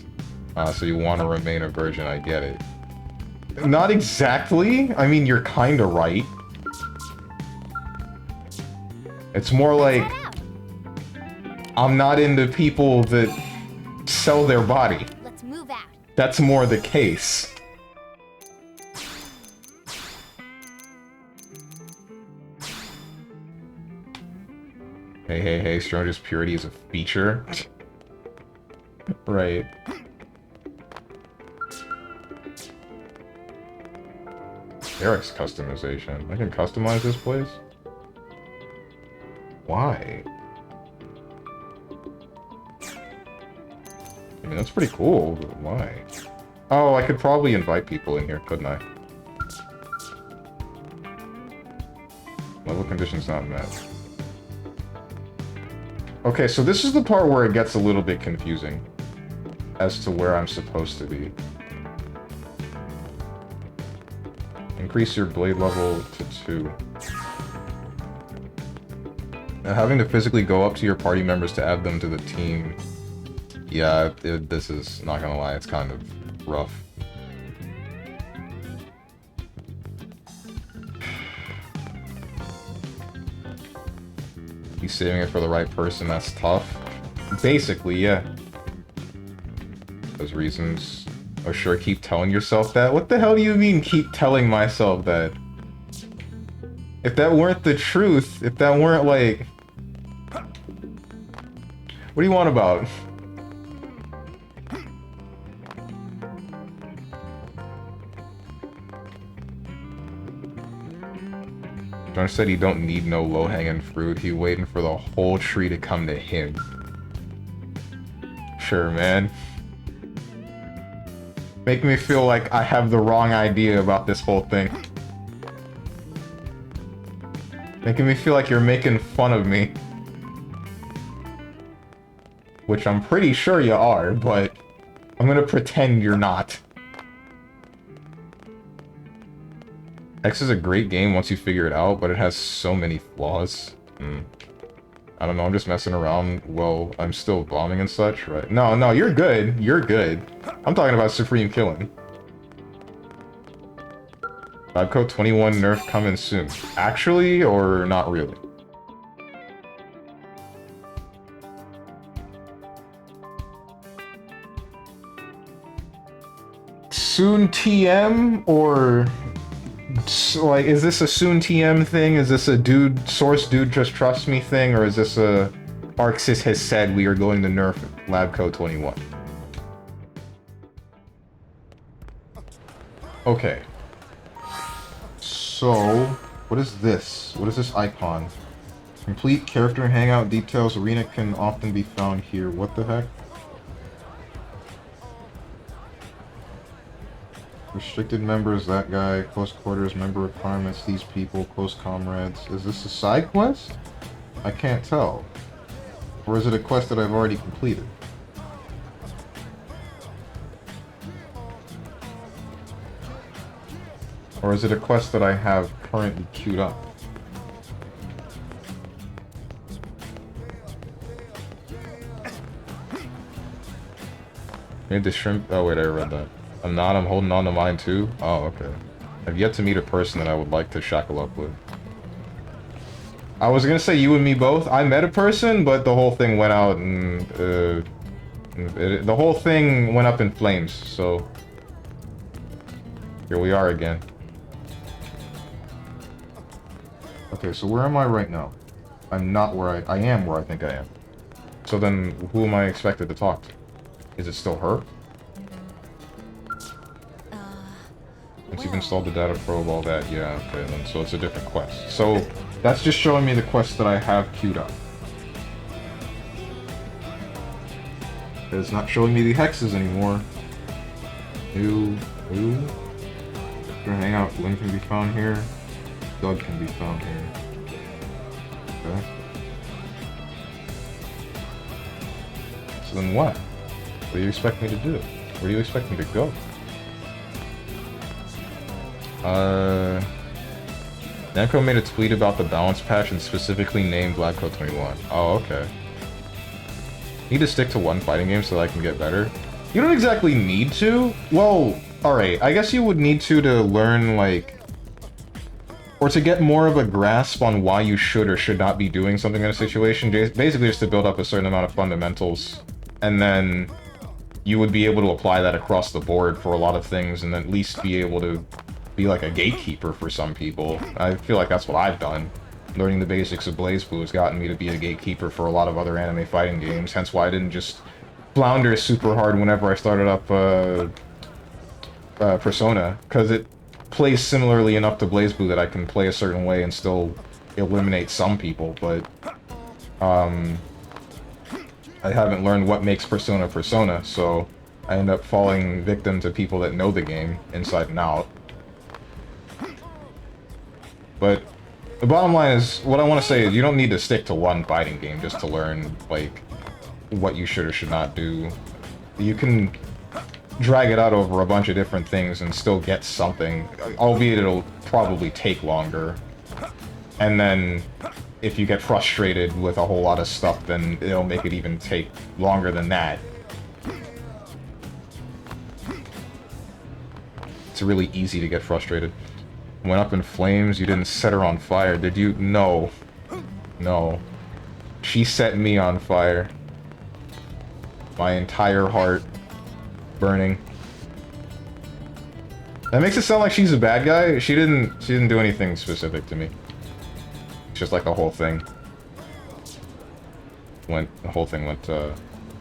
So you want to remain a virgin, I get it. Not exactly. I mean, you're kinda right. It's more like I'm not into people that sell their body. Let's move out. That's more the case. Hey, Strange's purity is a feature. Right. Eric's customization. I can customize this place? Why? I mean, that's pretty cool, but why? Oh, I could probably invite people in here, couldn't I? Level conditions not met. Okay, so this is the part where it gets a little bit confusing as to where I'm supposed to be. Increase your blade level to 2. Having to physically go up to your party members to add them to the team. Yeah, this is, not gonna lie, it's kind of rough. You saving it for the right person, that's tough. Basically, yeah. Those reasons. Oh sure, keep telling yourself that? What the hell do you mean, keep telling myself that? If that weren't the truth, if that weren't like... What do you want about? John said he don't need no low-hanging fruit. He waiting for the whole tree to come to him. Sure, man. Make me feel like I have the wrong idea about this whole thing. Making me feel like you're making fun of me. Which I'm pretty sure you are, but I'm gonna pretend you're not. X is a great game once you figure it out, but it has so many flaws. I don't know, I'm just messing around. Well, I'm still bombing and such, right? No, you're good. You're good. I'm talking about Supreme Killing. Labco 21 nerf coming soon. Actually, or not really? Soon TM, or... like, is this a soon TM thing? Is this a source dude just trust me thing? Or is this a Arxis has said we are going to nerf Labco 21? Okay. So, what is this? What is this icon? Complete character hangout details. Arena can often be found here. What the heck? Restricted members, that guy. Close quarters, member requirements, these people, close comrades. Is this a side quest? I can't tell. Or is it a quest that I've already completed? Or is it a quest that I have currently queued up? Made the shrimp. Oh wait, I read that. I'm holding on to mine too? Oh, okay. I've yet to meet a person that I would like to shackle up with. I was gonna say you and me both. I met a person, but the whole thing went out and... the whole thing went up in flames, so... Here we are again. Okay, so where am I right now? I'm not where I am where I think I am. So then, who am I expected to talk to? Is it still her? Once you've installed the data probe, all that, yeah, okay, then so it's a different quest. So, that's just showing me the quest that I have queued up. It's not showing me the hexes anymore. New. Your hangout link can be found here. Doug can be found here. Okay. So then what? What do you expect me to do? Where do you expect me to go? Namco made a tweet about the balance patch and specifically named Labco 21. Oh, okay. Need to stick to one fighting game so that I can get better? You don't exactly need to. Well, alright, I guess you would need to learn, like... Or to get more of a grasp on why you should or should not be doing something in a situation. Basically just to build up a certain amount of fundamentals. And then you would be able to apply that across the board for a lot of things and at least be able to be like a gatekeeper for some people. I feel like that's what I've done. Learning the basics of BlazBlue has gotten me to be a gatekeeper for a lot of other anime fighting games, hence why I didn't just flounder super hard whenever I started up Persona, because it plays similarly enough to BlazBlue that I can play a certain way and still eliminate some people, but I haven't learned what makes Persona, so I end up falling victim to people that know the game inside and out. But the bottom line is, what I want to say is you don't need to stick to one fighting game just to learn, like, what you should or should not do. You can drag it out over a bunch of different things and still get something, albeit it'll probably take longer. And then if you get frustrated with a whole lot of stuff, then it'll make it even take longer than that. It's really easy to get frustrated. Went up in flames, you didn't set her on fire, did you? No. No. She set me on fire. My entire heart burning. That makes it sound like she's a bad guy. She didn't do anything specific to me. It's just like the whole thing went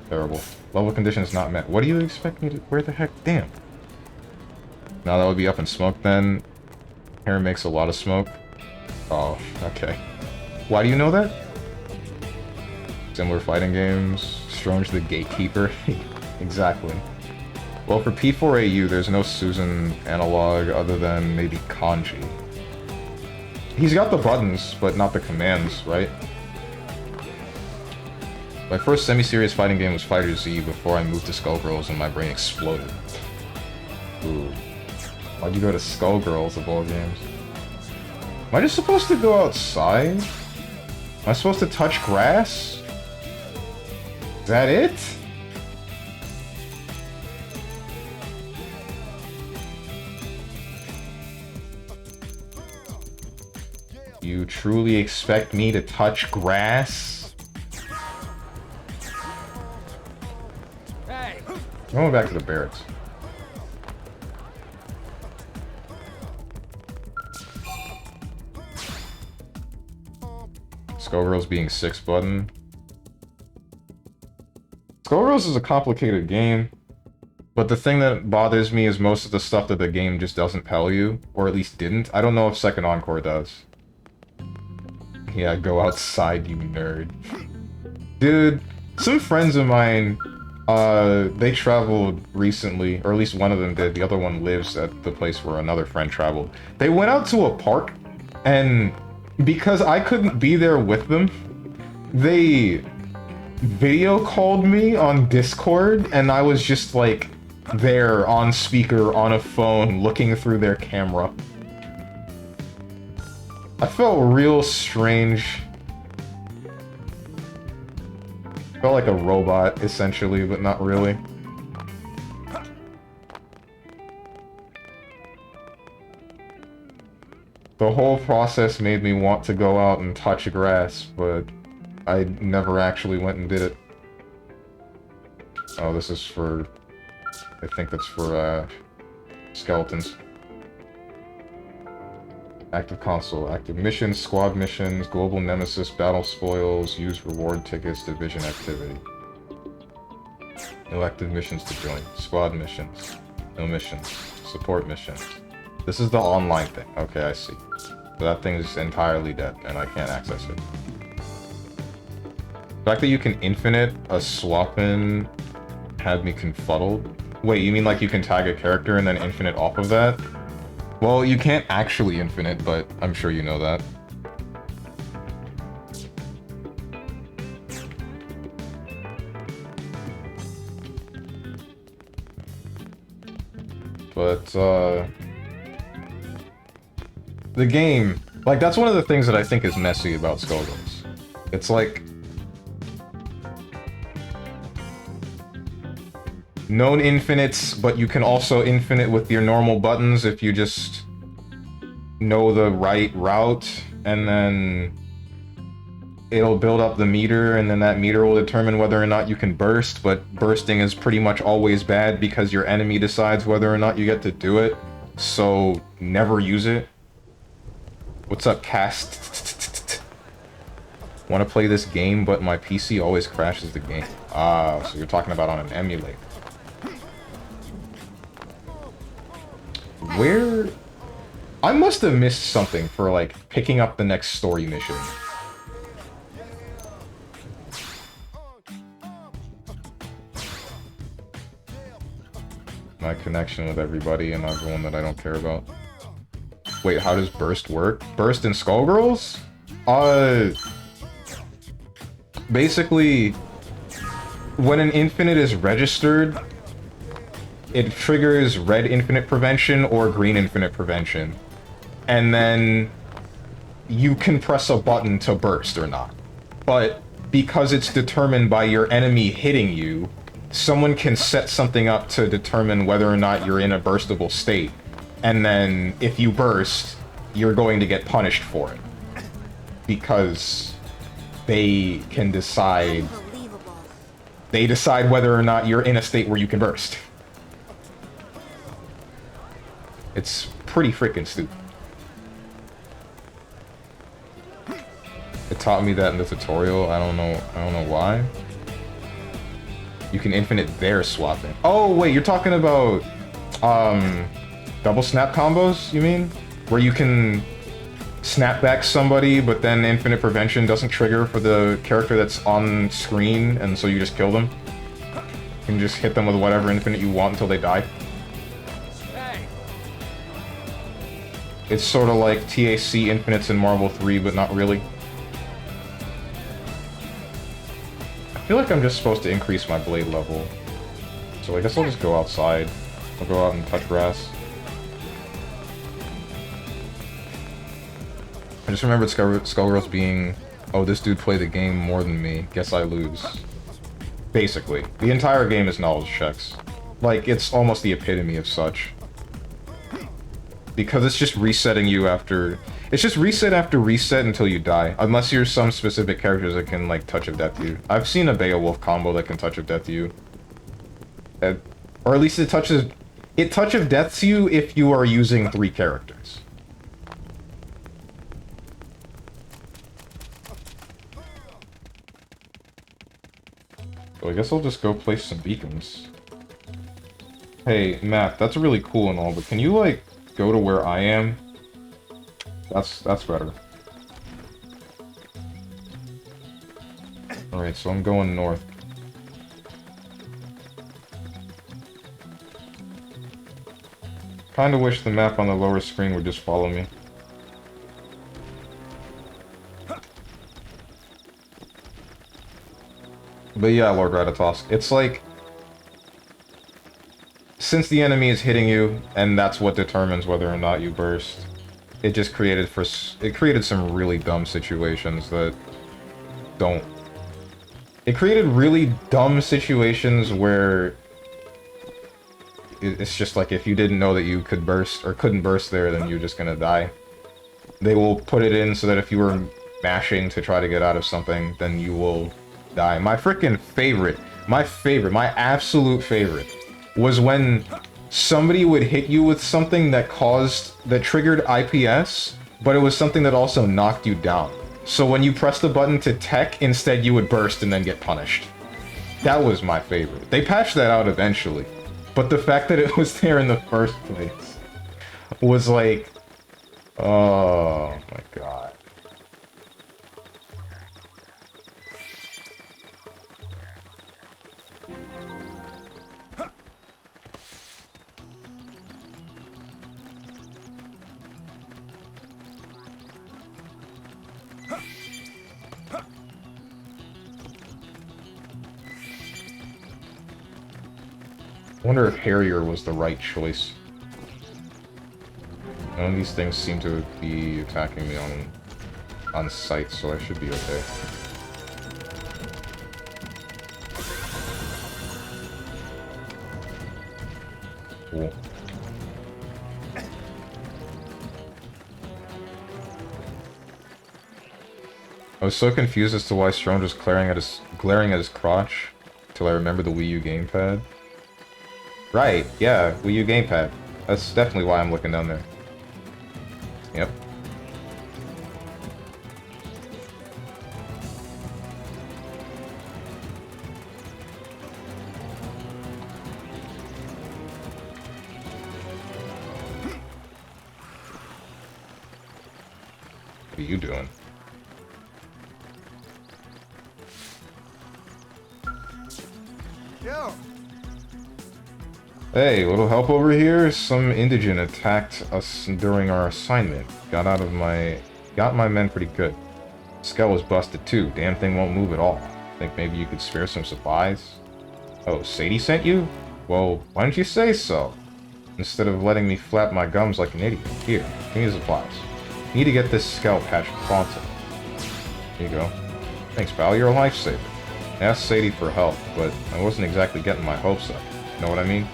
terrible. Level conditions not met. What do you expect me to, where the heck? Damn. Now that would be up in smoke then. Hair makes a lot of smoke. Oh, okay. Why do you know that? Similar fighting games. Strong's the gatekeeper. Exactly. Well, for P4AU, there's no Susan analog other than maybe kanji. He's got the buttons, but not the commands, right? My first semi-serious fighting game was Fighter Z before I moved to Skullgirls and my brain exploded. Ooh. Why'd you go to Skullgirls of all games? Am I just supposed to go outside? Am I supposed to touch grass? Is that it? You truly expect me to touch grass? Hey. I'm going back to the barracks. Skullgirls being 6 button. Skullgirls is a complicated game, but the thing that bothers me is most of the stuff that the game just doesn't tell you, or at least didn't. I don't know if Second Encore does. Yeah, go outside, you nerd. Dude, some friends of mine, they traveled recently, or at least one of them did. The other one lives at the place where another friend traveled. They went out to a park, and because I couldn't be there with them, they video called me on Discord, and I was just like there on speaker on a phone looking through their camera. I felt real strange. Felt like a robot, essentially, but not really. The whole process made me want to go out and touch grass, but I never actually went and did it. Oh, this is for... I think that's for, skeletons. Active console, active missions, squad missions, global nemesis, battle spoils, use reward tickets, division activity. No active missions to join. Squad missions. No missions. Support missions. This is the online thing. Okay, I see. So that thing is entirely dead, and I can't access it. The fact that you can infinite a swap-in had me confuddled. Wait, you mean like you can tag a character and then infinite off of that? Well, you can't actually infinite, but I'm sure you know that. But, the game, like, that's one of the things that I think is messy about Skullgirls. It's like... known infinites, but you can also infinite with your normal buttons if you just know the right route, and then it'll build up the meter, and then that meter will determine whether or not you can burst, but bursting is pretty much always bad because your enemy decides whether or not you get to do it, so never use it. What's up, Cast? Want to play this game, but my PC always crashes the game. Ah, so you're talking about on an emulator. Where... I must have missed something for, like, picking up the next story mission. My connection with everybody and everyone that I don't care about. Wait, how does burst work? Burst in Skullgirls? Basically, when an infinite is registered, it triggers red infinite prevention or green infinite prevention. And then you can press a button to burst or not. But because it's determined by your enemy hitting you, someone can set something up to determine whether or not you're in a burstable state. And then if you burst, you're going to get punished for it. Because they can decide... They decide whether or not you're in a state where you can burst. It's pretty freaking stupid. It taught me that in the tutorial. I don't know why. You can infinite bear swapping. Oh wait, you're talking about double snap combos, you mean? Where you can snap back somebody, but then infinite prevention doesn't trigger for the character that's on screen, and so you just kill them. You can just hit them with whatever infinite you want until they die. It's sort of like TAC infinites in Marvel 3, but not really. I feel like I'm just supposed to increase my blade level. So I guess I'll just go outside. I'll go out and touch grass. I just remembered Skullgirls being, oh, this dude played the game more than me. Guess I lose. Basically. The entire game is knowledge checks. Like, it's almost the epitome of such. Because it's just resetting you after... It's just reset after reset until you die. Unless you're some specific characters that can, like, touch of death you. I've seen a Beowulf combo that can touch of death you. Or at least it touches... It touch of deaths you if you are using 3 characters. So I guess I'll just go place some beacons. Hey, Matt, that's really cool and all, but can you, like, go to where I am? That's better. Alright, so I'm going north. Kinda wish the map on the lower screen would just follow me. But yeah, Lord Ratatosk, it's like... Since the enemy is hitting you, and that's what determines whether or not you burst, it just created some really dumb situations that don't... It created really dumb situations where... It's just like, if you didn't know that you could burst, or couldn't burst there, then you're just gonna die. They will put it in so that if you were mashing to try to get out of something, then you will die. My freaking favorite, my absolute favorite, was when somebody would hit you with something that triggered IPS, but it was something that also knocked you down. So when you press the button to tech, instead you would burst and then get punished. That was my favorite. They patched that out eventually. But the fact that it was there in the first place was like, oh my god. I wonder if Harrier was the right choice. None of these things seem to be attacking me on sight, so I should be okay. Cool. I was so confused as to why Strong was glaring at his crotch till I remembered the Wii U gamepad. Right, yeah, Wii U gamepad. That's definitely why I'm looking down there. Yep. What are you doing? Yo. Hey, little help over here? Some indigent attacked us during our assignment. Got my men pretty good. Skell was busted too. Damn thing won't move at all. Think maybe you could spare some supplies? Oh, Sadie sent you? Well, why didn't you say so? Instead of letting me flap my gums like an idiot. Here, give me the supplies. Need to get this scalp hatch pronto. Here you go. Thanks, pal. You're a lifesaver. I asked Sadie for help, but I wasn't exactly getting my hopes up. Know what I mean?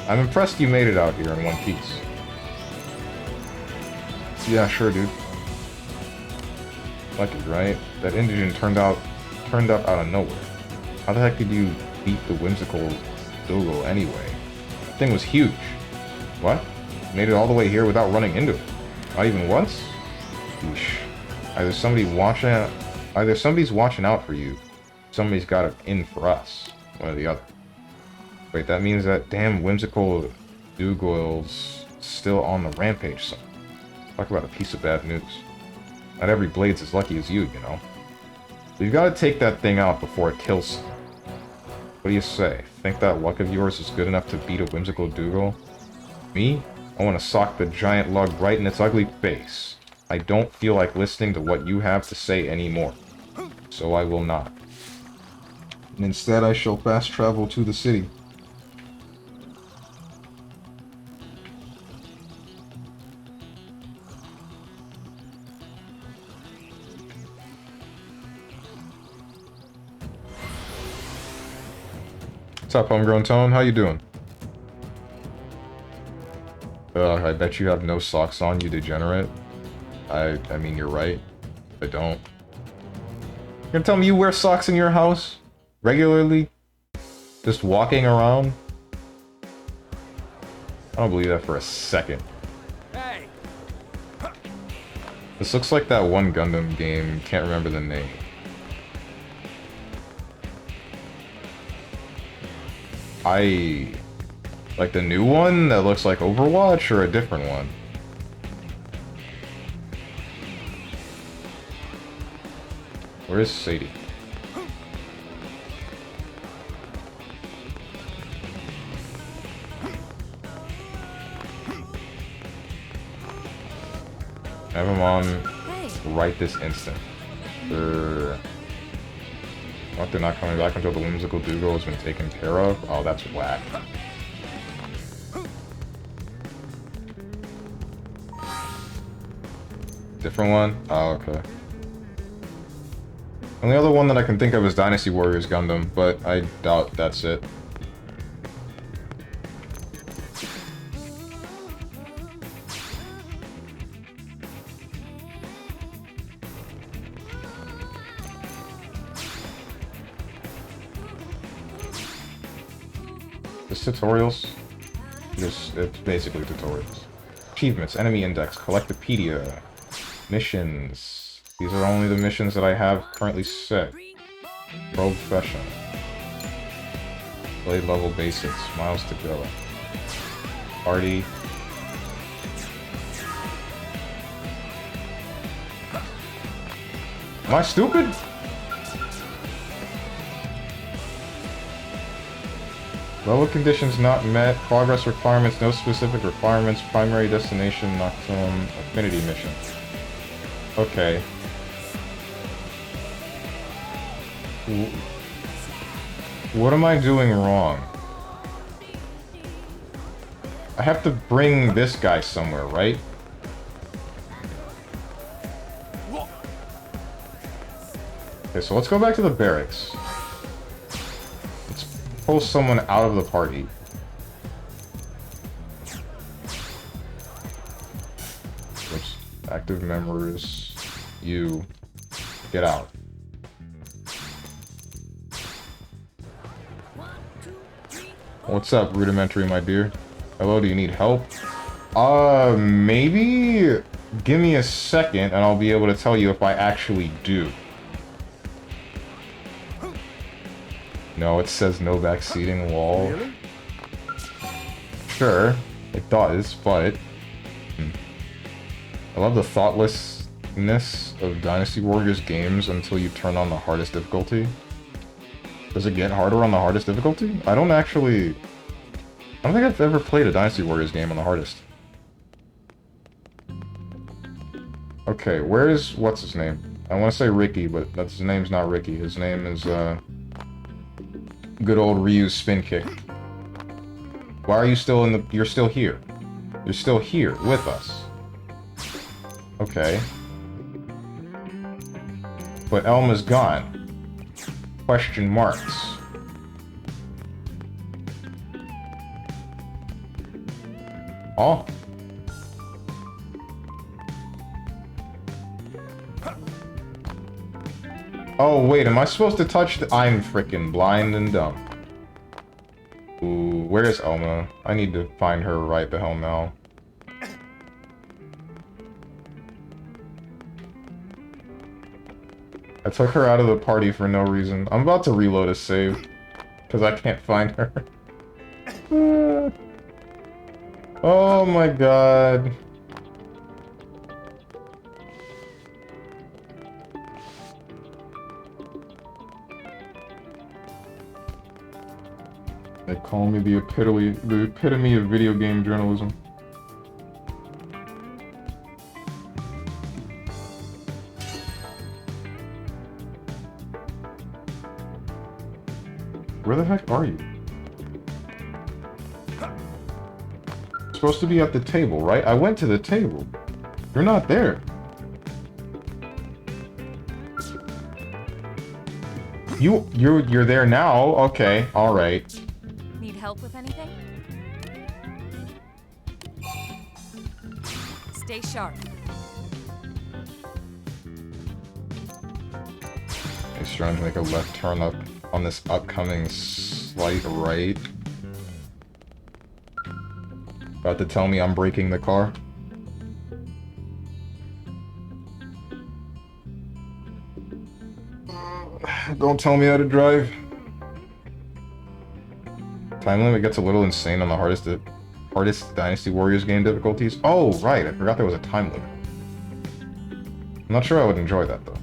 I'm impressed you made it out here in one piece. Yeah, sure, dude. Lucky, right? That indigent turned up out of nowhere. How the heck did you beat the whimsical Dougal anyway? The thing was huge. What? You made it all the way here without running into it? Not even once? Yeesh. Either somebody's watching out for you, somebody's got it in for us. One or the other. Wait, that means that damn whimsical Dougal's still on the rampage somewhere. Talk about a piece of bad news. Not every blade's as lucky as you, you know. We've got to take that thing out before it kills someone. What do you say? Think that luck of yours is good enough to beat a whimsical Dougal? Me? I want to sock the giant lug right in its ugly face. I don't feel like listening to what you have to say anymore. So I will not. And instead I shall fast travel to the city. What's up, Homegrown Tone? How you doing? I bet you have no socks on, you degenerate. I mean, you're right. I don't. You're gonna tell me you wear socks in your house? Regularly? Just walking around? I don't believe that for a second. Hey. This looks like that one Gundam game, can't remember the name. Like the new one that looks like Overwatch, or a different one? Where is Sadie? Have him on right this instant. What, they're not coming back until the whimsical Dougal has been taken care of? Oh, that's whack. Different one? Oh, okay. And the other one that I can think of is Dynasty Warriors Gundam, but I doubt that's it. Just tutorials? It's basically tutorials. Achievements, enemy index, collectopedia, missions. These are only the missions that I have currently set. Profession. Blade level basics, miles to go. Party. Am I stupid? Level conditions not met. Progress requirements, no specific requirements. Primary destination, Nocturne, affinity mission. Okay. What am I doing wrong? I have to bring this guy somewhere, right? Okay, so let's go back to the barracks. Let's pull someone out of the party. Oops. Active members. You. Get out. What's up, Rudimentary, my dear? Hello, do you need help? Maybe give me a second and I'll be able to tell you if I actually do. No, it says no backseating wall. Really? Sure, it does, but... I love the thoughtlessness of Dynasty Warriors games until you turn on the hardest difficulty. Does it get harder on the hardest difficulty? I don't think I've ever played a Dynasty Warriors game on the hardest. Okay, where's... what's his name? I want to say Ricky, but his name's not Ricky. His name is, good old Ryu's spin kick. Why are you still in the... you're still here. You're still here with us. Okay. But Elma's gone. Question marks. Oh. Oh, wait, am I supposed to touch the... I'm freaking blind and dumb. Ooh, where's Elma? I need to find her right the hell now. I took her out of the party for no reason. I'm about to reload a save. Because I can't find her. Oh my god. They call me the epitome of video game journalism. Where the heck are you? You're supposed to be at the table, right? I went to the table. You're not there. You're there now? Okay, alright. Need help with anything? Stay sharp. He's trying to make a left turn up on this upcoming slight right. About to tell me I'm braking the car. Don't tell me how to drive. Time limit gets a little insane on the hardest Dynasty Warriors game difficulties. Oh, right, I forgot there was a time limit. I'm not sure I would enjoy that, though.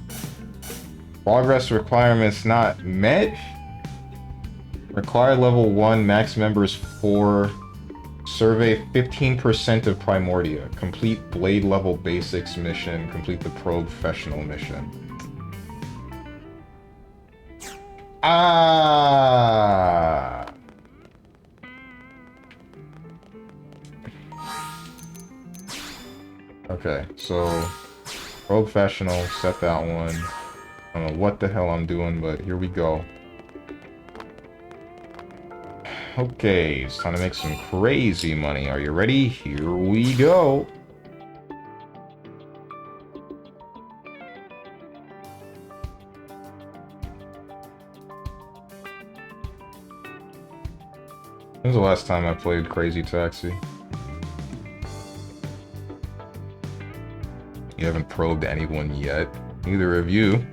Progress requirements not met? Require level 1, max members 4. Survey 15% of Primordia. Complete Blade level basics mission. Complete the professional mission. Ah. Okay, so professional, set that one. I don't know what the hell I'm doing, but here we go. Okay, it's time to make some crazy money. Are you ready? Here we go. When was the last time I played Crazy Taxi? You haven't probed anyone yet. Neither of you.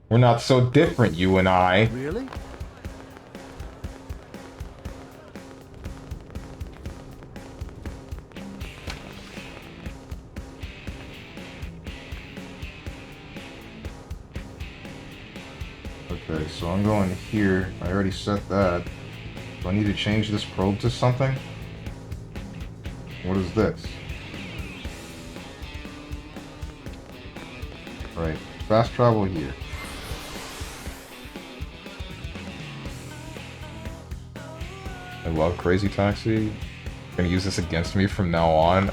We're not so different, you and I. Really? Okay, so I'm going here. I already set that. Do I need to change this probe to something? What is this? Right, fast travel here. I love Crazy Taxi. You're gonna use this against me from now on.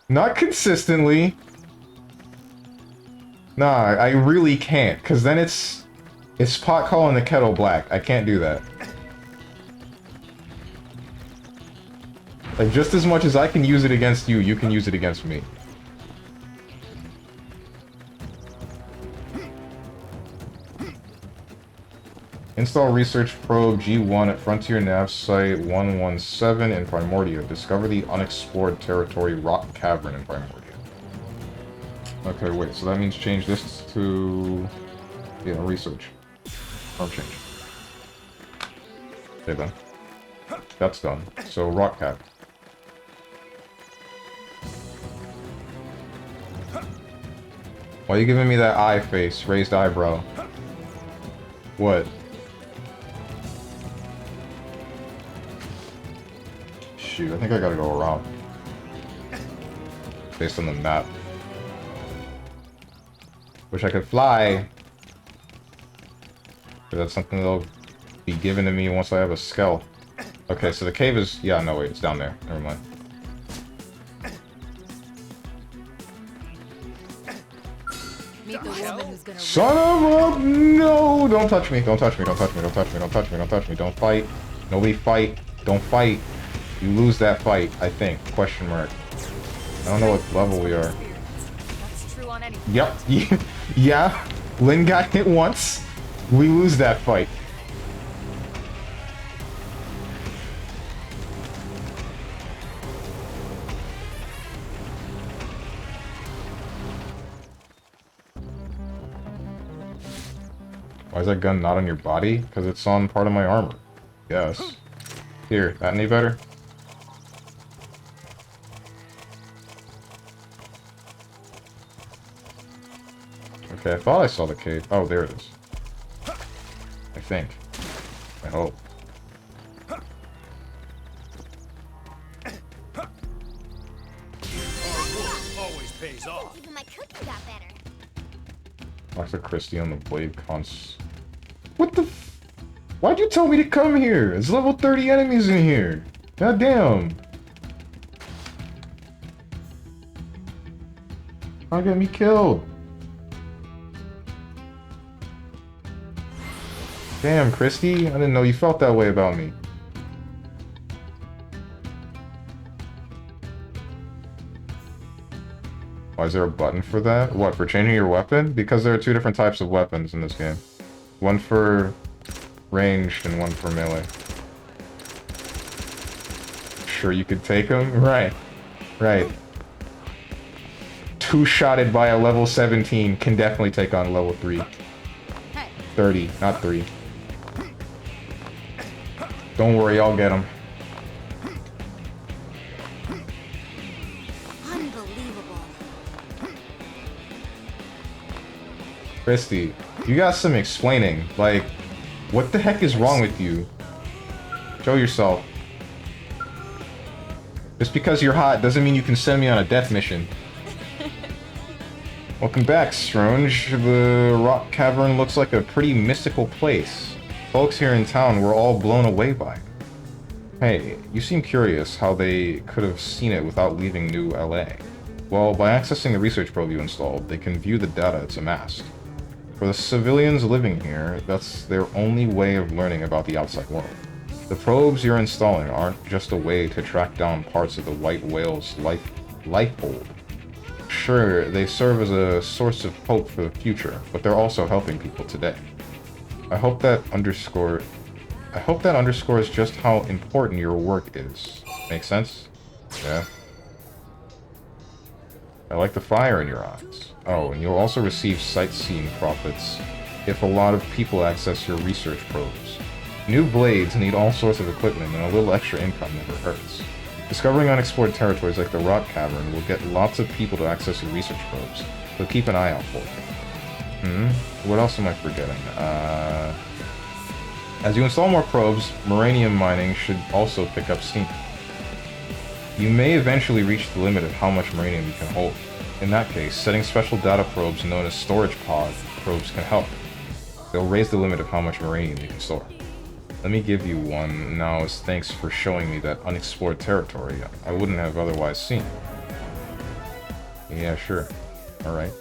Not consistently. Nah, I really can't, because then it's pot calling the kettle black. I can't do that. Like, just as much as I can use it against you, you can use it against me. Install Research Probe G1 at Frontier Nav Site 117 in Primordia. Discover the unexplored territory Rock Cavern in Primordia. Okay, wait, so that means change this to... yeah, research. Or change. Okay then. That's done. So, Rock Cavern. Why are you giving me that eye face, raised eyebrow? What? Shoot, I think I gotta go around. Based on the map. Wish I could fly. But that's something that'll be given to me once I have a skull. Okay, so the cave is... Yeah, no, wait, it's down there. Never mind. Meet the woman who's gonna Son of a... No! Don't touch me. Don't touch me. Don't touch me. Don't touch me. Don't touch me. Don't touch me. Don't fight. Nobody fight. Don't fight. You lose that fight, I think. Question mark. I don't know what level we are. That's true on any. Yep. Yeah. Lynn got hit once. We lose that fight. Why is that gun not on your body? Because it's on part of my armor. Yes. Here, that any better? Okay, I thought I saw the cave. Oh, there it is. I think. I hope. Always pays off. Even my cooking got better. Dr. Christie on the blade cons. What the f- Why'd you tell me to come here? There's level 30 enemies in here. God damn. Don't get me killed. Damn, Christy. I didn't know you felt that way about me. Why is there a button for that? What, for changing your weapon? Because there are two different types of weapons in this game. One for ranged and one for melee. Sure you could take them? Right. Right. Two-shotted by a level 17 can definitely take on level 3. 30, not 3. Don't worry, I'll get him. Unbelievable. Christy, you got some explaining. Like, what the heck is wrong with you? Show yourself. Just because you're hot doesn't mean you can send me on a death mission. Welcome back, Strange. The rock cavern looks like a pretty mystical place. Folks here in town were all blown away by it. Hey, you seem curious how they could have seen it without leaving New LA. Well, by accessing the research probe you installed, they can view the data it's amassed. For the civilians living here, that's their only way of learning about the outside world. The probes you're installing aren't just a way to track down parts of the white whale's lifeboat. Sure, they serve as a source of hope for the future, but they're also helping people today. I hope that underscores just how important your work is. Make sense? Yeah. I like the fire in your eyes. Oh, and you'll also receive sightseeing profits if a lot of people access your research probes. New blades need all sorts of equipment, and a little extra income never hurts. Discovering unexplored territories like the Rock Cavern will get lots of people to access your research probes, so keep an eye out for it. What else am I forgetting? As you install more probes, uranium mining should also pick up steam. You may eventually reach the limit of how much uranium you can hold. In that case, setting special data probes known as storage pod probes can help. They'll raise the limit of how much uranium you can store. Let me give you one now as thanks for showing me that unexplored territory I wouldn't have otherwise seen. Yeah, sure. Alright.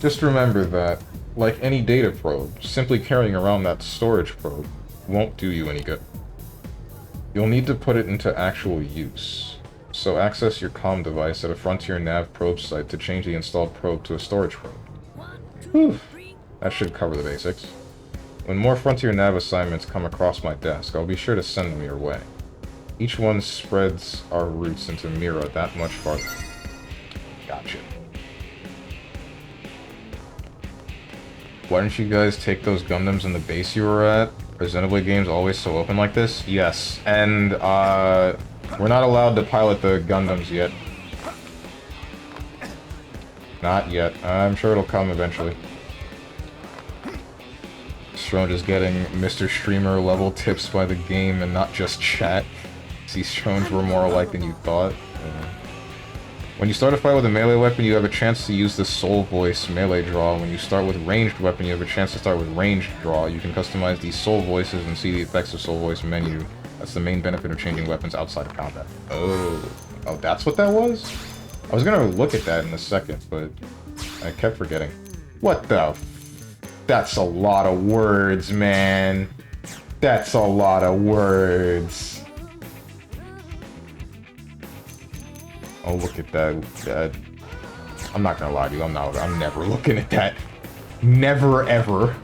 Just remember that, like any data probe, simply carrying around that storage probe won't do you any good. You'll need to put it into actual use. So access your comm device at a Frontier Nav probe site to change the installed probe to a storage probe. Whew. That should cover the basics. When more Frontier Nav assignments come across my desk, I'll be sure to send them your way. Each one spreads our roots into Mira that much farther. Gotcha. Why didn't you guys take those Gundams in the base you were at? Are Xenoblade games always so open like this? Yes, and we're not allowed to pilot the Gundams yet. Not yet. I'm sure it'll come eventually. Strone is getting Mr. Streamer level tips by the game and not just chat. See, Strones were more alike than you thought. When you start a fight with a melee weapon, you have a chance to use the Soul Voice melee draw. When you start with ranged weapon, you have a chance to start with ranged draw. You can customize these Soul Voices and see the effects of Soul Voice menu. That's the main benefit of changing weapons outside of combat. Oh, that's what that was? I was gonna look at that in a second, but I kept forgetting. What the That's a lot of words, man. That's a lot of words. Oh, look at that. I'm not gonna lie to you, I'm never looking at that. Never, ever.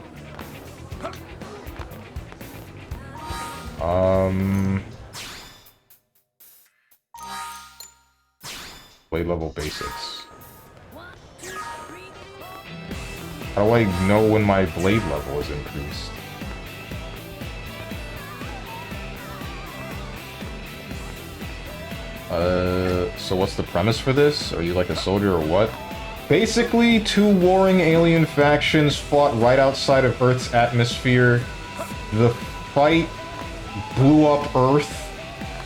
Blade level basics. How do I know when my blade level is increased? So what's the premise for this? Are you like a soldier or what? Basically, two warring alien factions fought right outside of Earth's atmosphere. The fight blew up Earth,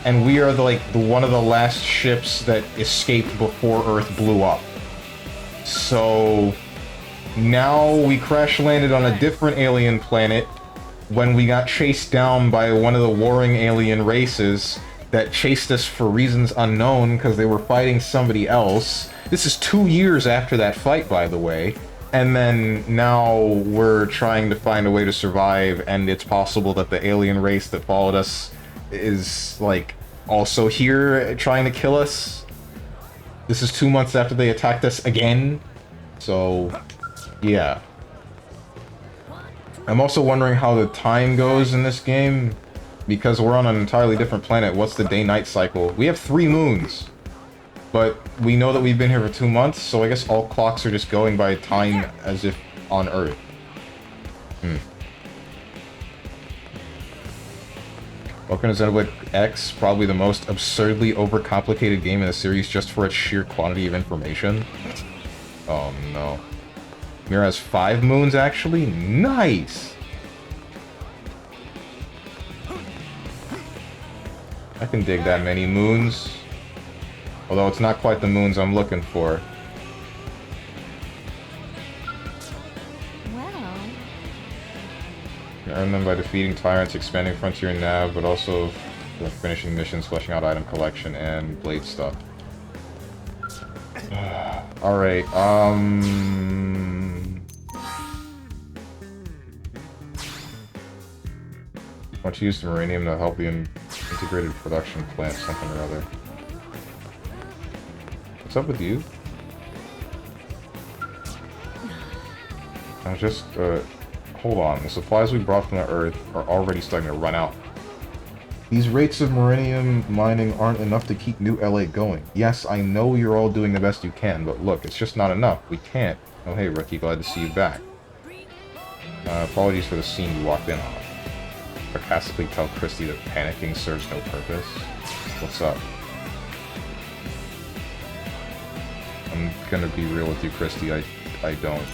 and we are one of the last ships that escaped before Earth blew up. So now we crash landed on a different alien planet when we got chased down by one of the warring alien races that chased us for reasons unknown because they were fighting somebody else. This is 2 years after that fight, by the way. And then now we're trying to find a way to survive, and it's possible that the alien race that followed us is, also here trying to kill us. This is 2 months after they attacked us again. So, yeah. I'm also wondering how the time goes in this game. Because we're on an entirely different planet, what's the day-night cycle? We have 3 moons. But we know that we've been here for 2 months, so I guess all clocks are just going by time as if on Earth. Welcome to Xenoblade X, probably the most absurdly overcomplicated game in the series just for its sheer quantity of information. Oh no. Mira has 5 moons, actually? Nice! I can dig that many moons. Although it's not quite the moons I'm looking for. Well... You earn them by defeating tyrants, expanding frontier nav, but also finishing missions, fleshing out item collection, and blade stuff. Alright, why don't you use the Marinium to help the integrated production plant, something or other. What's up with you? I just, hold on. The supplies we brought from the Earth are already starting to run out. These rates of Marinium mining aren't enough to keep New LA going. Yes, I know you're all doing the best you can, but look, it's just not enough. We can't. Oh hey, Ricky, glad to see you back. Apologies for the scene you walked in on. Sarcastically tell Christy that panicking serves no purpose. What's up? I'm gonna be real with you, Christy. I'm not.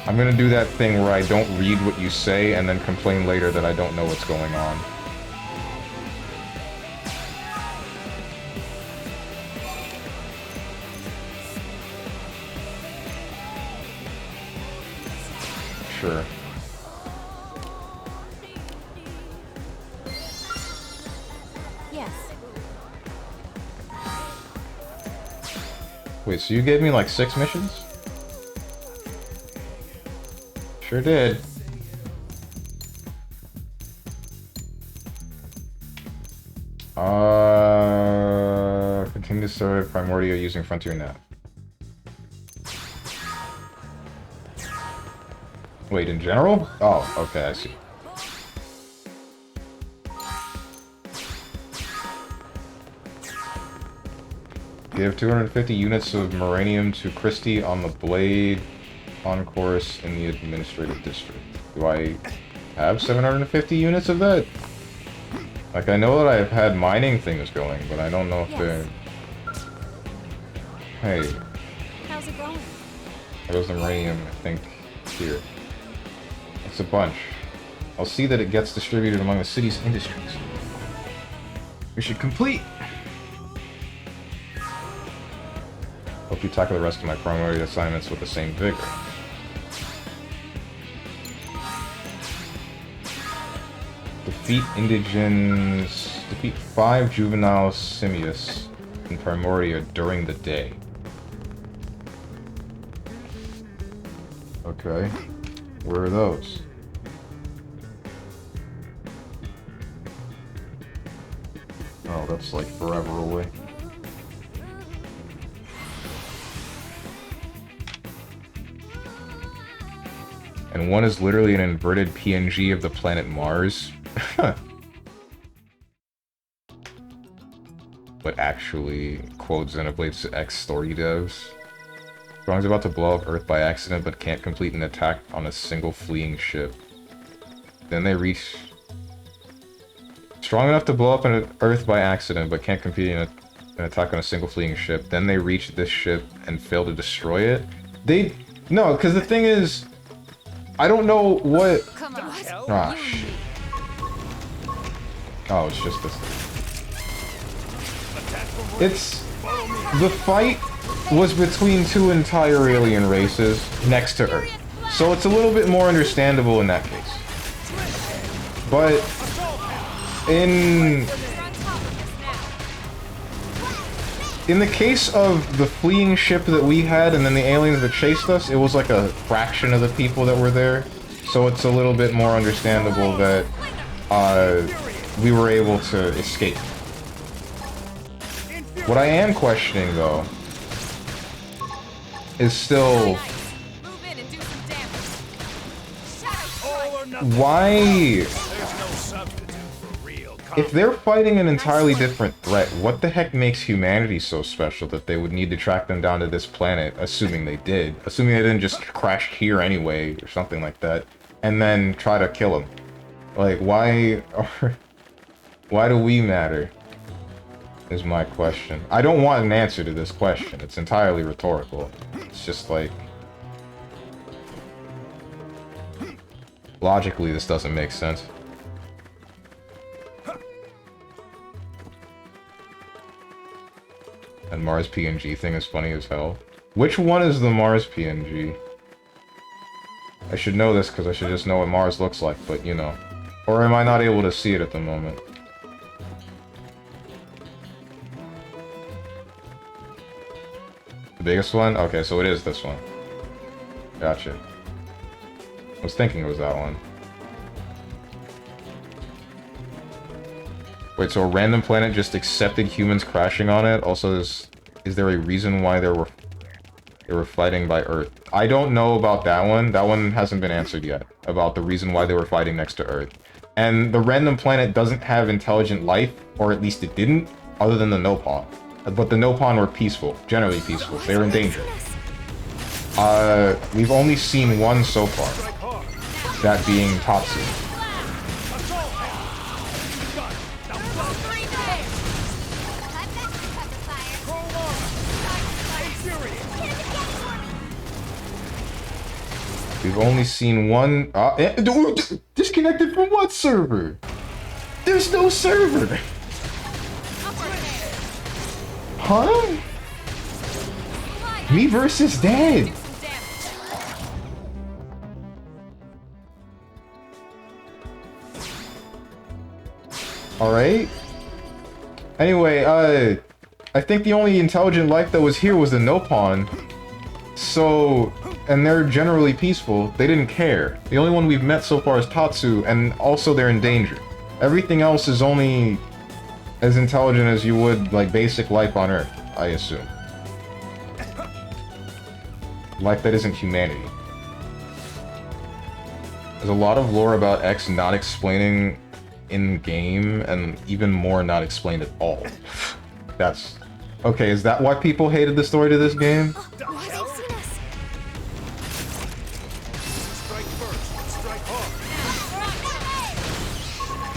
I'm gonna do that thing where I don't read what you say and then complain later that I don't know what's going on. Sure. Yes. Wait, so you gave me like 6 missions? Sure did. Continue to serve Primordia using Frontier Nav. Wait, in general? Oh, okay, I see. Give 250 units of Marinium to Christie on the Blade Concourse in the Administrative District. Do I have 750 units of that? Like, I know that I've had mining things going, but I don't know if they're... Hey. How's it going? There goes the Marinium, I think, here. It's a bunch. I'll see that it gets distributed among the city's industries. We should complete! hope you tackle the rest of my primary assignments with the same vigor. Defeat indigents. Defeat 5 juvenile simius in Primordia during the day. Okay. Where are those? Oh, that's like forever away. And one is literally an inverted PNG of the planet Mars. But actually, quote Xenoblade X story devs. Strong's about to blow up Earth by accident, but can't complete an attack on a single fleeing ship. Then they reach... Strong enough to blow up an Earth by accident, but can't complete an attack on a single fleeing ship. Then they reach this ship and fail to destroy it. They... No, because the thing is... I don't know what... Come on. Ah, shit. Oh, it's just this. It's... The fight was between 2 entire alien races next to Earth. So it's a little bit more understandable in that case. But... In the case of the fleeing ship that we had and then the aliens that chased us, it was like a fraction of the people that were there. So it's a little bit more understandable that we were able to escape. What I am questioning, though, is still... Why... If they're fighting an entirely different threat, what the heck makes humanity so special that they would need to track them down to this planet, assuming they did? Assuming they didn't just crash here anyway, or something like that, and then try to kill them. Like, why do we matter? Is my question. I don't want an answer to this question. It's entirely rhetorical. It's just like... Logically, this doesn't make sense. And Mars PNG thing is funny as hell. Which one is the Mars PNG? I should know this because I should just know what Mars looks like, but you know. Or am I not able to see it at the moment? The biggest one? Okay, so it is this one. Gotcha. I was thinking it was that one. Wait, so a random planet just accepted humans crashing on it? Also, is there a reason why they were fighting by Earth? I don't know about that one. That one hasn't been answered yet, about the reason why they were fighting next to Earth. And the random planet doesn't have intelligent life, or at least it didn't, other than the Nopon. But the Nopon were peaceful, generally peaceful. They were in danger. We've only seen one so far. That being Tatsu. We've only seen one... disconnected from what server? There's no server! Huh? Me versus dead! Alright. Anyway, I think the only intelligent life that was here was the Nopon. So... And they're generally peaceful. They didn't care. The only one we've met so far is Tatsu, and also they're in danger. Everything else is only as intelligent as you would, like, basic life on Earth, I assume. Life that isn't humanity. There's a lot of lore about X not explaining in-game, and even more not explained at all. That's... Okay, is that why people hated the story to this game?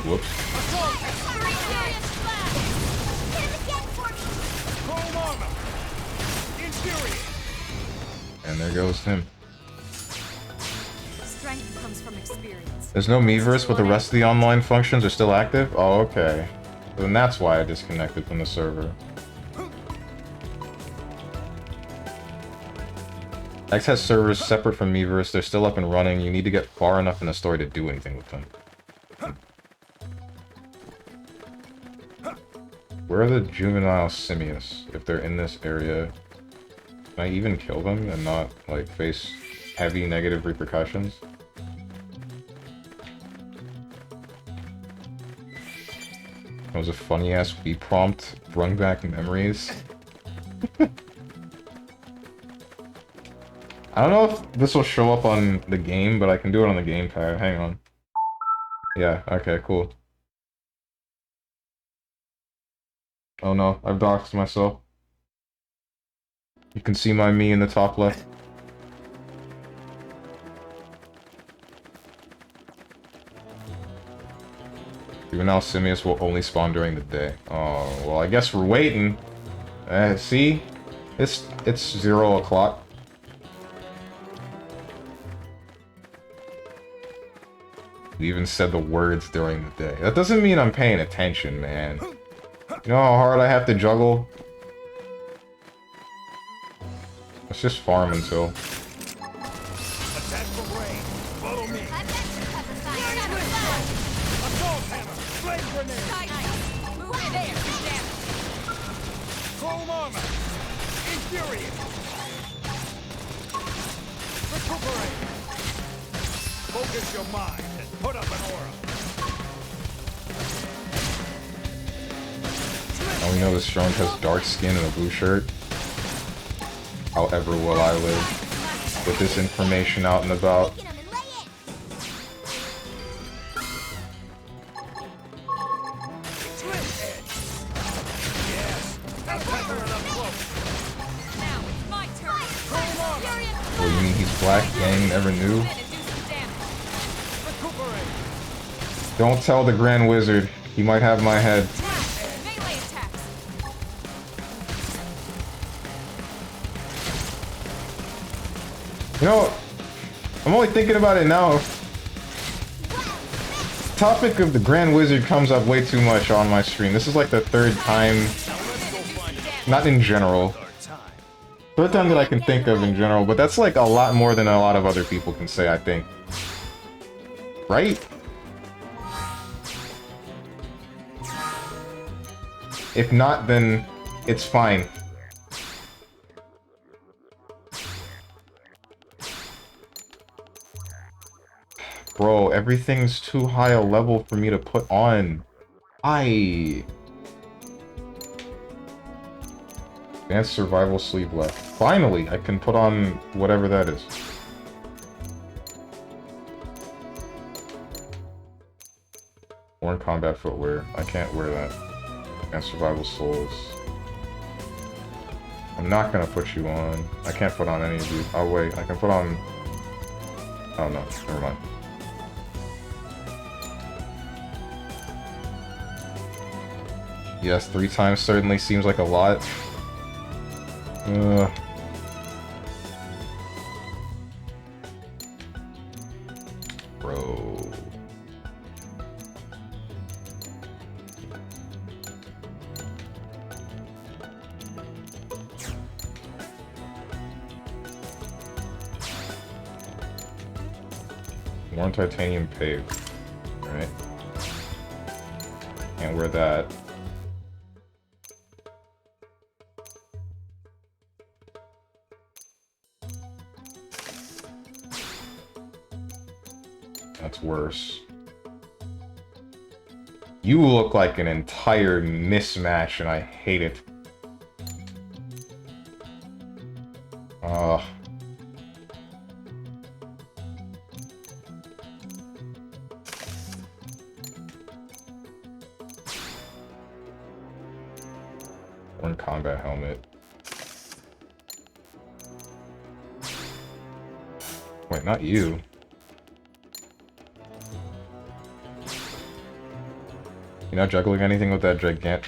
Whoops. And there goes him. Strength comes from experience. There's no Miiverse, but the rest of the online functions are still active? Oh, okay. Then that's why I disconnected from the server. X has servers separate from Miiverse. They're still up and running. You need to get far enough in the story to do anything with them. Where are the juvenile simius? If they're in this area, can I even kill them and not, like, face heavy negative repercussions? That was a funny-ass Wii prompt. Bring back memories. I don't know if this will show up on the game, but I can do it on the gamepad. Hang on. Yeah, okay, cool. Oh no, I've doxed myself. You can see my me in the top left. Juvenile simius will only spawn during the day. Oh, well, I guess we're waiting. See? It's 0 o'clock. You even said the words during the day. That doesn't mean I'm paying attention, man. You know how hard I have to juggle? Let's just farm until. Attack from range. Follow me. Assault hammer. Flame grenade. Move in there. Damage. Chrome armor. Infuriate. Recuperate. Focus your mind and put up an aura. Now we know this drone has dark skin and a blue shirt. However will I live with this information out and about. What, you mean he's black? Gang never knew? Don't tell the Grand Wizard. He might have my head. You know, I'm only thinking about it now. The topic of the Grand Wizard comes up way too much on my stream. This is like the third time, not in general, third time that I can think of in general, but that's like a lot more than a lot of other people can say, I think. Right? If not, then it's fine. Bro, everything's too high a level for me to put on. Advanced survival sleeve left. Finally, I can put on whatever that is. Worn combat footwear. I can't wear that. Advanced survival souls. I'm not gonna put you on. I can't put on any of you. Oh wait, I can put on... Oh no, never mind. Yes, 3 times certainly seems like a lot. Bro. Worn titanium pave. Alright. Can't wear that. That's worse. You look like an entire mismatch, and I hate it. One combat helmet. Wait, not you. You're not juggling anything with that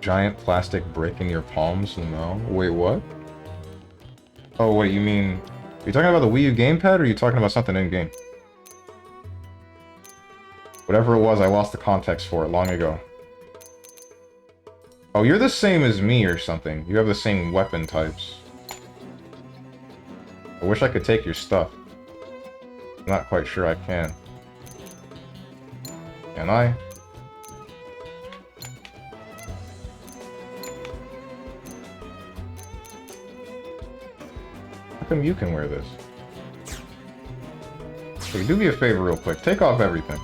giant plastic brick in your palms? No. Wait, what? Oh, wait, you mean... Are you talking about the Wii U gamepad, or are you talking about something in-game? Whatever it was, I lost the context for it long ago. Oh, you're the same as me or something. You have the same weapon types. I wish I could take your stuff. I'm not quite sure I can. Can I? How come you can wear this? Hey, do me a favor real quick. Take off everything.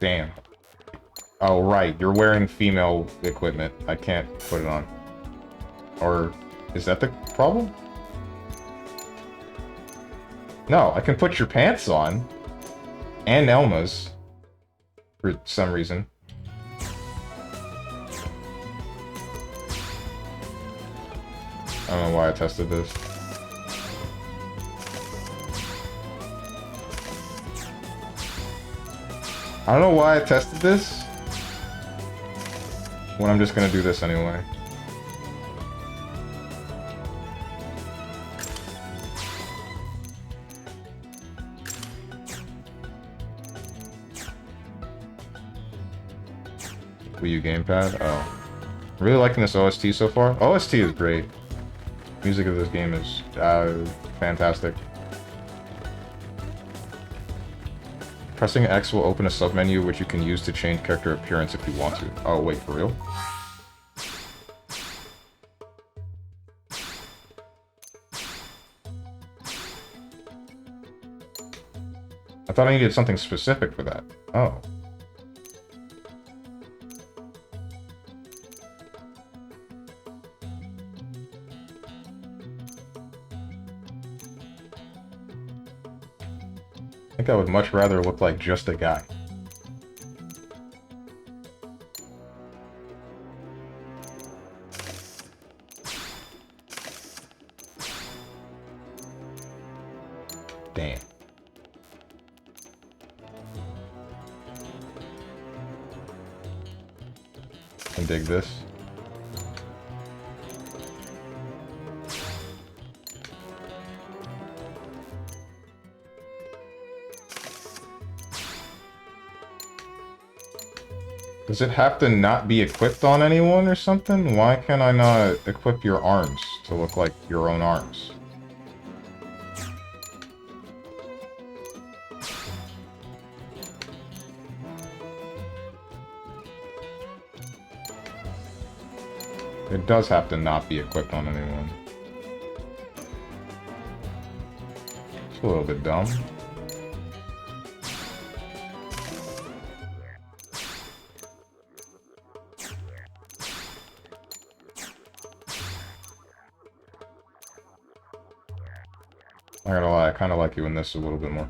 Damn. Oh, right. You're wearing female equipment. I can't put it on. Or is that the problem? No, I can put your pants on. And Elma's. For some reason. I don't know why I tested this. I don't know why I tested this, when I'm just gonna do this anyway. Wii U gamepad? Oh. Really liking this OST so far? OST is great. Music of this game is fantastic. Pressing X will open a submenu which you can use to change character appearance if you want to. Oh, wait, for real? I thought I needed something specific for that. Oh. I think I would much rather look like just a guy. Damn. Can dig this. Does it have to not be equipped on anyone or something? Why can I not equip your arms to look like your own arms? It does have to not be equipped on anyone. It's a little bit dumb. I gotta lie, I kinda like you in this a little bit more.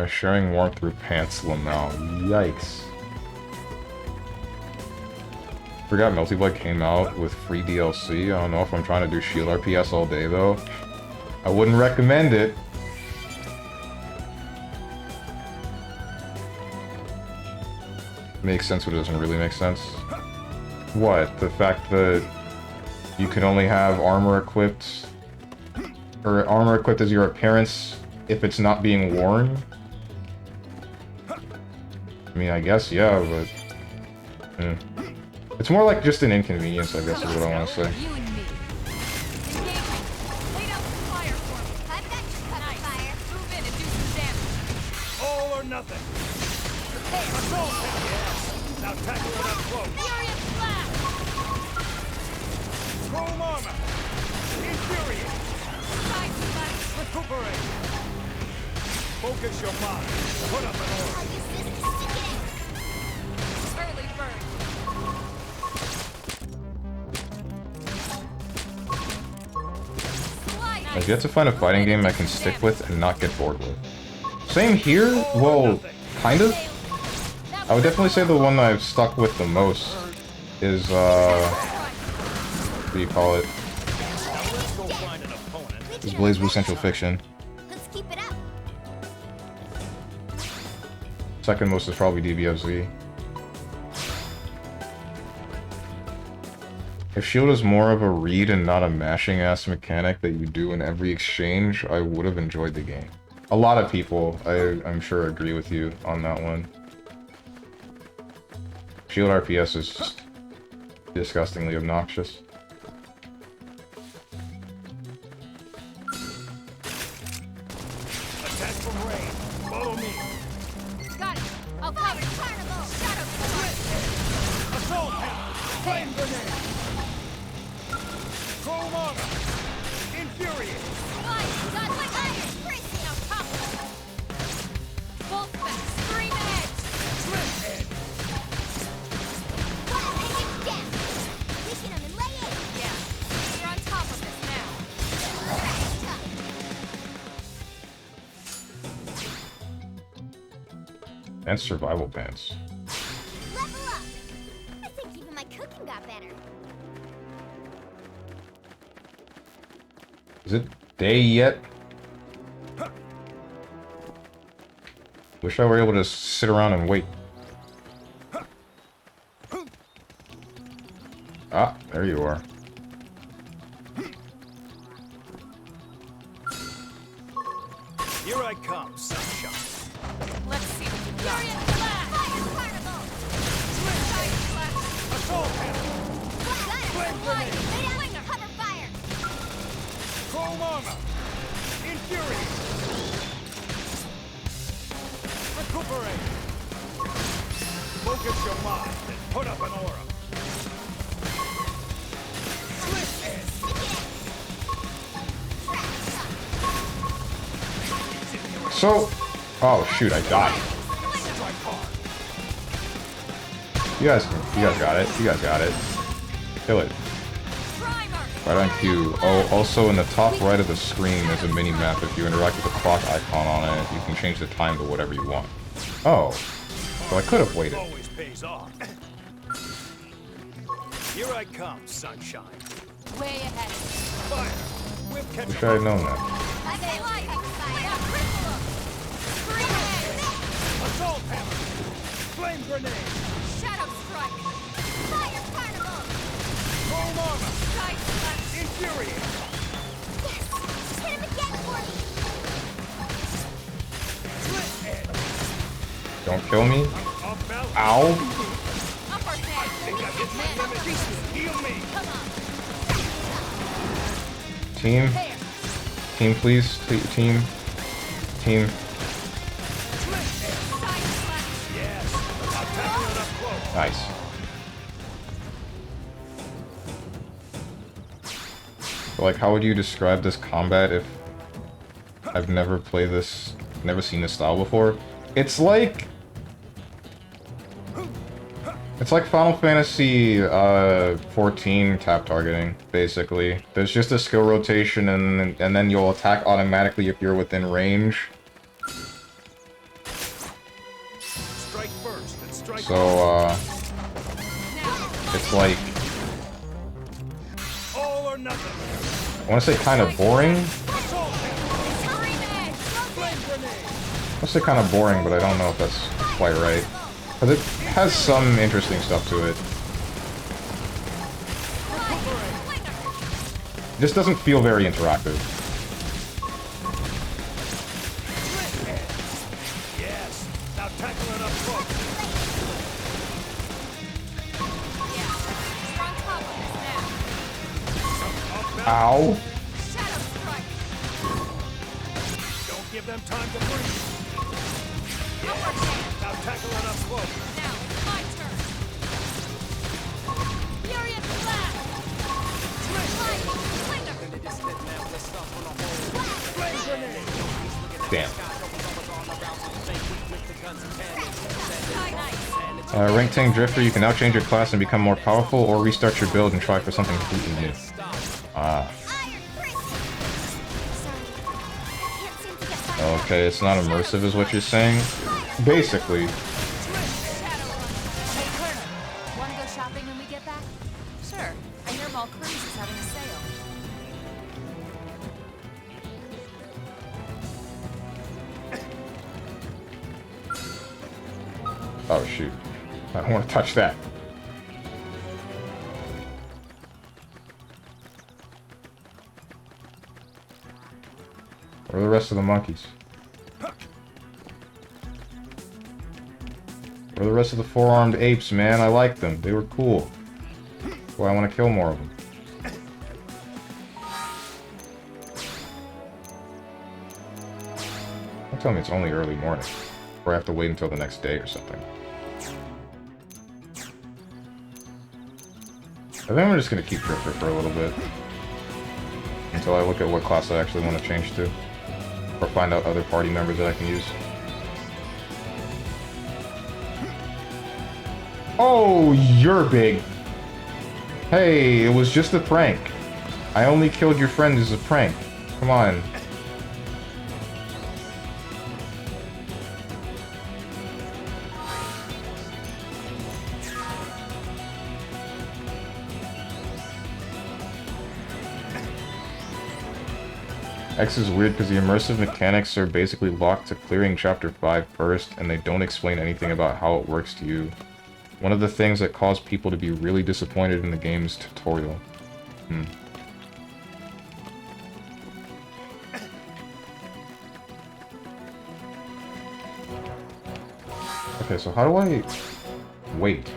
Sharing warmth through pants, Lamau. Yikes. Forgot Multiblade came out with free DLC. I don't know if I'm trying to do Shield RPS all day, though. I wouldn't recommend it. Makes sense, but it doesn't really make sense. What? The fact that you can only have armor equipped, or armor equipped as your appearance if it's not being worn? I mean, I guess, yeah, but... It's more like just an inconvenience, I guess, is what I want to say. All or nothing. Assault him, yes. Now tackle it up close. Furious blast. Chrome armor. Infuriate. Recuperate. Focus your mind. Put up an order. Early bird. I've yet to find a fighting game I can stick with and not get bored with. Same here? Well, kind of. I would definitely say the one that I've stuck with the most is, what do you call it? Is Blaze Blue Central Fiction. Let's keep it up. Second most is probably DBFZ. If shield is more of a read and not a mashing ass mechanic that you do in every exchange, I would have enjoyed the game. A lot of people, I'm sure, agree with you on that one. Shield RPS is just disgustingly obnoxious. Attack from range. Follow me. Got it. I'll cover it. Carnival. Shadow Strike. Assault hammer. Flame grenade. Chrome armor. Infuriate. Fine. Got my iron. Bracing on top of it. Bolt fast. Scream edge. Slit edge. Yeah. You're on top of this now. And survival pants. Level up! I think even my cooking got better. Is it day yet? Wish I were able to sit around and wait. Ah, there you are. Here I come, sunshine. Let's see what you got. Fire Carnival. Assault hammer. Flame grenade. Cover fire. Chrome armor. Infuriate. Recuperate. Focus your mind and put up an aura. Slit edge. So, oh shoot, I died. Strike hard. You guys got it. You guys got it. Kill it. Right on cue. Oh, also in the top right of the screen there's a mini map. If you interact with the clock icon on it, you can change the time to whatever you want. Oh, so I could have waited. Always pays off. Here I come, sunshine. Way ahead. Fire. We'll catch Wish I had known that. Assault hammer. Flame grenade. Shadow Strike. Fire Carnival. Chrome armor. Side slash. Infuriate. Yes! Hit him again for me! Slit edge. Don't kill me. Off balance. Ow. Upper head. Think I hit my limit. Heal me. Come on. Team. There. Team, please. Team. Team. Slit edge. Side slash. Yes. I'll tackle it up close. Nice. Like, how would you describe this combat if I've never played this, never seen this style before? It's like Final Fantasy 14 tap targeting, basically. There's just a skill rotation and then you'll attack automatically if you're within range. Strike first and strike So, it's like, all or nothing. I want to say kind of boring. Assault hammer. Flame grenade. I want to say kind of boring, but I don't know if that's quite right. But it has some interesting stuff to it. It just doesn't feel very interactive. Slit edge. Yes. Now tackle it up close. You're on top of this now. Off balance. Ow. Shadow Strike. Don't give them time to breathe. Yes. Now tackle it up close. Now it's my turn. Furious Blast. Flame grenade. Damn. Nice. Rank Tank Drifter, you can now change your class and become more powerful, or restart your build and try for something completely new. Ah. Okay, it's not immersive is what you're saying? Basically. Hey, Colonel. Want to go shopping when we get back? Sure. I hear Mall Cruise is having a sale. Oh shoot. I don't want to touch that. Where are the rest of the monkeys? Where are the rest of the four-armed apes, man? I like them. They were cool. That's why I want to kill more of them. Don't tell me it's only early morning. Or I have to wait until the next day or something. I think I'm just going to keep Drifter for a little bit. Until I look at what class I actually want to change to. Or find out other party members that I can use. Oh, you're big. Hey, it was just a prank. I only killed your friend as a prank. Come on. X is weird because the immersive mechanics are basically locked to clearing Chapter 5 first, and they don't explain anything about how it works to you. One of the things that caused people to be really disappointed in the game's tutorial. Okay, so how do I... wait?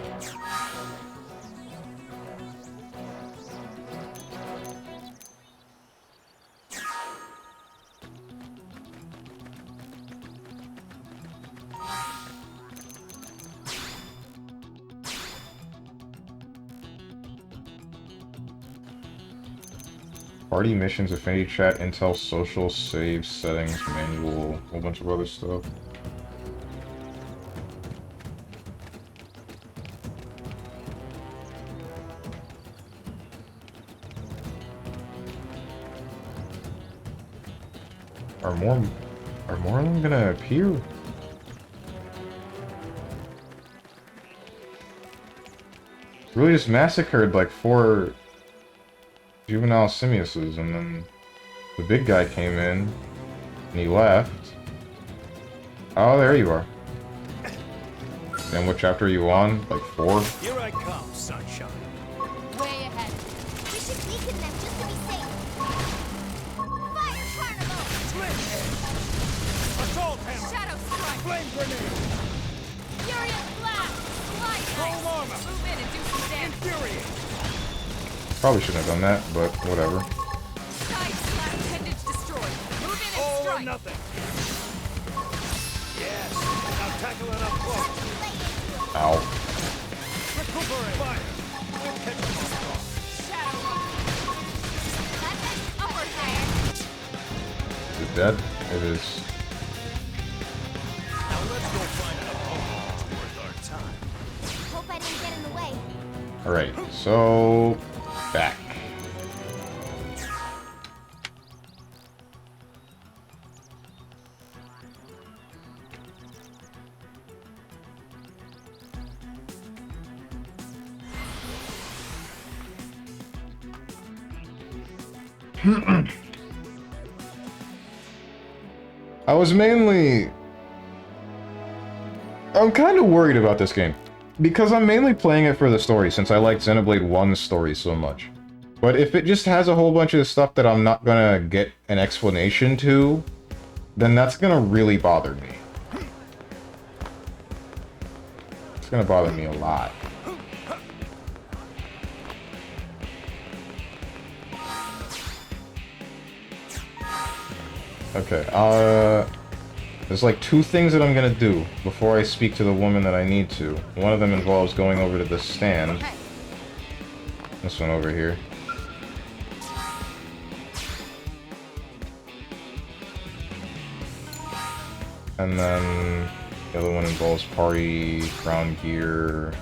Party missions, affinity chat, intel, social, save, settings, manual, a whole bunch of other stuff. Are more of them gonna appear? Really just massacred like 4 juvenile simiuses, and then the big guy came in, and he left. Oh, there you are. And what chapter are you on? Like 4? Here I come, sunshine. Way ahead. We should weaken them just to be safe. Fire Carnival! Split edge. Assault hammer. Shadow Strike! Flame grenade. Furious Blast! Slide Chrome armor. Move in and do some damage. Infuriate. Probably shouldn't have done that, but whatever. Side slap appendage destroyed. Move in and All or strike. nothing. Yes. Now tackle it up close. Ow. Recuperate. Fire. We'll catch them off guard. Shadow Runner. Upper hand. Is it dead? It is. Now let's go find an opponent worth our time. Hope I didn't get in the way. Alright, so... back. I was mainly... I'm kind of worried about this game. Because I'm mainly playing it for the story, since I liked Xenoblade 1's story so much. But if it just has a whole bunch of stuff that I'm not gonna get an explanation to, then that's gonna really bother me. It's gonna bother me a lot. Okay, there's like 2 things that I'm gonna do before I speak to the woman that I need to. One of them involves going over to this stand. This one over here. And then the other one involves party, ground gear.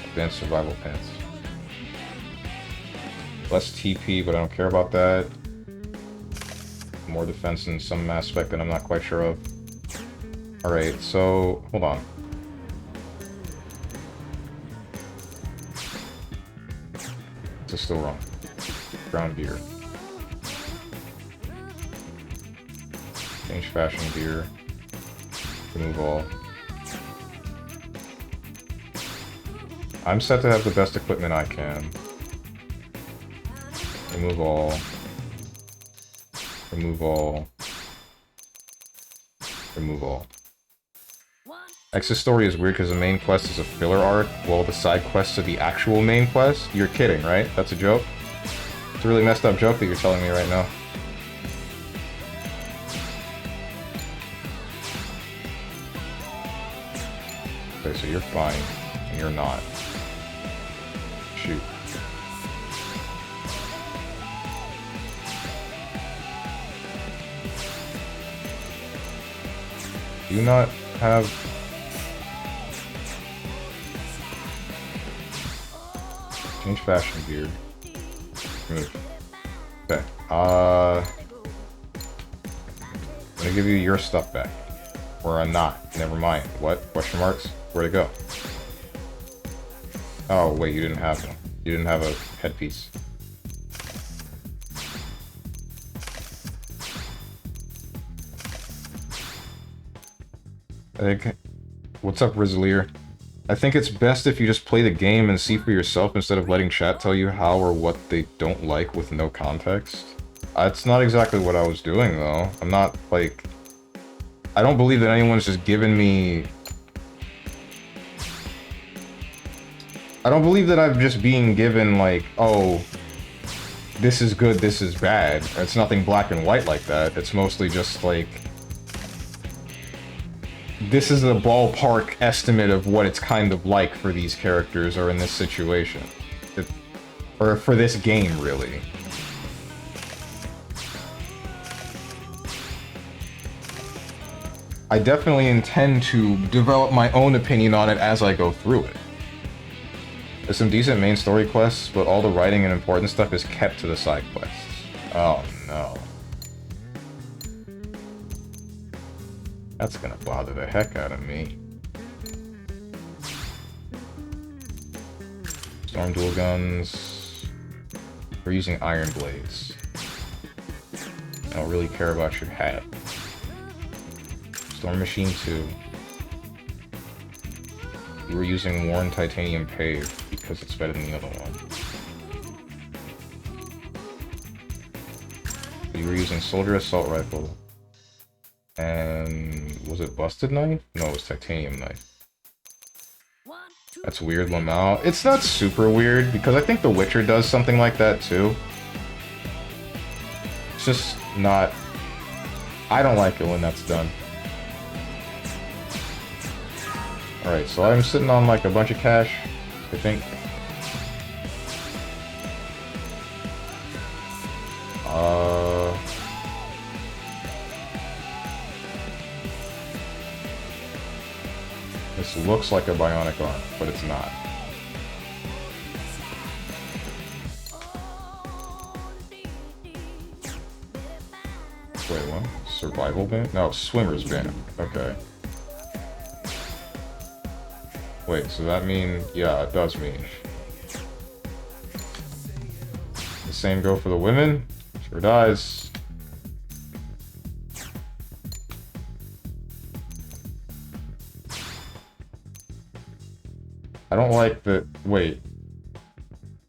Advanced survival pants. Less TP, but I don't care about that. More defense in some aspect that I'm not quite sure of. Alright, so... hold on. This is still wrong. Ground gear. Change fashion gear. Remove all. I'm set to have the best equipment I can. Remove all. Remove all. Remove all. X's story is weird because the main quest is a filler arc, while the side quests are the actual main quest. You're kidding, right? That's a joke? It's a really messed up joke that you're telling me right now. Okay, so you're fine, and you're not. Shoot. Do you not have... Change fashion gear. Move. Okay. I'm gonna give you your stuff back. Or I'm not. Never mind. What? Question marks? Where'd it go? Oh, wait, you didn't have them. You didn't have a headpiece. I think... What's up, Rizalier? I think it's best if you just play the game and see for yourself instead of letting chat tell you how or what they don't like with no context. That's not exactly what I was doing, though. I'm not, like... I don't believe that anyone's just given me... I don't believe that I'm just being given, like, oh, this is good, this is bad. It's nothing black and white like that. It's mostly just, like... This is a ballpark estimate of what it's kind of like for these characters or in this situation. Or for this game, really. I definitely intend to develop my own opinion on it as I go through it. There's some decent main story quests, but all the writing and important stuff is kept to the side quests. Oh no. That's gonna bother the heck out of me. Storm dual guns. We're using iron blades. I don't really care about your hat. Storm Machine 2. You were using worn titanium pave because it's better than the other one. You were using soldier assault rifle. And was it busted knife? No, it was titanium knife. That's weird, Lamau. It's not super weird because I think The Witcher does something like that too. It's just not... I don't like it when that's done. Alright, so I'm sitting on like a bunch of cash, I think. This looks like a bionic arm, but it's not. Wait, what? Survival band? No, swimmer's band. Okay. Wait, so that means... Yeah, it does mean. The same go for the women? Sure does. I don't like that... Wait.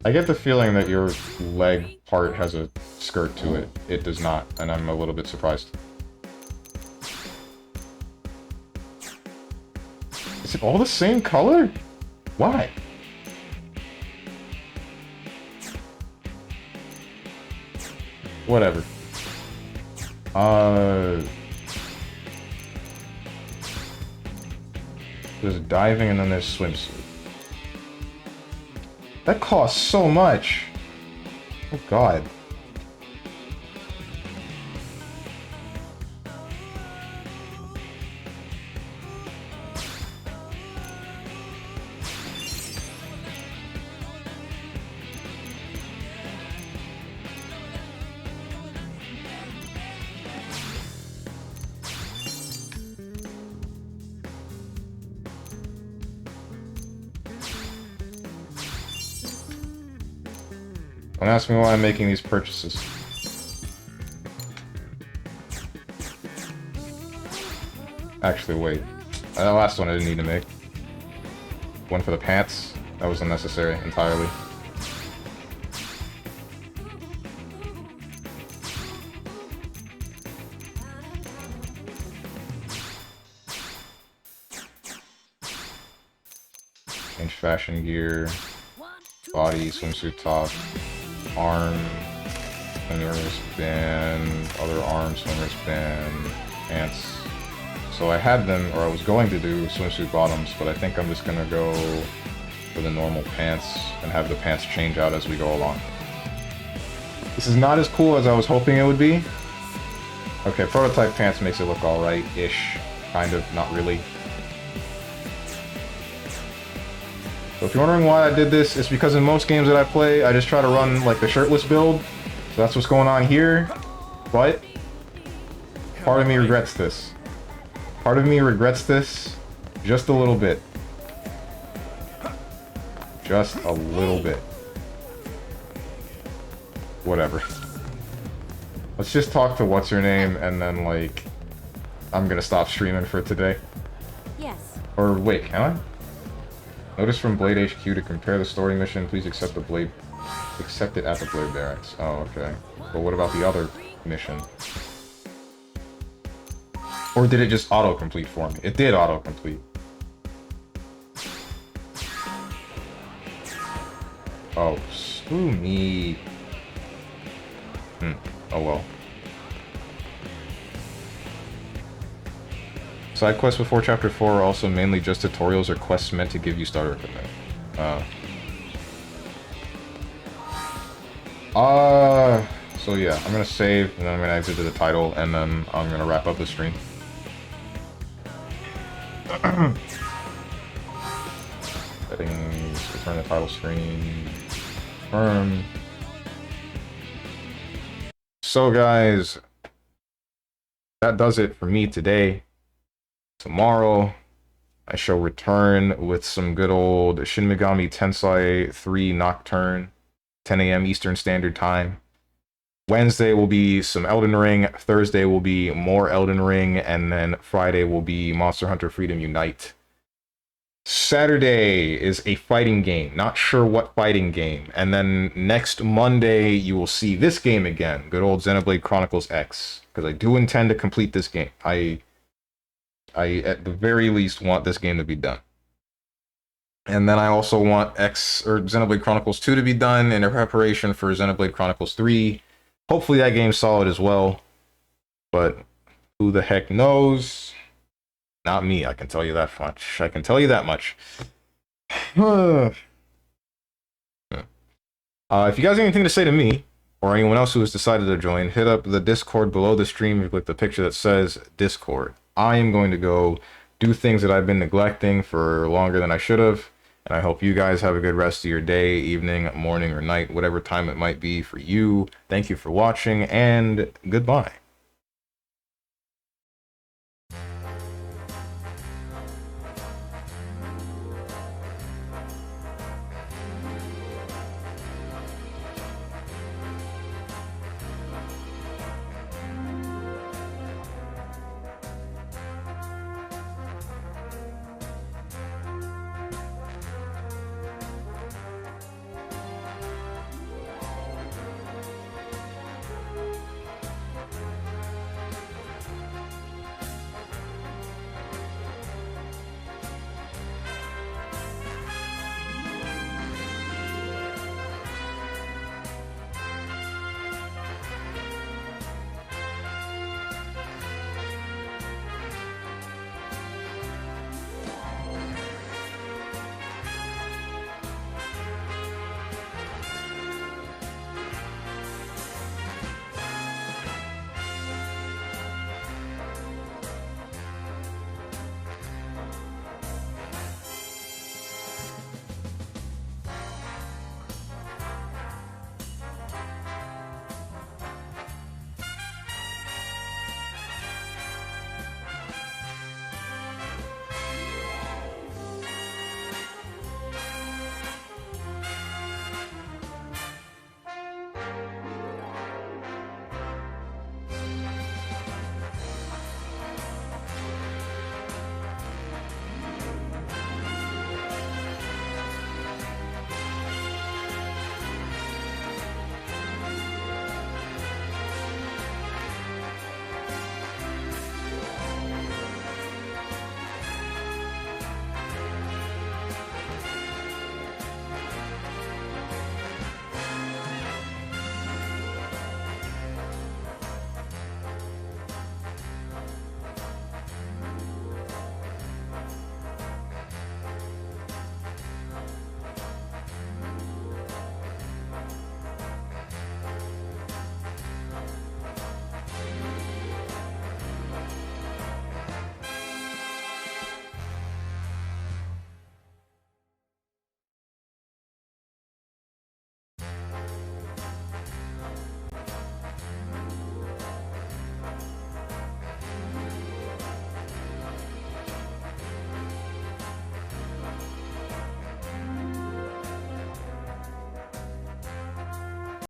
I get the feeling that your leg part has a skirt to it. It does not, and I'm a little bit surprised. Is it all the same color? Why? Whatever. There's diving and then there's swimsuit. That costs so much. Oh god. Don't ask me why I'm making these purchases. Actually, wait. That last one I didn't need to make. One for the pants. That was unnecessary entirely. Change fashion gear, body, swimsuit top, arm, swim wristband, other arm, swim wristband, pants. So I had them, or I was going to do swimsuit bottoms, but I think I'm just gonna go for the normal pants and have the pants change out as we go along. This is not as cool as I was hoping it would be. Okay, prototype pants makes it look alright-ish. Kind of, not really. So if you're wondering why I did this, it's because in most games that I play, I just try to run like the shirtless build. So that's what's going on here. But part of me regrets this. Part of me regrets this just a little bit. Just a little bit. Whatever. Let's just talk to what's her name and then like I'm gonna stop streaming for today. Yes. Or wait, can I? Notice from Blade HQ to compare the story mission. Please accept it at the Blade Barracks. Oh, okay. But what about the other mission? Or did it just auto-complete for me? It did auto-complete. Oh, screw me. Oh well. Side quests before Chapter 4 are also mainly just tutorials or quests meant to give you starter equipment. So yeah, I'm gonna save, and then I'm gonna exit to the title, and then I'm gonna wrap up the stream. Settings, return the title screen, confirm. So guys, that does it for me today. Tomorrow, I shall return with some good old Shin Megami Tensei 3 Nocturne, 10 a.m. Eastern Standard Time. Wednesday will be some Elden Ring, Thursday will be more Elden Ring, and then Friday will be Monster Hunter Freedom Unite. Saturday is a fighting game, not sure what fighting game, and then next Monday you will see this game again, good old Xenoblade Chronicles X, because I do intend to complete this game. I at the very least want this game to be done. And then I also want Xenoblade Chronicles 2 to be done in preparation for Xenoblade Chronicles 3. Hopefully that game's solid as well. But who the heck knows? Not me, I can tell you that much. I can tell you that much. If you guys have anything to say to me, or anyone else who has decided to join, hit up the Discord below the stream, click the picture that says Discord. I am going to go do things that I've been neglecting for longer than I should have, and I hope you guys have a good rest of your day, evening, morning, or night, whatever time it might be for you. Thank you for watching, and goodbye.